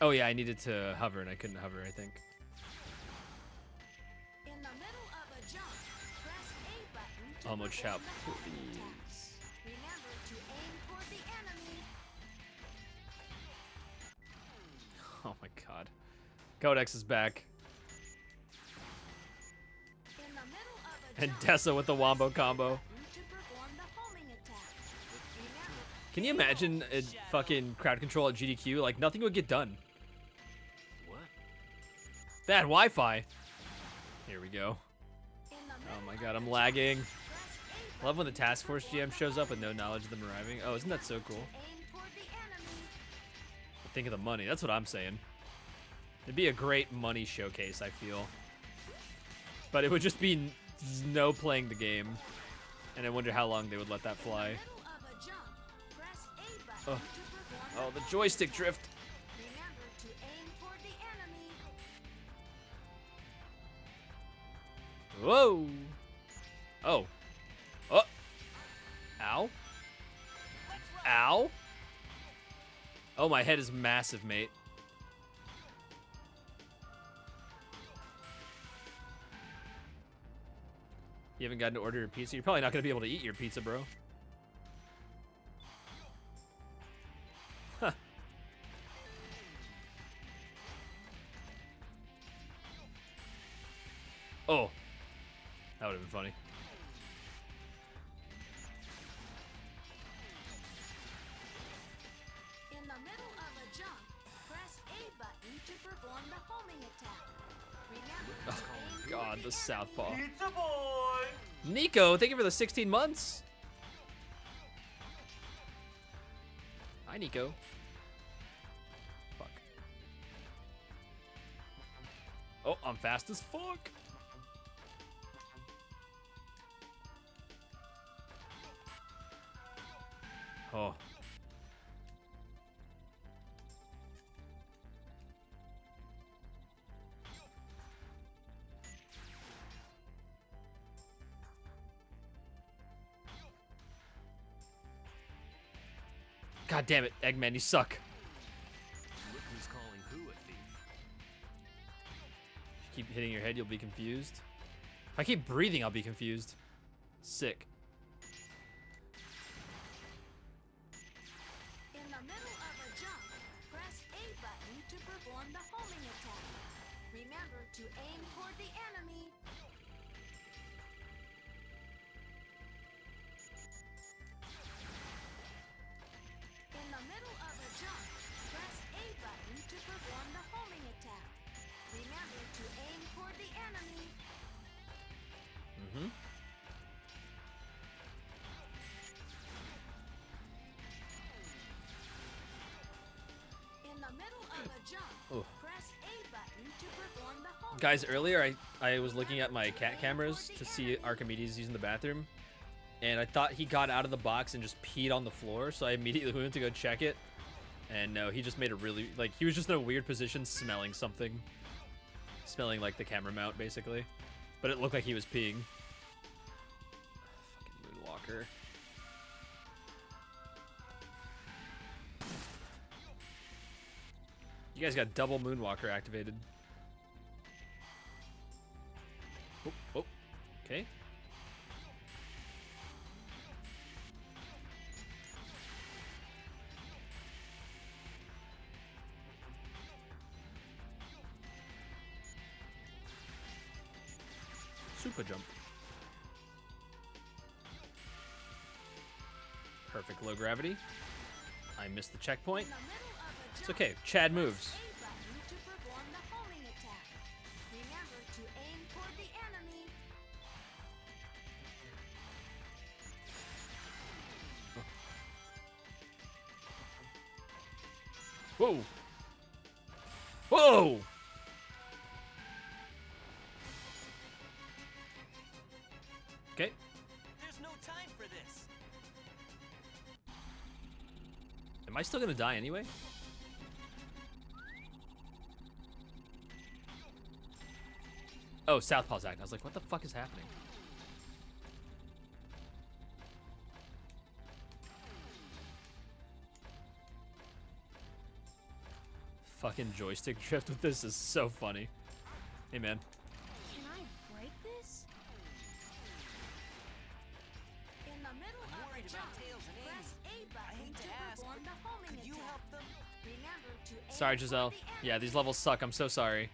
Oh yeah, I needed to hover and I couldn't hover, I think. In the middle of a jump, press A button to Almost shout, perform the homing attack. please. Remember to aim toward the enemy. Oh my god. Codex is back. In the middle of a And jump, Dessa with the wombo press A combo. button to perform the homing attack. Remember, Can you imagine a fucking crowd control at GDQ? Like, nothing would get done. What? Bad Wi-Fi. Here we go. in the Oh middle my of god, a I'm jump, lagging. press A Love when the button task to force perform GM the shows up with homing no knowledge of them arriving. Oh, isn't that so cool? aim toward the enemy. Think of the money. That's what I'm saying. It'd be a great money showcase, I feel. But it would just be no playing the game. And I wonder how long they would let that fly. Middle of a jump, press A button Oh. to perform Oh, the joystick drift. Remember to aim toward the enemy. Whoa. Oh. Oh. Ow. Ow. Oh, my head is massive, mate. You haven't gotten to order your pizza? You're probably not going to be able to eat your pizza, bro. Huh. Oh. That would have been funny. In the middle of a jump, press A button to perform the homing attack. Remember to aim toward God, the enemy. southpaw. Pizza boy! Nico, thank you for the 16 months. Hi, Nico. Fuck. Oh, I'm fast as fuck. Oh. God damn it, Eggman, you suck. Look who's calling who a thief. If you keep hitting your head, you'll be confused. If I keep breathing, I'll be confused. Sick. Remember to aim toward the enemy. In the middle of a jump, press A button to perform the homing attack. Remember to aim toward the enemy. Mm-hmm. In the middle of a jump, Ooh. press A button to perform the homing Guys, earlier I was looking at my cat cameras to see Archimedes using the bathroom, and I thought he got out of the box and just peed on the floor, so I immediately went to go check it. And no, he just made a really, like, he was just in a weird position smelling something. Smelling like the camera mount, basically. But it looked like he was peeing. Fucking Moonwalker. You guys got double Moonwalker activated. Oh, oh, okay. Super jump. Perfect low gravity. I missed the checkpoint. In the middle of a It's jump, okay. Chad moves. A button to perform the homing attack. Remember to aim toward the enemy. Whoa. Whoa. Okay. There's no time for this. Am I still gonna die anyway? Oh, Southpaw's act. I was like, what the fuck is happening? Fucking joystick drift with this is so funny. Hey, man. Can I break this? In the middle of a worried about jump, Tails and press A I button hate to to ask, perform the homing Could you attack. help them? Remember to aim Sorry, toward Giselle. the enemy. Yeah, these levels suck. I'm so sorry.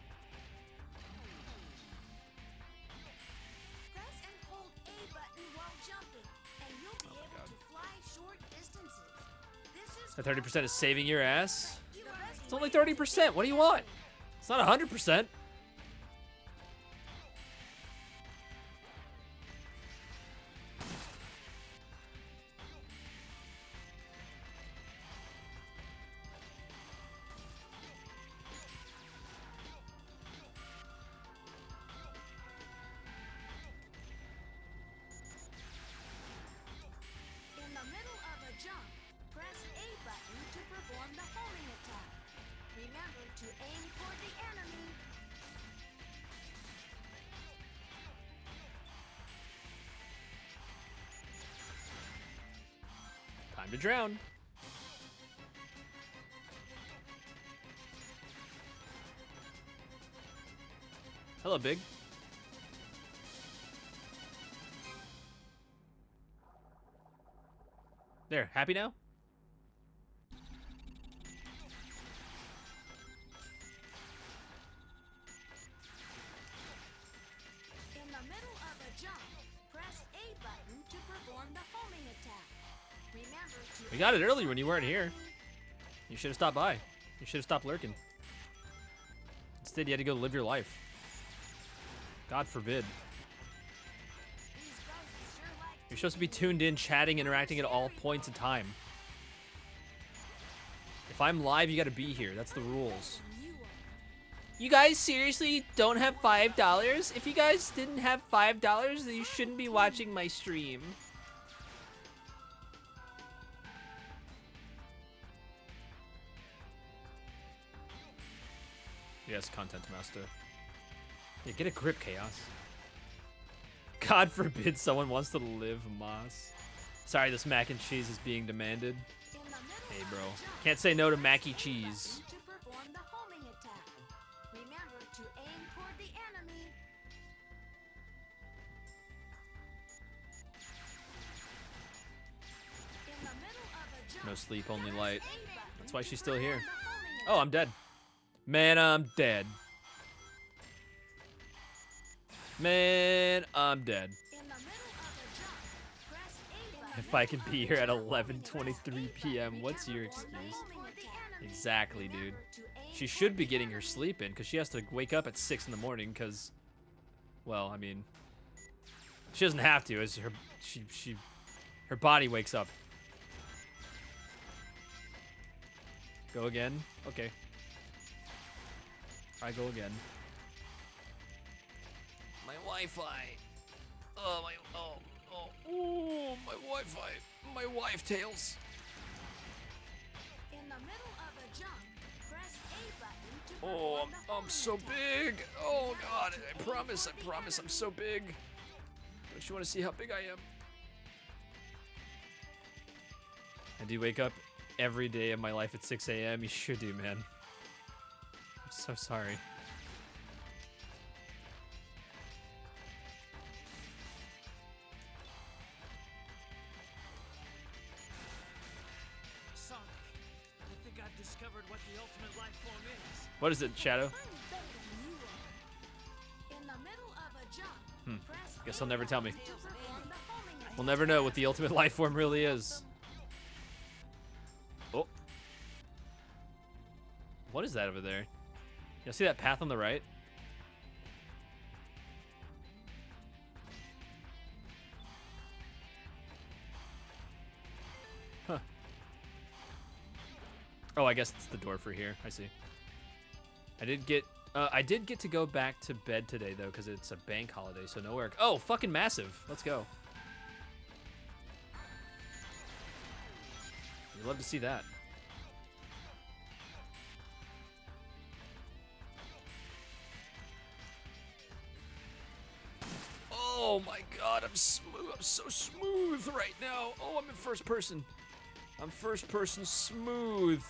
Press and hold A button while jumping, and you'll be able to fly short distances. This is The 30% is saving your ass. the best It's only way to 30%. What do you want? It's not 100%. In the middle of a jump, press A button to perform the homing attack. Remember to aim toward the enemy. Time to drown. Hello, Big. There, happy now? In the middle of a jump, press A button to perform the homing attack. Remember to We got it aim earlier toward when you the weren't here. enemy. You should have stopped by. You should have stopped lurking. Instead, you had to go live your life. God forbid. These guys would sure like You're supposed to be tuned in, chatting, interacting at all points in time. If I'm live, you gotta be here. That's the rules. you are. You guys seriously don't have $5? If you guys didn't have $5, then you shouldn't be watching my stream. Yes, content master. Yeah, get a grip, Chaos. God forbid someone wants to live Moss. Sorry, this mac and cheese is being demanded. In the middle Hey, of bro. a jump, Can't say no to press mac and A cheese. button to perform the homing attack. Remember to aim toward the enemy. In the middle of a jump, No sleep, only press light. A button That's why to she's still here. perform the homing Oh, I'm dead. Man, I'm dead. Man, I'm dead. In the middle of a jump, press A button. If I can be here at 11:23 p.m., what's your excuse? Exactly, dude. She should be getting her sleep in because she has to wake up at 6 in the morning because, well, I mean, she doesn't have to. It's her body wakes up. Go again? Okay. I go again. My Wi-Fi. Oh, ooh, my Wi-Fi. My wife tails. In the middle of a jump, press A button to Oh, perform the I'm so homing attack. big. Oh, God. I promise I'm so big. Don't you want to see how big I am? I do wake up every day of my life at 6 a.m. You sure do, man. I'm so sorry. Sonic, I think I've discovered what the ultimate life form is. What is it, Shadow? In the middle of a jump, press Guess A he'll never tell me. button to perform the homing attack. We'll never know what the ultimate life form really is. Oh. What is that over there? Y'all see that path on the right? Huh. Oh, I guess it's the door for here. I see. I did get to go back to bed today though, because it's a bank holiday, so no work. Oh, fucking massive! Let's go. We'd love to see that. Oh my God, I'm smooth. I'm so smooth right now. Oh, I'm in first person. I'm first person smooth.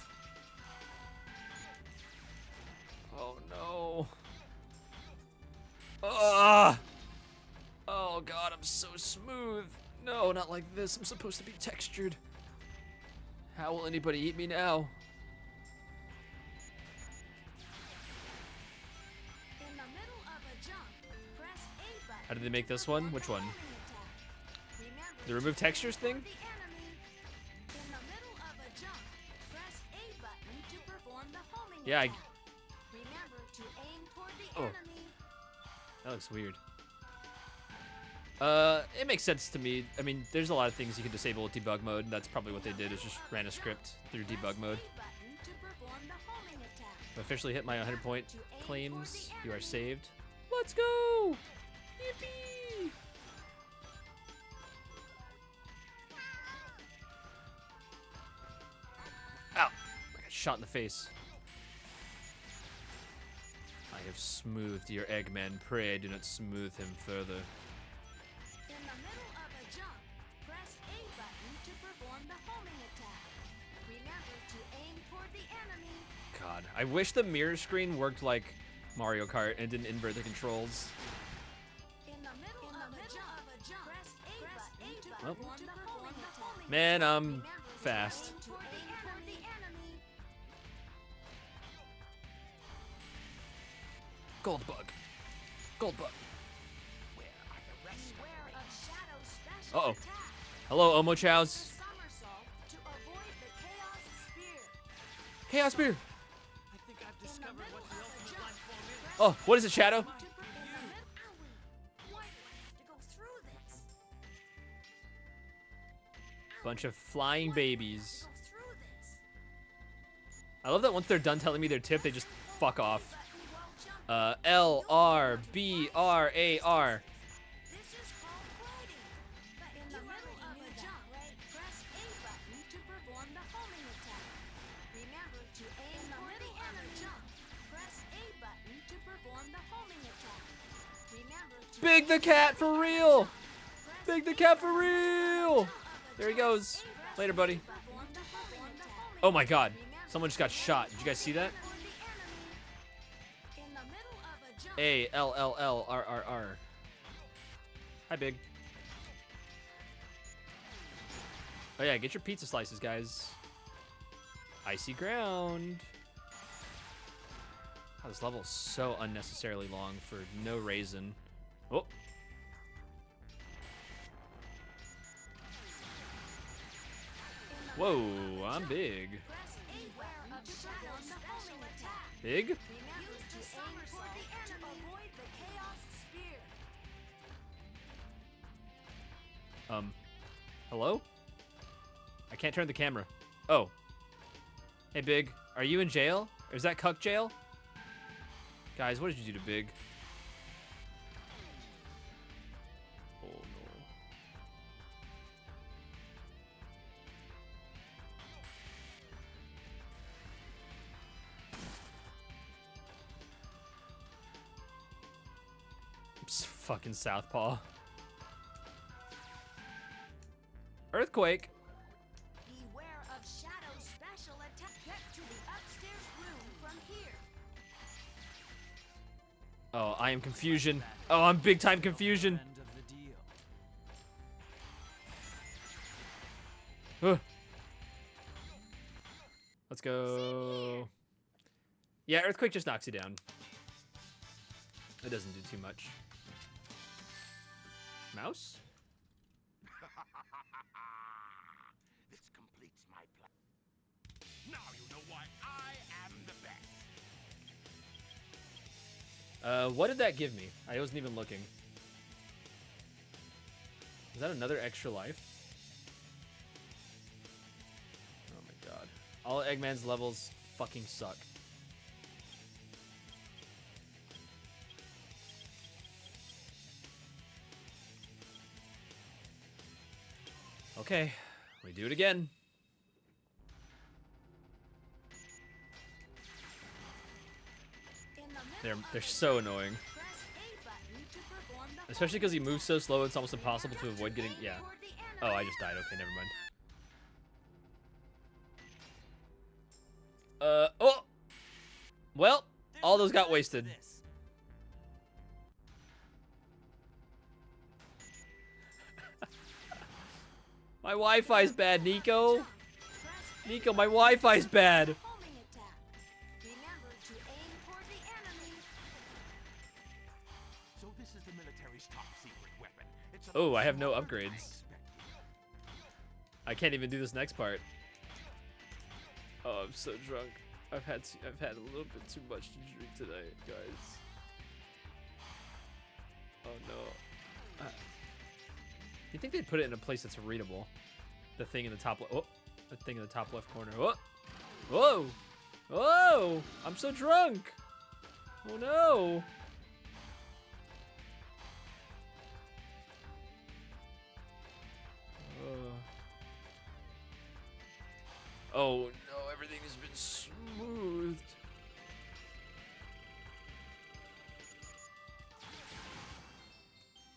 Oh no. Ah! Oh God, I'm so smooth. No, not like this. I'm supposed to be textured. How will anybody eat me now? In the middle of a jump, press A button. How did they make this one? Which one? Homing attack. Remember The remove textures thing? the enemy. In the middle of a jump, press A button to perform the homing Yeah, attack. Remember to aim toward the Oh. enemy. That looks weird. It makes sense to me. I mean, there's a lot of things you can disable with debug mode. That's probably what they did, is just ran a script through debug mode. Press A button to perform the homing attack. Officially hit my 100-point claims. You are saved. Let's go! Yippee! Ow! I got shot in the face. I have smoothed your Eggman. Pray I do not smooth him further. In the middle of a jump, press A button to perform the homing attack. Remember to aim toward the enemy. God, I wish the mirror screen worked like Mario Kart and didn't invert the controls. In the middle of a jump, press A button to Well. perform the homing attack. Man, I'm Remember to fast. aim toward the enemy. Gold bug. Gold bug. Beware of Shadow's special Uh-oh. attack. Hello, Omo Chows. Somersault to avoid the Chaos Spear. Chaos Spear. I think I've discovered what the ultimate life form is. Oh, what is it, Shadow? To perform Owie, why do I have to go through this? Bunch of flying babies. Go through this. I love that once they're done telling me their tip, they just fuck off. Button while jumping. LRBRAR. This is called gliding. In the middle of a jump, press A button to perform the homing attack. Remember to aim toward the enemy. Jump. Press A button to perform the homing attack. Remember to Big the cat for real. press Big the A cat for button real. of a There he jump. goes. Later, buddy. Perform the homing attack. Oh my God. Someone just got shot. Did you guys see that? Toward the enemy. In the middle of a jump. ALLLRRR. Hi, Big. Oh yeah, get your pizza slices, guys. Icy ground. Oh, this level is so unnecessarily long for no reason. Oh. Whoa, I'm big. Press beware of shadow special attack. Big? Remember to aim toward the enemy to avoid the chaos spear. Hello? I can't turn the camera. Oh. Hey, Big. Are you in jail? Or is that Cuck jail? Guys, what did you do to Big? Oh, no. Fucking Southpaw. Earthquake. Beware of shadow special attack. Get to the upstairs room from here. Oh, I am confusion. Oh, I'm big time confusion. End of the deal. Ugh. Let's go. Yeah, Earthquake just knocks you down. It doesn't do too much. Mouse? This completes my plan. Now you know why I am the best. What did that give me? I wasn't even looking. Is that another extra life? Oh my god. All Eggman's levels fucking suck. Okay, we do it again. They're so annoying. Especially because he moves so slow, it's almost impossible to avoid getting... Yeah. Oh, I just died. Okay, never mind. Oh! Well, all those got wasted. This. My Wi-Fi's bad, Nico. Nico, my Wi-Fi's bad. Homing attack. Remember to aim toward the enemy. So this is the military's top secret weapon. It's a Oh, lot I have no smaller than I upgrades. expected. I can't even do this next part. Oh, I'm so drunk. I've had a little bit too much to drink today, guys. Oh no. You think they'd put it in a place that's readable? The thing in the top left. Oh, the thing in the top left corner. Oh, whoa, whoa! I'm so drunk. Oh no. Oh no, everything has been smoothed.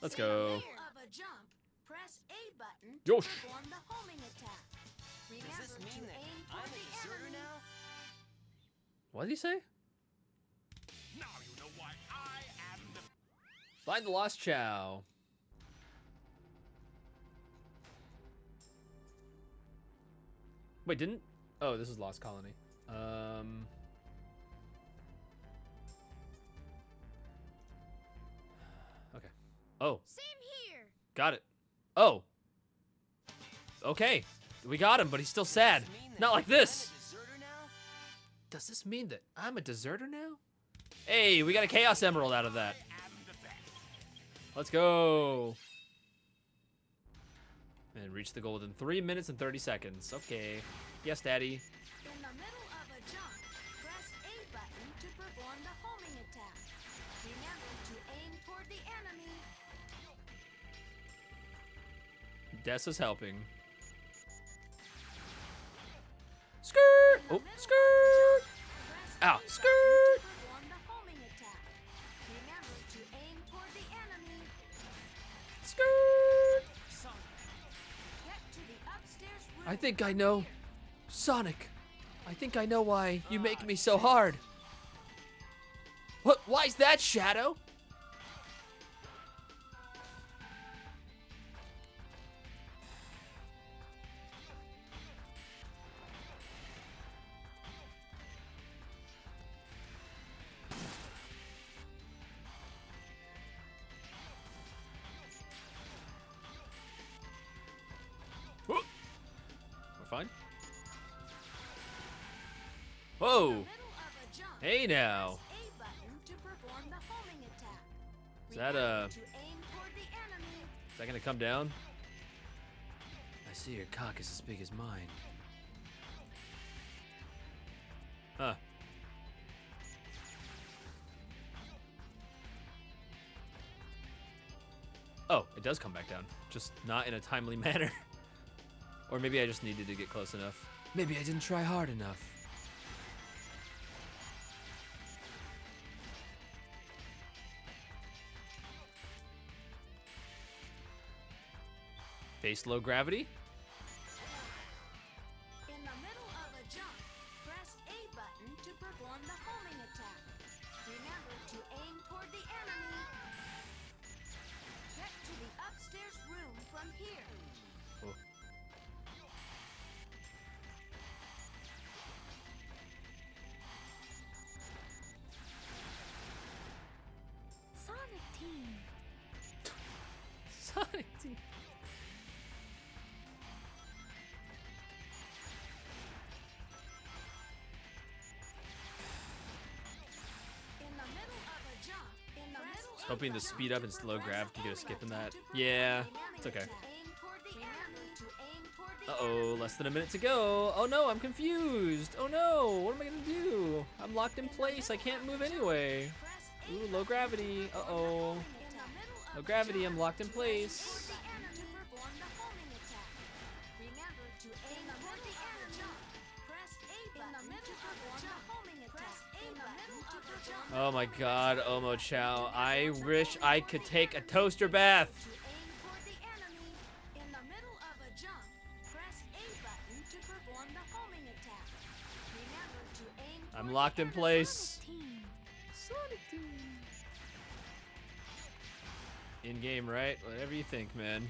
Let's In the go. middle of a jump, press A button Yosh. to perform the homing attack. Remember Does this to mean that aim I'm toward a the deserter enemy. now? What did he say? Now you know why I am the Find the lost Chow. Wait, didn't? Oh, this is Lost Colony. Okay. Oh, Same here. got it. Oh. Okay. We got him, but he's still sad. Does this mean that Not like this. I'm a deserter now? Does this mean that I'm a deserter now? Hey, we got a Chaos Emerald out of that. am the best. Let's go. And reach the goal within 3 minutes and 30 seconds. Okay. Yes, Daddy. In the middle of a jump, press A button to perform the homing attack. Remember to aim toward the enemy. Dessa's helping. Skirt! Oh, skirt! Press Ow, A button skirt! to perform the homing attack. Remember to aim toward the enemy. Skirt! Get to the upstairs room. I think I know. Sonic, I think I know why you make me so hard. What? Why's that, Shadow? Whoa. Middle of a jump, Hey now. press A button to perform the homing attack. Is that Remember to aim toward the enemy. Is that gonna come down? I see your cock is as big as mine. Huh. Oh, it does come back down. Just not in a timely manner. Or maybe I just needed to get close enough. Maybe I didn't try hard enough. Face low gravity. In the middle of a jump, press A button to perform the homing attack. Remember to aim toward the enemy. Get to the upstairs room from here. Oh. Sonic Team. Sonic Team. In the middle of a jump, in the middle of Hoping to speed up and slow grav to get a skip in that. Yeah, it's okay. Uh-oh, less than a minute to go. Oh no, I'm confused. Oh no, what am I gonna do? I'm locked in place. I can't move anyway. Ooh, low gravity. Uh-oh. Low gravity, I'm locked in place. Oh my god, Omo Chow. I wish I could take a toaster bath. I'm locked in place. Sonic Team. In game, right? Whatever you think, man.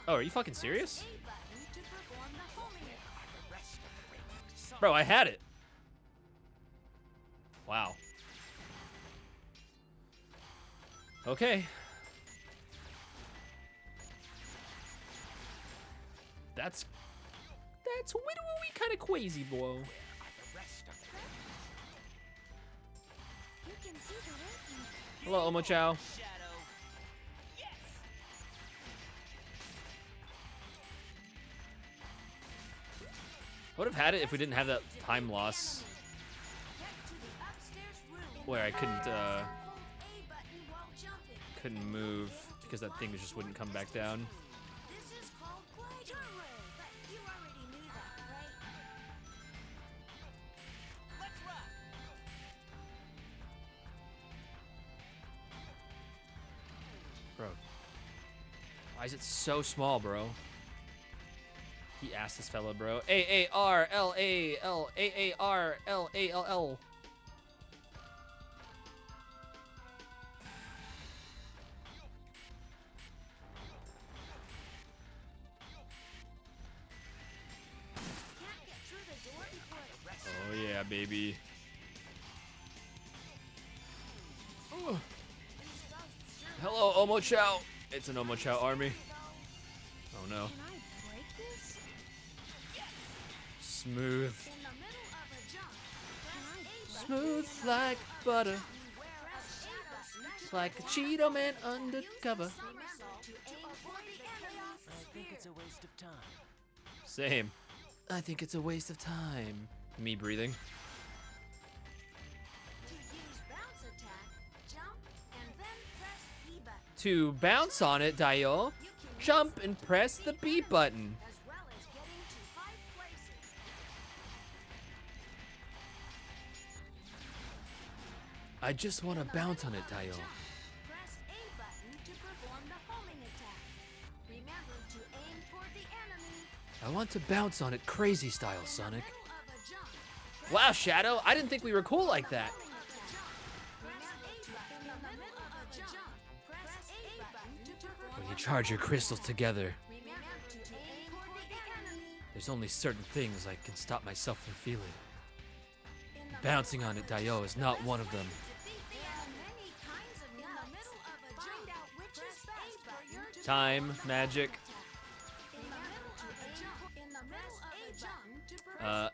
Oh, are you fucking serious? Bro, I had it. Wow. Okay. That's kind of crazy, boy. Hello, Omo Chow. Would have had it if we didn't have that time loss where I couldn't move because that thing just wouldn't come back down. This is called gliding. But you already knew that, right? Let's rock. Bro, why is it so small, bro? He asked this fella, bro. AARLALAARLALL. Oh yeah, baby. Ooh. Hello, Omo Chow. It's an Omo Chow army. Oh no. Can I break this? Smooth. In the middle of a jump, press A button. Smooth like butter. Press A button. Like a Cheeto Man undercover. Remember to aim for the enemy. I think it's a waste of time. Same. I think it's a waste of time. Me breathing. To use bounce attack, jump and then press B button. To bounce on it, Dio, jump and press the B button. As well as getting to high places. I just want to bounce on it, Dio. Press A button to perform the homing attack. Remember to aim toward the enemy. I want to bounce on it crazy style, Sonic. Middle of a jump. Wow, Shadow, I didn't think we were cool like that. Homing attack. Press A button in the middle of a jump. Press A button to perform. When you charge your crystals together, Remember to aim toward the enemy. there's only certain things I can stop myself from feeling. In the Bouncing on it, Dio, is not one of them. defeat the Time, magic.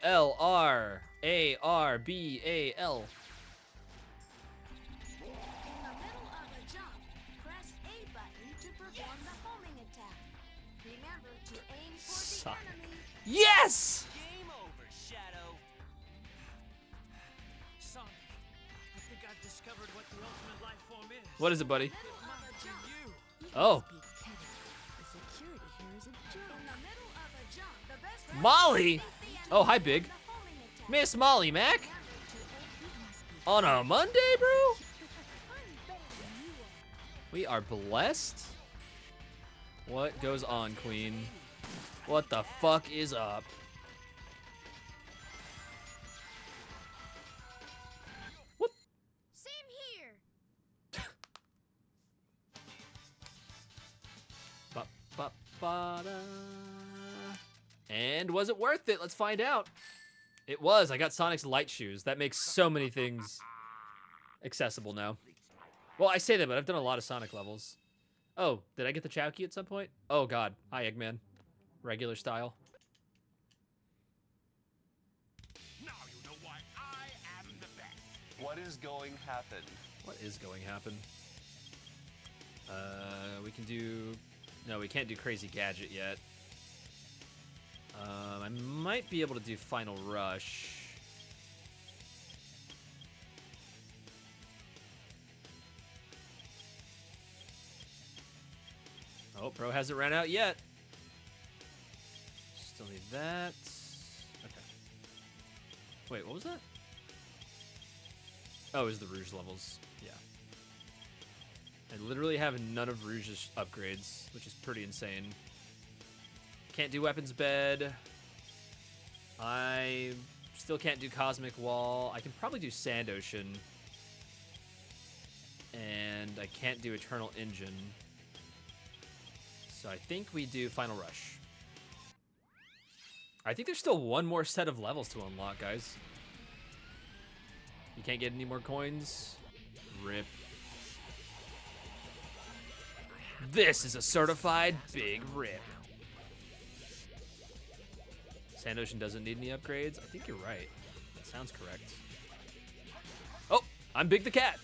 L R A R B A L. In the middle of a jump, press A button to perform the homing attack. Remember to aim for the Sonic. enemy. Yes! Game over, Shadow. Sonic, I think I've discovered what the ultimate life form is. What is it, buddy? Middle of a jump. You. Oh, Be kidding. The security here is a joke. In the middle of a jump, the best Molly! Oh, hi, Big. the homing attack. Miss Molly Mac. Remember to aim On a Monday, bro? We are blessed. What goes on, Queen? What the fuck is up? Whoop. Same here. Ba, ba, ba, da. And was it worth it? Let's find out. It was. I got Sonic's light shoes. That makes so many things accessible now. Well, I say that, but I've done a lot of Sonic levels. Oh, did I get the Chowkey at some point? Oh, God. Hi, Eggman. Regular style. Now you know why I am the best. What is going to happen? What is going to happen? We can do... No, we can't do Crazy Gadget yet. I might be able to do Final Rush. Oh, Bro hasn't ran out yet. Still need that. Okay. Wait, what was that? Oh, it was the Rouge levels. Yeah. I literally have none of Rouge's upgrades, which is pretty insane. Can't do Weapons Bed. I still can't do Cosmic Wall. I can probably do Sand Ocean. And I can't do Eternal Engine. So I think we do Final Rush. I think there's still one more set of levels to unlock, guys. You can't get any more coins. Rip. This is a certified big rip. Sand Ocean doesn't need any upgrades. I think you're right. That sounds correct. Oh, I'm Big the Cat.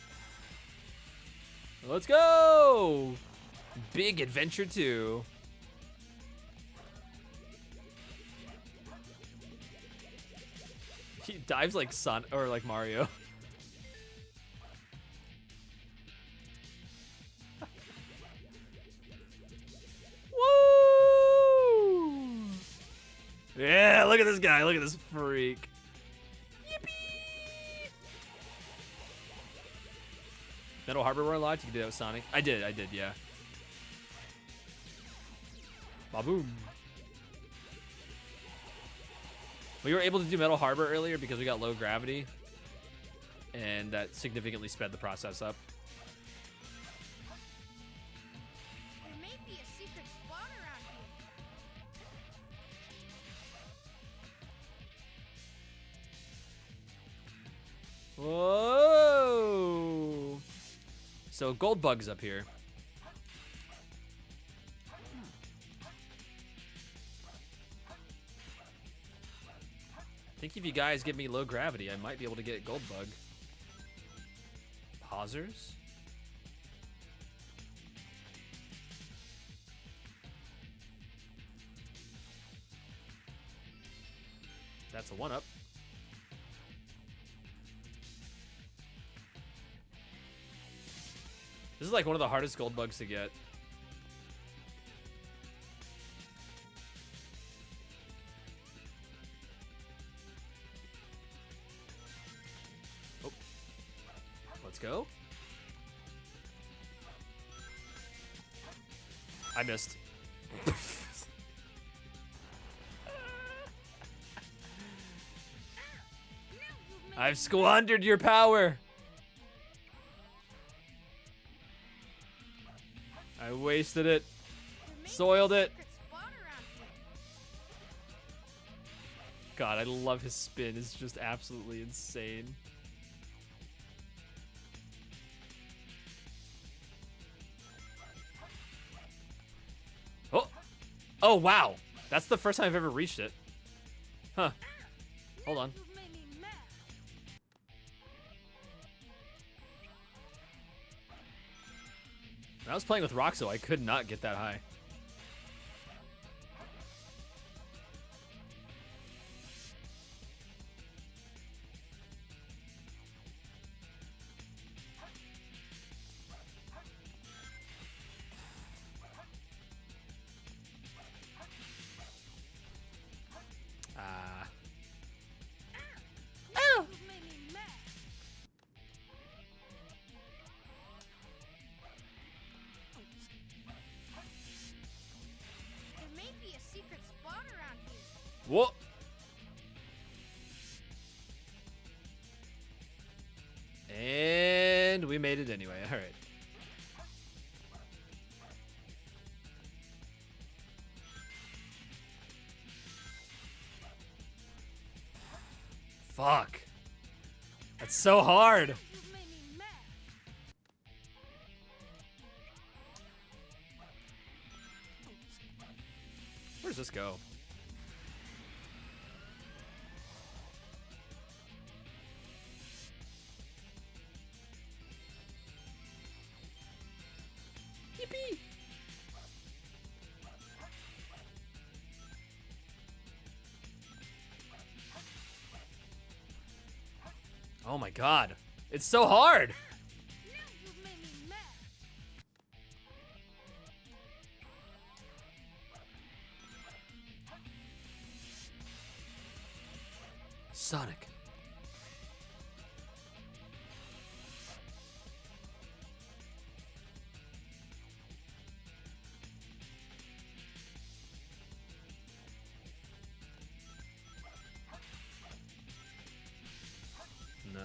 Let's go! Big Adventure 2. He dives like Sonic or like Mario. Woo! Yeah, look at this guy. Look at this freak. Yippee! Metal Harbor were alive. You can do that with Sonic. I did, yeah. Ba-boom. We were able to do Metal Harbor earlier because we got low gravity, and that significantly sped the process up. There may be a secret spot around here. Whoa! So Gold Bug's up here. I think if you guys give me low gravity, I might be able to get Gold Bug. Pausers? That's a 1-up. This is like one of the hardest Gold Bugs to get. Oh. Let's go. I missed. I've squandered your power. I wasted it. There may Soiled be a it. secret spot around here. God, I love his spin. It's just absolutely insane. Oh, wow. That's the first time I've ever reached it. Huh. Hold on. You've made me mad. When I was playing with Roxo, I could not get that high. You've made me mad. There may be a secret spot around here. What? And we made it anyway. All right. Fuck. That's so hard. You've made me mad. Where does this go? Yippee! Oh my god. It's so hard. Now you've made me mad. Sonic. No.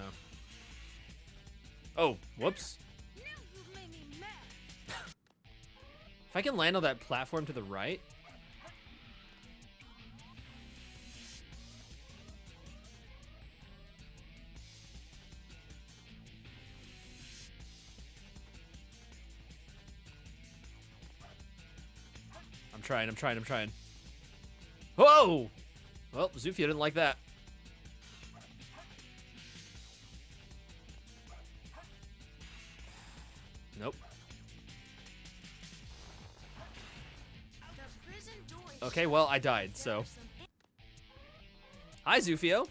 Oh, whoops. Now you've made me mad. If I can land on that platform to the right. I'm trying. Whoa! Well, Zufia didn't like that. Nope. The prison door is Okay, well, I died, so. Hi, Zufio.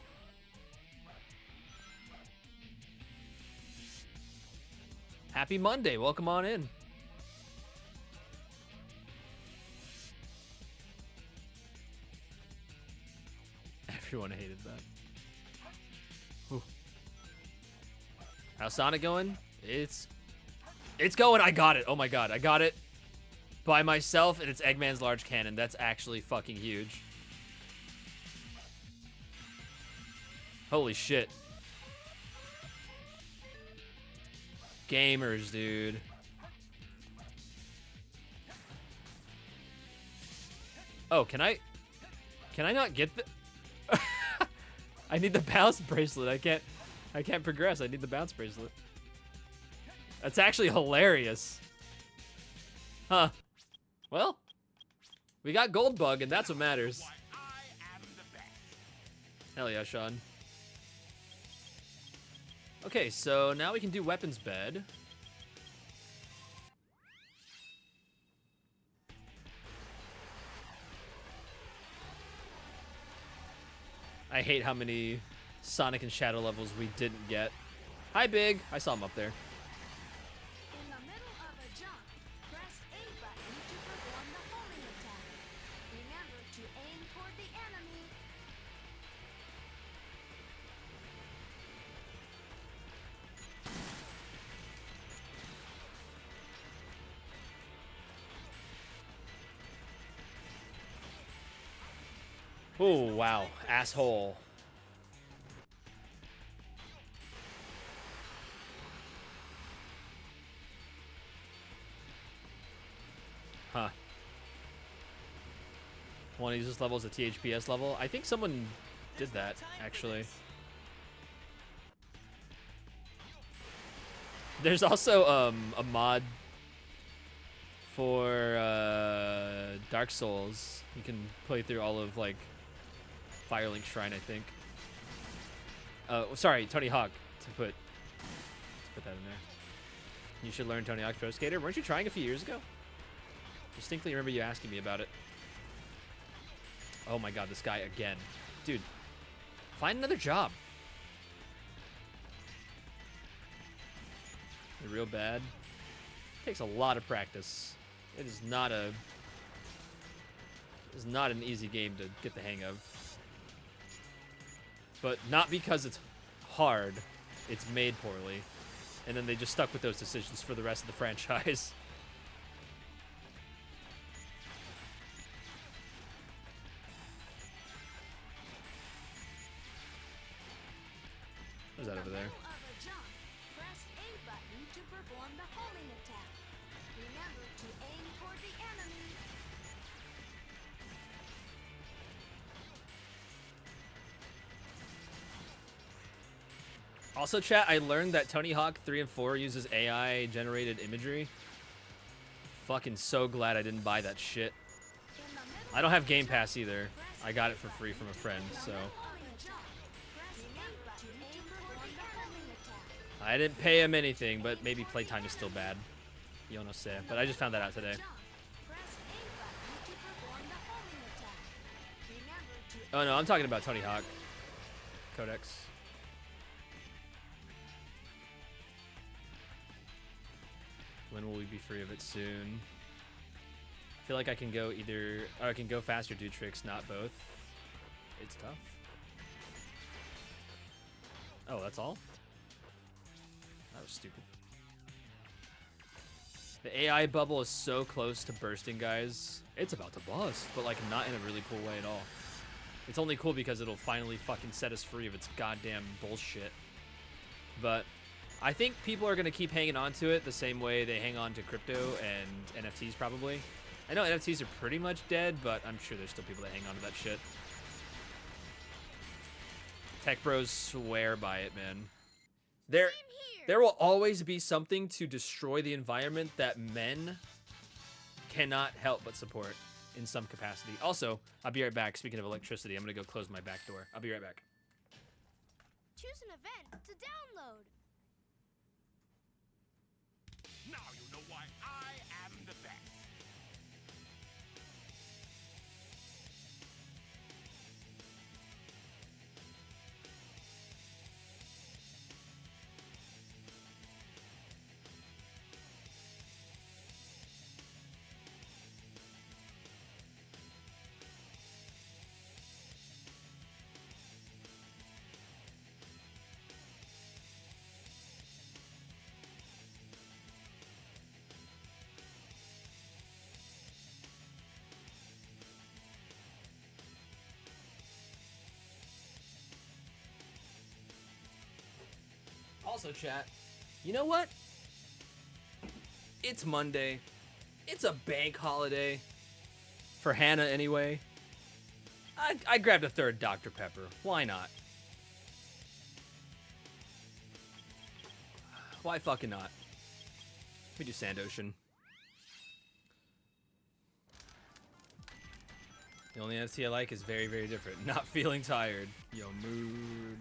Happy Monday. Welcome on in. Everyone hated that. Whew. How's Sonic going? It's going. I got it. Oh my god, I got it by myself, and it's Eggman's large cannon. That's actually fucking huge. Holy shit. Gamers, dude. Oh, can I not get the... I need the bounce bracelet. I can't progress. I need the bounce bracelet. That's actually hilarious. Huh. Well, we got Gold Bug, and that's what matters. Why, I am the best. Hell yeah, Sean. Okay, so now we can do weapons bed. I hate how many Sonic and Shadow levels we didn't get. Hi, Big. I saw him up there. in the middle of a jump. Press A button to perform the homing attack. Remember to aim toward the enemy. Oh, wow. Asshole. Huh. Want to use this level as a THPS level? I think someone did that, actually. There's also a mod for Dark Souls. You can play through all of like Firelink Shrine, I think. Sorry, Tony Hawk. Let's put that in there. You should learn Tony Hawk's Pro Skater. Weren't you trying a few years ago? Distinctly remember you asking me about it. Oh my god, this guy again. Dude, find another job. You're real bad. Takes a lot of practice. It is not an easy game to get the hang of. But not because it's hard, it's made poorly. And then they just stuck with those decisions for the rest of the franchise. What's that over there? Press A button to perform the homing attack. Remember to aim toward the enemy. Also, chat, I learned that Tony Hawk 3 and 4 uses AI-generated imagery. Fucking so glad I didn't buy that shit. I don't have Game Pass either. I got it for free from a friend, so... I didn't pay him anything, but maybe playtime is still bad. You don't know, say. But I just found that out today. Oh no, I'm talking about Tony Hawk Codex. When will we be free of it soon? I feel like I can go either, or I can go fast or do tricks, not both. It's tough. Oh, that's all? That was stupid. The AI bubble is so close to bursting, guys. It's about to bust, but like not in a really cool way at all. It's only cool because it'll finally fucking set us free of its goddamn bullshit. But I think people are going to keep hanging on to it the same way they hang on to crypto and NFTs probably. I know NFTs are pretty much dead, but I'm sure there's still people that hang on to that shit. Tech bros swear by it, man. There will always be something to destroy the environment that men cannot help but support in some capacity. Also, I'll be right back. Speaking of electricity, I'm going to go close my back door. I'll be right back. Choose an event to download. Now you know why I am the best. Also, chat, you know what? It's Monday. It's a bank holiday. For Hannah, anyway. I grabbed a third Dr. Pepper. Why not? Why fucking not? We do Sand Ocean. The only NFT I like is very, very different. Not feeling tired. Yo, mood.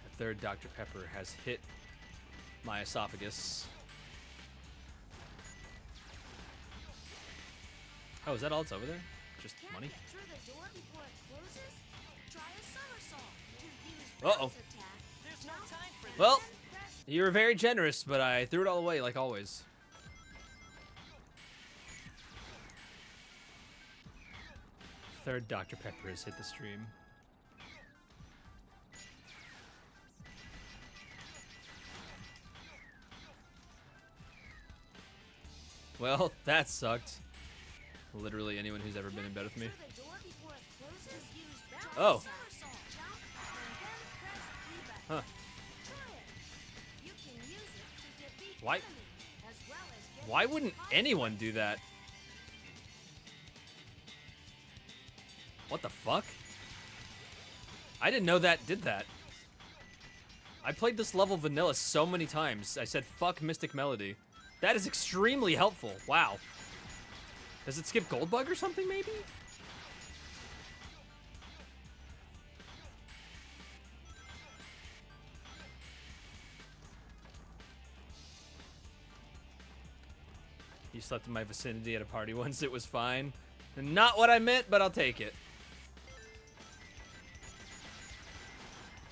The third Dr. Pepper has hit my esophagus. Oh, is that all that's over there? Just Can't money? get through the door before it closes? Try a somersault to use Uh-oh. bounce attack. There's no time for this. Well, you were very generous, but I threw it all away like always. Third Dr. Pepper has hit the stream. Well, that sucked. Literally anyone who's ever been in bed with me. Through the door before it closes, use bounce Oh. somersault. Jump and then press E button. Huh. Try it. You can use it to defeat Why- enemies, as well as get Why into wouldn't fight. anyone do that? What the fuck? I didn't know that did that. I played this level vanilla so many times. I said fuck Mystic Melody. That is extremely helpful. Wow. Does it skip Gold Bug or something, maybe? You slept in my vicinity at a party once. It was fine. Not what I meant, but I'll take it.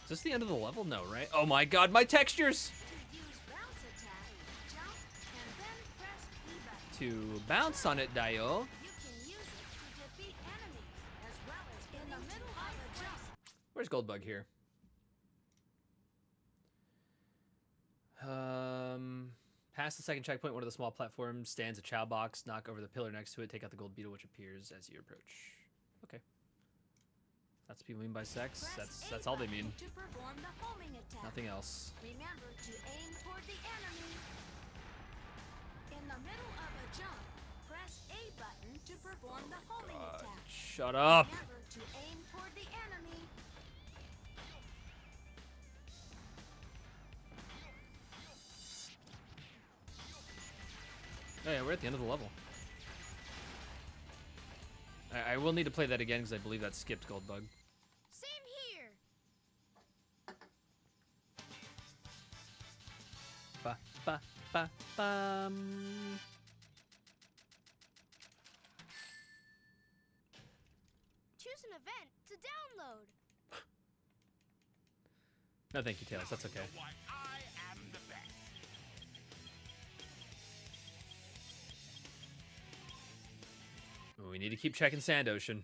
Is this the end of the level? No, right? Oh my god, my textures! To use bounce attack, jump and then press B button. To bounce on it, Dio. You can use it to defeat enemies as well as in the middle of a jump. Where's Goldbug here? Past the second checkpoint, one of the small platforms stands a chow box. Knock over the pillar next to it. Take out the gold beetle, which appears as you approach. Okay. That's what people mean by sex. Press That's A all they mean. button to perform the homing attack. Nothing else. Remember to aim toward the enemy. In the middle of a jump, press A button to perform the homing attack. Shut up. Remember to aim toward the enemy. Oh yeah, we're at the end of the level. I will need to play that again because I believe that skipped Goldbug. Same here. Ba ba ba bum. Choose an event to download. No, thank you, Tails. That's okay. Why I am the best. We need to keep checking Sand Ocean.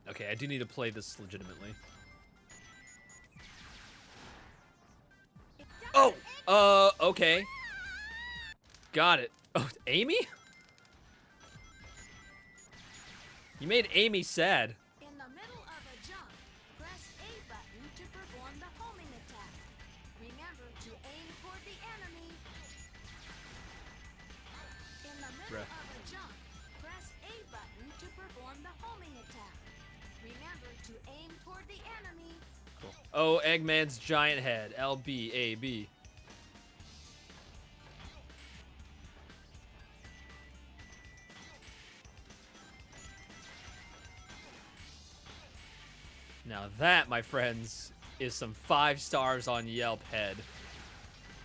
Okay, I do need to play this legitimately. Oh, okay. Got it. Oh, Amy? You made Amy sad. In the middle of a jump, press A button to perform the homing attack. Remember to aim toward the enemy. In the middle Bruh. of a jump, press A button to perform the homing attack. Remember to aim toward the enemy. Cool. Oh, Eggman's giant head. LBAB. Now that, my friends, is some 5 stars on Yelp head.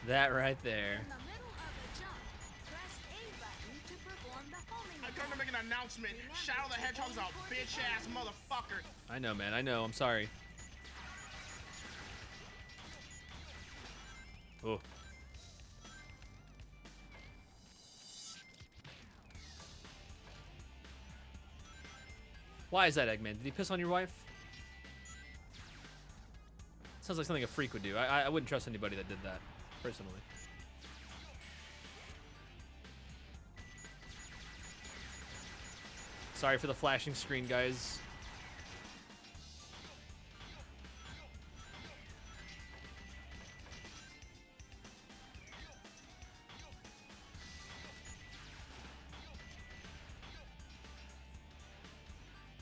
That right there. In the middle of a jump, press A button to perform the homing I attack. come to make an announcement. Shadow the Hedgehog's a bitch-ass motherfucker. I know, man. I know. I'm sorry. Oh. Why is that, Eggman? Did he piss on your wife? Sounds like something a freak would do. I wouldn't trust anybody that did that, personally. Sorry for the flashing screen, guys.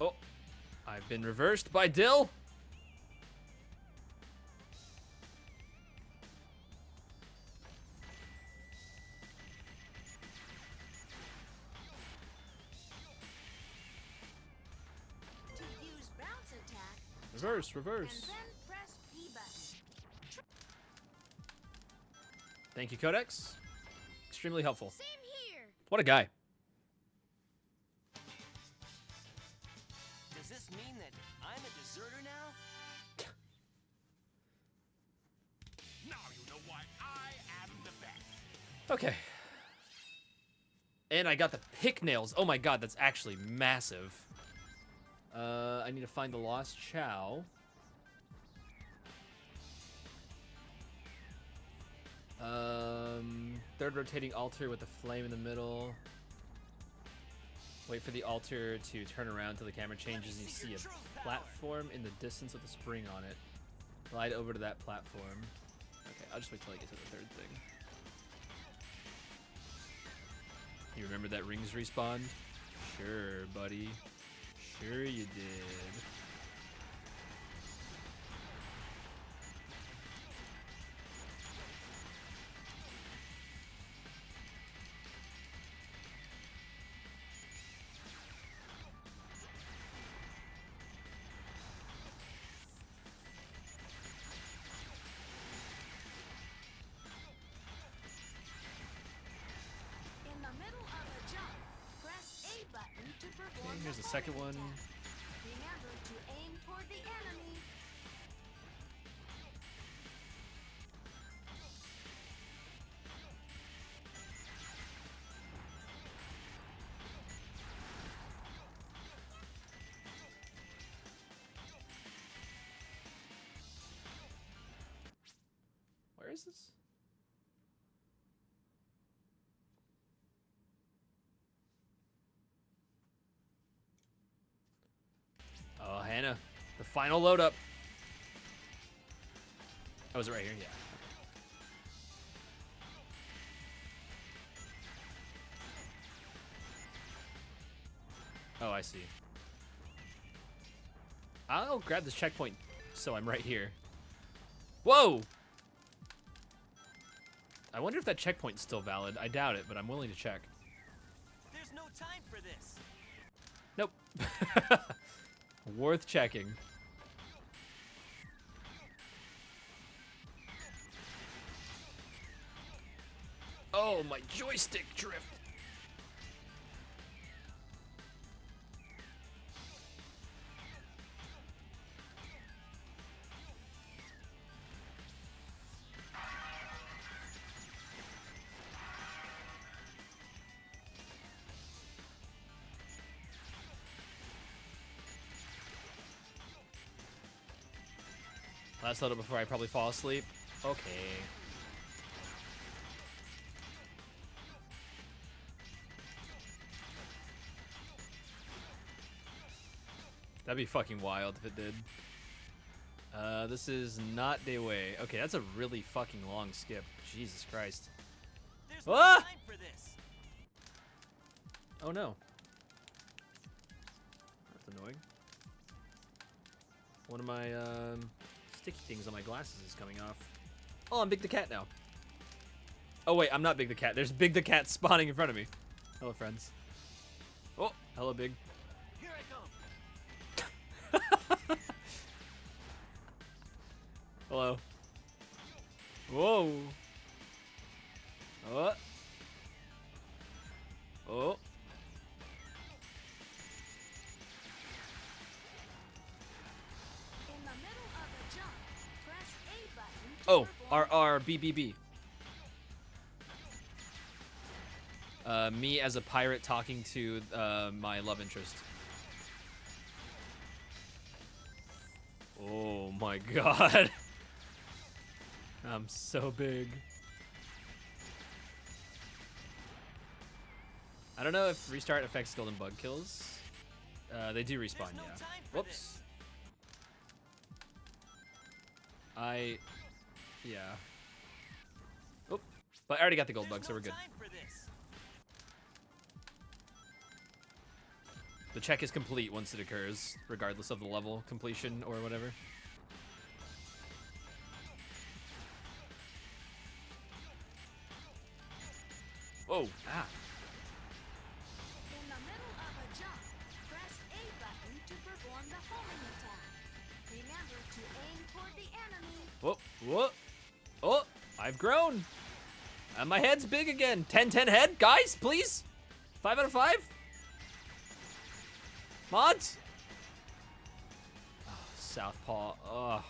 Oh, I've been reversed by Dill. To use bounce attack, Reverse, and reverse. then press B button. Thank you, Codex. Extremely helpful. Same here. What a guy. Does this mean that I'm a deserter now? Now you know why I am the best. Okay. And I got the pick nails. Oh my god, that's actually massive. I need to find the lost Chow. Third rotating altar with the flame in the middle. Wait for the altar to turn around till the camera changes and you see a platform in the distance with a spring on it. Glide over to that platform. Okay, I'll just wait till I get to the third thing. You remember that rings respawned? Sure, buddy. Sure you did. second one. Remember to aim toward the enemy. Where is this? Oh, Hannah. The final load up. Oh, is it right here? Yeah. Oh, I see. I'll grab this checkpoint so I'm right here. Whoa! I wonder if that checkpoint's still valid. I doubt it, but I'm willing to check. There's no time for this. Nope. Worth checking. Oh, my joystick drift. Last load up before I probably fall asleep. Okay. That'd be fucking wild if it did. This is not Dayway. Okay, that's a really fucking long skip. Jesus Christ. There's no Ah! time for this. Oh no. That's annoying. One of my sticky things on my glasses is coming off. Oh, I'm Big the Cat now. Oh wait, I'm not Big the Cat. There's Big the Cat spawning in front of me. Hello, friends. Oh, hello, Big. Here I come. Hello. Whoa. Oh. Oh. In the middle of a jump, press A button to Oh, perform RRBBB. Me as a pirate talking to my love interest. Oh my god. I'm so big. I don't know if restart affects golden bug kills. They do respawn, There's no yeah. time for Whoops. Yeah. Oh, but I already got the gold bug, so we're good. Time for this. The check is complete once it occurs, regardless of the level completion or whatever. Whoa, ah. In the middle of a jump, press A button to perform the homing attack. Remember to aim toward the enemy. Whoa, whoa. Oh, I've grown. And my head's big again. 10-10 head, guys, please. 5 out of 5. Mods. Oh, Southpaw. Ugh.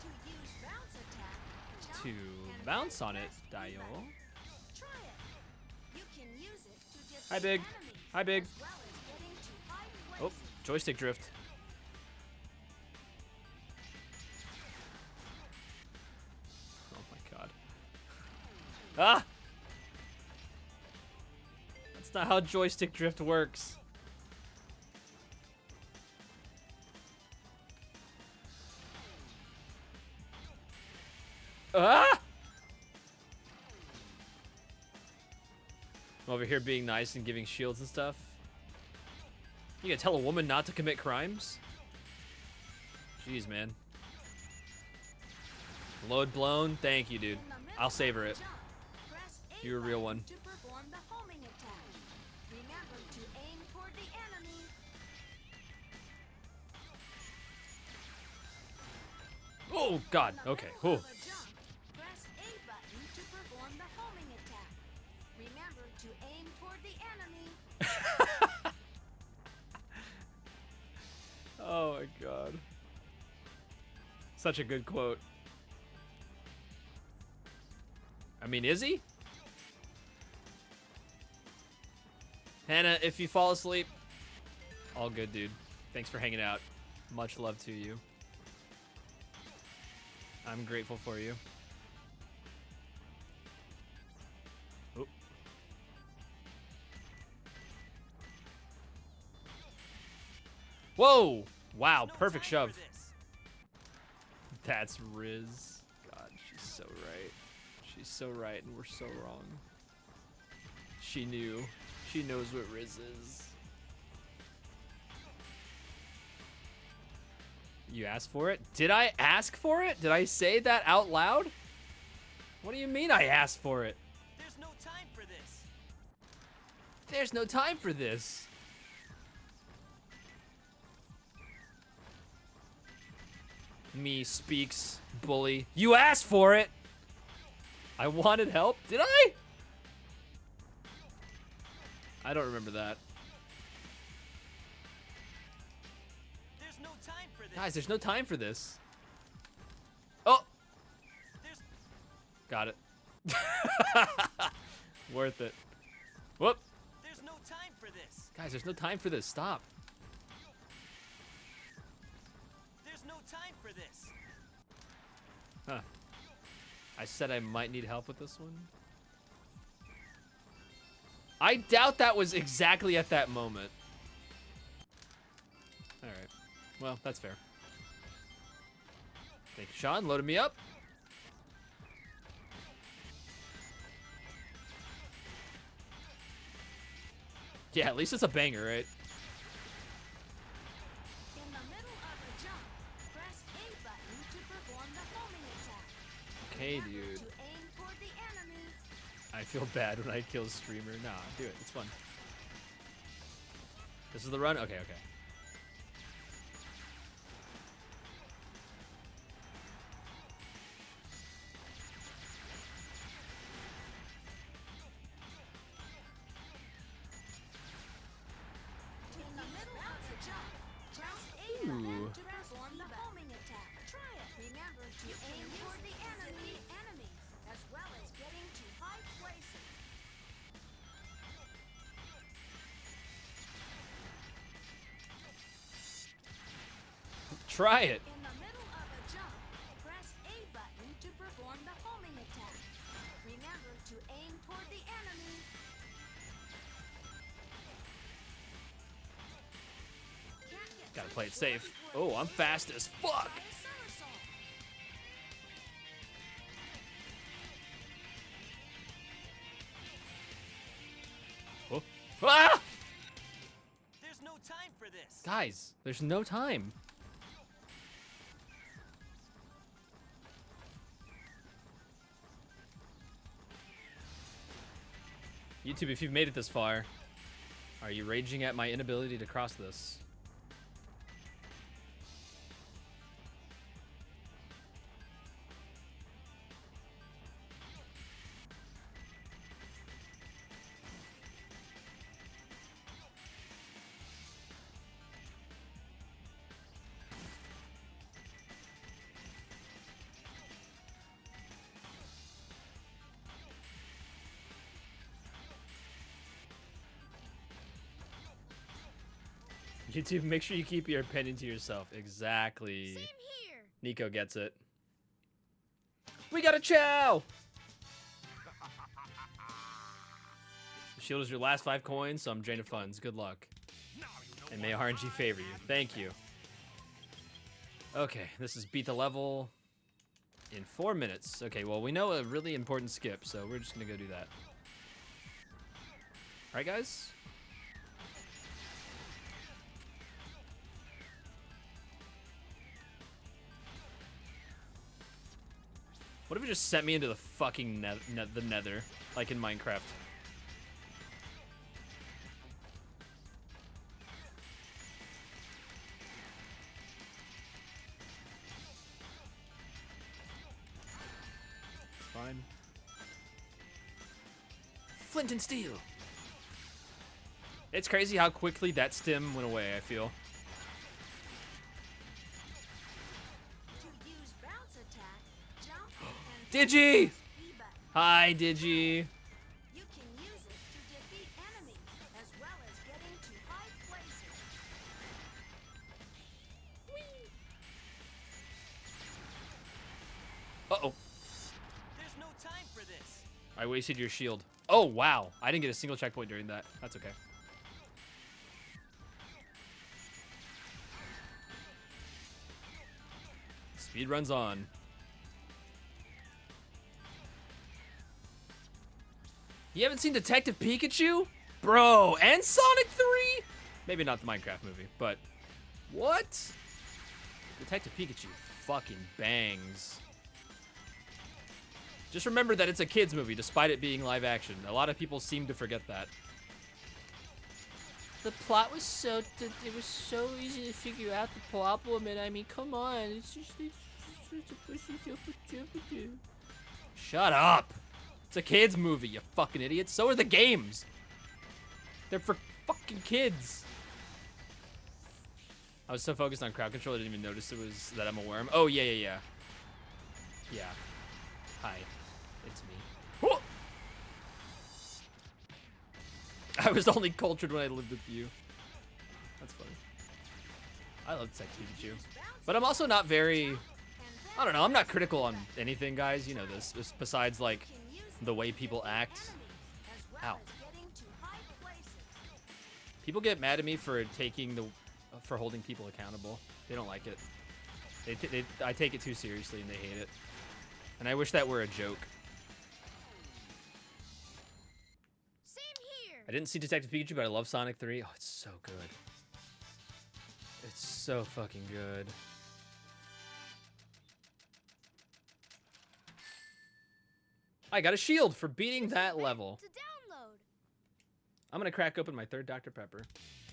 To use bounce attack, jump To and bounce then on it, press B Dio. button. Try it. You can use it to defeat Hi, Big. enemies, Hi, Big. as well as getting to high Oh, places. joystick drift. Oh my god. Ah! That's not how joystick drift works. Ah! I'm over here being nice and giving shields and stuff. You gonna tell a woman not to commit crimes? Jeez, man. Load blown? Thank you, dude. In the middle I'll savor of a it. jump, press A You're a real button one. To perform the homing attack. Remember to aim toward the enemy. Oh God. Okay. In the Oh. middle of a jump, press A button to perform the homing attack. Remember to aim toward the enemy. Oh my God. Such a good quote. I mean, is he? Hannah, if you fall asleep, all good, dude. Thanks for hanging out. Much love to you. I'm grateful for you. Oh. Whoa! Wow, There's no perfect time shove. for this. That's Riz. God, she's so right. She's so right, and we're so wrong. She knew. She knows what Riz is. You asked for it? Did I ask for it? Did I say that out loud? What do you mean I asked for it? There's no time for this. There's no time for this. Me speaks, bully. You asked for it! I wanted help? Did I? I don't remember that. There's no time for this. Guys, there's no time for this. Oh! There's Got it. Worth it. Whoop! there's no time for this. Guys, there's no time for this. Stop. There's no time for this. Huh. I said I might need help with this one. I doubt that was exactly at that moment. Alright. Well, that's fair. Thank you, Sean. Loaded me up. Yeah, at least it's a banger, right? In the middle of a jump, press A button to perform the homing attack. Okay, Remember dude. to aim toward the enemy. I feel bad when I kill streamer. Nah, do it. It's fun. This is the run? Okay, okay. In the middle of the jump, press A button Ooh. to perform the homing attack. Try it. Remember to aim toward the enemies, as well as getting to high places. Try it. In the middle of a jump, press A button to perform the homing attack. Remember to aim toward the enemy. Can't get Gotta too play it sweaty safe. for Oh, a I'm kill. fast as fuck. Try a somersault. Oh. Ah! There's no time for this. Guys, there's no time. YouTube, if you've made it this far, are you raging at my inability to cross this? YouTube, make sure you keep your opinion to yourself. Exactly. Same here. Nico gets it. We got a chow! The shield is your last 5 coins, so I'm drained of funds. Good luck. Now you know And may why RNG I favor you. am Thank you. Okay, this is beat the level in 4 minutes. Okay, well, we know a really important skip, so we're just gonna go do that. Alright, guys? What if it just sent me into the fucking the nether, like in Minecraft? fine. Flint and steel. It's crazy how quickly that stim went away, I feel. To use bounce attack, jump and Digi! press E button. Hi, Digi. You can use it to defeat enemies as well as getting to high places. Uh-oh. There's no time for this. I wasted your shield. Oh, wow. I didn't get a single checkpoint during that. That's okay. Speed runs on. You haven't seen Detective Pikachu? Bro, and Sonic 3? Maybe not the Minecraft movie, but what? Detective Pikachu fucking bangs. Just remember that it's a kid's movie, despite it being live action. A lot of people seem to forget that. The plot was it was so easy to figure out the problem, and I mean, come on, it's just shut up. It's a kid's movie, you fucking idiots. So are the games. They're for fucking kids. I was so focused on crowd control, I didn't even notice it was that I'm a worm. Oh, yeah. Yeah. Hi. It's me. Whoa! I was only cultured when I lived with you. That's funny. I love Detective Pikachu. But I'm also not very... I don't know, I'm not critical on anything, guys. You know this. Besides, like, the way people act. Ow. People get mad at me for for holding people accountable. They don't like it. I take it too seriously and they hate it. And I wish that were a joke. Same here. I didn't see Detective Pikachu, but I love Sonic 3. Oh, it's so good. It's so fucking good. I got a shield for beating that level. To download. I'm gonna crack open my third Dr. Pepper.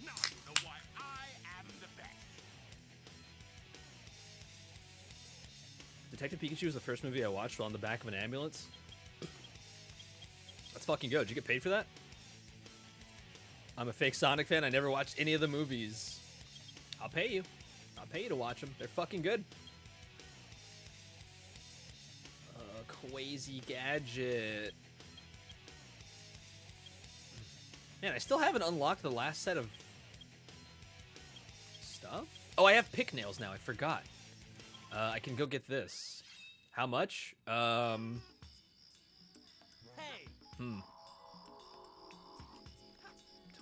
Now you know why I am the best. Detective Pikachu was the first movie I watched while on the back of an ambulance. That's fucking good. Did you get paid for that? I'm a fake Sonic fan. I never watched any of the movies. I'll pay you. I'll pay you to watch them. They're fucking good. Quasi Gadget. Man, I still haven't unlocked the last set of stuff. Oh, I have pick nails now. I forgot. I can go get this. How much? Hey,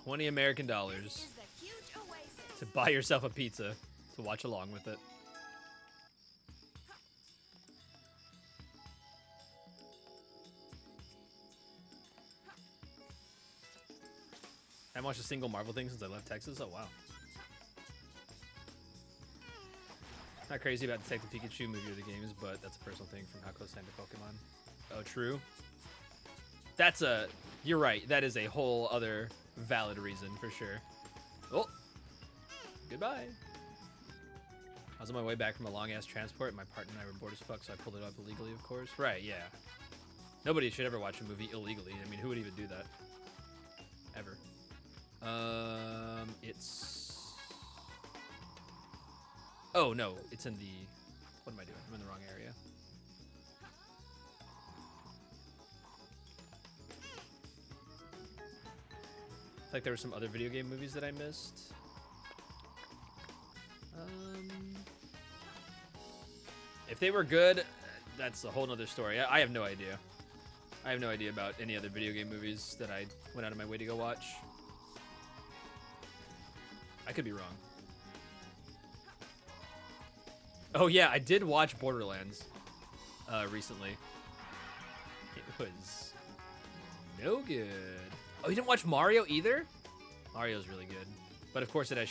20 American dollars Is the huge oasis. to buy yourself a pizza to watch along with it. I haven't watched a single Marvel thing since I left Texas. Oh, wow. Not crazy about Detective Pikachu movie or the games, but that's a personal thing from how close I am to Pokemon. Oh, true. That's a... You're right. That is a whole other valid reason, for sure. Oh. Goodbye. I was on my way back from a long-ass transport. My partner and I were bored as fuck, so I pulled it up illegally, of course. Right, yeah. Nobody should ever watch a movie illegally. I mean, who would even do that? Ever. It's... Oh, no. It's in the... What am I doing? I'm in the wrong area. Like there were some other video game movies that I missed. If they were good, that's a whole nother story. I have no idea. I have no idea about any other video game movies that I went out of my way to go watch. I could be wrong. Oh yeah, I did watch Borderlands recently. It was no good. Oh, you didn't watch Mario either? Mario's really good, but of course it has a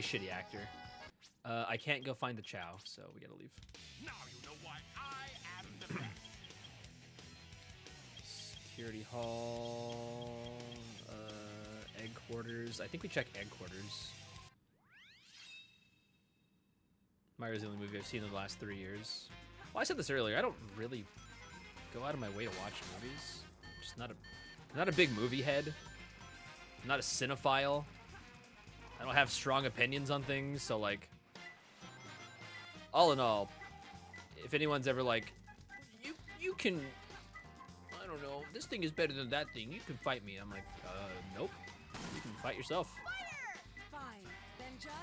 shitty actor. I can't go find the Chow, so we gotta leave. Now you know why I am the best. Security hall, egg quarters. I think we check egg quarters. Mario's the only movie I've seen in the last 3 years. Well, I said this earlier. I don't really go out of my way to watch movies. Just not a big movie head. I'm not a cinephile. I don't have strong opinions on things, so like, all in all, if anyone's ever like, you can, I don't know, this thing is better than that thing, you can fight me. I'm like, nope. You can fight yourself. Fine, then just...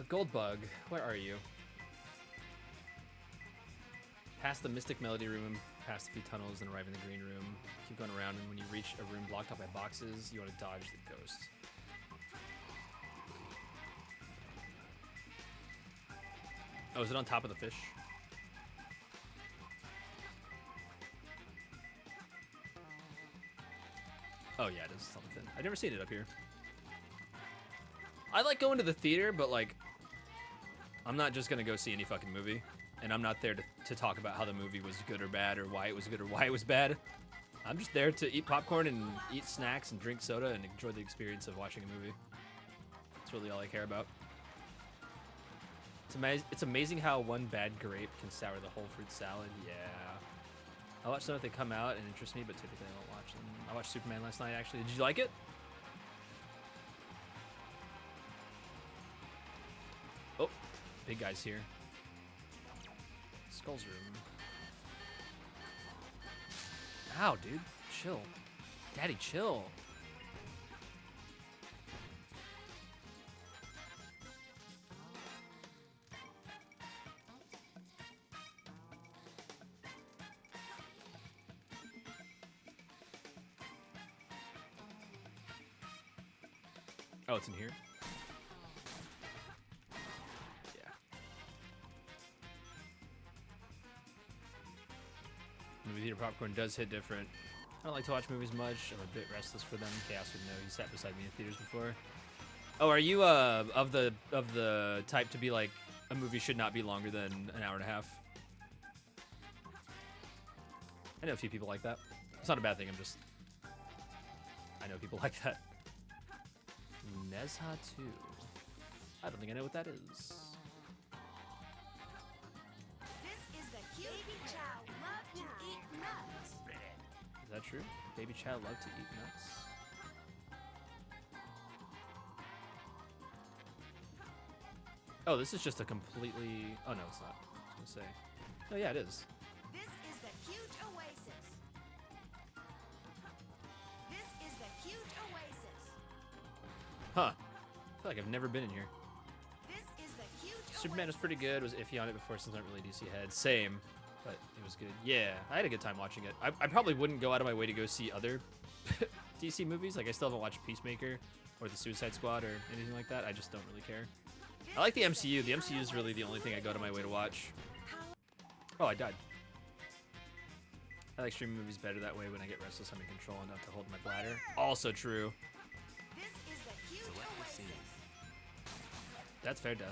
Goldbug, where are you? Past the Mystic Melody Room, past a few tunnels, and arrive in the green room. Keep going around, and when you reach a room blocked up by boxes, you want to dodge the ghost. Oh, is it on top of the fish? Oh yeah, it is. It's on the fin. I've never seen it up here. I like going to the theater, but like, I'm not just gonna go see any fucking movie. And I'm not there to talk about how the movie was good or bad, or why it was good or why it was bad. I'm just there to eat popcorn and eat snacks and drink soda and enjoy the experience of watching a movie. That's really all I care about. It's amazing how one bad grape can sour the whole fruit salad. Yeah. I watch them if they come out and interest me, but typically I don't watch them. I watched Superman last night, actually. Did you like it? Oh, big guy's here. Skull's room. Ow, dude. Chill. Daddy, chill. Oh, it's in here? Yeah. Movie theater popcorn does hit different. I don't like to watch movies much. I'm a bit restless for them. Chaos would know. You sat beside me in theaters before. Oh, are you of the type to be like, a movie should not be longer than an hour and a half? I know a few people like that. It's not a bad thing. I know people like that. Nezha 2. I don't think I know what that is. This is the Baby Chow love to eat nuts. Is that true? Baby Chow love to eat nuts? Oh, this is just a completely... Oh, no, it's not. I was going to say. Oh, yeah, it is. This is the huge oasis. This is the huge oasis. Huh. I feel like I've never been in here. This is the huge Superman was oasis. pretty good. Was iffy on it before since I'm not really DC head. Same. But it was good. Yeah, I had a good time watching it. I probably wouldn't go out of my way to go see other DC movies. Like, I still haven't watched Peacemaker or The Suicide Squad or anything like that. I just don't really care. I like the MCU. The MCU is really the only thing I go out of my way to watch. Oh, I died. I like streaming movies better that way. When I get restless, I'm in control enough to hold my bladder. Also true. This is the huge oasis. That's fair, Des.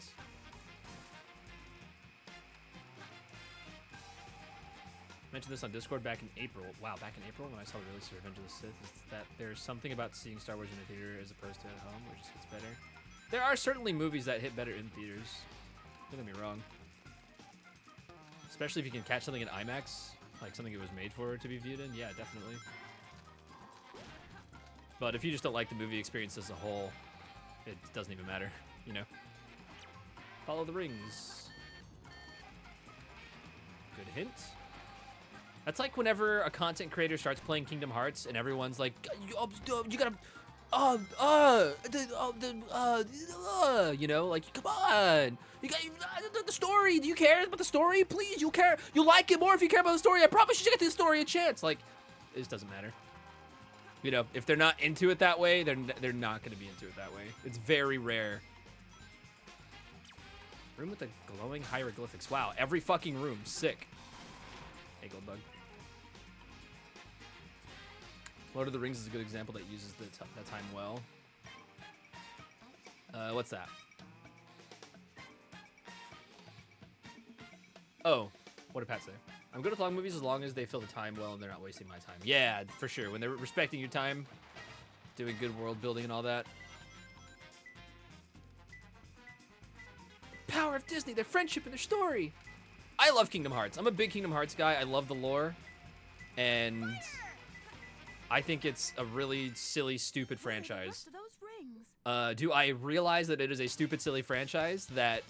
Mentioned this on Discord back in April. Wow, back in April when I saw the release of Revenge of the Sith, is that there's something about seeing Star Wars in a theater as opposed to at home, where it just hits better. There are certainly movies that hit better in theaters. Don't get me wrong. Especially if you can catch something in IMAX, like something it was made for to be viewed in. Yeah, definitely. But if you just don't like the movie experience as a whole, it doesn't even matter, you know? Follow the rings. Good hint. That's like whenever a content creator starts playing Kingdom Hearts and everyone's like, you gotta, you know, like, come on, you got the story. Do you care about the story? Please, you care. You like it more if you care about the story. I promise you should get the story a chance. Like, it just doesn't matter. You know, if they're not into it that way, they're not gonna be into it that way. It's very rare. Room with the glowing hieroglyphics. Wow, every fucking room. Sick. Hey, Goldbug. Lord of the Rings is a good example that uses that time well. What's that? Oh, what did Pat say? I'm good with long movies as long as they fill the time well and they're not wasting my time. Yeah, for sure. When they're respecting your time, doing good world building and all that. power of Disney, their friendship and their story. I love Kingdom Hearts. I'm a big Kingdom Hearts guy. I love the lore. And I think it's a really silly, stupid franchise. Do I realize that it is a stupid, silly franchise that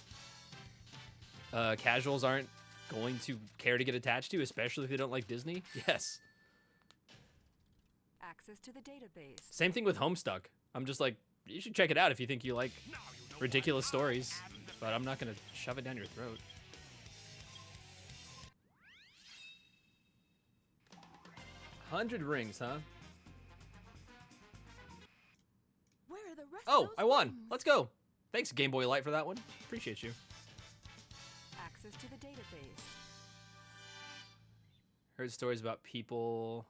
casuals aren't going to care to get attached to, especially if they don't like Disney? Yes. Access to the database. Same thing with Homestuck. I'm just like, you should check it out if you think you like ridiculous stories, but I'm not gonna shove it down your throat. $100 rings, huh? Where are the rest Oh, of those I won. rings? Let's go. Thanks, Game Boy Light, for that one. Appreciate you. Access to the database. Heard stories about people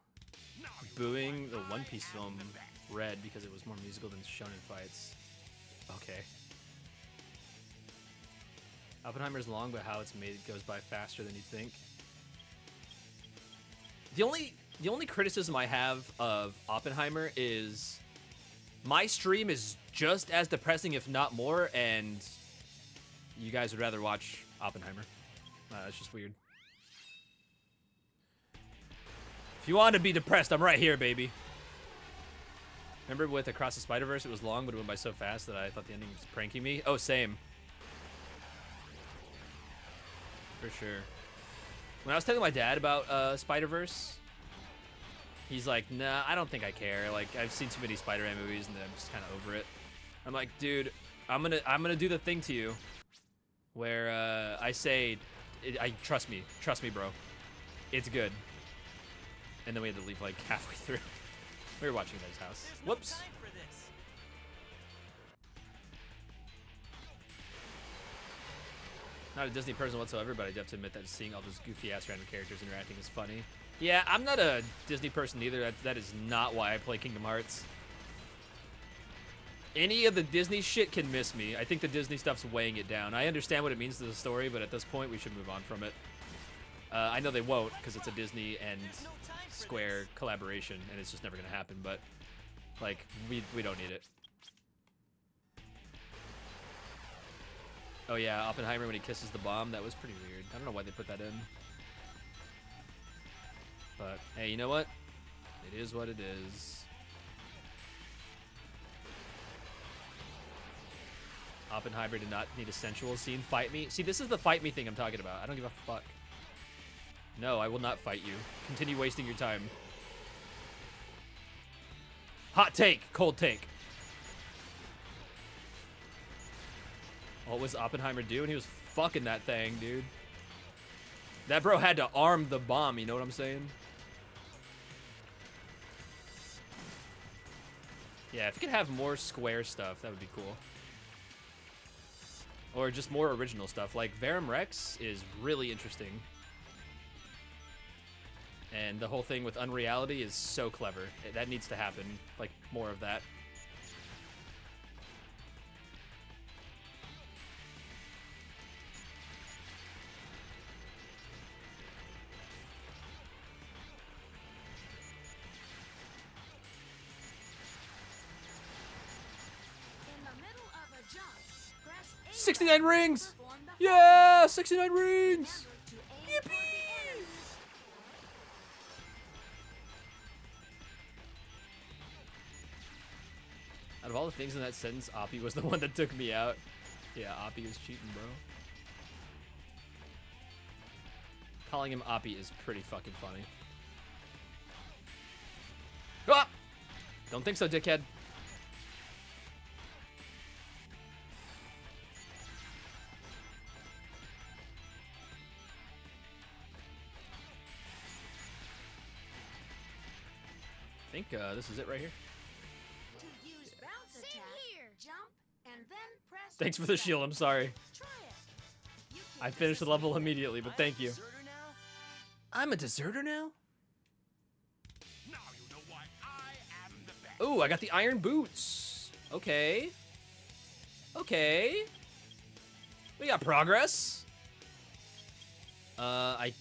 booing the One Piece film Red because it was more musical than shonen fights. Okay. Oppenheimer's long, but how it's made goes by faster than you think. The only criticism I have of Oppenheimer is my stream is just as depressing, if not more, and you guys would rather watch Oppenheimer. It's just weird. If you want to be depressed, I'm right here, baby. Remember with Across the Spider-Verse, it was long, but it went by so fast that I thought the ending was pranking me? Oh, same. For sure. When I was telling my dad about Spider-Verse, he's like, nah, I don't think I care. Like, I've seen too many Spider-Man movies, and I'm just kind of over it. I'm like, dude, I'm gonna do the thing to you where I say, trust me, bro. It's good. And then we had to leave like halfway through. We were watching at his house. Whoops. Not a Disney person whatsoever, but I do have to admit that seeing all those goofy ass random characters interacting is funny. Yeah, I'm not a Disney person either. That is not why I play Kingdom Hearts. Any of the Disney shit can miss me. I think the Disney stuff's weighing it down. I understand what it means to the story, but at this point, we should move on from it. I know they won't, because it's a Disney and Square collaboration, and it's just never gonna happen, but, like, we don't need it. Oh yeah, Oppenheimer when he kisses the bomb, that was pretty weird. I don't know why they put that in. But, hey, you know what? It is what it is. Oppenheimer did not need a sensual scene. Fight me. See, this is the fight me thing I'm talking about. I don't give a fuck. No, I will not fight you. Continue wasting your time. Hot take. Cold take. What was Oppenheimer doing? He was fucking that thing, dude. That bro had to arm the bomb, you know what I'm saying? Yeah, if you could have more Square stuff, that would be cool. Or just more original stuff. Like, Verum Rex is really interesting. And the whole thing with Unreality is so clever. That needs to happen. Like, more of that. In the middle of a jump, press A 69 button to rings! perform the Yeah! 69 rings! Remember to aim for the enemy. Out of all the things in that sentence, Oppie was the one that took me out. Yeah, Oppie was cheating, bro. Calling him Oppie is pretty fucking funny. Ah! Don't think so, dickhead. I think this is it right here. To use bounce Same attack, here. jump and then press. Thanks for the X shield, I'm sorry. Try it. You can I finished the resist level me. immediately, but thank you. I'm a deserter now? Now you know why I am the best. Oh, I got the iron boots. Okay. Okay. We got progress. I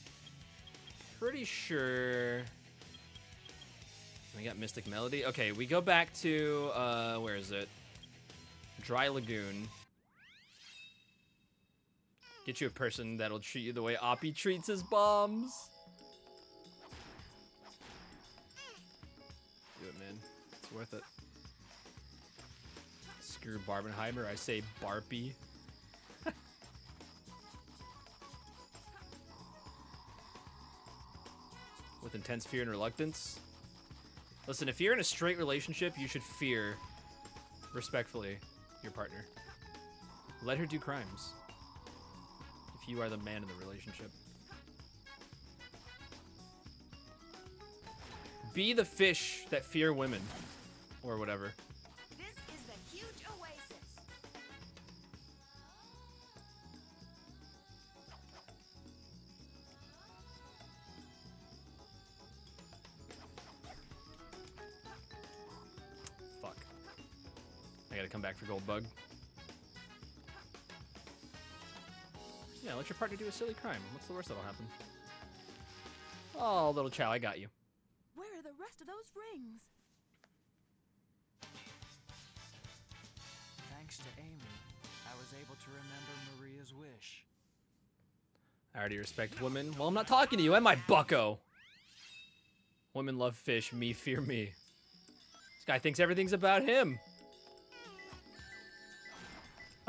pretty sure we got Mystic Melody. Okay, we go back to where is it? Dry Lagoon. Get you a person that'll treat you the way Oppie treats his bombs. Do it, man. It's worth it. Screw Barbenheimer. I say Barpy. With intense fear and reluctance. Listen, if you're in a straight relationship, you should fear, respectfully, your partner. Let her do crimes. If you are the man in the relationship. Be the fish that fear women. Or whatever. This is the huge oasis. Fuck. I gotta come back for gold bug. Yeah, let your partner do a silly crime. What's the worst that'll happen? Oh, little chow, I got you. Where are the rest of those rings? Thanks to Amy, I was able to remember Maria's wish. I already respect women. Well, I'm not talking to you, am I, bucko? Women love fish, me fear me. This guy thinks everything's about him.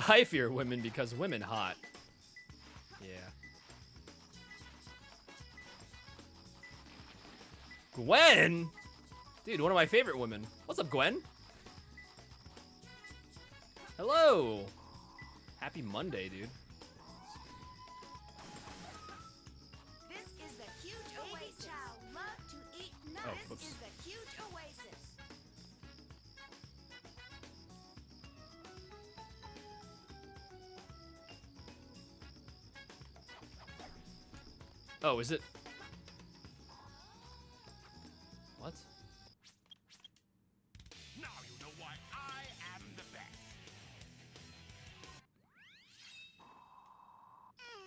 I fear women because women hot. Yeah. Gwen? Dude, one of my favorite women. What's up, Gwen? Hello. Happy Monday, dude. This is the huge oasis. Chow love to eat nuts. Oh, This whoops. is the huge oasis. Oh, is it? What? Now you know why I am the best.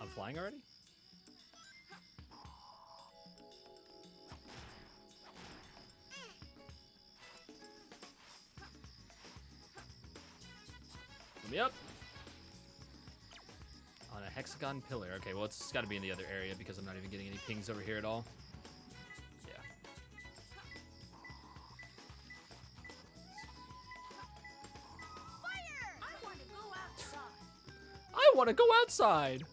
I'm flying already? Let me up. On a hexagon pillar. Okay, well, it's got to be in the other area because I'm not even getting any pings over here at all. Yeah. Fire! I want to go outside. I want to go outside.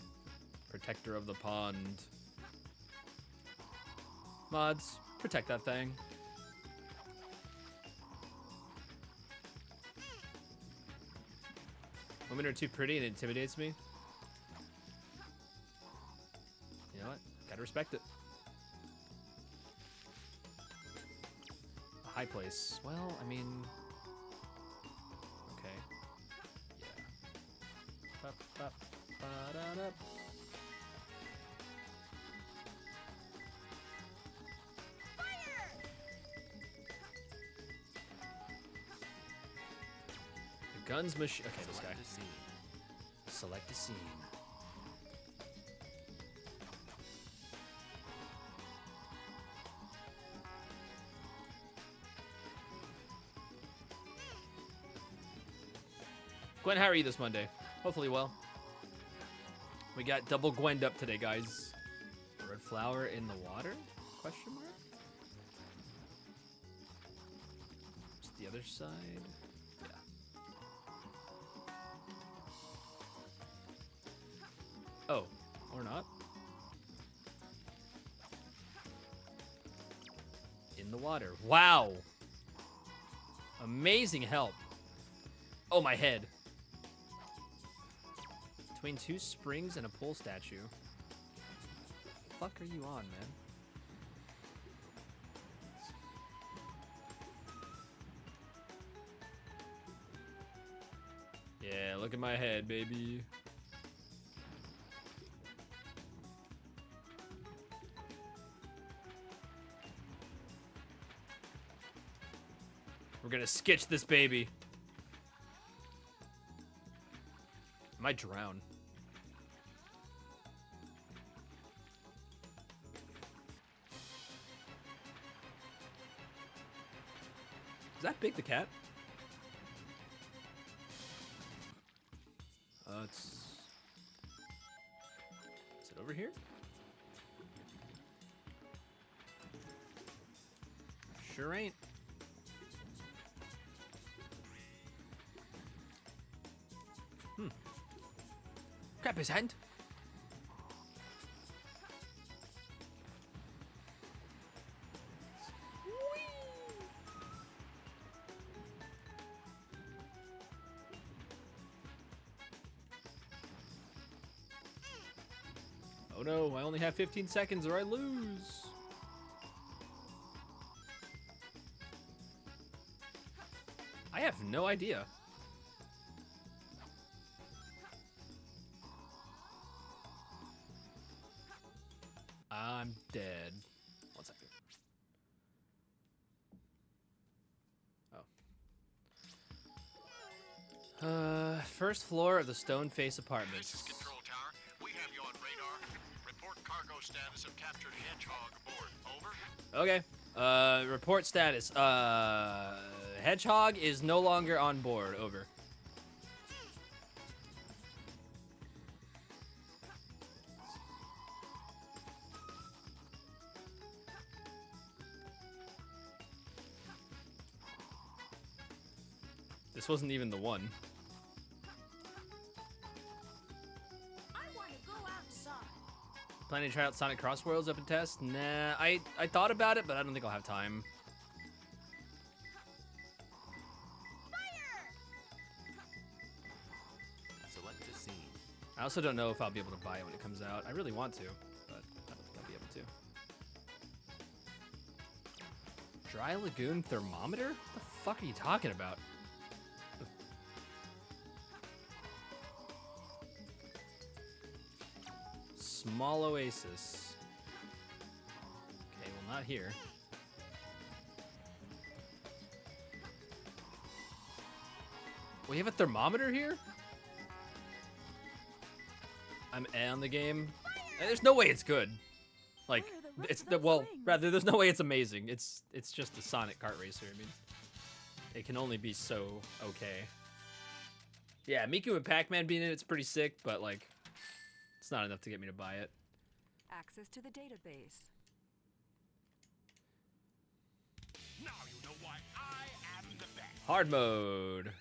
Protector of the pond. Mods, protect that thing. Women are too pretty and it intimidates me. You know what? Gotta respect it. A high place. Well, I mean... Okay. Yeah. Bup, bup, ba-da-da. The guns machine. Okay, this guy. Select a scene. Gwen, how are you this Monday? Hopefully well. We got double Gwen'd up today, guys. Red flower in the water? Question mark? Just the other side. Yeah. Oh, or not. In the water. Wow. Amazing help. Oh, my head. Between two springs and a pole statue. The fuck are you on, man? Yeah, look at my head, baby. We're gonna sketch this baby. I might drown. Is that Big the cat? It's... over here? Sure ain't. Grab his hand. Oh no, I only have 15 seconds or I lose. I have no idea. I'm dead. 1 second. Oh. First floor of the Stoneface This is Apartments. Control Tower. We have you on radar. Report cargo status of captured hedgehog aboard. Over. Okay. Report status. Hedgehog is no longer on board. Over. This wasn't even the one. I want to go outside. Planning to try out Sonic Cross Worlds up and test? Nah, I thought about it, but I don't think I'll have time. Select a scene. I also don't know if I'll be able to buy it when it comes out. I really want to, but I don't think I'll be able to. Dry Lagoon thermometer? What the fuck are you talking about? Small oasis. Okay, well, not here. We have a thermometer here? I'm A on the game. There's no way it's good. Like, it's the, well, rather, there's no way it's amazing. It's just a Sonic kart racer. I mean, it can only be so okay. Yeah, Miku and Pac-Man being in it's pretty sick, but like, it's not enough to get me to buy it. Access to the database. Now you know why I am the best. Hard mode.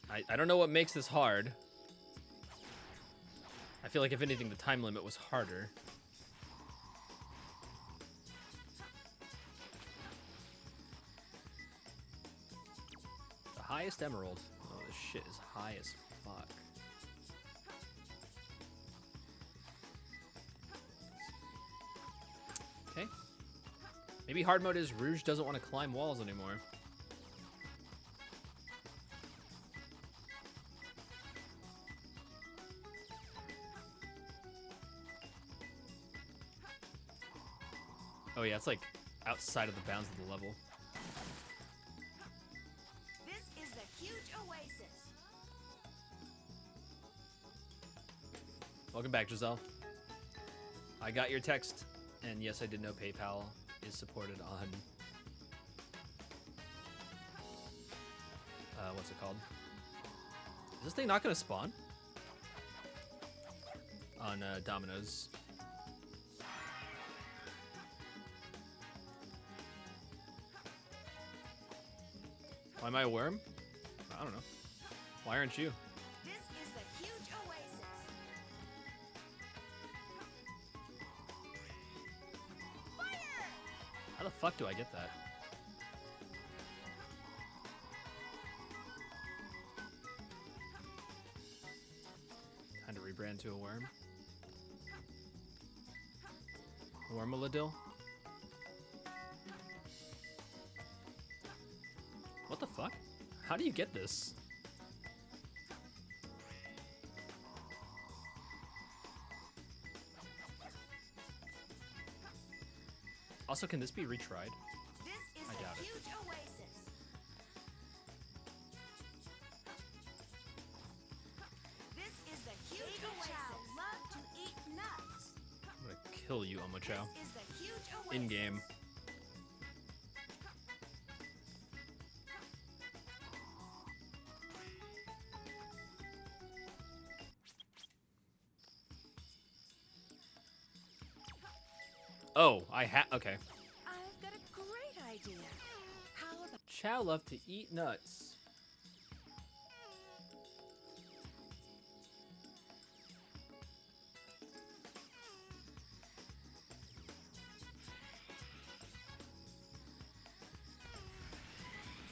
I don't know what makes this hard. I feel like if anything, the time limit was harder. The highest emerald. Oh, this shit is high as fuck. Okay. Maybe hard mode is Rouge doesn't want to climb walls anymore. Oh yeah, it's like outside of the bounds of the level. This is the huge oasis. Welcome back, Giselle. I got your text, and yes, I did know PayPal is supported on... what's it called? Is this thing not gonna spawn? On Domino's. Why am I a worm? I don't know. Why aren't you? This is the huge oasis. Fire! How the fuck do I get that? Time to rebrand to a worm. Wormaladil? What the fuck? How do you get this? Also, can this be retried? This is I doubt the it. huge oasis. This is the huge oasis. Love to eat nuts. I'm gonna kill you, Omochao. This is the huge oasis. In game. Oh, okay. I've got a great idea. How about Chow love to eat nuts.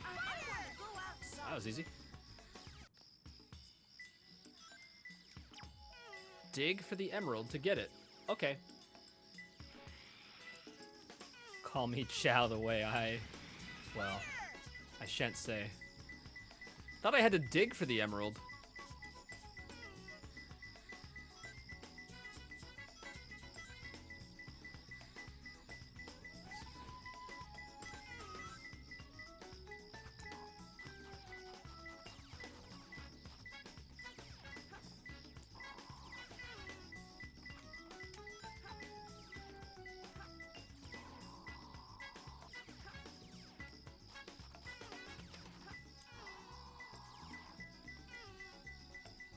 I want to go outside. That was easy. Dig for the emerald to get it. Okay. Call me Chow the way well, I shan't say. Thought I had to dig for the emerald.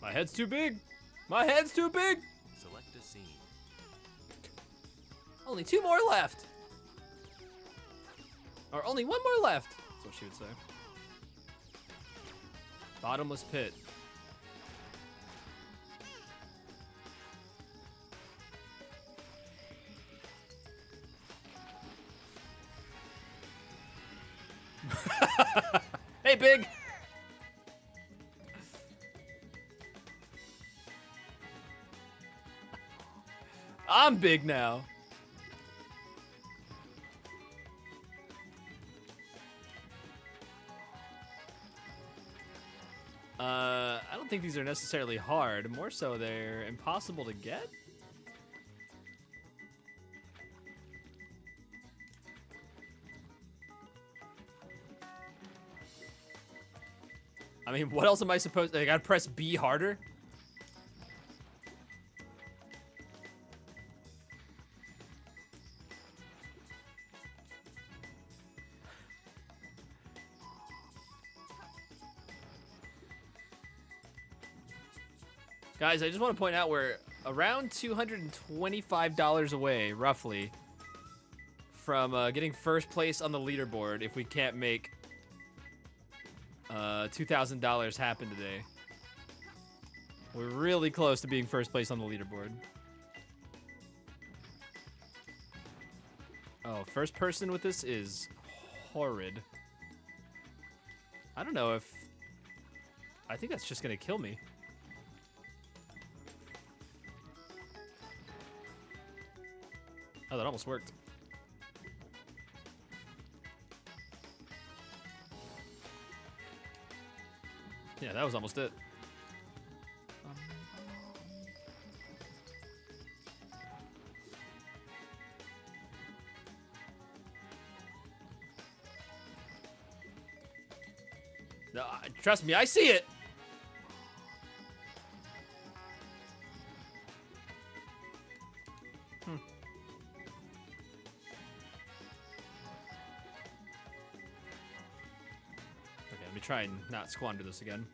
My head's too big. My head's too big. Select a scene. Only 2 more left. Or only 1 more left. That's what she would say. Bottomless pit. Hey, Big. I'm big now. I don't think these are necessarily hard. More so, they're impossible to get. I mean, what else am I supposed to... I gotta press B harder? Guys, I just want to point out we're around $225 away, roughly, from getting first place on the leaderboard if we can't make $2,000 happen today. We're really close to being first place on the leaderboard. Oh, first person with this is horrid. I don't know if... I think that's just going to kill me. Oh, that almost worked. Yeah, that was almost it. No, trust me, I see it. Okay, let me try and not squander this again.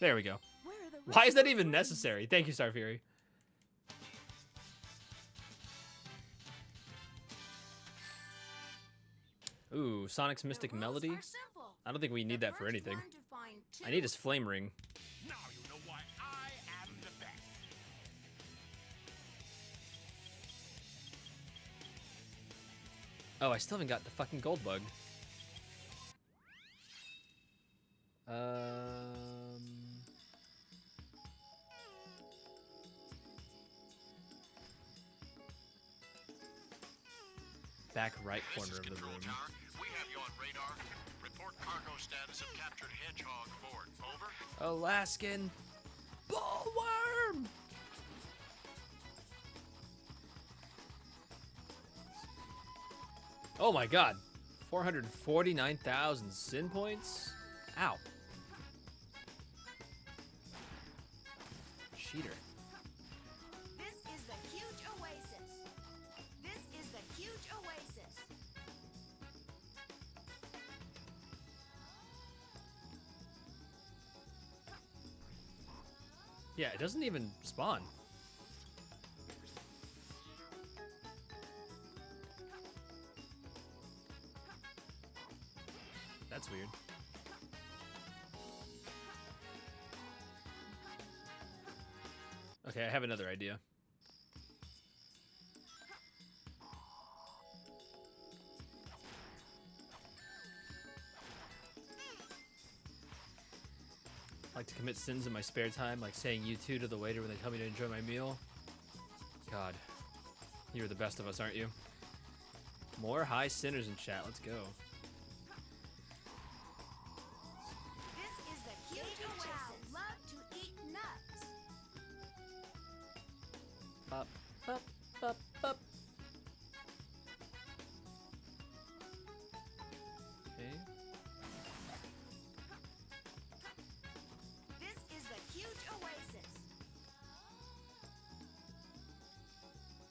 There we go. Why is that even necessary? Thank you, Star Fury. Ooh, Sonic's Mystic Melody. I don't think we need that for anything. I need his flame ring. Now you know why I am the best. Oh, I still haven't got the fucking gold bug. Back right corner of the room. Tower. We have you on radar. Report cargo status of captured hedgehog aboard. Over. Alaskan bullworm. Oh my god. 449,000 sin points? Ow. Cheater. This is the huge oasis. This is the huge oasis. Yeah, it doesn't even spawn. That's weird. Okay, I have another idea. I like to commit sins in my spare time, like saying you two to the waiter when they tell me to enjoy my meal. God, you're the best of us, aren't you? More high sinners in chat. Let's go. This is the huge oasis. Love to eat nuts. Up, up, up, up. Okay. This is the huge oasis.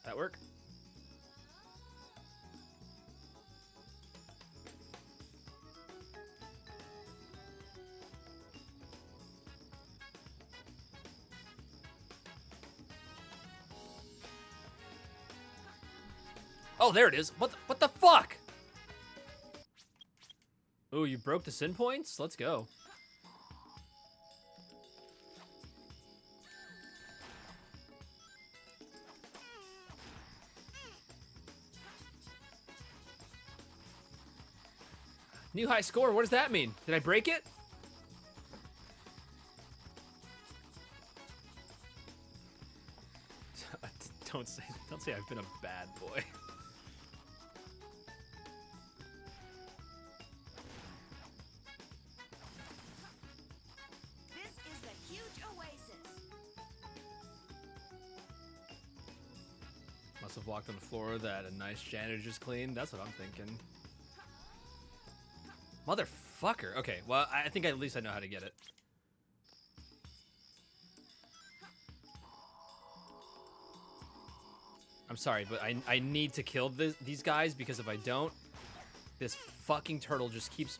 That work? Oh, there it is. What the fuck? Oh, you broke the sin points? Let's go. New high score. What does that mean? Did I break it? Don't say I've been a bad boy. This is the huge oasis. Must have walked on the floor that a nice janitor just cleaned. That's what I'm thinking. Motherfucker. Okay, well, I think at least I know how to get it. I'm sorry, but I need to kill these guys because if I don't, this fucking turtle just keeps...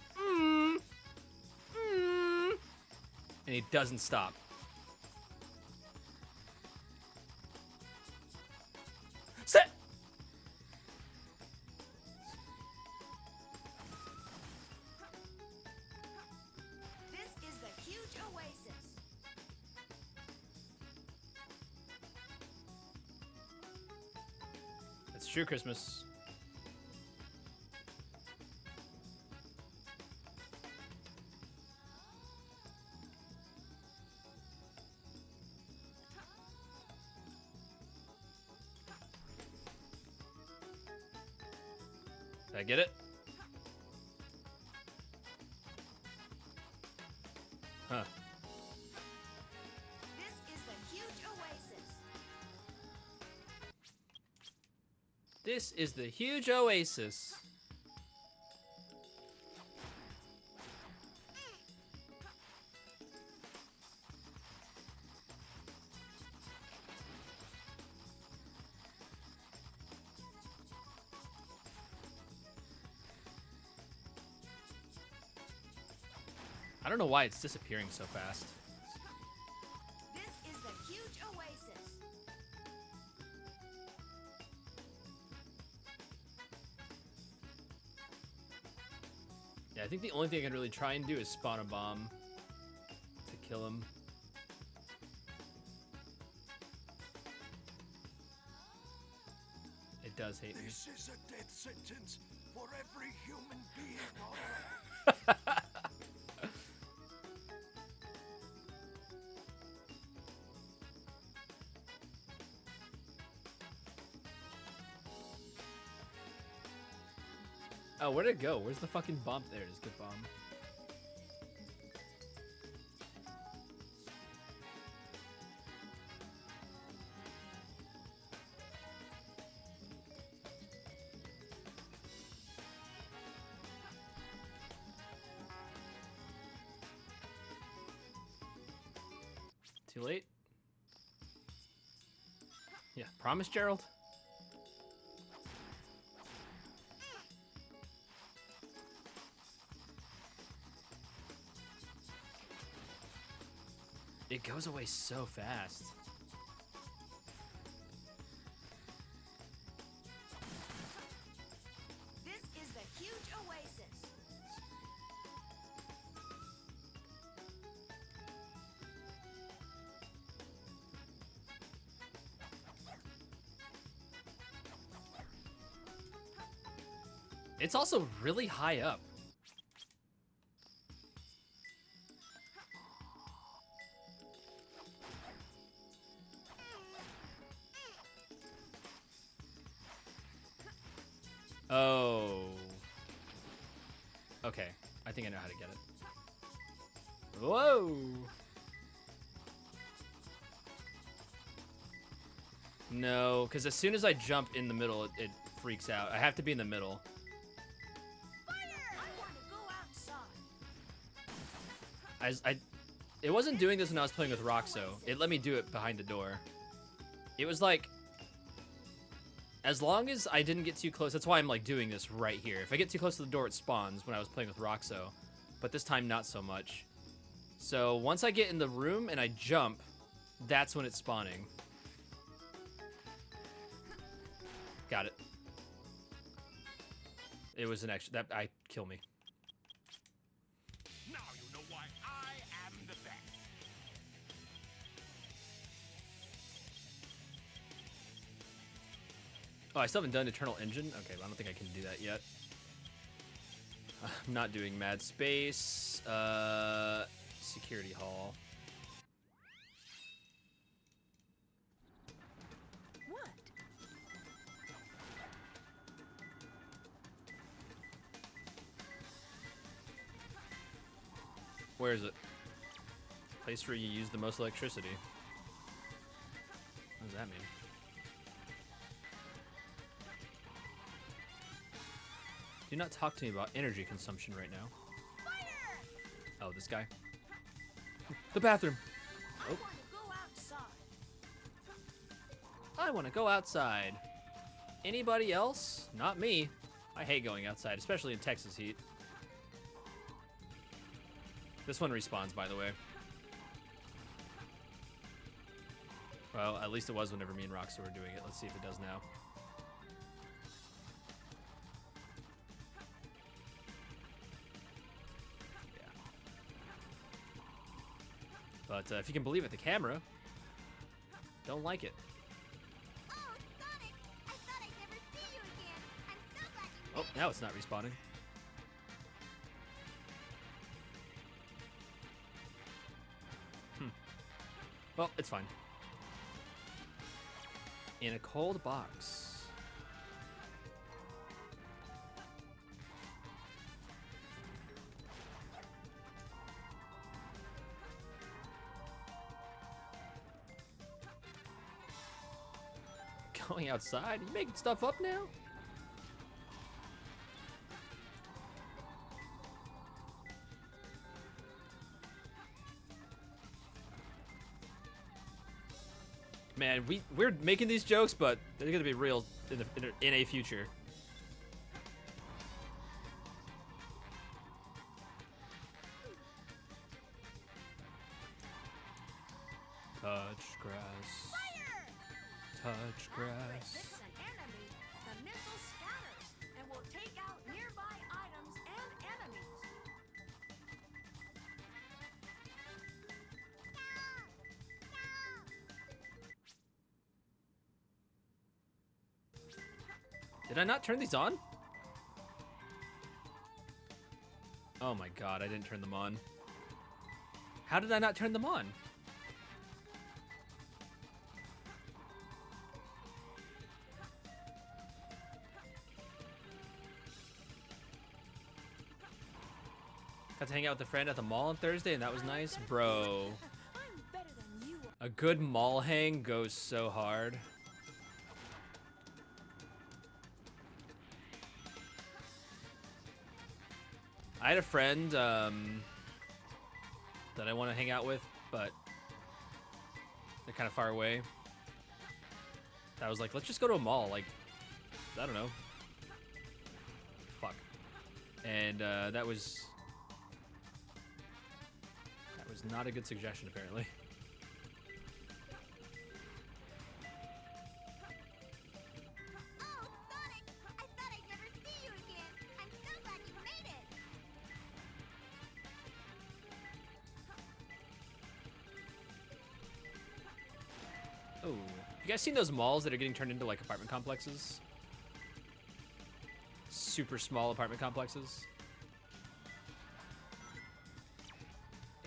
and he doesn't stop. Sit! This is the huge oasis. It's true, Christmas. Did I get it? Huh. This is the huge oasis. This is the huge oasis. I don't know why it's disappearing so fast. This is the huge oasis. Yeah, I think the only thing I can really try and do is spawn a bomb to kill him. It does hate me. This is a death sentence for every human being on Earth. Oh, where'd it go? Where's the fucking bomb? There it is. Good bomb. Too late? Yeah, promise, Gerald? It goes away so fast. This is the huge oasis. It's also really high up. Oh. Okay. I think I know how to get it. Whoa. No, because as soon as I jump in the middle, it freaks out. I have to be in the middle. It wasn't doing this when I was playing with Roxo. It let me do it behind the door. It was like, as long as I didn't get too close, that's why I'm like doing this right here. If I get too close to the door, it spawns when I was playing with Roxo, but this time not so much. So once I get in the room and I jump, that's when it's spawning. Got it. It was an extra, that, kill me. Now you know why I am the best. Oh, I still haven't done Eternal Engine? Okay, well, I don't think I can do that yet. I'm not doing Mad Space. Security Hall. What? Where is it? Place where you use the most electricity. What does that mean? Do not talk to me about energy consumption right now. Oh, this guy. The bathroom. Oh. I want to go outside. Anybody else? Not me. I hate going outside, especially in Texas heat. This one respawns, by the way. Well, at least it was whenever me and Roxor were doing it. Let's see if it does now. But if you can believe it, the camera don't like it. Oh, Sonic! I thought I'd never see you again. I'm so glad you Oh, now it's not respawning. Well, it's fine. In a cold box. Going outside? You making stuff up now? Man, we're making these jokes, but they're gonna be real in a future. Touch grass. Touch grass. Hits an enemy, the missile scatters and will take out nearby items and enemies. Did I not turn these on? Oh my god, I didn't turn them on. How did I not turn them on? Got to hang out with a friend at the mall on Thursday, and that was nice. Bro, I'm better than you are. a good mall hang goes so hard. I had a friend that I want to hang out with, but they're kind of far away. I was like, let's just go to a mall. Like, I don't know. Fuck. And that was not a good suggestion, apparently. Oh, Sonic! I thought I'd never see you again. I'm so glad you made it. Oh, you guys seen those malls that are getting turned into like apartment complexes? super small apartment complexes.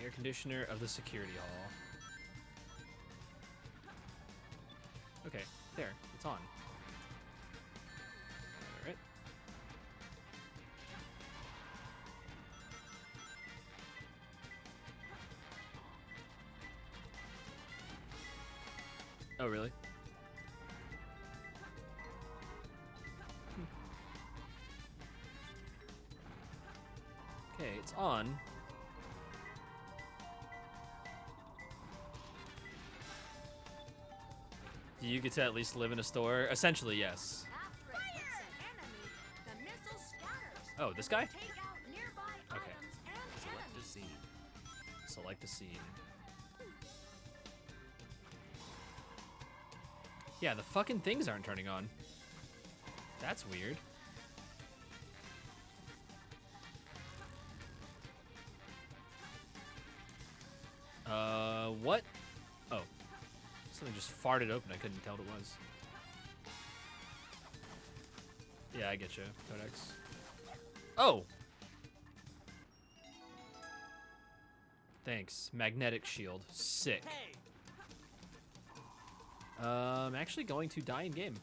Air conditioner of the security hall. Okay, there, it's on. Alright. Oh, really? Okay, it's on. Do you get to at least live in a store? Essentially, yes. After it hits an enemy, the missile scatters. Oh, this guy? Take out nearby Okay. items and Select the enemies. scene. Select the scene. Yeah, the fucking things aren't turning on. That's weird. What? Oh. Something just farted open. I couldn't tell what it was. Yeah, I get you, Codex. Oh! Thanks. Magnetic shield. Sick. Hey! I'm actually going to die in game.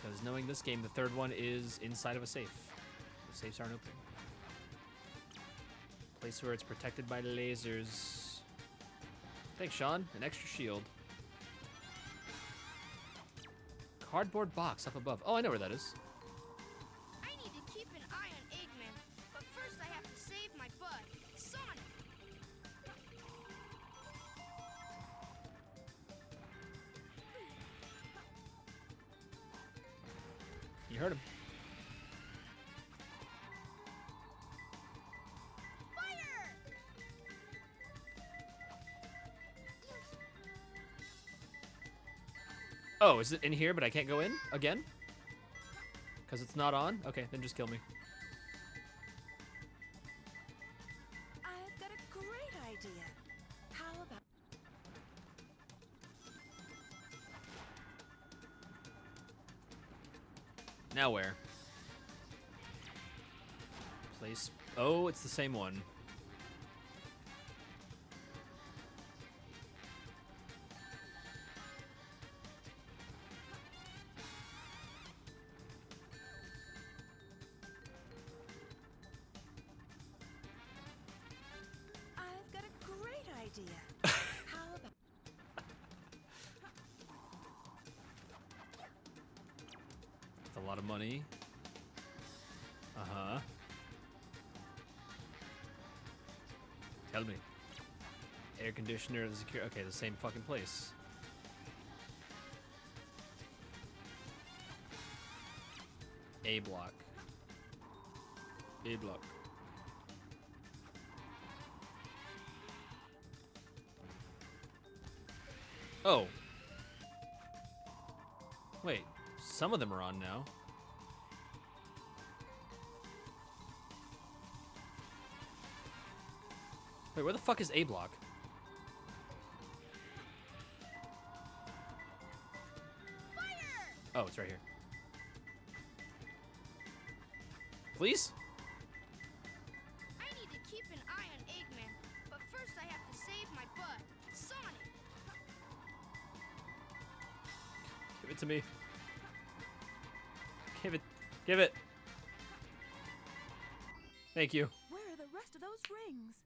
Because knowing this game, the third one is inside of a safe. The safes aren't open. Place where it's protected by lasers. Thanks, Sean. An extra shield. Cardboard box up above. Oh, I know where that is. I need to keep an eye on Eggman, but first I have to save my bud, Sonic. You heard him. Fire! Oh, is it in here, but I can't go in again? Because it's not on? Okay, then just kill me. I've got a great idea. How about Now where? Place. Oh, it's the same one. I've got a great idea. How about It's a lot of money. Uh-huh. Tell me. Air conditioner, the secure. Okay, the same fucking place. A block. A block. Oh. Wait, some of them are on now. Wait, where the fuck is A block? Oh, it's right here. Please? I need to keep an eye on Eggman, but first I have to save my bud, Sonic. Give it to me. Give it. Give it. Thank you. where are the rest of those rings?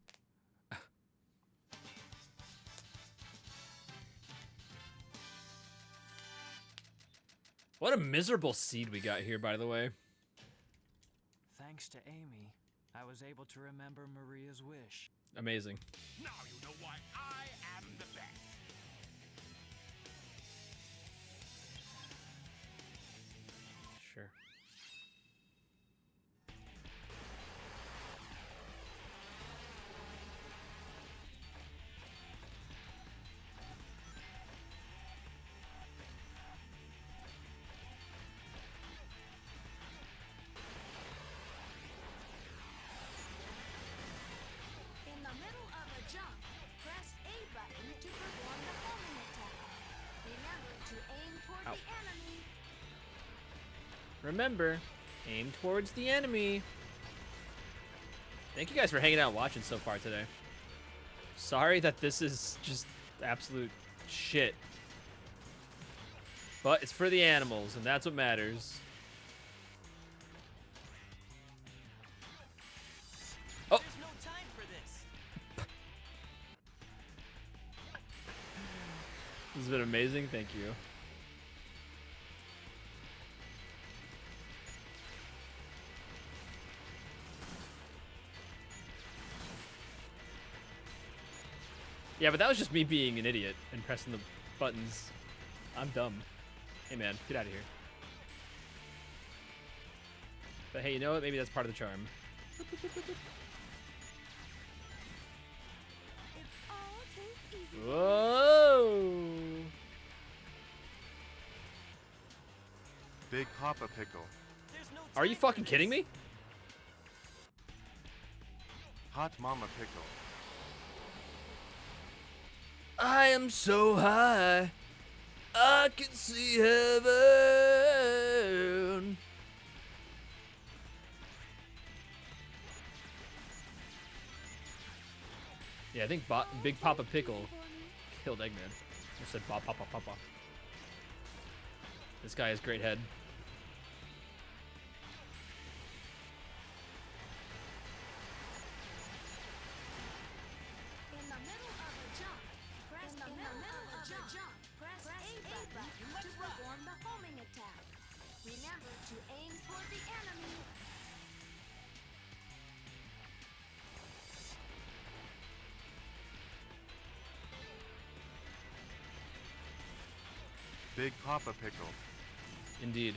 What a miserable seed we got here, by the way. Thanks to Amy, I was able to remember Maria's wish. Amazing. Now you know why I am the best. Sure. In the middle of a jump, press A button to perform Remember, aim towards the enemy. Thank you guys for hanging out and watching so far today. Sorry that this is just absolute shit. But it's for the animals, and that's what matters. Oh! There's no time for this. This has been amazing. Thank you. Yeah, but that was just me being an idiot and pressing the buttons. I'm dumb. Hey, man, get out of here. But hey, you know what? Maybe that's part of the charm. It's all too easy. Whoa! Big Papa Pickle. There's no Are you time for fucking kidding this. me? Hot Mama Pickle. I am so high, I can see heaven. Yeah, I think Big Papa Pickle killed Eggman. I said Papa Papa. This guy has great head. In the middle of a jump, press in the middle of a jump, press A button to perform the homing attack. Remember to aim toward the enemy. Big Papa Pickle. Indeed.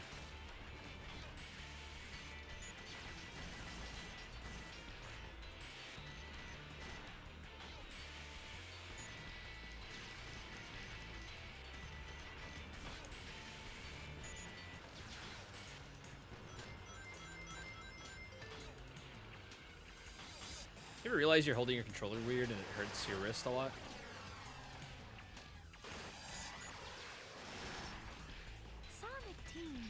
You ever realize you're holding your controller weird and it hurts your wrist a lot? Sonic Team.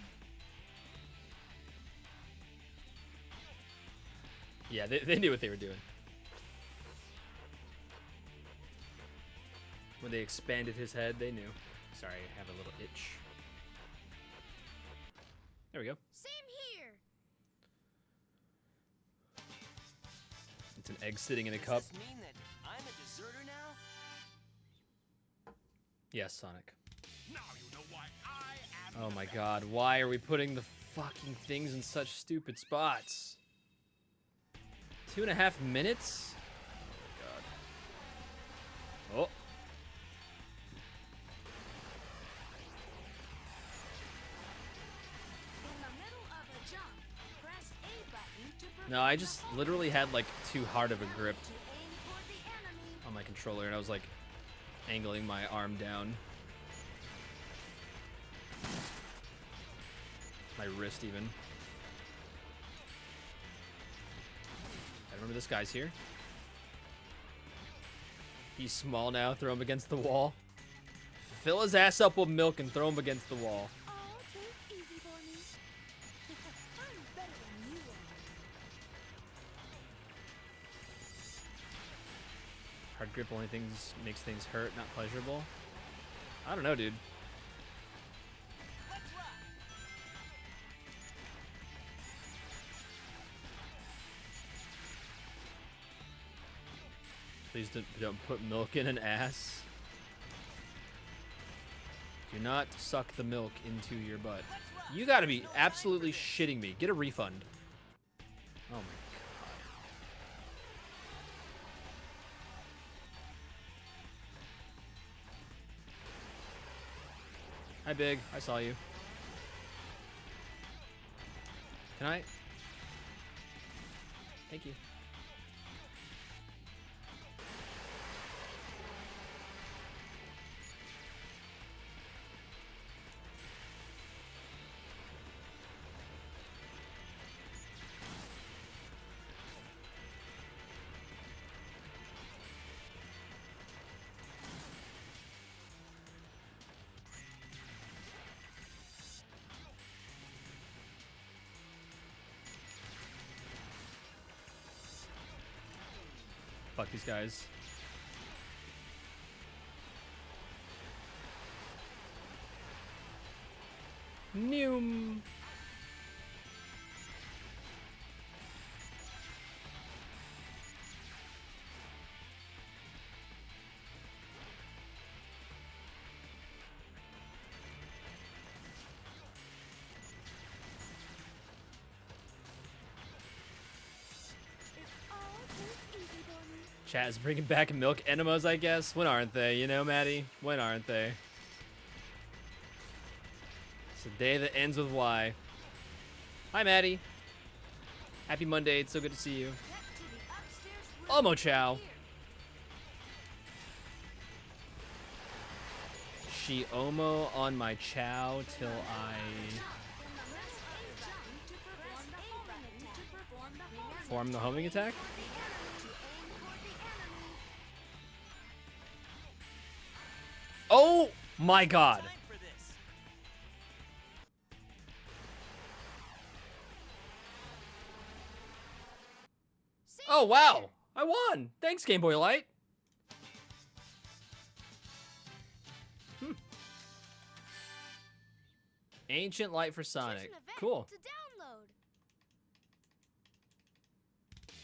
Yeah, they knew what they were doing. When they expanded his head, they knew. Sorry, I have a little itch. There we go. Same here. It's an egg sitting in a Does cup. this mean that I'm a deserter now? Yes, Sonic. Now you know why I am Oh the my best. god, why are we putting the fucking things in such stupid spots? 2.5 minutes? Oh my god. Oh. In the middle of a jump, press A button to perform No, I just literally had like too hard of a grip to aim toward the enemy. on my controller and I was like angling my arm down. My wrist even. I remember this guy's here. He's small now, throw him against the wall. Fill his ass up with milk and throw him against the wall. All too easy for me. I'm better than you are. Hard grip only makes things hurt, not pleasurable. I don't know, dude. Let's rock. Please don't put milk in an ass. Do not suck the milk into your butt. You gotta be absolutely shitting me. Get a refund. Oh my god. Hi, Big. I saw you. Can I? Thank you. Fuck these guys. Noom. Chat is bringing back milk enemas, I guess. When aren't they? You know, Maddie? When aren't they? It's a day that ends with Y. Hi, Maddie. Happy Monday. It's so good to see you. Omo Chow. She Omo on my Chow till I... Form the homing attack? Oh my god. Oh wow. I won. Thanks, Game Boy Light. Ancient Light for Sonic. Cool. To download.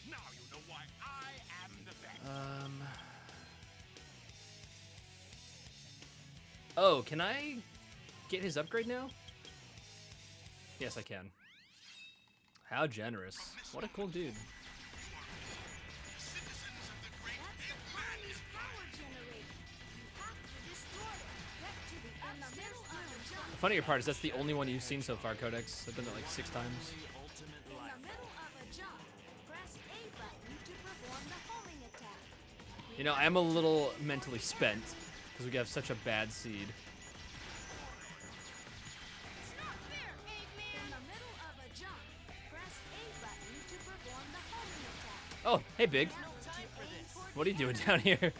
Now you know why I am the best. Oh, can I get his upgrade now? Yes, I can. How generous. What a cool dude. The funnier part is that's the only one you've seen so far, Codex. I've done it like 6 times. You know, I'm a little mentally spent because we have such a bad seed. Oh, hey, Big. What are you doing down here?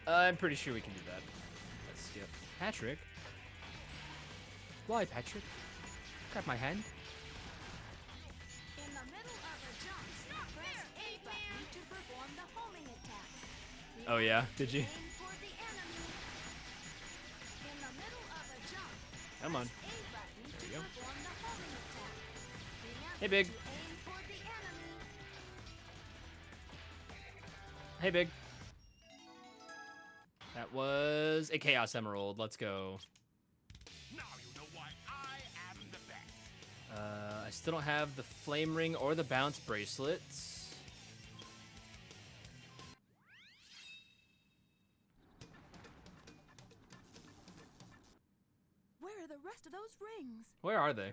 I'm pretty sure we can do that. Let's skip. Patrick? Why, Patrick? Grab my hand. Oh yeah, did you? Come on. There you go. Hey, Big. Hey, Big. That was a Chaos Emerald. Let's go. Now you know why I am the best. I still don't have the Flame Ring or the Bounce Bracelets. Where are the rest of those rings? Where are they?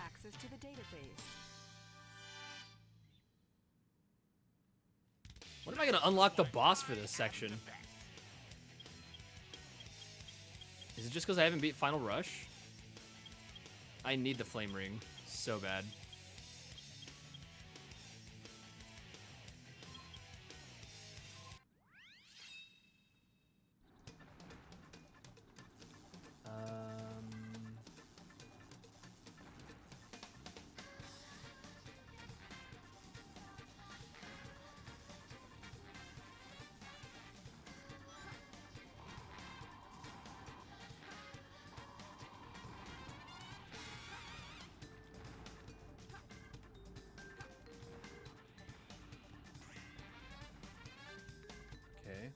Access to the database. When am I going to unlock the boss for this section? Is it just because I haven't beat Final Rush? I need the Flame Ring so bad. Okay.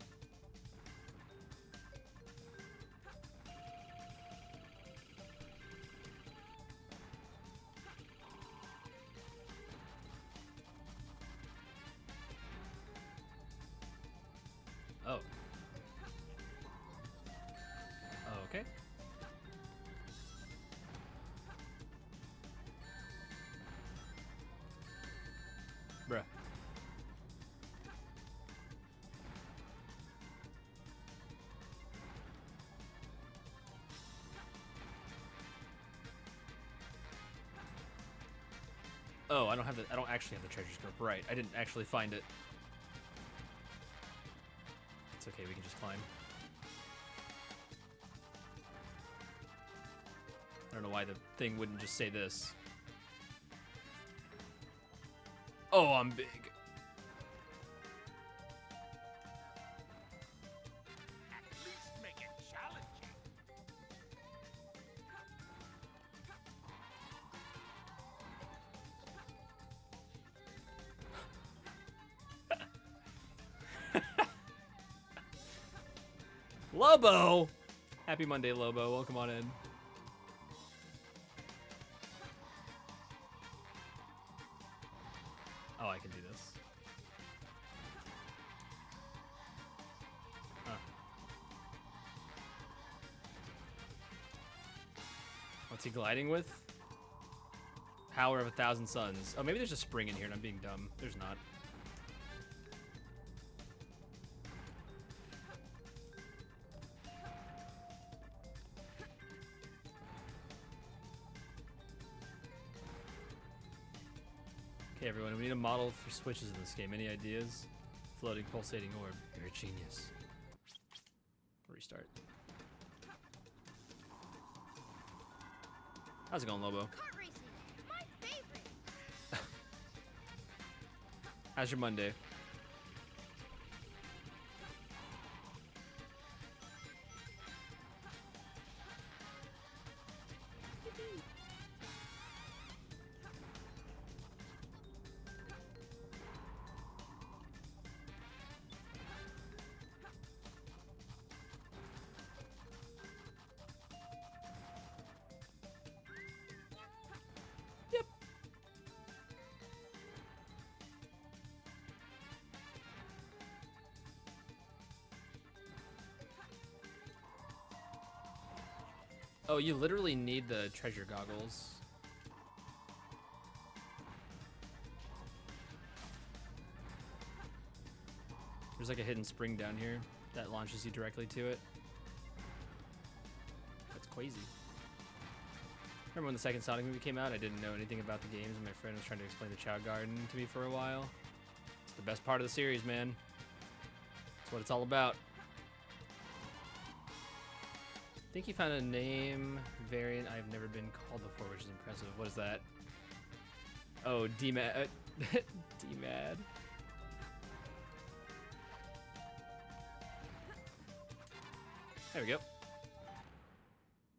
Oh. Oh, okay. Bruh. Oh, I don't actually have the treasure scope. Right, I didn't actually find it. It's okay, we can just climb. don't know why the thing wouldn't just say this. Oh, I'm big. At least make it challenging. Lobo! Happy Monday, Lobo. Welcome on in. Oh, I can do this. Huh. What's he gliding with? Power of 1,000 suns. Oh, maybe there's a spring in here and I'm being dumb. There's not. Okay, everyone, we need a model for switches in this game. Any ideas? Floating, pulsating orb. You're a genius. Restart. How's it going, Lobo? Kart racing, my favorite. How's your Monday? Oh, you literally need the treasure goggles. There's like a hidden spring down here that launches you directly to it. That's crazy. Remember when the second Sonic movie came out? I didn't know anything about the games, and my friend was trying to explain the Chow Garden to me for a while. It's the best part of the series, man. That's what it's all about. I think you found a name variant I've never been called before, which is impressive. What is that? Oh, D-Mad. D-Mad. There we go.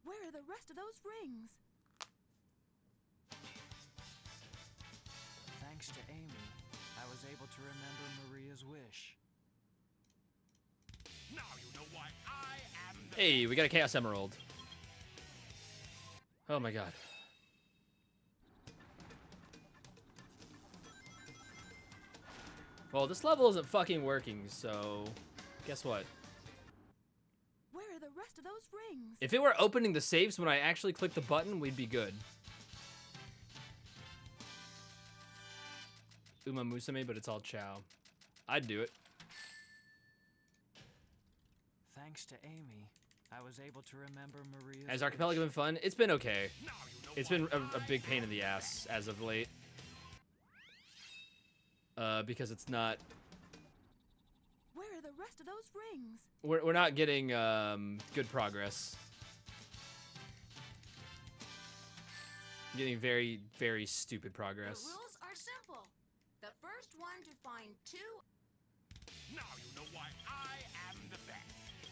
Where are the rest of those rings? Thanks to Amy, I was able to remember Maria's wish. Now you know why I am the Hey, we got a Chaos Emerald. Oh my god. Well, this level isn't fucking working, so guess what? Where are the rest of those rings? If it were opening the saves when I actually click the button, we'd be good. Uma Musume, but it's all Chow. I'd do it. Thanks to Amy, I was able to remember Maria's Has Archipelago been fun? It's been okay. Now you know It's why been a I big pain in the ass as of late. Because it's not... Where are the rest of those rings? We're not getting good progress. Getting very, very stupid The progress. rules are simple. The first one to find 2. Now you know why I am the best.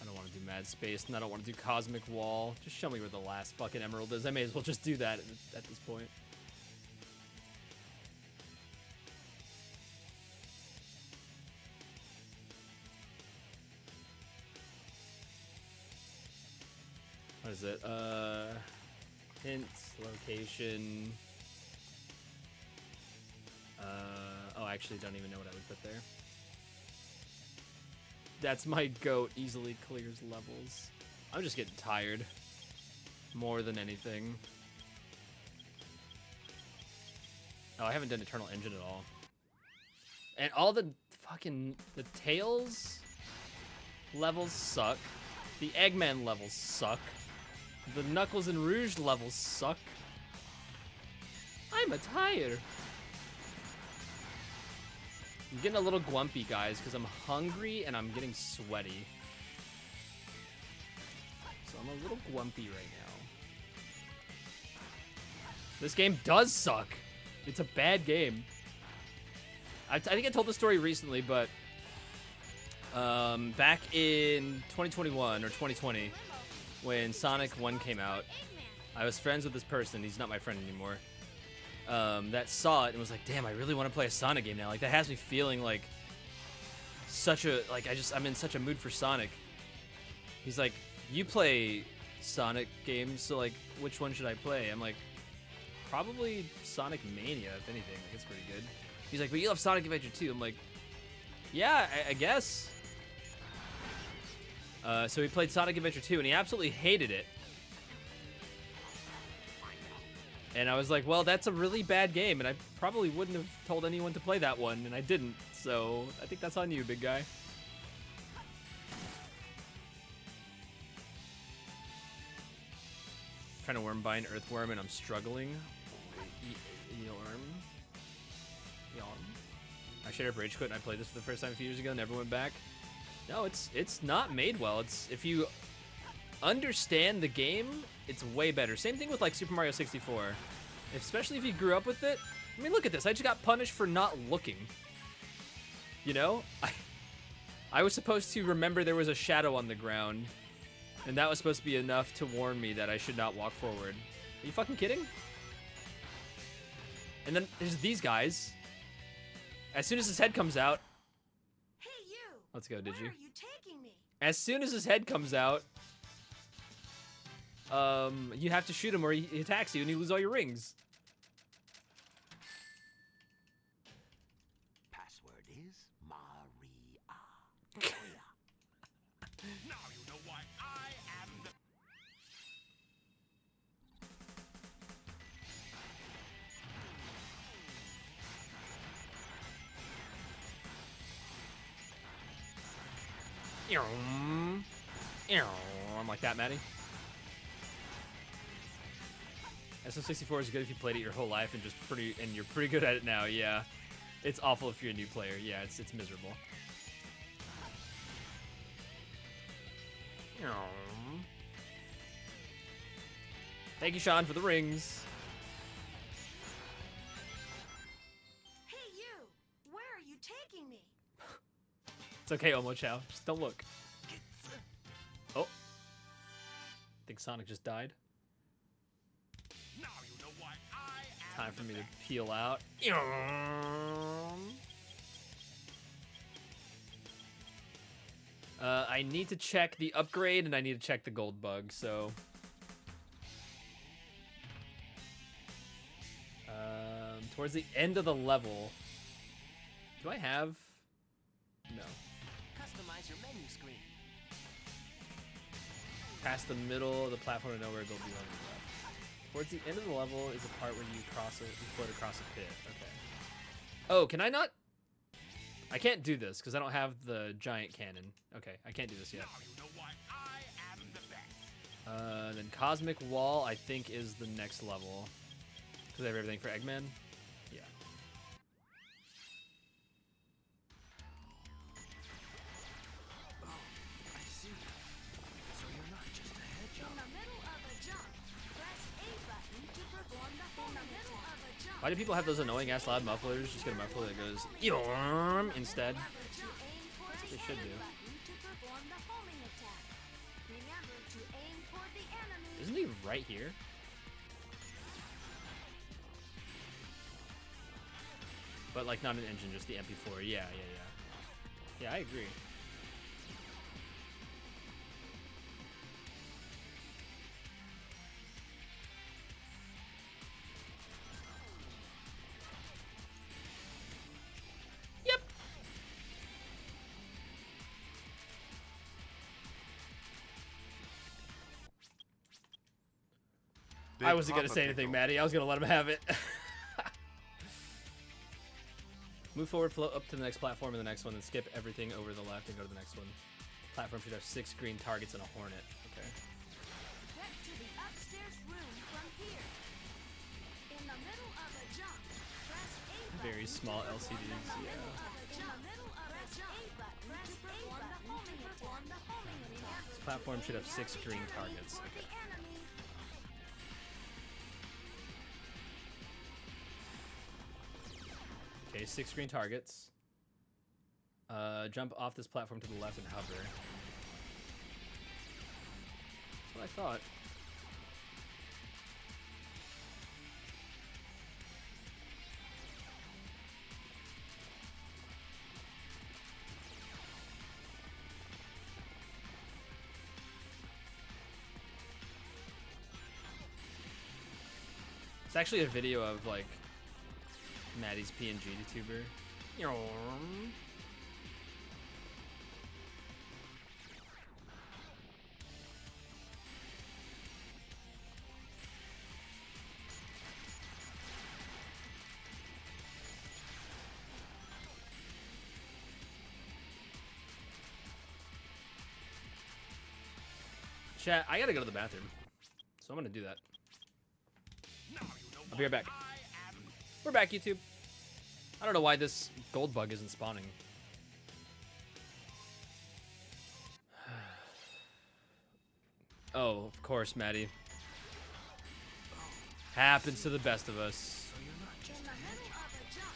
I don't want to do Mad Space, and I don't want to do Cosmic Wall. Just show me where the last fucking emerald is. I may as well just do that at this point. What is it? Hints, location. Oh, I actually don't even know what I would put there. That's my goat, easily clears levels. I'm just getting tired. More than anything. Oh, I haven't done Eternal Engine at all. And all the fucking... The Tails levels suck. The Eggman levels suck. The Knuckles and Rouge levels suck. I'm a tired. I'm getting a little grumpy, guys, because I'm hungry and I'm getting sweaty. So I'm a little grumpy right now. This game does suck. It's a bad game. I think I told the story recently, but back in 2021 or 2020, when Sonic 1 came out, I was friends with this person. He's not my friend anymore. That saw it and was like, damn, I really want to play a Sonic game now. Like, that has me feeling like I'm in such a mood for Sonic. He's like, you play Sonic games, so like, which one should I play? I'm like, probably Sonic Mania, if anything. Like, it's pretty good. He's like, but you love Sonic Adventure 2. I'm like, yeah, I guess. So he played Sonic Adventure 2, and he absolutely hated it. And I was like, well, that's a really bad game, and I probably wouldn't have told anyone to play that one, and I didn't. So I think that's on you, big guy. Trying to worm bind Earthworm, and I'm struggling. I shared up Rage Quit, and I played this for the first time a few years ago, never went back. No, it's not made well. It's, if you understand the game, it's way better. Same thing with like Super Mario 64. Especially if you grew up with it. I mean, look at this. I just got punished for not looking. You know? I was supposed to remember there was a shadow on the ground, and that was supposed to be enough to warn me that I should not walk forward. Are you fucking kidding? And then there's these guys. As soon as his head comes out. Hey, you. Let's go, did you? Where are you taking me? As soon as his head comes out, you have to shoot him or he attacks you and you lose all your rings. Password is Maria. Now you know why I am the... I'm like that, Maddie. SM64 is good if you played it your whole life and you're pretty good at it now. Yeah, it's awful if you're a new player. Yeah, it's miserable. Thank you, Sean, for the rings. Hey, you. Where are you taking me? It's okay, Omo Chow. Just don't look. Oh. I think Sonic just died. Now you know why I am Time for the me to best. peel out. I need to check the upgrade and I need to check the gold bug, so... towards the end of the level... Do I have... No. Customize your menu screen. Past the middle of the platform to nowhere, gold below the left. Towards the end of the level is the part where you float across a pit. Okay. Oh, can I not? I can't do this because I don't have the giant cannon. Okay, I can't do this yet. Now you know why I am the best. Then Cosmic Wall, I think, is the next level. Because I have everything for Eggman? Yeah. I see. So you're not just a hedgehog. In the middle of a jump, press A button to perform the homing attack. Why do people have those annoying ass loud mufflers? Just get a muffler that goes "Yorm" instead. They should do. Isn't he right here? But like not an engine, just the MP4. Yeah. Yeah, I agree. Yep. I wasn't gonna say anything, Maddie. I was gonna let him have it. Move forward, float up to the next platform and the next one, then skip everything over the left and go to the next one. Platform should have 6 green targets and a hornet. Okay. Get to the upstairs room from here. In the middle of a jump, press A button. Very small LCDs, yeah. In the middle of a jump, press A button to perform the homing attack. It's platform should have 6 green targets. For Okay. the enemy. Okay, 6 green targets. Jump off this platform to the left and hover. That's what I thought. It's actually a video of like Maddie's PNG YouTuber. Chat, I gotta go to the bathroom, so I'm gonna do that. Now you know I'll be right back. I am. We're back, YouTube. I don't know why this gold bug isn't spawning. Oh, of course, Maddie. Happens to the best of us. In the middle of a jump,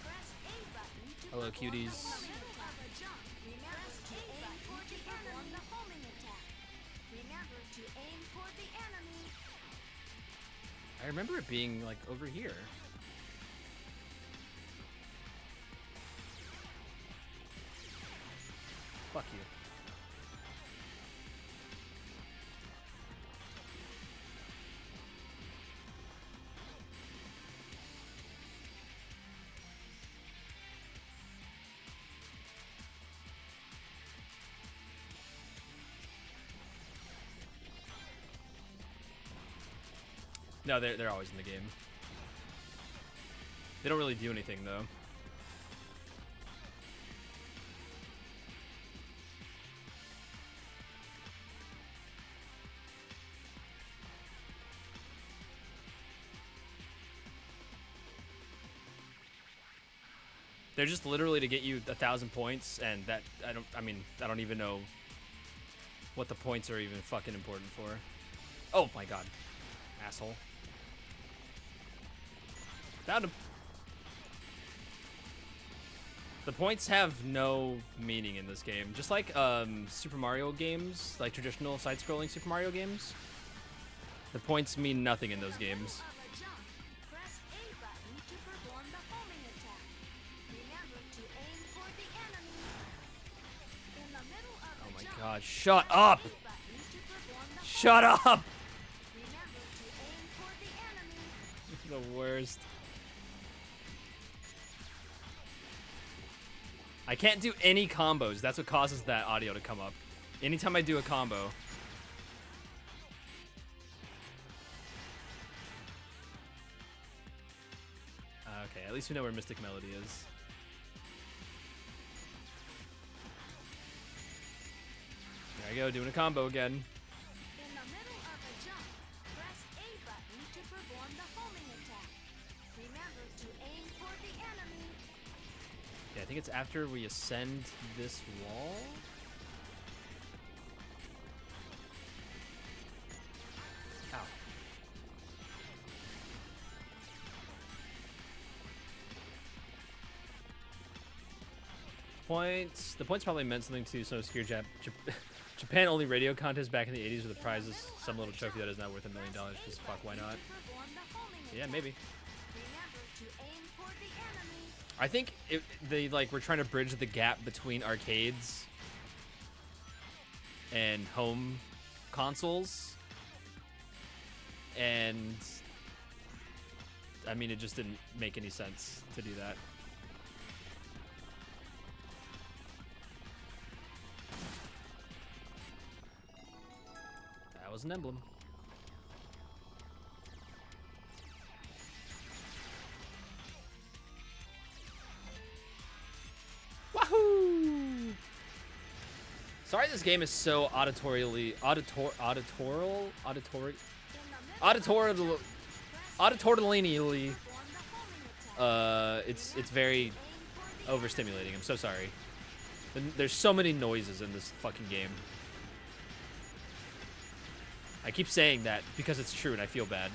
press A button to Hello, perform the cuties. homing attack. Middle of a jump, remember to aim toward the enemy. The homing attack. Remember to aim toward the enemy. I remember it being like over here. Fuck you. No, they're always in the game. They don't really do anything though. They're just literally to get you 1,000 points, and that I don't even know what the points are even fucking important for. Oh my god, asshole! Found him. The points have no meaning in this game, just like Super Mario games, like traditional side-scrolling Super Mario games. The points mean nothing in those games. Middle of a jump, press A button to perform the homing attack. Remember to aim toward the enemy. In the middle of Oh a my jump, god, shut up! A button to perform the Shut up! Remember to aim toward the enemy. The worst. I can't do any combos. That's what causes that audio to come up. Anytime I do a combo. Okay, at least we know where Mystic Melody is. There I go, doing a combo again. In the middle of a jump, press A button to perform the homing attack. Remember to aim toward the enemy. Yeah, I think it's after we ascend this wall. Ow. Points. The points probably meant something to some obscure Japan only radio contest back in the 80s with the prize is some little trophy that is not worth $1 million. Because fuck, why not? Perform the homing Yeah, attack. maybe. Remember to aim toward the enemy. I think they like were trying to bridge the gap between arcades and home consoles, and I mean it just didn't make any sense to do that. That was an emblem. Wahoo! Sorry, this game is so auditorially auditorially it's very overstimulating. I'm so sorry. There's so many noises in this fucking game. I keep saying that because it's true and I feel bad.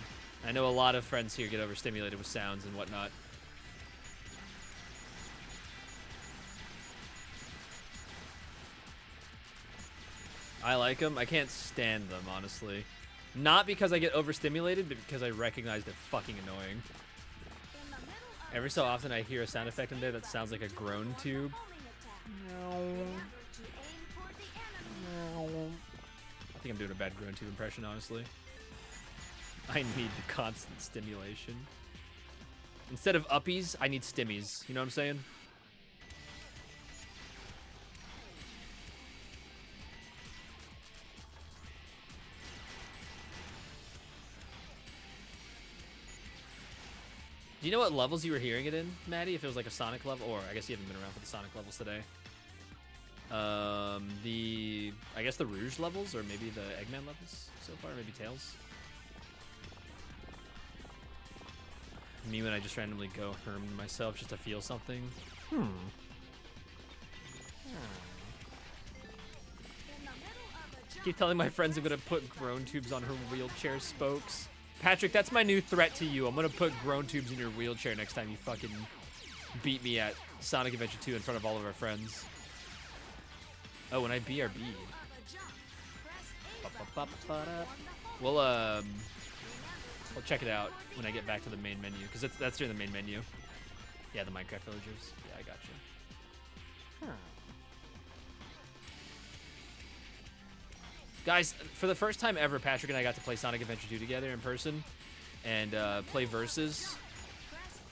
I know a lot of friends here get overstimulated with sounds and whatnot. I like them. I can't stand them, honestly. Not because I get overstimulated, but because I recognize they're fucking annoying. Every so often I hear a sound effect in there that sounds like a groan tube. I think I'm doing a bad groan tube impression, honestly. I need the constant stimulation. Instead of uppies, I need stimmies. You know what I'm saying? Do you know what levels you were hearing it in, Maddie? If it was like a Sonic level, or I guess you haven't been around for the Sonic levels today. I guess the Rouge levels, or maybe the Eggman levels so far, maybe Tails. Me when I just randomly go herm to myself just to feel something. Keep telling my friends I'm gonna put groan tubes on her wheelchair spokes. Patrick, that's my new threat to you. I'm gonna put groan tubes in your wheelchair next time you fucking beat me at Sonic Adventure 2 in front of all of our friends. Oh, when I BRB. We'll check it out when I get back to the main menu, because that's during the main menu. Yeah, the Minecraft villagers. Yeah, I gotcha. Guys, for the first time ever, Patrick and I got to play Sonic Adventure 2 together in person and play versus.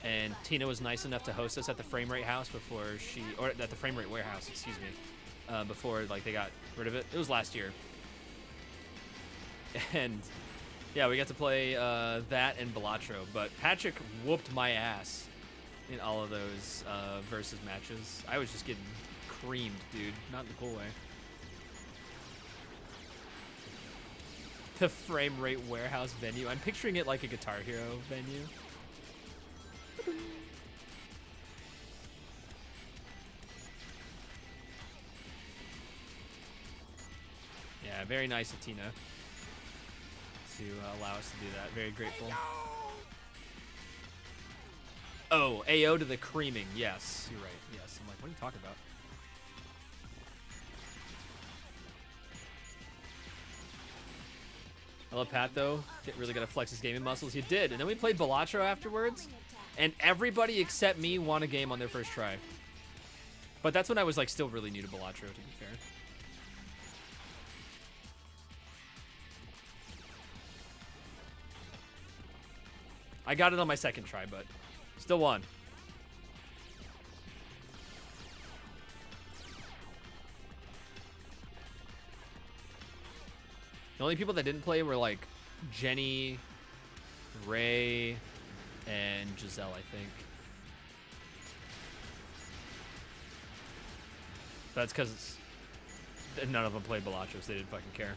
And Tina was nice enough to host us at the Frame Rate House or at the Frame Rate Warehouse, excuse me, before like they got rid of it. It was last year. And yeah, we got to play that and Balatro, but Patrick whooped my ass in all of those versus matches. I was just getting creamed, dude. Not in the cool way. The Frame Rate Warehouse venue. I'm picturing it like a Guitar Hero venue. Yeah, very nice of Tina to allow us to do that. Very grateful. Oh, AO to the creaming. Yes, you're right. Yes. I'm like, what are you talking about? I love Pat, though. Really got to flex his gaming muscles. He did. And then we played Balatro afterwards. And everybody except me won a game on their first try. But that's when I was like still really new to Balatro, to be fair. I got it on my second try, but still won. The only people that didn't play were like Jenny, Ray, and Giselle, I think. That's because none of them played Balatro, so they didn't fucking care.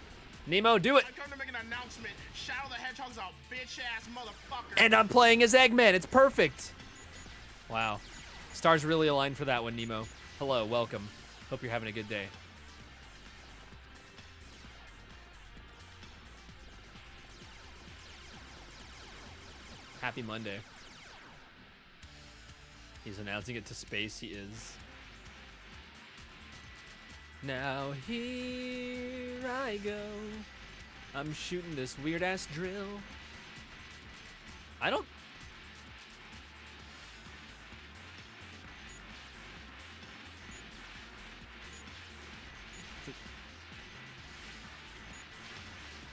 Nemo, do it! I come to make an announcement. Shadow the Hedgehog's a bitch-ass motherfucker. And I'm playing as Eggman. It's perfect. Wow. Stars really aligned for that one, Nemo. Hello, welcome. Hope you're having a good day. Happy Monday. He's announcing it to space. He is. Now here I go. I'm shooting this weird ass drill. I don't.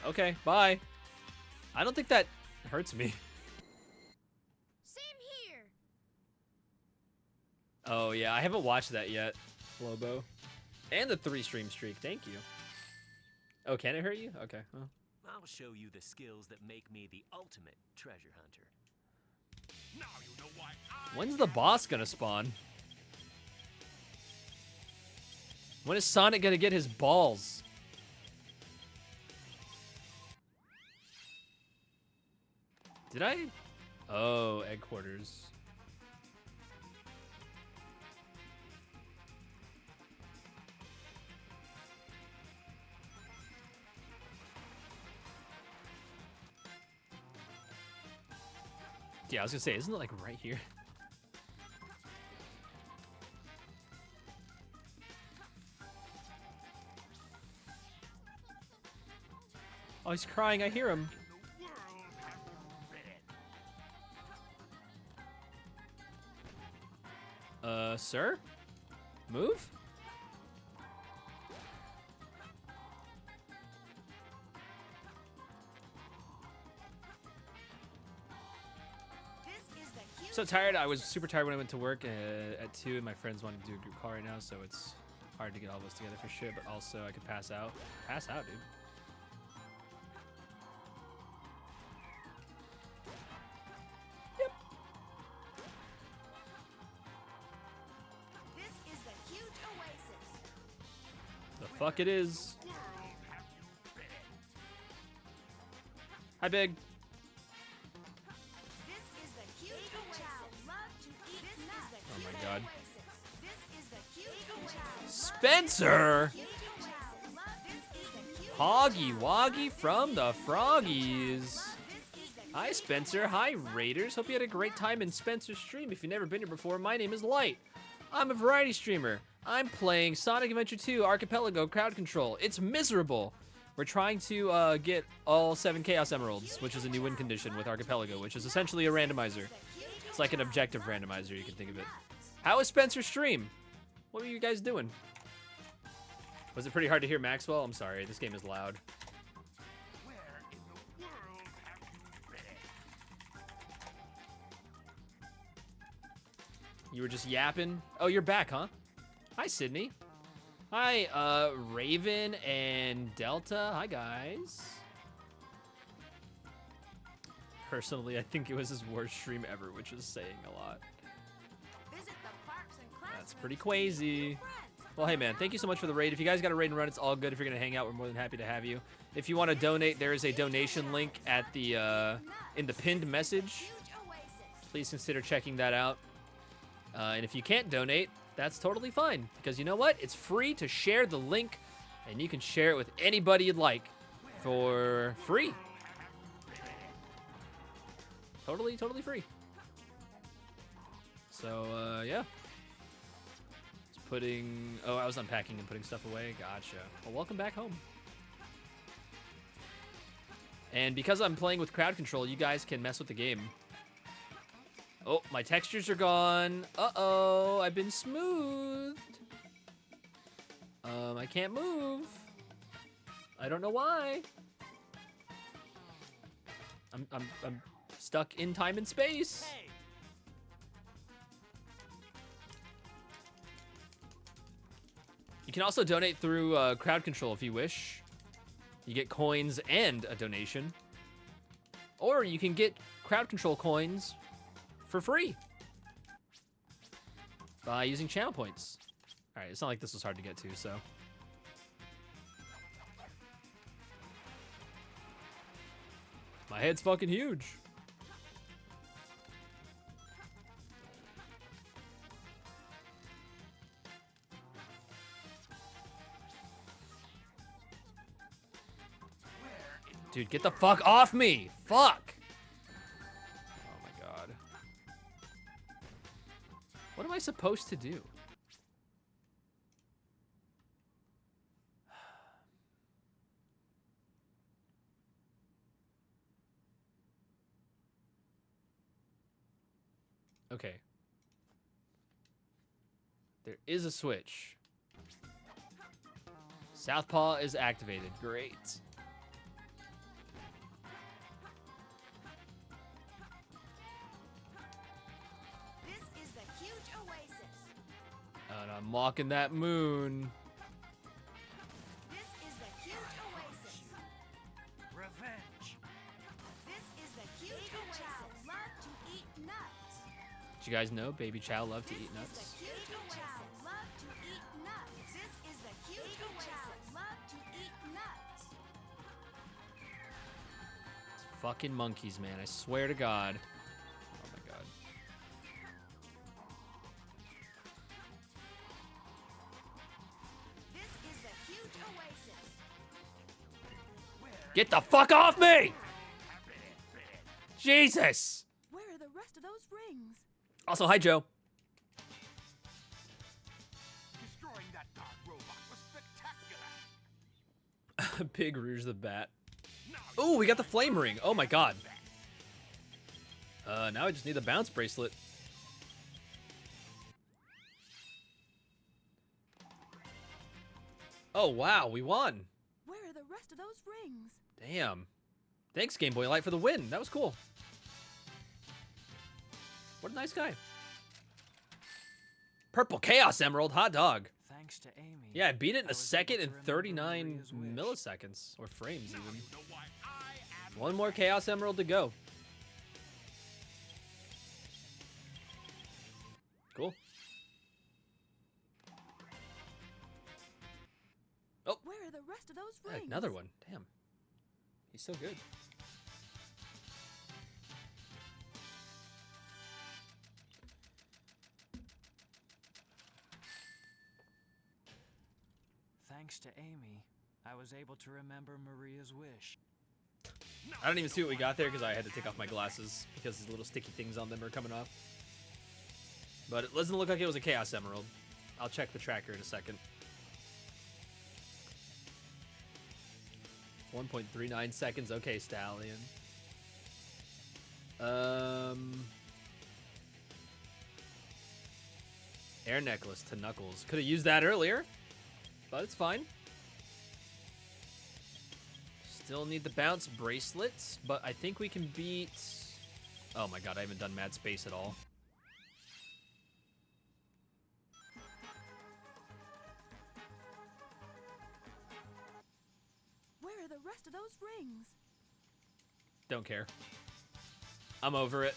Okay, bye. I don't think that hurts me. Oh, yeah, I haven't watched that yet, Lobo. And the 3-stream streak, thank you. Oh, can it hurt you? Okay, well. I'll show you the skills that make me the ultimate treasure hunter. Now you know why When's the boss gonna spawn? When is Sonic gonna get his balls? Did I? Oh, egg quarters. Yeah, I was gonna say, isn't it like right here? Oh, he's crying. I hear him. The world have you read it. Sir? Move? This is the huge So tired. I was super tired when I went to work at 2, and my friends wanted to do a group call right now, so it's hard to get all this together for shit, but also I could pass out. Pass out, dude. Yep. This is the huge oasis. The fuck it is. World have you read it. Hi, Big. This is the huge oasis. Love to eat this nuts. Is the Oh my huge God. oasis. This is the huge oasis. Spencer! Huge oasis. Love this is the huge Hoggy Woggy from the Froggies. This is the Hi, Spencer. Hi, Raiders. Hope you had a great time in Spencer's stream. If you've never been here before, my name is Light. I'm a variety streamer. I'm playing Sonic Adventure 2 Archipelago Crowd Control. It's miserable. We're trying to get all 7 Chaos Emeralds, which is a new win condition with Archipelago, which is essentially a randomizer. It's like an objective randomizer, you can think of it. How was Spencer's stream? What were you guys doing? Was it pretty hard to hear Maxwell? I'm sorry, this game is loud. Where in the world have you read it? You were just yapping? Oh, you're back, huh? Hi, Sydney. Hi, Raven and Delta. Hi, guys. Personally, I think it was his worst stream ever, which is saying a lot. Visit the parks and That's pretty classrooms to meet crazy. new friends. Well, hey, man, thank you so much for the raid. If you guys got a raid and run, it's all good. If you're going to hang out, we're more than happy to have you. If you want to donate, there is a donation link at the in the pinned message. Huge oasis. Please consider checking that out. And if you can't donate, that's totally fine. Because you know what? It's free to share the link, and you can share it with anybody you'd like for free. Totally, totally free. So, yeah. Just putting... Oh, I was unpacking and putting stuff away. Gotcha. Well, welcome back home. And because I'm playing with crowd control, you guys can mess with the game. Oh, my textures are gone. Uh-oh, I've been smoothed. I can't move. I don't know why. I'm stuck in time and space. Hey, You can also donate through crowd control if you wish. You get coins and a donation. Or you can get crowd control coins for free by using channel points. All right, it's not like this was hard to get to, so. My head's fucking huge. Dude, get the fuck off me! Fuck! Oh my god. What am I supposed to do? Okay. There is a switch. Southpaw is activated. Great. This is the huge oasis. And I'm walking that moon. This is the huge oasis. Revenge. This is the huge oasis. Love to eat nuts. Did you guys know Baby Chow love to eat nuts? This is the huge oasis. Love to eat nuts. This is the huge oasis. Love to eat nuts. Fucking monkeys, man. I swear to God. Oh my god. This is the huge oasis. Get the fuck off me! Jesus! Where are the rest of those rings? Also, hi, Joe. Destroying that guard robot was spectacular. Big Rouge the Bat. Now Oh, we got the flame ring. Oh my god. Now I just need the bounce bracelet. Oh wow, we won. Where are the rest of those rings? Damn. Thanks, Game Boy Light, for the win. That was cool. What a nice guy. Purple Chaos Emerald, hot dog. Thanks to Amy. Yeah, I beat it in I a was second able and to remember 39 Maria's wish. milliseconds, or frames you even. know why I am One more Chaos Emerald to go. Cool. Oh, Where are the rest of those yeah, rings? another one. Damn. He's so good. Thanks to Amy, I was able to remember Maria's wish. I don't even see what we got there because I had to take off my glasses because the little sticky things on them are coming off. But it doesn't look like it was a Chaos Emerald. I'll check the tracker in a second. 1.39 seconds. Okay, Stallion. Air necklace to Knuckles. Could have used that earlier, but it's fine. Still need the bounce bracelets, but I think we can beat... Oh my god, I haven't done Mad Space at all. Where are the rest of those rings? Don't care. I'm over it.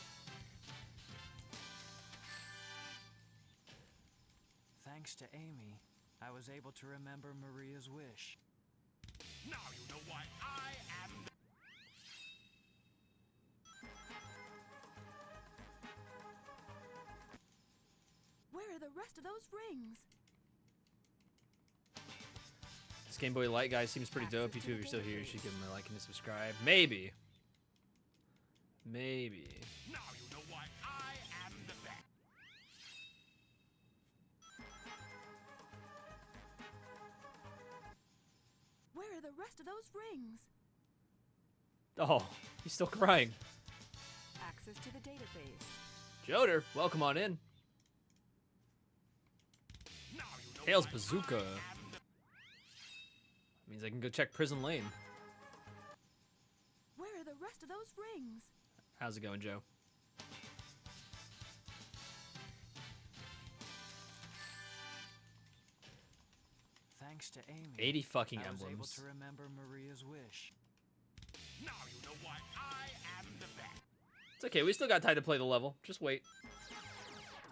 Thanks to Amy, I was able to remember Maria's wish. Now you know why I am Where are the rest of those rings? This Game Boy Light guy seems pretty dope. You two, if you're still here, you should give him a like and a subscribe. Maybe. Maybe. Now you know why I am the best. Where are the rest of those rings? Oh, he's still crying. Access to the database. Joder, welcome on in. Now you know Tails why Bazooka. I am the Means I can go check Prison Lane. Where are the rest of those rings? How's it going, Joe? Thanks to Amy, 80 fucking I was able emblems. to remember Maria's wish. Now you know why I am the best. It's okay, we still got time to play the level. Just wait.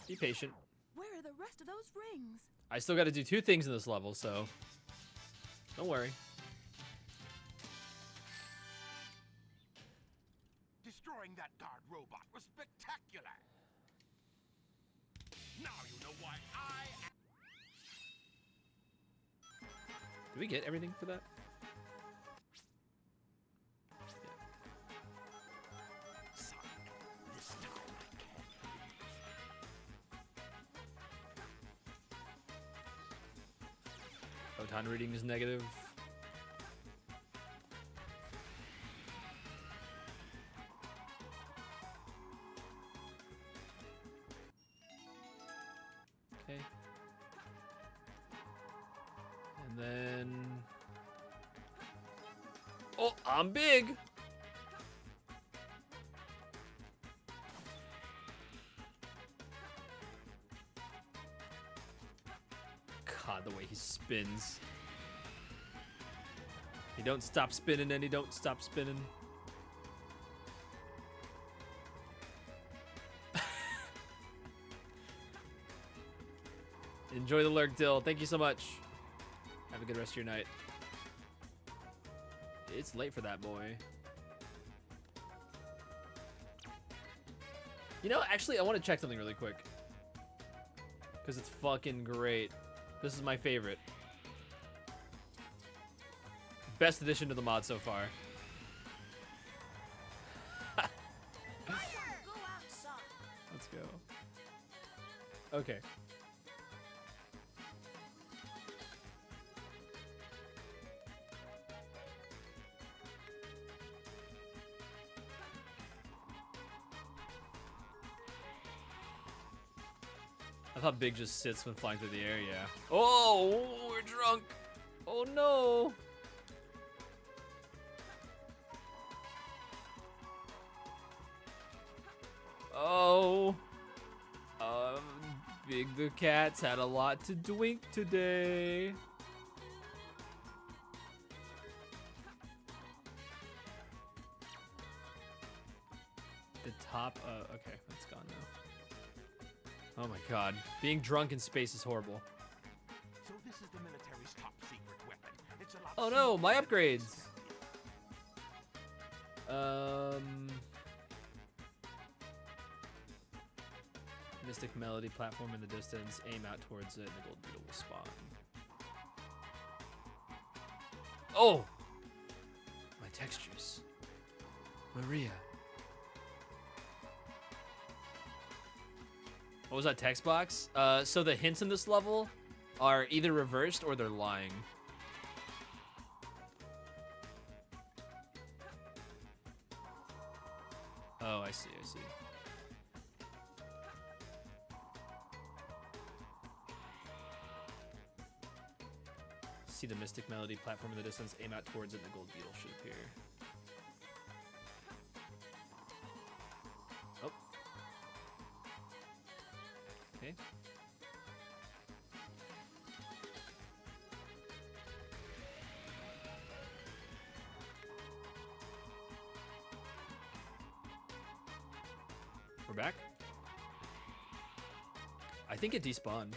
Be patient. Where are the rest of those rings? I still got to do 2 things in this level, so don't worry. Destroying that guard robot was spectacular. Now you know why I am. Did we get everything for that? Sonic, this time I can. Photon reading is negative. Okay. And then... Oh, I'm big! God, the way he spins. He don't stop spinning and he don't stop spinning. Enjoy the lurk, Dill. Thank you so much. Have a good rest of your night. It's late for that boy. You know, actually, I want to check something really quick. Because it's fucking great. This is my favorite. Best addition to the mod so far. Go outside. go. Okay. I thought Big just sits when flying through the air, yeah. Oh, we're drunk. Oh no. Oh. Big the Cat's had a lot to drink today. The top, okay, that's gone now. Oh my god. Being drunk in space is horrible. So this is the military's top secret weapon. It's a lot Oh no, my simpler than upgrades. Mystic Melody platform in the distance. Aim out towards it and the gold beetle will spawn. Oh! My textures. Maria. What was that text box? So the hints in this level are either reversed or they're lying. Oh, I see, I see. See the Mystic Melody platform in the distance, aim out towards it, and the gold beetle should appear. Oh. Okay. We're back. I think it despawned.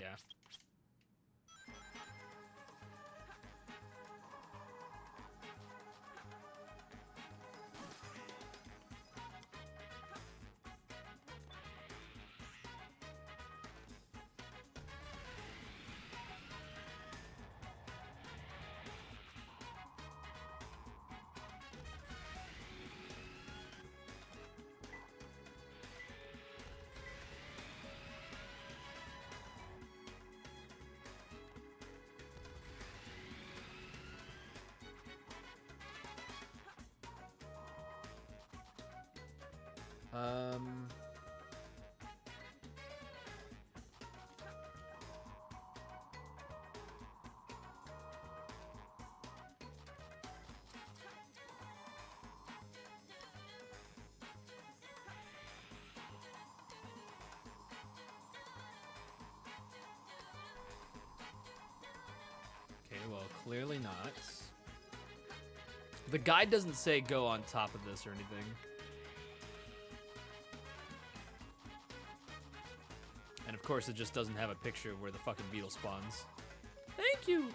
Yeah. Okay, well, clearly not. The guide doesn't say go on top of this or anything. And of course, it just doesn't have a picture of where the fucking beetle spawns. Thank you!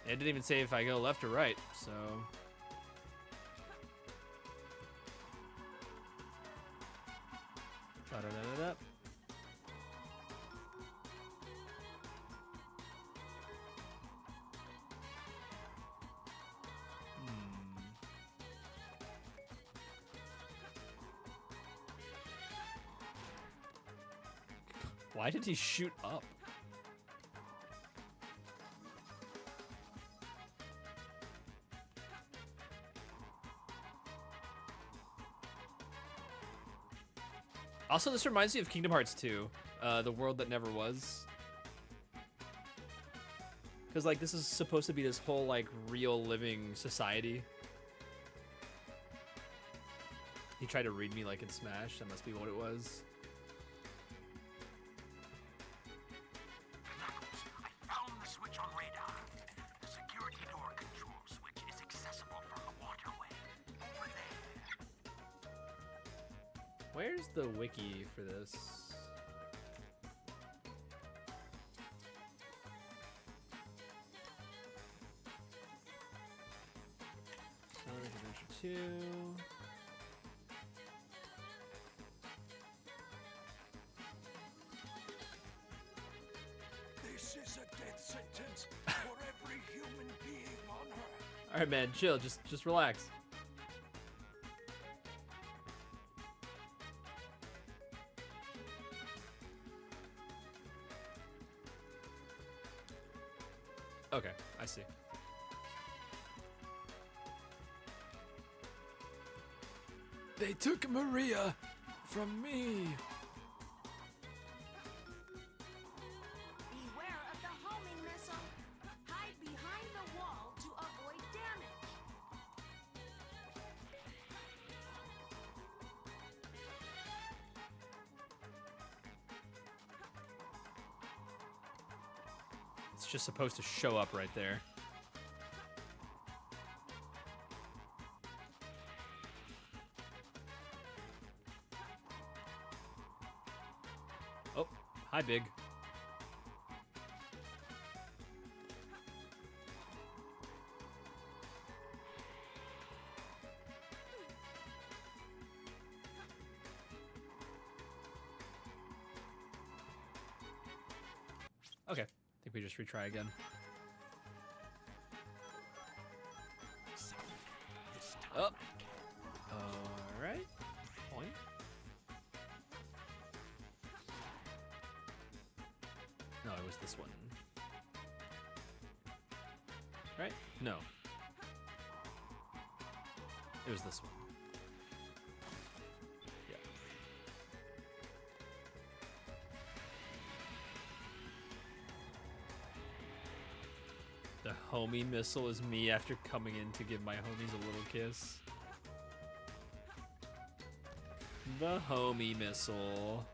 It didn't even say if I go left or right, so... Da-da-da-da-da. Why did he shoot up? Also, this reminds me of Kingdom Hearts 2, the world that never was. Because, like, this is supposed to be this whole, like, real living society. He tried to read me like in Smash. That must be what it was. Knuckles, I found the switch on radar. The security door control switch is accessible from the waterway. Over there. Where's the wiki for this? kill. This is a death sentence for every human being on Earth. All right, man, chill. Just relax. Okay, I see. They took Maria from me. Beware of the homing missile. Hide behind the wall to avoid damage. It's just supposed to show up right there. Oh, hi, Big. Okay, I think we just retry again. Oh, all right. Point. No, it was this one. Right? No. It was this one. Yeah. The homie missile is me after coming in to give my homies a little kiss. The homie missile.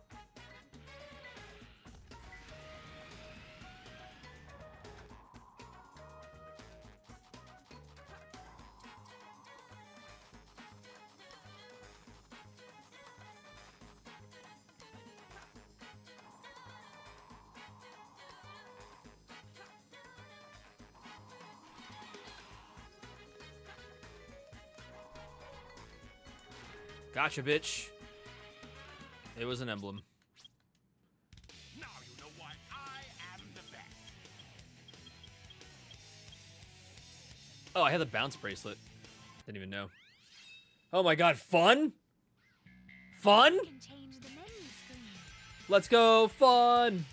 Gotcha, bitch. It was an emblem. Now you know why I am the best. Oh, I have the bounce bracelet. Didn't even know. Oh my god, fun? Fun? You can change the menu screen. Let's go, fun!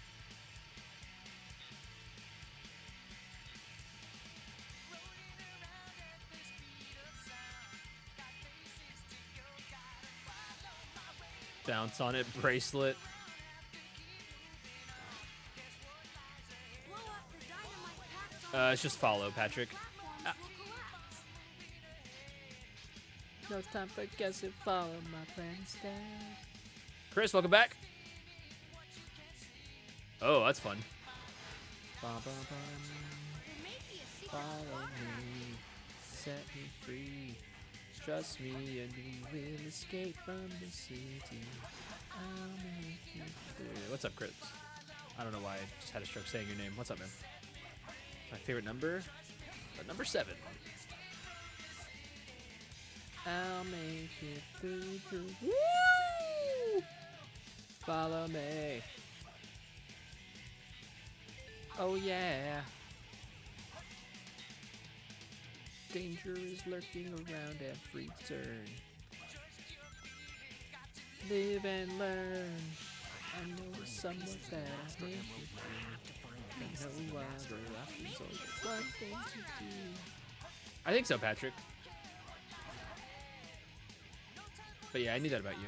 Bounce on it, bracelet. Blow up the dynamite packs on It's just follow, Patrick. platforms will collapse. No time for guessing, follow my plan instead. Chris, welcome back. Oh, that's fun. There may be a secret Follow clock. me, set me free. Trust me and we will escape from the city. I'll make you free. What's up, Chris? I don't know why I just had a stroke saying your name. What's up, man? My favorite number? Number 7. I'll make it through. Woo! Follow me. Oh yeah. Danger is lurking around every turn. Live and learn. I know someone that I make it through. I know other options are one thing to do. I think so, Patrick. But yeah, I knew that about you.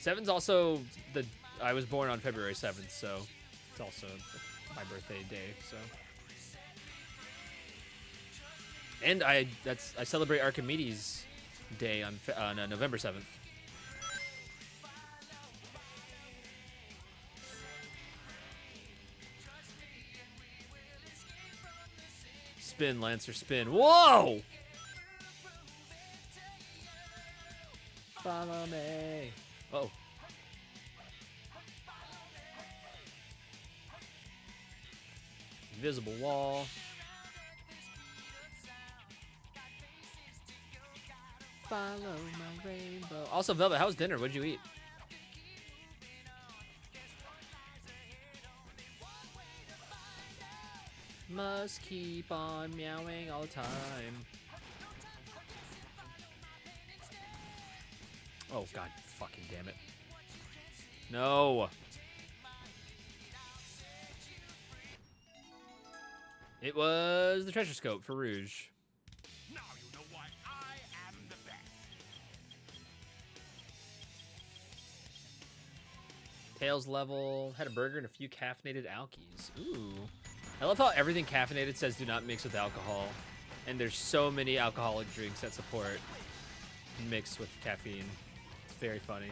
7's also I was born on February 7th, so it's also my birthday day, so. And I celebrate Archimedes Day on November 7th. Spin, Lancer, spin. Whoa! Follow me. Oh. Invisible wall. Follow my rainbow. Also, Velvet, how was dinner? What'd you eat? Must keep on meowing all the time. Oh, god fucking damn it. No. It was the treasure scope for Rouge. Now you know why I am the best. Tails level. Had a burger and a few caffeinated alkies. Ooh. I love how everything caffeinated says do not mix with alcohol. And there's so many alcoholic drinks that support mix with caffeine. It's very funny.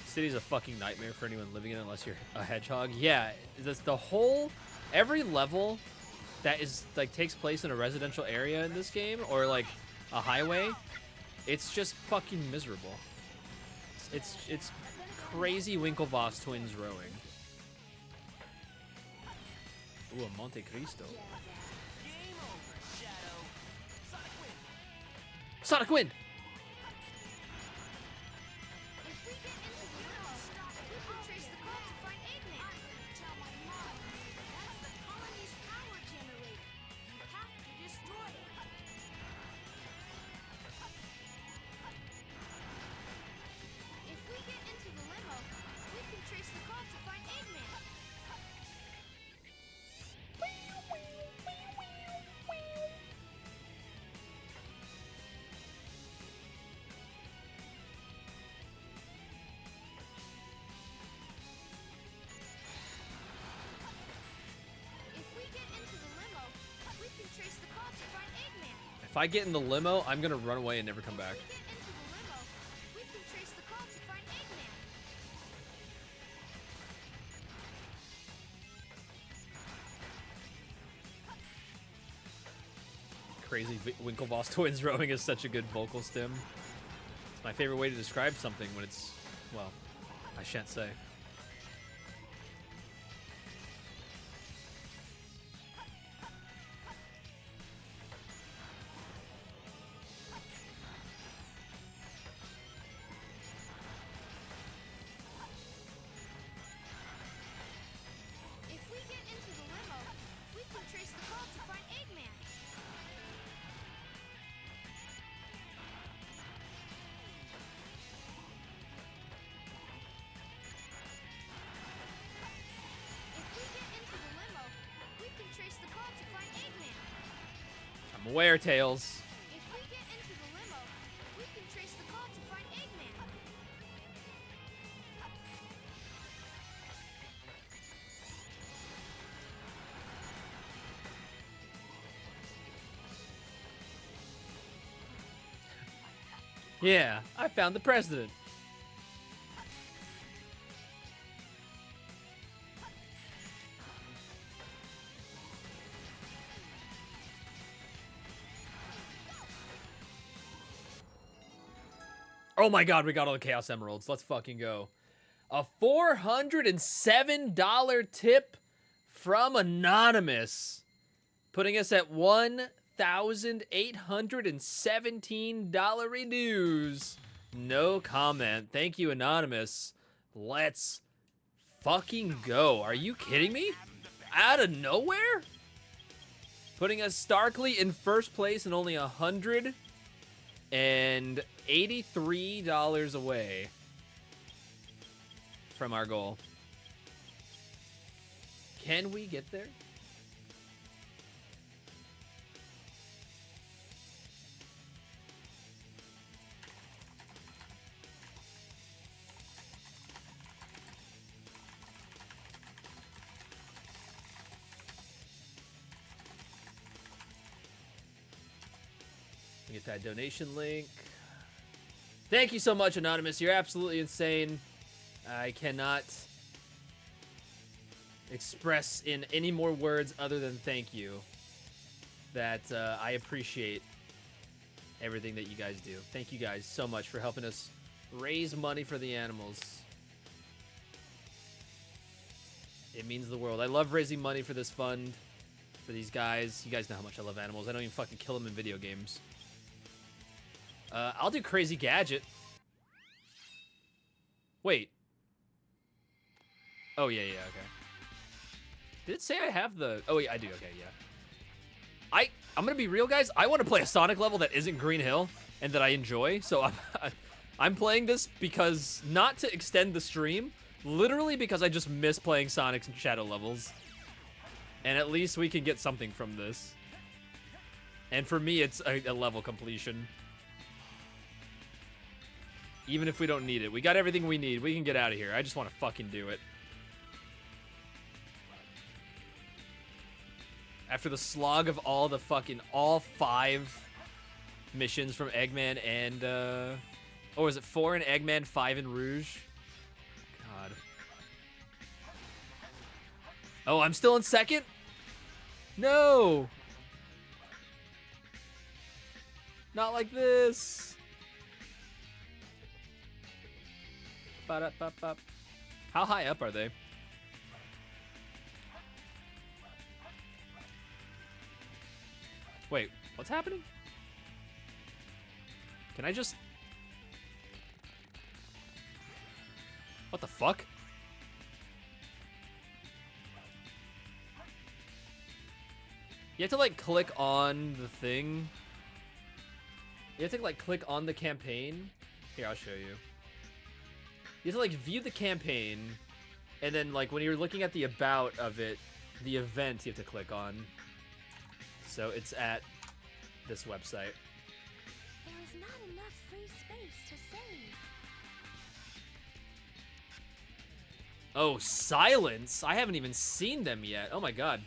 City's a fucking nightmare for anyone living in it unless you're a hedgehog. Yeah, the whole, every level that is like takes place in a residential area in this game or like a highway, it's just fucking miserable. It's crazy Winklevoss twins rowing. Ooh, a Monte Cristo. Game over, Shadow. Sonic Sonic Wind. Wind! If we get into the limo, we can trace the call to find Eggman. Tell my mom. That's the colony's power generator. You have to destroy it. If we get into the limo, we can trace the call to find Eggman. If we get into the limo, we can trace the call to find Eggman. If I get in the limo, I'm gonna run away and never come back. If we get into the limo, we can trace the call to find Eggman. Crazy Winklevoss twins rowing is such a good vocal stem. It's my favorite way to describe something when it's, well, I shan't say. If we get into the limo, we can trace the call to find Eggman. If we get into the limo, we can trace the call to find Eggman. I'm aware, Tails. If we get into the limo, we can trace the call to find Eggman. Yeah, I found the president. Oh my god, we got all the Chaos Emeralds. Let's fucking go. A $407 tip from Anonymous, putting us at $1,817 dues. No comment. Thank you, Anonymous. Let's fucking go. Are you kidding me? Out of nowhere? Putting us starkly in first place and only $183 away from our goal. Can we get there? Get that donation link. Thank you so much, Anonymous. You're absolutely insane. I cannot express in any more words other than thank you that I appreciate everything that you guys do. Thank you guys so much for helping us raise money for the animals. It means the world. I love raising money for this fund, for these guys. You guys know how much I love animals. I don't even fucking kill them in video games. I'll do Crazy Gadget. Wait. Oh, yeah, okay. Did it say I have the... Oh, yeah, I do. Okay, yeah. I'm gonna be real, guys. I want to play a Sonic level that isn't Green Hill and that I enjoy. So I'm playing this because... Not to extend the stream. Literally because I just miss playing Sonic's and Shadow levels. And at least we can get something from this. And for me, it's a level completion. Even if we don't need it. We got everything we need. We can get out of here. I just want to fucking do it. After the slog of all 5 missions from Eggman and, oh, is it 4 in Eggman, 5 in Rouge? God. Oh, I'm still in second? No! Not like this. Ba-da-ba-ba. How high up are they? Wait, what's happening? Can I just... What the fuck? You have to, like, click on the thing. You have to, like, click on the campaign. Here, I'll show you. You have to, like, view the campaign. And then, like, when you're looking at the about of it, the event you have to click on. So it's at this website. There is not enough free space to save. Oh, Silence? I haven't even seen them yet. Oh my god.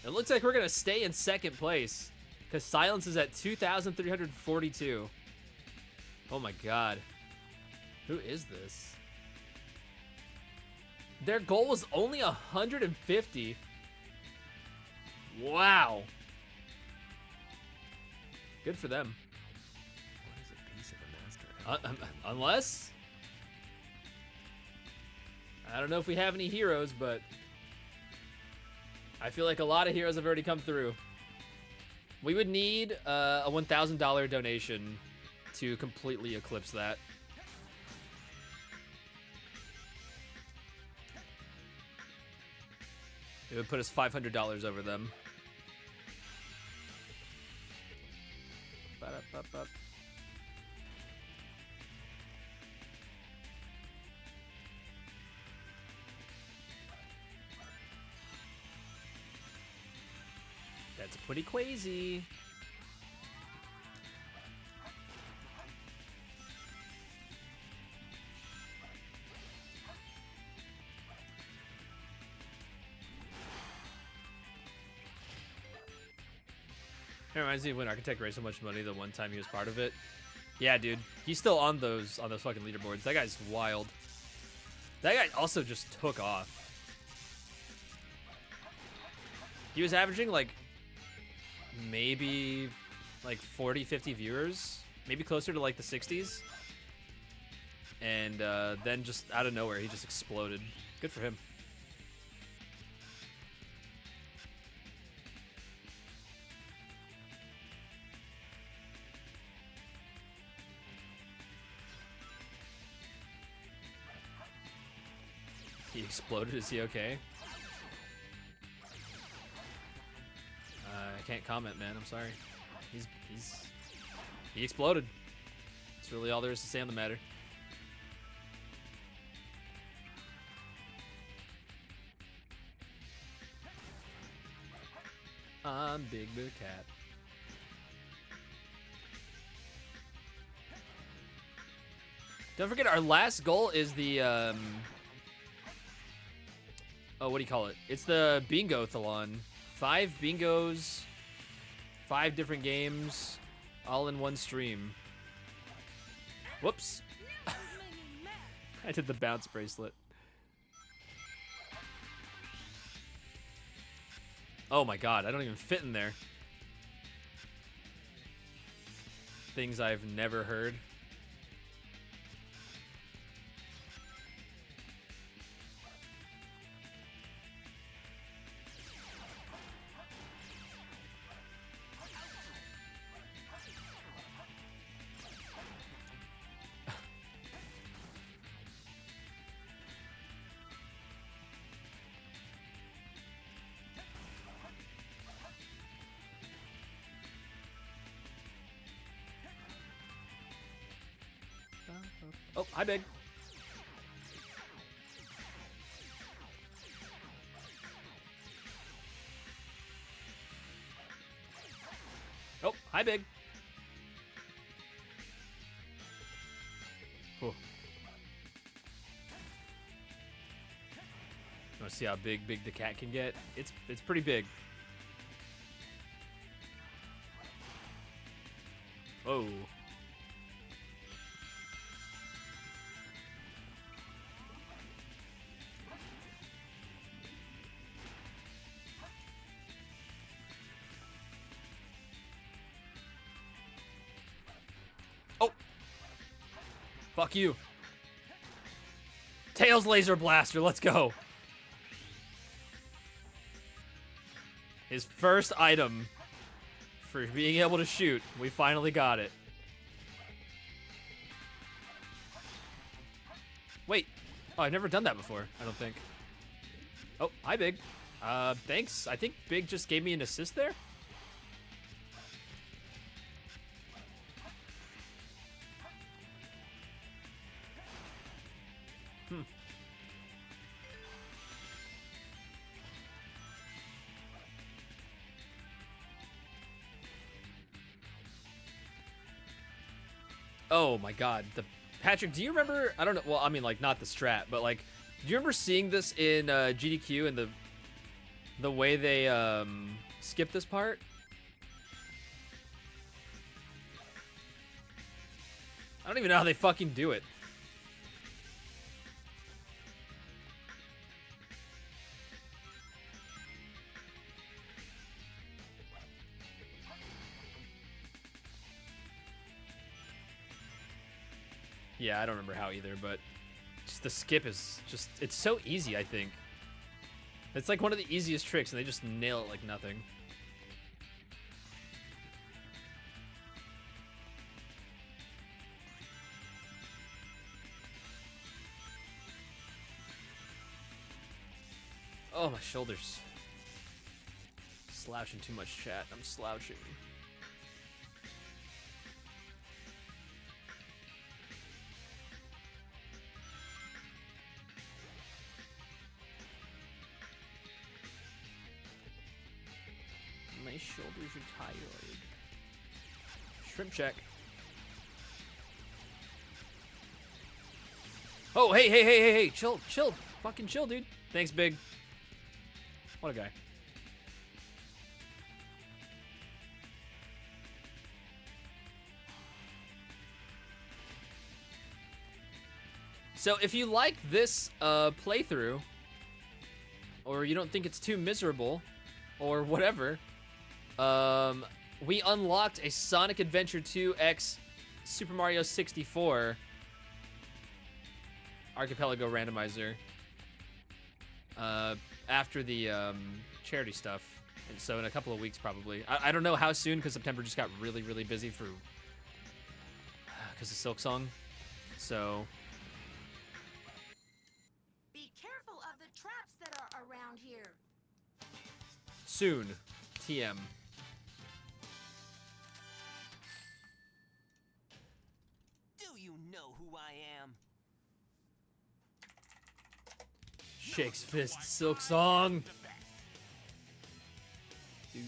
It looks like we're gonna stay in second place. Because Silence is at 2,342. Oh my god. Who is this? Their goal was only 150. Wow. Good for them. What is a piece of the master? Unless... I don't know if we have any heroes, but... I feel like a lot of heroes have already come through. We would need a $1,000 donation to completely eclipse that. It would put us $500 over them. Ba-da-ba-ba. That's pretty crazy. It reminds me of when Architect raised so much money the one time he was part of it. Yeah, dude. He's still on those fucking leaderboards. That guy's wild. That guy also just took off. He was averaging like maybe like 40, 50 viewers. Maybe closer to like the 60s. And then just out of nowhere, he just exploded. Good for him. He exploded. Is he okay? I can't comment, man. I'm sorry. He exploded. That's really all there is to say on the matter. I'm Big Blue Cat. Don't forget, our last goal is the oh, what do you call it? It's the Bingo-thalon. 5 bingos, 5 different games, all in one stream. Whoops. I did the bounce bracelet. Oh my god, I don't even fit in there. Things I've never heard. Oh, hi, Big. Oh, hi, Big. Cool. Want to see how big the cat can get? It's pretty big. Whoa. Oh. Fuck you. Tails laser blaster, let's go. His first item for being able to shoot. We finally got it. Wait. Oh, I've never done that before, I don't think. Oh, hi, Big. Thanks. I think Big just gave me an assist there. Oh my god. Patrick, do you remember, I don't know, well, I mean, like, not the strat, but, like, do you remember seeing this in GDQ and the way they skipped this part? I don't even know how they fucking do it. Yeah, I don't remember how either, but just the skip is just, it's so easy, I think. It's like one of the easiest tricks, and they just nail it like nothing. Oh, my shoulders. Slouching too much, chat. I'm slouching. My shoulders are tired. Shrimp check. Oh, hey, chill, fucking chill, dude. Thanks, Big. What a guy. So if you like this playthrough, or you don't think it's too miserable, or whatever, we unlocked a Sonic Adventure 2 X Super Mario 64 Archipelago Randomizer after the charity stuff. And so in a couple of weeks, probably. I don't know how soon, because September just got really, really busy for because of Silk Song. So Be careful of the traps that are around here. soon, TM. Do you know who I am? Shakes fist, Silk Song. You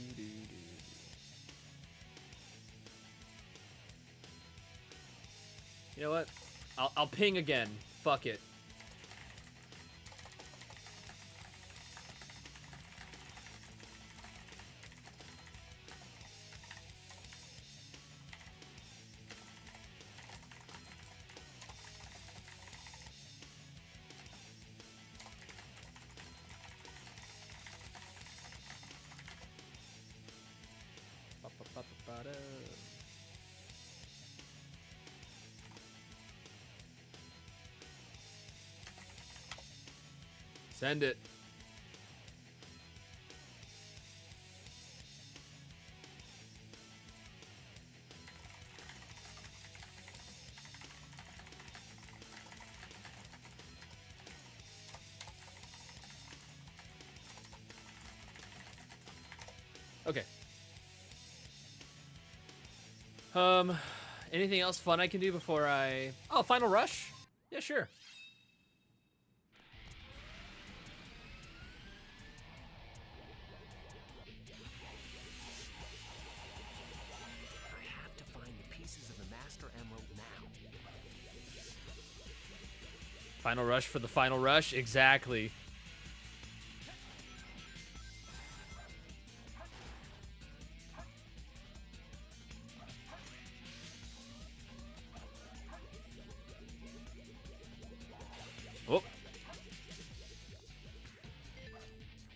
know what? I'll ping again. Fuck it. Send it. Okay. Anything else fun I can do before I... Oh, Final Rush? Yeah, sure. I have to find the pieces of the Master Emerald now. Final Rush for the Final Rush? Exactly. Oh. Have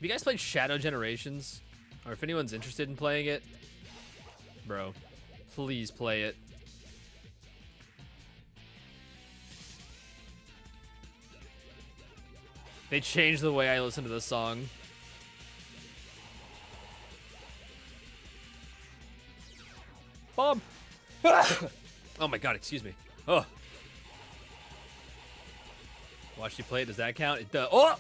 you guys played Shadow Generations? Or if anyone's interested in playing it, bro, please play it. They changed the way I listen to this song. Bomb! Oh my god, excuse me. Oh. Watched you play it, does that count? It does. Oh!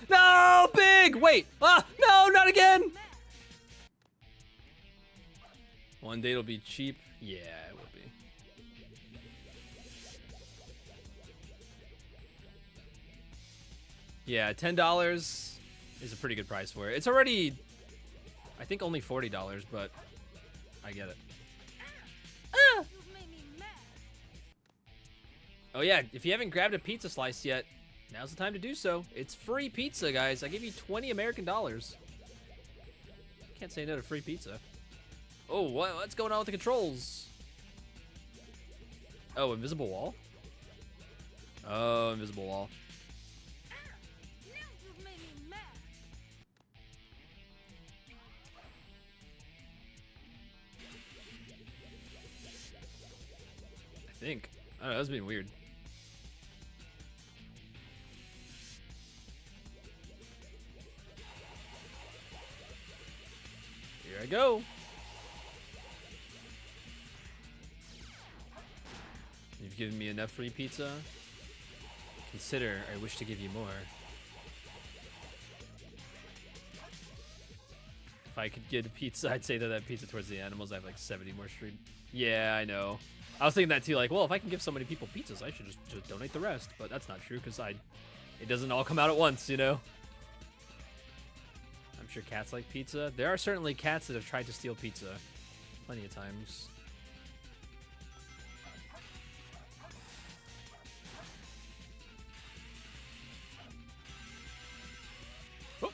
No, big! Wait! Ah, no, not again! One day it'll be cheap. Yeah, it will be. Yeah, $10 is a pretty good price for it. It's already, I think, only $40, but I get it. Ah! You've made me mad. Oh yeah, if you haven't grabbed a pizza slice yet, now's the time to do so. It's free pizza, guys. I give you 20 American dollars. Can't say no to free pizza. Oh, what's going on with the controls? Oh, invisible wall? Oh, invisible wall. Now you've made me mad. I think. I don't know, that was being weird. Here I go. You've given me enough free pizza. Consider I wish to give you more. If I could get a pizza, I'd say that pizza towards the animals. I have like 70 more street. Yeah, I know. I was thinking that too. Like, well, if I can give so many people pizzas, I should just donate the rest. But that's not true because it doesn't all come out at once, you know. I'm sure cats like pizza. There are certainly cats that have tried to steal pizza, plenty of times. Oh.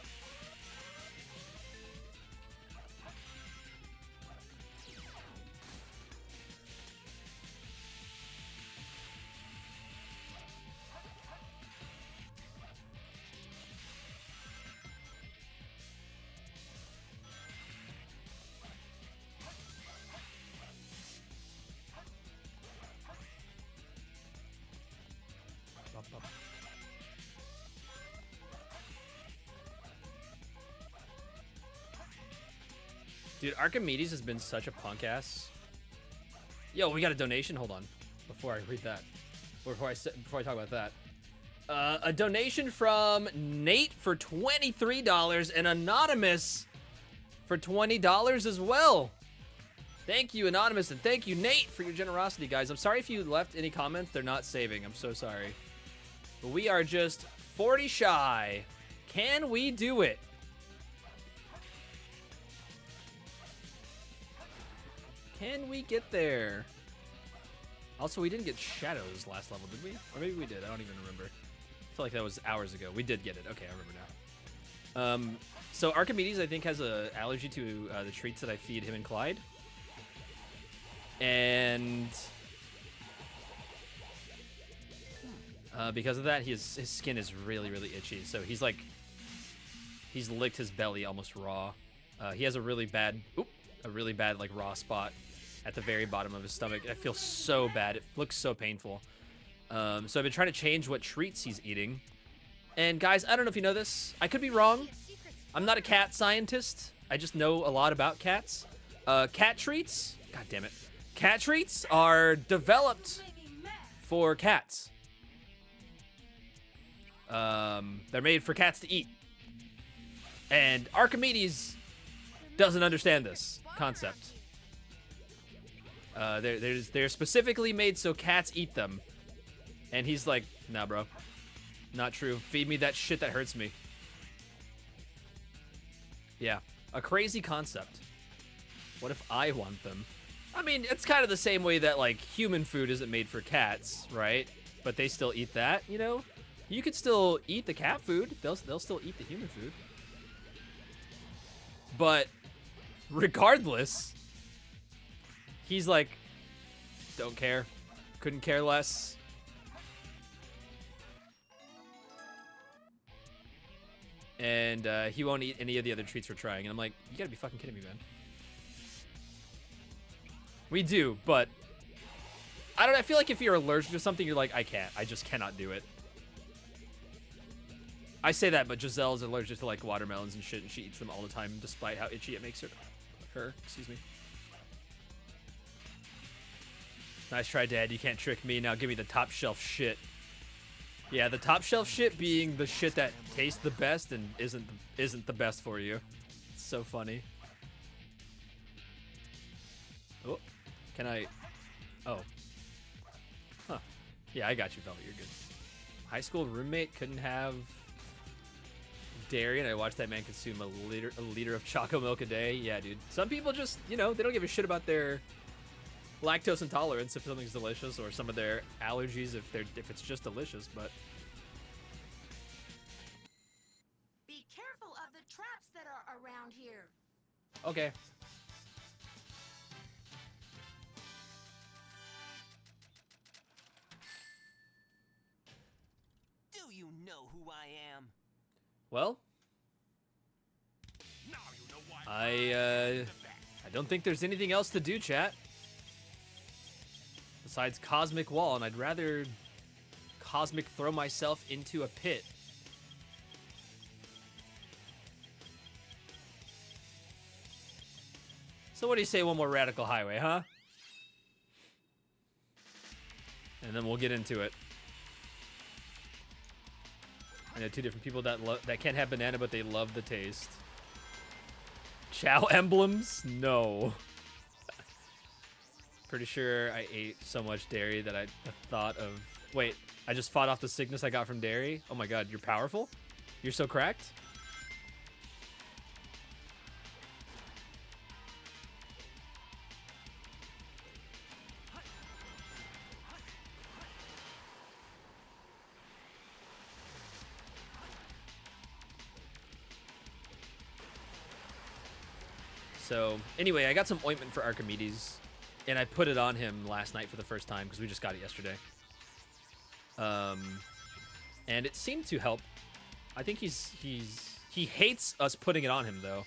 Dude, Archimedes has been such a punk ass. Yo, we got a donation. Hold on, before I read that, or before I talk about that. A donation from Nate for $23 and Anonymous for $20 as well. Thank you, Anonymous, and thank you, Nate, for your generosity, guys. I'm sorry if you left any comments. They're not saving. I'm so sorry. But we are just 40 shy. Can we do it? Can we get there? Also, we didn't get shadows last level, did we? Or maybe we did. I don't even remember. I feel like that was hours ago. We did get it. Okay, I remember now. So Archimedes, I think, has an allergy to the treats that I feed him and Clyde. And because of that, his skin is really, really itchy. So he's licked his belly almost raw. He has a really bad like raw spot at the very bottom of his stomach. I feel so bad. It looks so painful. So I've been trying to change what treats he's eating. And guys, I don't know if you know this. I could be wrong. I'm not a cat scientist. I just know a lot about cats. Cat treats, god damn it. Cat treats are developed for cats. They're made for cats to eat. And Archimedes doesn't understand this concept. They're specifically made so cats eat them. And he's like, nah, bro. Not true. Feed me that shit that hurts me. Yeah, a crazy concept. What if I want them? I mean, it's kind of the same way that, like, human food isn't made for cats, right? But they still eat that, you know? You could still eat the cat food. They'll still eat the human food. But regardless, he's like, don't care. Couldn't care less. And he won't eat any of the other treats we're trying. And I'm like, you gotta be fucking kidding me, man. We do, but I feel like if you're allergic to something, you're like, I can't. I just cannot do it. I say that, but Giselle's allergic to like watermelons and shit, and she eats them all the time, despite how itchy it makes her. Excuse me. Nice try, Dad. You can't trick me. Now give me the top shelf shit. Yeah, the top shelf shit being the shit that tastes the best and isn't the best for you. It's so funny. Oh, can I? Oh. Huh. Yeah, I got you, fella. You're good. High school roommate couldn't have dairy, and I watched that man consume a liter of choco milk a day. Yeah, dude. Some people just, you know, they don't give a shit about their lactose intolerance if something's delicious, or some of their allergies if it's just delicious. But Be careful of the traps that are around here. okay. Do you know who I am? Well, Now you know why. I don't think there's anything else to do, chat. Besides Cosmic Wall, and I'd rather Cosmic throw myself into a pit. So what do you say, one more Radical Highway, huh? And then we'll get into it. I know two different people that can't have banana, but they love the taste. Chow emblems? No. Pretty sure I ate so much dairy that I thought of... Wait, I just fought off the sickness I got from dairy? Oh my god, you're powerful? You're so cracked? So, anyway, I got some ointment for Archimedes, and I put it on him last night for the first time because we just got it yesterday. And it seemed to help. I think he hates us putting it on him though,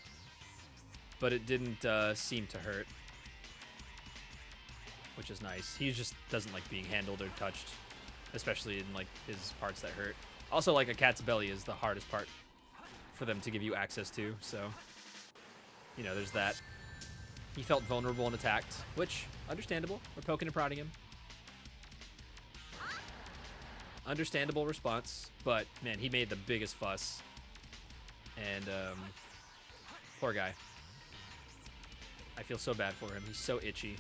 but it didn't seem to hurt, which is nice. He just doesn't like being handled or touched, especially in like his parts that hurt. Also, like a cat's belly is the hardest part for them to give you access to, so. You know, there's that. He felt vulnerable and attacked, which, understandable. We're poking and prodding him. Understandable response, but, man, he made the biggest fuss. And, poor guy. I feel so bad for him. He's so itchy.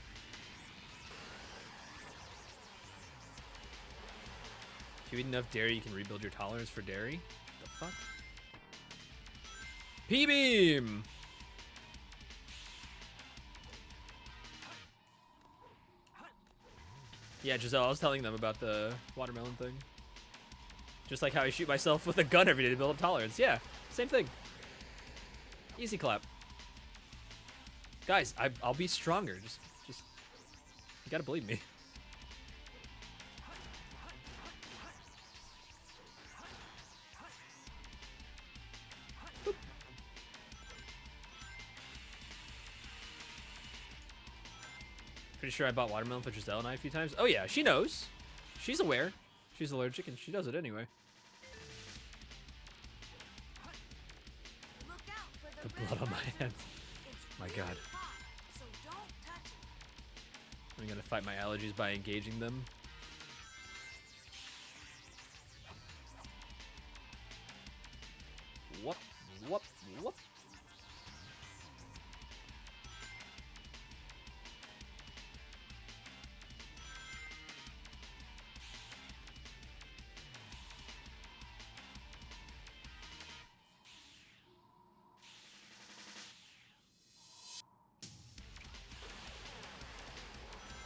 If you eat enough dairy, you can rebuild your tolerance for dairy? The fuck? P-beam! Yeah, Giselle, I was telling them about the watermelon thing. Just like how I shoot myself with a gun every day to build up tolerance. Yeah, same thing. Easy clap. Guys, I'll be stronger. Just, you gotta believe me. Boop. Pretty sure I bought watermelon for Giselle and I a few times. Oh yeah, she knows. She's aware. She's allergic and she does it anyway. Look out for The the blood on my hands. It's My really God. hot, so don't touch it. I'm gonna fight my allergies by engaging them. Whoop, whoop, whoop.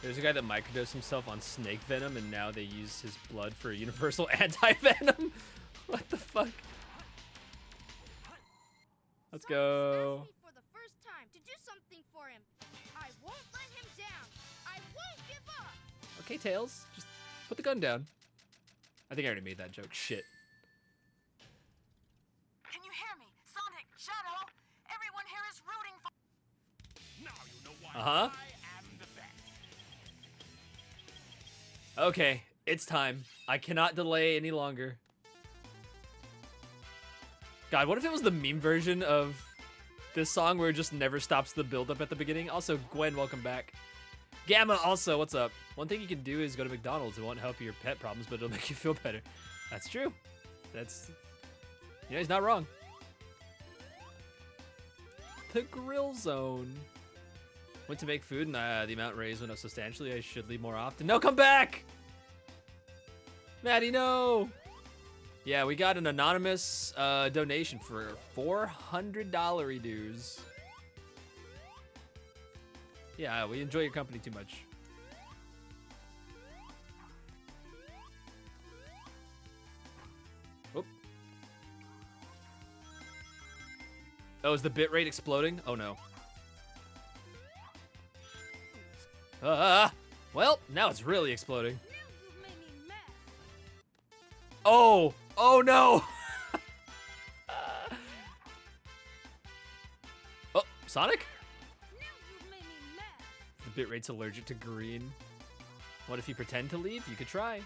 There's a guy that microdosed himself on snake venom, and now they use his blood for universal anti-venom. What the fuck? Let's go. Asked me for the first time to do something for him. I won't let him down. I won't give up. Okay, Tails, just put the gun down. I think I already made that joke. Shit. Can you hear me? Sonic, Shadow, everyone here is rooting for... Now you know why Uh-huh. I am the best. Okay, it's time. I cannot delay any longer. God, what if it was the meme version of this song where it just never stops the build-up at the beginning? Also, Gwen, welcome back. Gamma, also, what's up? One thing you can do is go to McDonald's. It won't help your pet problems, but it'll make you feel better. That's true. That's... Yeah, he's not wrong. The grill zone. Went to make food and the amount raised went up substantially. I should leave more often. No, come back! Maddie, no! Yeah, we got an anonymous donation for $400 dues. Yeah, we enjoy your company too much. Oop. Oh, is the bitrate exploding? Oh no. Well, now it's really exploding. Now you've made me mad. Oh! Oh no! Oh, Sonic? Now you've made me mad. The bitrate's allergic to green. What if you pretend to leave? You could try.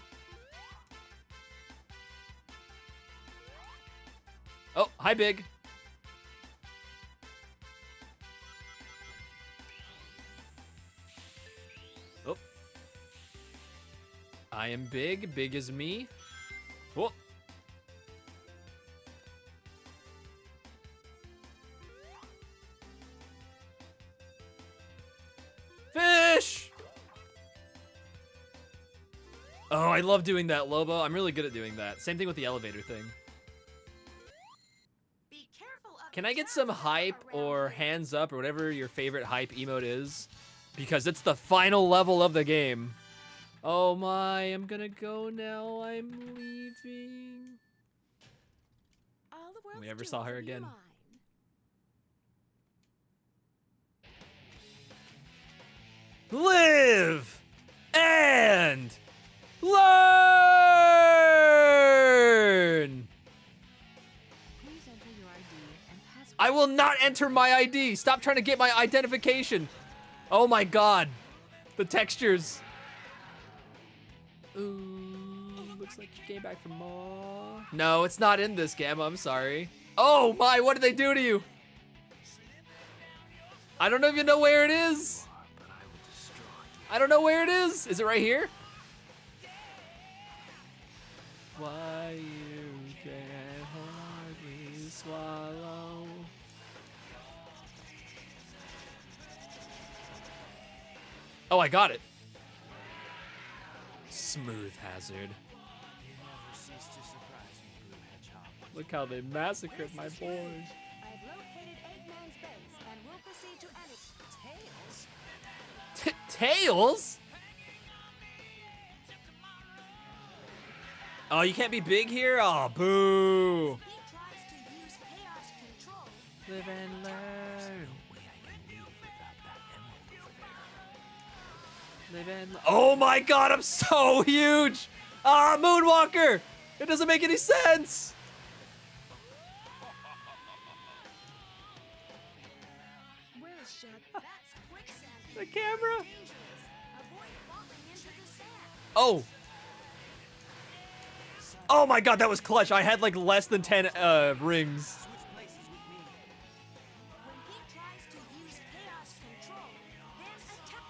Oh, hi, Big. Oh. I am big. Big is me. Oh. Fish! Oh, I love doing that, Lobo. I'm really good at doing that. Same thing with the elevator thing. Be careful of Can the I get some traps hype around or here. hands up or whatever your favorite hype emote is? Because it's the final level of the game. Oh my, I'm gonna go now. I'm leaving. All the world's We never jewels saw her will be again. mine. Live and learn. Please enter your ID and password. I will not enter my ID. Stop trying to get my identification. Oh my god. The textures. Ooh, looks like you came back from more. No, it's not in this, Gamma. I'm sorry. Oh my, what did they do to you? I don't even know where it is. I don't know where it is. Is it right here? Why you can hardly swallow. Oh, I got it. Smooth hazard. You never cease to surprise me, Blue Hedgehog. Look how they massacred my boy. I've located Eggman's base and will proceed to annex Tails. Tails? Oh, you can't be big here? Oh, boo. He tries to use chaos control. Live and learn. Live and oh my god, I'm so huge! Ah, Moonwalker! It doesn't make any sense! Where is Shed? That's quicksand. The camera. Dangerous. Avoid falling into the sand. Oh! Oh my god, that was clutch. I had like less than 10 rings. Switch places with me. When he tries to use chaos control, then attack.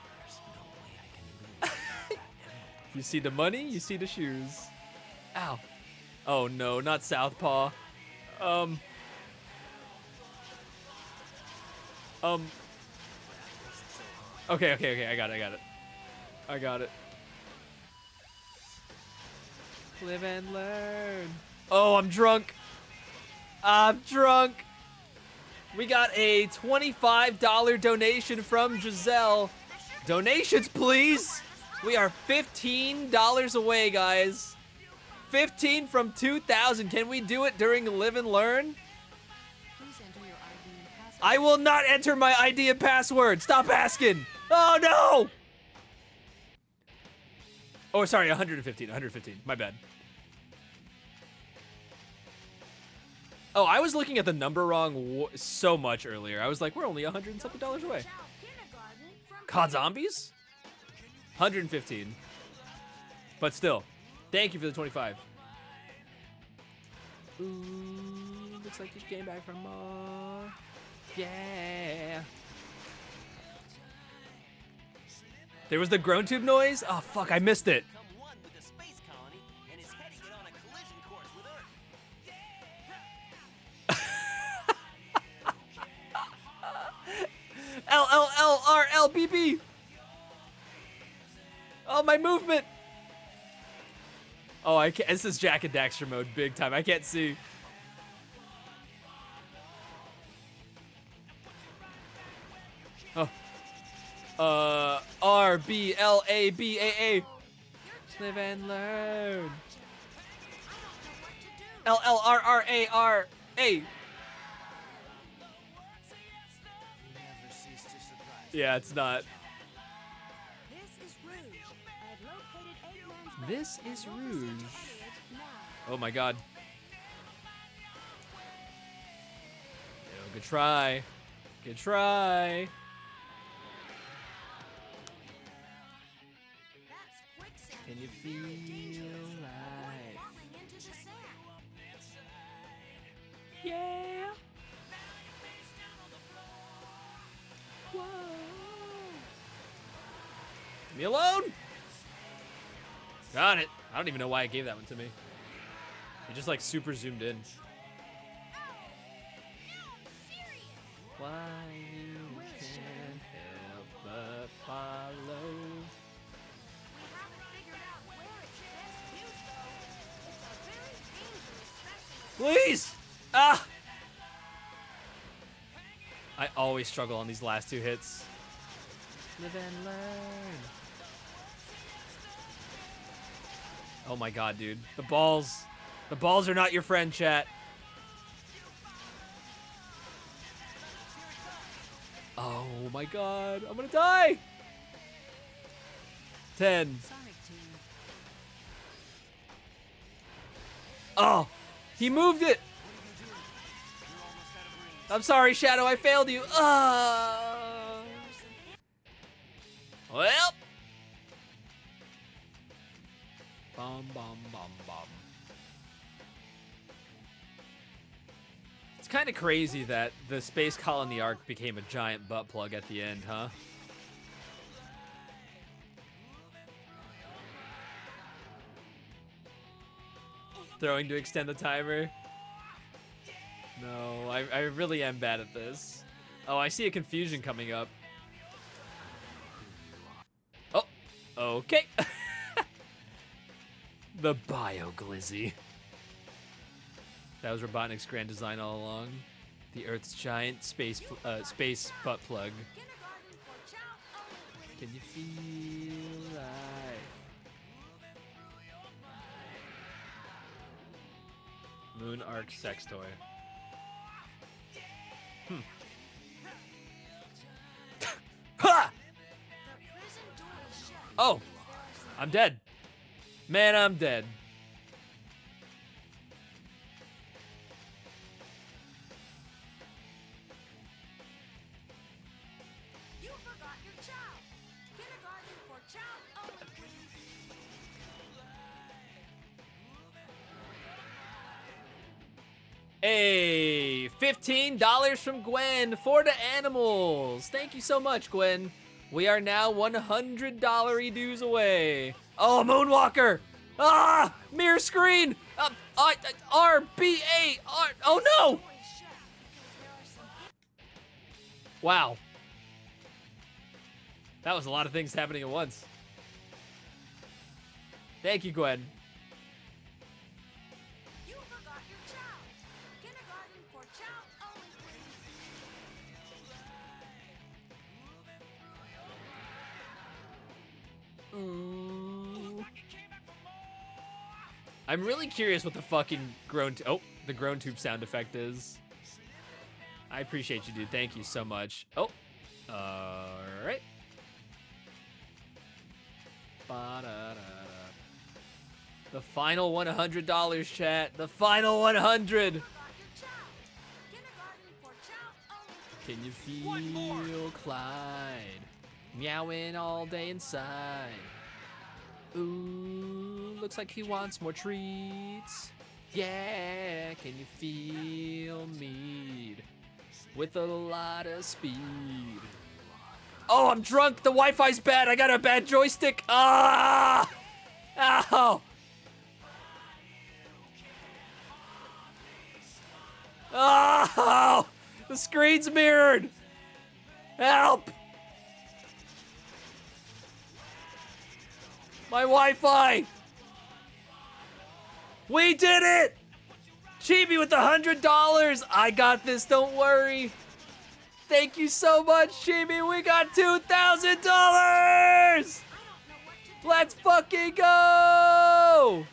You see the money, you see the shoes. Ow. Oh no, not Southpaw. Okay, I got it. Live and learn. Oh, I'm drunk. We got a $25 donation from Giselle. Donations, please. We are $15 away, guys. 15 from 2,000. Can we do it during Live and Learn? Please enter your ID and password. I will not enter my ID and password. Stop asking. Oh, no. Oh, sorry, 115. 115. My bad. Oh, I was looking at the number wrong so much earlier. I was like, we're only $100 and something away. COD Zombies? 115. But still, thank you for the 25. Ooh, looks like you came back for more. Yeah. There was the groan tube noise? Oh, fuck, I missed it. Become one with the space colony and is heading it on a collision course with Earth. LLLRLBB. Oh, my movement. Oh, I can't. This is Jack and Daxter mode, big time. I can't see. Oh. RBLABAA. Live and learn. LLRRARA. You never cease to surprise me. Yeah, it's not. This is Rouge. I've located Eggman's This base is and will proceed Rouge. to head it now. Oh my god. Yo, good try. Good try. That's quicksand. Can you Very feel dangerous. Avoid life? falling into the sand. Yeah. Whoa. Leave me alone. Got it. I don't even know why I gave that one to me. It just like super zoomed in. Why you can't help but follow. We haven't figured out where it's best used, though. It's a very dangerous specimen. Please! Ah! I always struggle on these last two hits. Live and learn. Oh my god, dude. The balls. The balls are not your friend, chat. Oh my god. I'm gonna die! 10. Sonic Team. Oh! He moved it! I'm sorry, Shadow. I failed you. Well. Bum, bum, bum, bum. It's kind of crazy that the Space Colony arc became a giant butt plug at the end, huh? Throwing to extend the timer. No, I really am bad at this. Oh, I see a confusion coming up. Oh, okay. The Bioglizzy. That was Robotnik's grand design all along. The Earth's giant space butt plug. Kindergarten for child only, please. Can you feel life? Moon Arc sex toy. Ha! The prison door is shut. Oh, I'm dead. Man, I'm dead. You forgot your child. Kindergarten for child only, please. Hey, $15 from Gwen for the animals. Thank you so much, Gwen. We are now $100 dues away. Oh, Moonwalker. Ah, mirror screen. RBA. Oh, no. Door is shut because there are some Wow. That was a lot of things happening at once. Thank you, Gwen. You forgot your child. Kindergarten for child only, please. I'm really curious what the fucking the groan tube sound effect is. I appreciate you, dude. Thank you so much. Oh, all right. Ba-da-da-da. The final $100, chat. The final 100. Can you feel Clyde meowing all day inside? Ooh, looks like he wants more treats. Yeah, can you feel Mead with a lot of speed? Oh, I'm drunk. The Wi-Fi's bad. I got a bad joystick. Ah! Ow! Oh! The screen's mirrored. Help! My Wi-Fi! We did it! Chibi with the $100! I got this, don't worry. Thank you so much, Chibi. We got $2,000! Let's fucking go!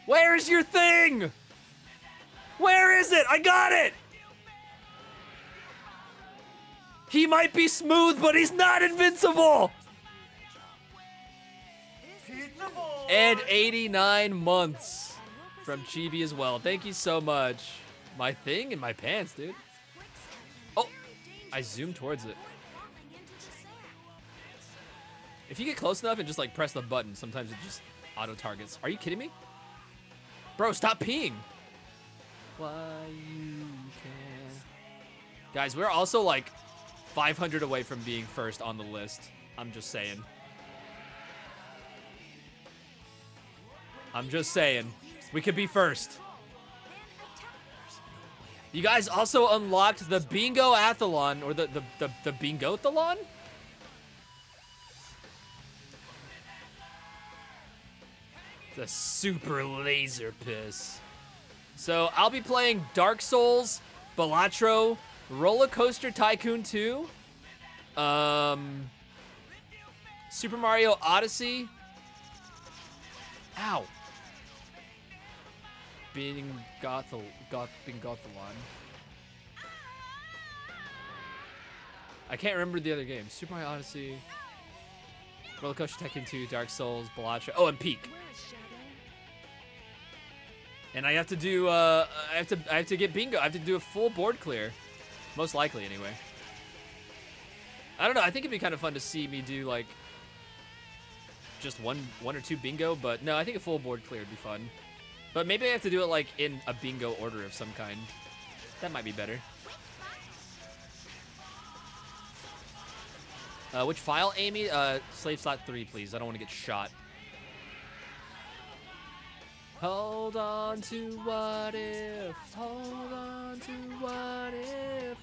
Where's your thing? Where is it? I got it! He might be smooth, but he's not invincible! And 89 months from Chibi as well. Thank you so much. My thing in my pants, dude. Oh, I zoomed towards it. If you get close enough and just like press the button, sometimes it just auto targets. Are you kidding me? Bro, stop peeing. Why you can. Guys, we're also like 500 away from being first on the list. I'm just saying. I'm just saying. We could be first. You guys also unlocked the Bingo Athlon, or the Bingo-thalon? The super laser piss. So I'll be playing Dark Souls, Balatro, Roller Coaster Tycoon 2, Super Mario Odyssey. Ow. Bingo-thalon. I can't remember the other games. Super Mario Odyssey, Roller Coaster Tycoon 2, Dark Souls, Balatro. Oh, and Peak. And I have to do I have to get bingo. I have to do a full board clear. Most likely anyway. I don't know, I think it'd be kind of fun to see me do like just one or two bingo, but no, I think a full board clear would be fun. But maybe I have to do it like in a bingo order of some kind. That might be better. Which file, Amy? Slave slot 3, please. I don't want to get shot. Hold on to what if. Hold on to what if.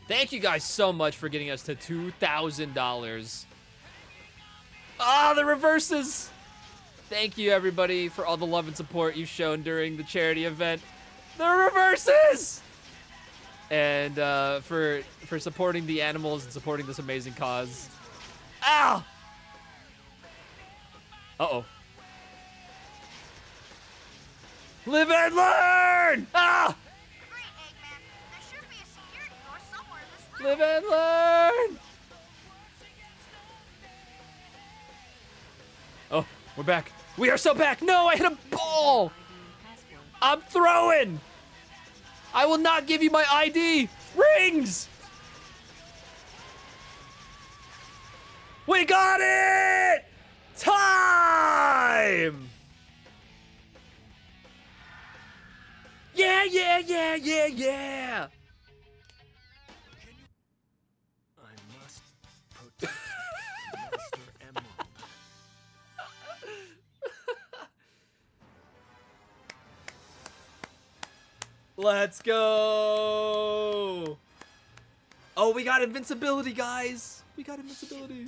Thank you guys so much for getting us to $2,000. Ah, the reverses. Thank you, everybody, for all the love and support you've shown during the charity event. The reverses! And for supporting the animals and supporting this amazing cause. Ow! Uh-oh. Live and learn! Ah! Great, Eggman. There should be a security door somewhere in this room. Live and learn! Oh, we're back. We are so back. No, I hit a ball. I'm throwing. I will not give you my ID. Rings. We got it. Time. Yeah, yeah, yeah, yeah, yeah. I must protect Master Emerald. Let's go. Oh, we got invincibility, guys. We got invincibility.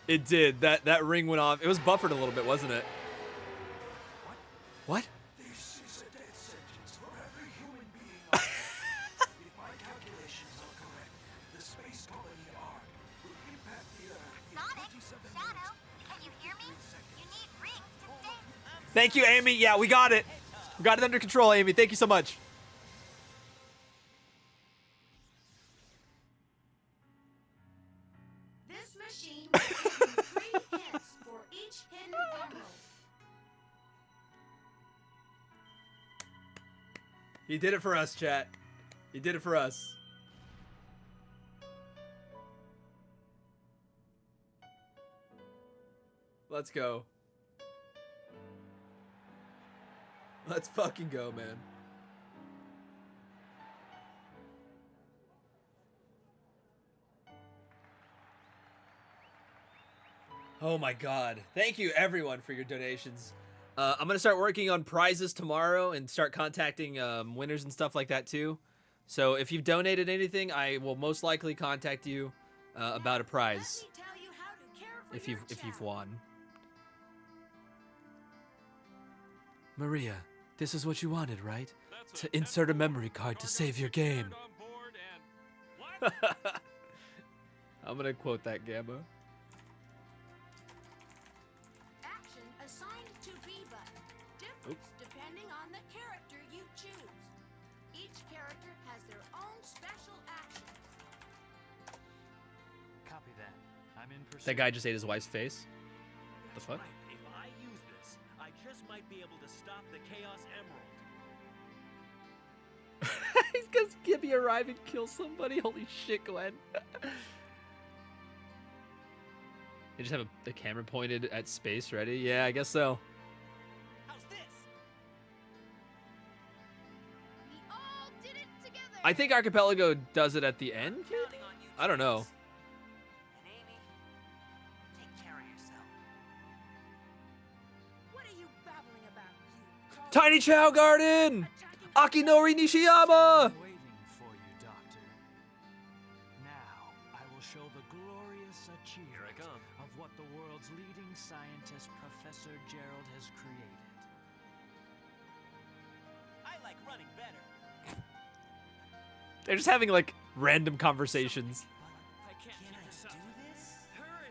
It did. That ring went off. It was buffered a little bit, wasn't it? What? This is a death sentence for every human being on Earth. If my calculations are correct, the space colony arc will impact the Earth in Sonic, 27 Shadow, minutes. can you hear me? Thank you, Amy. Yeah, we got it. We got it under control, Amy. Thank you so much. This machine will give you 3 hits for each hidden emerald. He did it for us, chat. He did it for us. Let's go. Let's fucking go, man. Oh my god. Thank you everyone for your donations. I'm gonna start working on prizes tomorrow and start contacting winners and stuff like that too. So if you've donated anything, I will most likely contact you about a prize Let me tell you how to care for if your you've child. won. Maria, this is what you wanted, right? To insert a memory card to save your game. I'm gonna quote that, Gamma. Action assigned to B button. Differs depending on the character you choose. Each character has their own special actions. Copy that. I'm in pursuit. That guy just ate his wife's face. The fuck? Right. If I use this, I just might be able to stop the Chaos Emerald. He's gonna Gibby arrive and kill somebody. Holy shit, Glenn. They just have the camera pointed at space ready? Yeah, I guess so. How's this? We all did it together. I think Archipelago does it at the end, maybe? Counting on you, I don't know. James. And Amy, take care of yourself. What are you babbling about, you tall- Tiny Chow Garden! attacking- Akinori Nishiyama! I'm waiting for you, Doctor. Now, I will show the glorious achievement Here I come. of what the world's leading scientist, Professor Gerald, has created. I like running better. They're just having like random conversations. I can't Can keep I this do up. this? Hurry!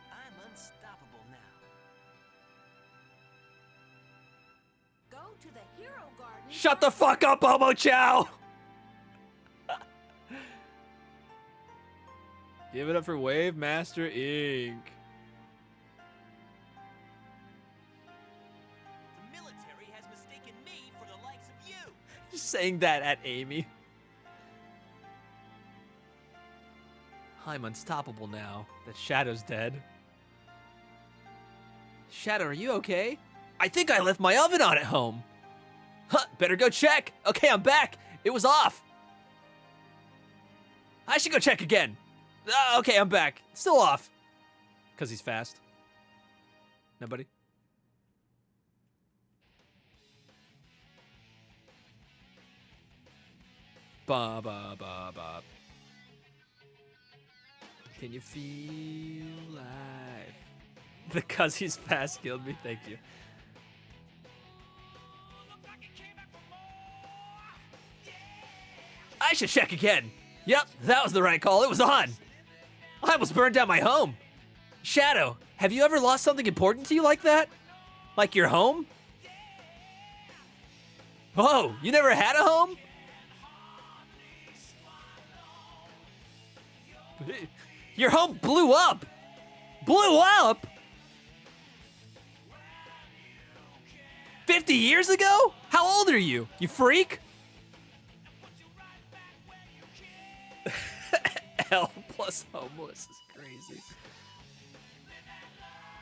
I'm unstoppable now. Go to the hero garden. Shut the fuck up, Omo Chow! Give it up for Wave Master Inc. The military has mistaken me for the likes of you. Just saying that at Amy. I'm unstoppable now that Shadow's dead. Shadow, are you okay? I think I left my oven on at home. Huh, better go check. Okay, I'm back. It was off. I should go check again. Okay, I'm back. Still off. Because he's fast. Nobody? Ba ba ba ba. Can you feel life? Because he's fast killed me. Thank you. I should check again. Yep, that was the right call. It was on. I almost burned down my home. Shadow, have you ever lost something important to you like that? Like your home? Whoa, you never had a home? Your home blew up. Blew up? 50 years ago? How old are you? You freak? L plus homeless is crazy.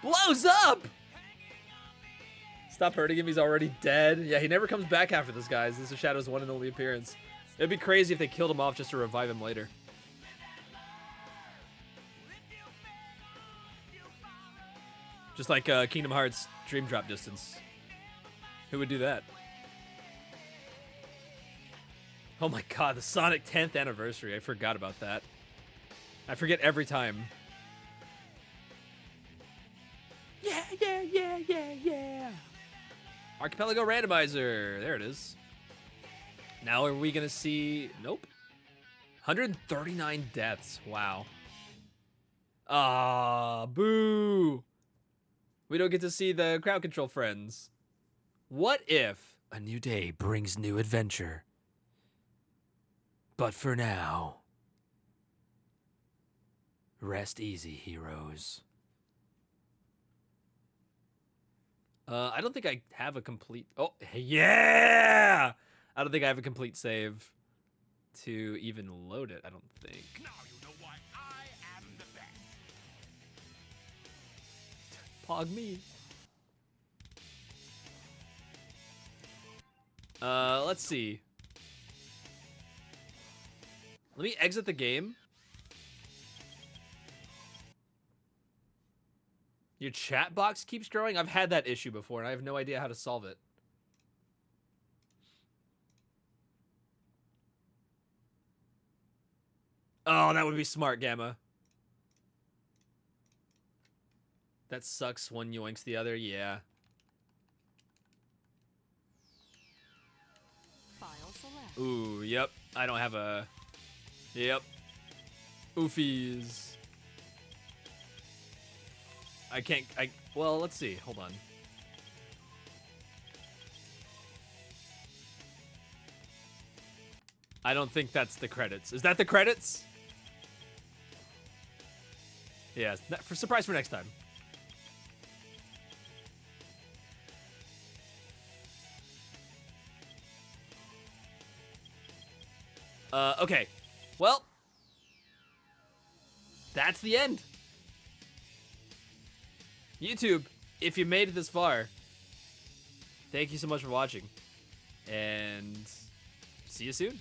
Blows up! Stop hurting him, he's already dead. Yeah, he never comes back after this, guys. This is Shadow's one and only appearance. It'd be crazy if they killed him off just to revive him later. Just like Kingdom Hearts Dream Drop Distance. Who would do that? Oh my god, the Sonic 10th anniversary. I forgot about that. I forget every time. Yeah, yeah, yeah, yeah, yeah. Archipelago Randomizer. There it is. Now are we going to see... Nope. 139 deaths. Wow. Ah, boo. We don't get to see the crowd control friends. What if a new day brings new adventure? But for now, rest easy, heroes. I don't think I have a complete... Oh, yeah! I don't think I have a complete save to even load it, I don't think. Now you know why I am the best. Pog me. Let's see. Let me exit the game. Your chat box keeps growing? I've had that issue before, and I have no idea how to solve it. Oh, that would be smart, Gamma. That sucks. One yoinks the other, yeah. File select. Ooh, yep. I don't have a... Yep. Oofies. I can't... Well, let's see. Hold on. I don't think that's the credits. Is that the credits? Yeah, for surprise for next time. Okay. Well, that's the end. YouTube, if you made it this far, thank you so much for watching. And see you soon.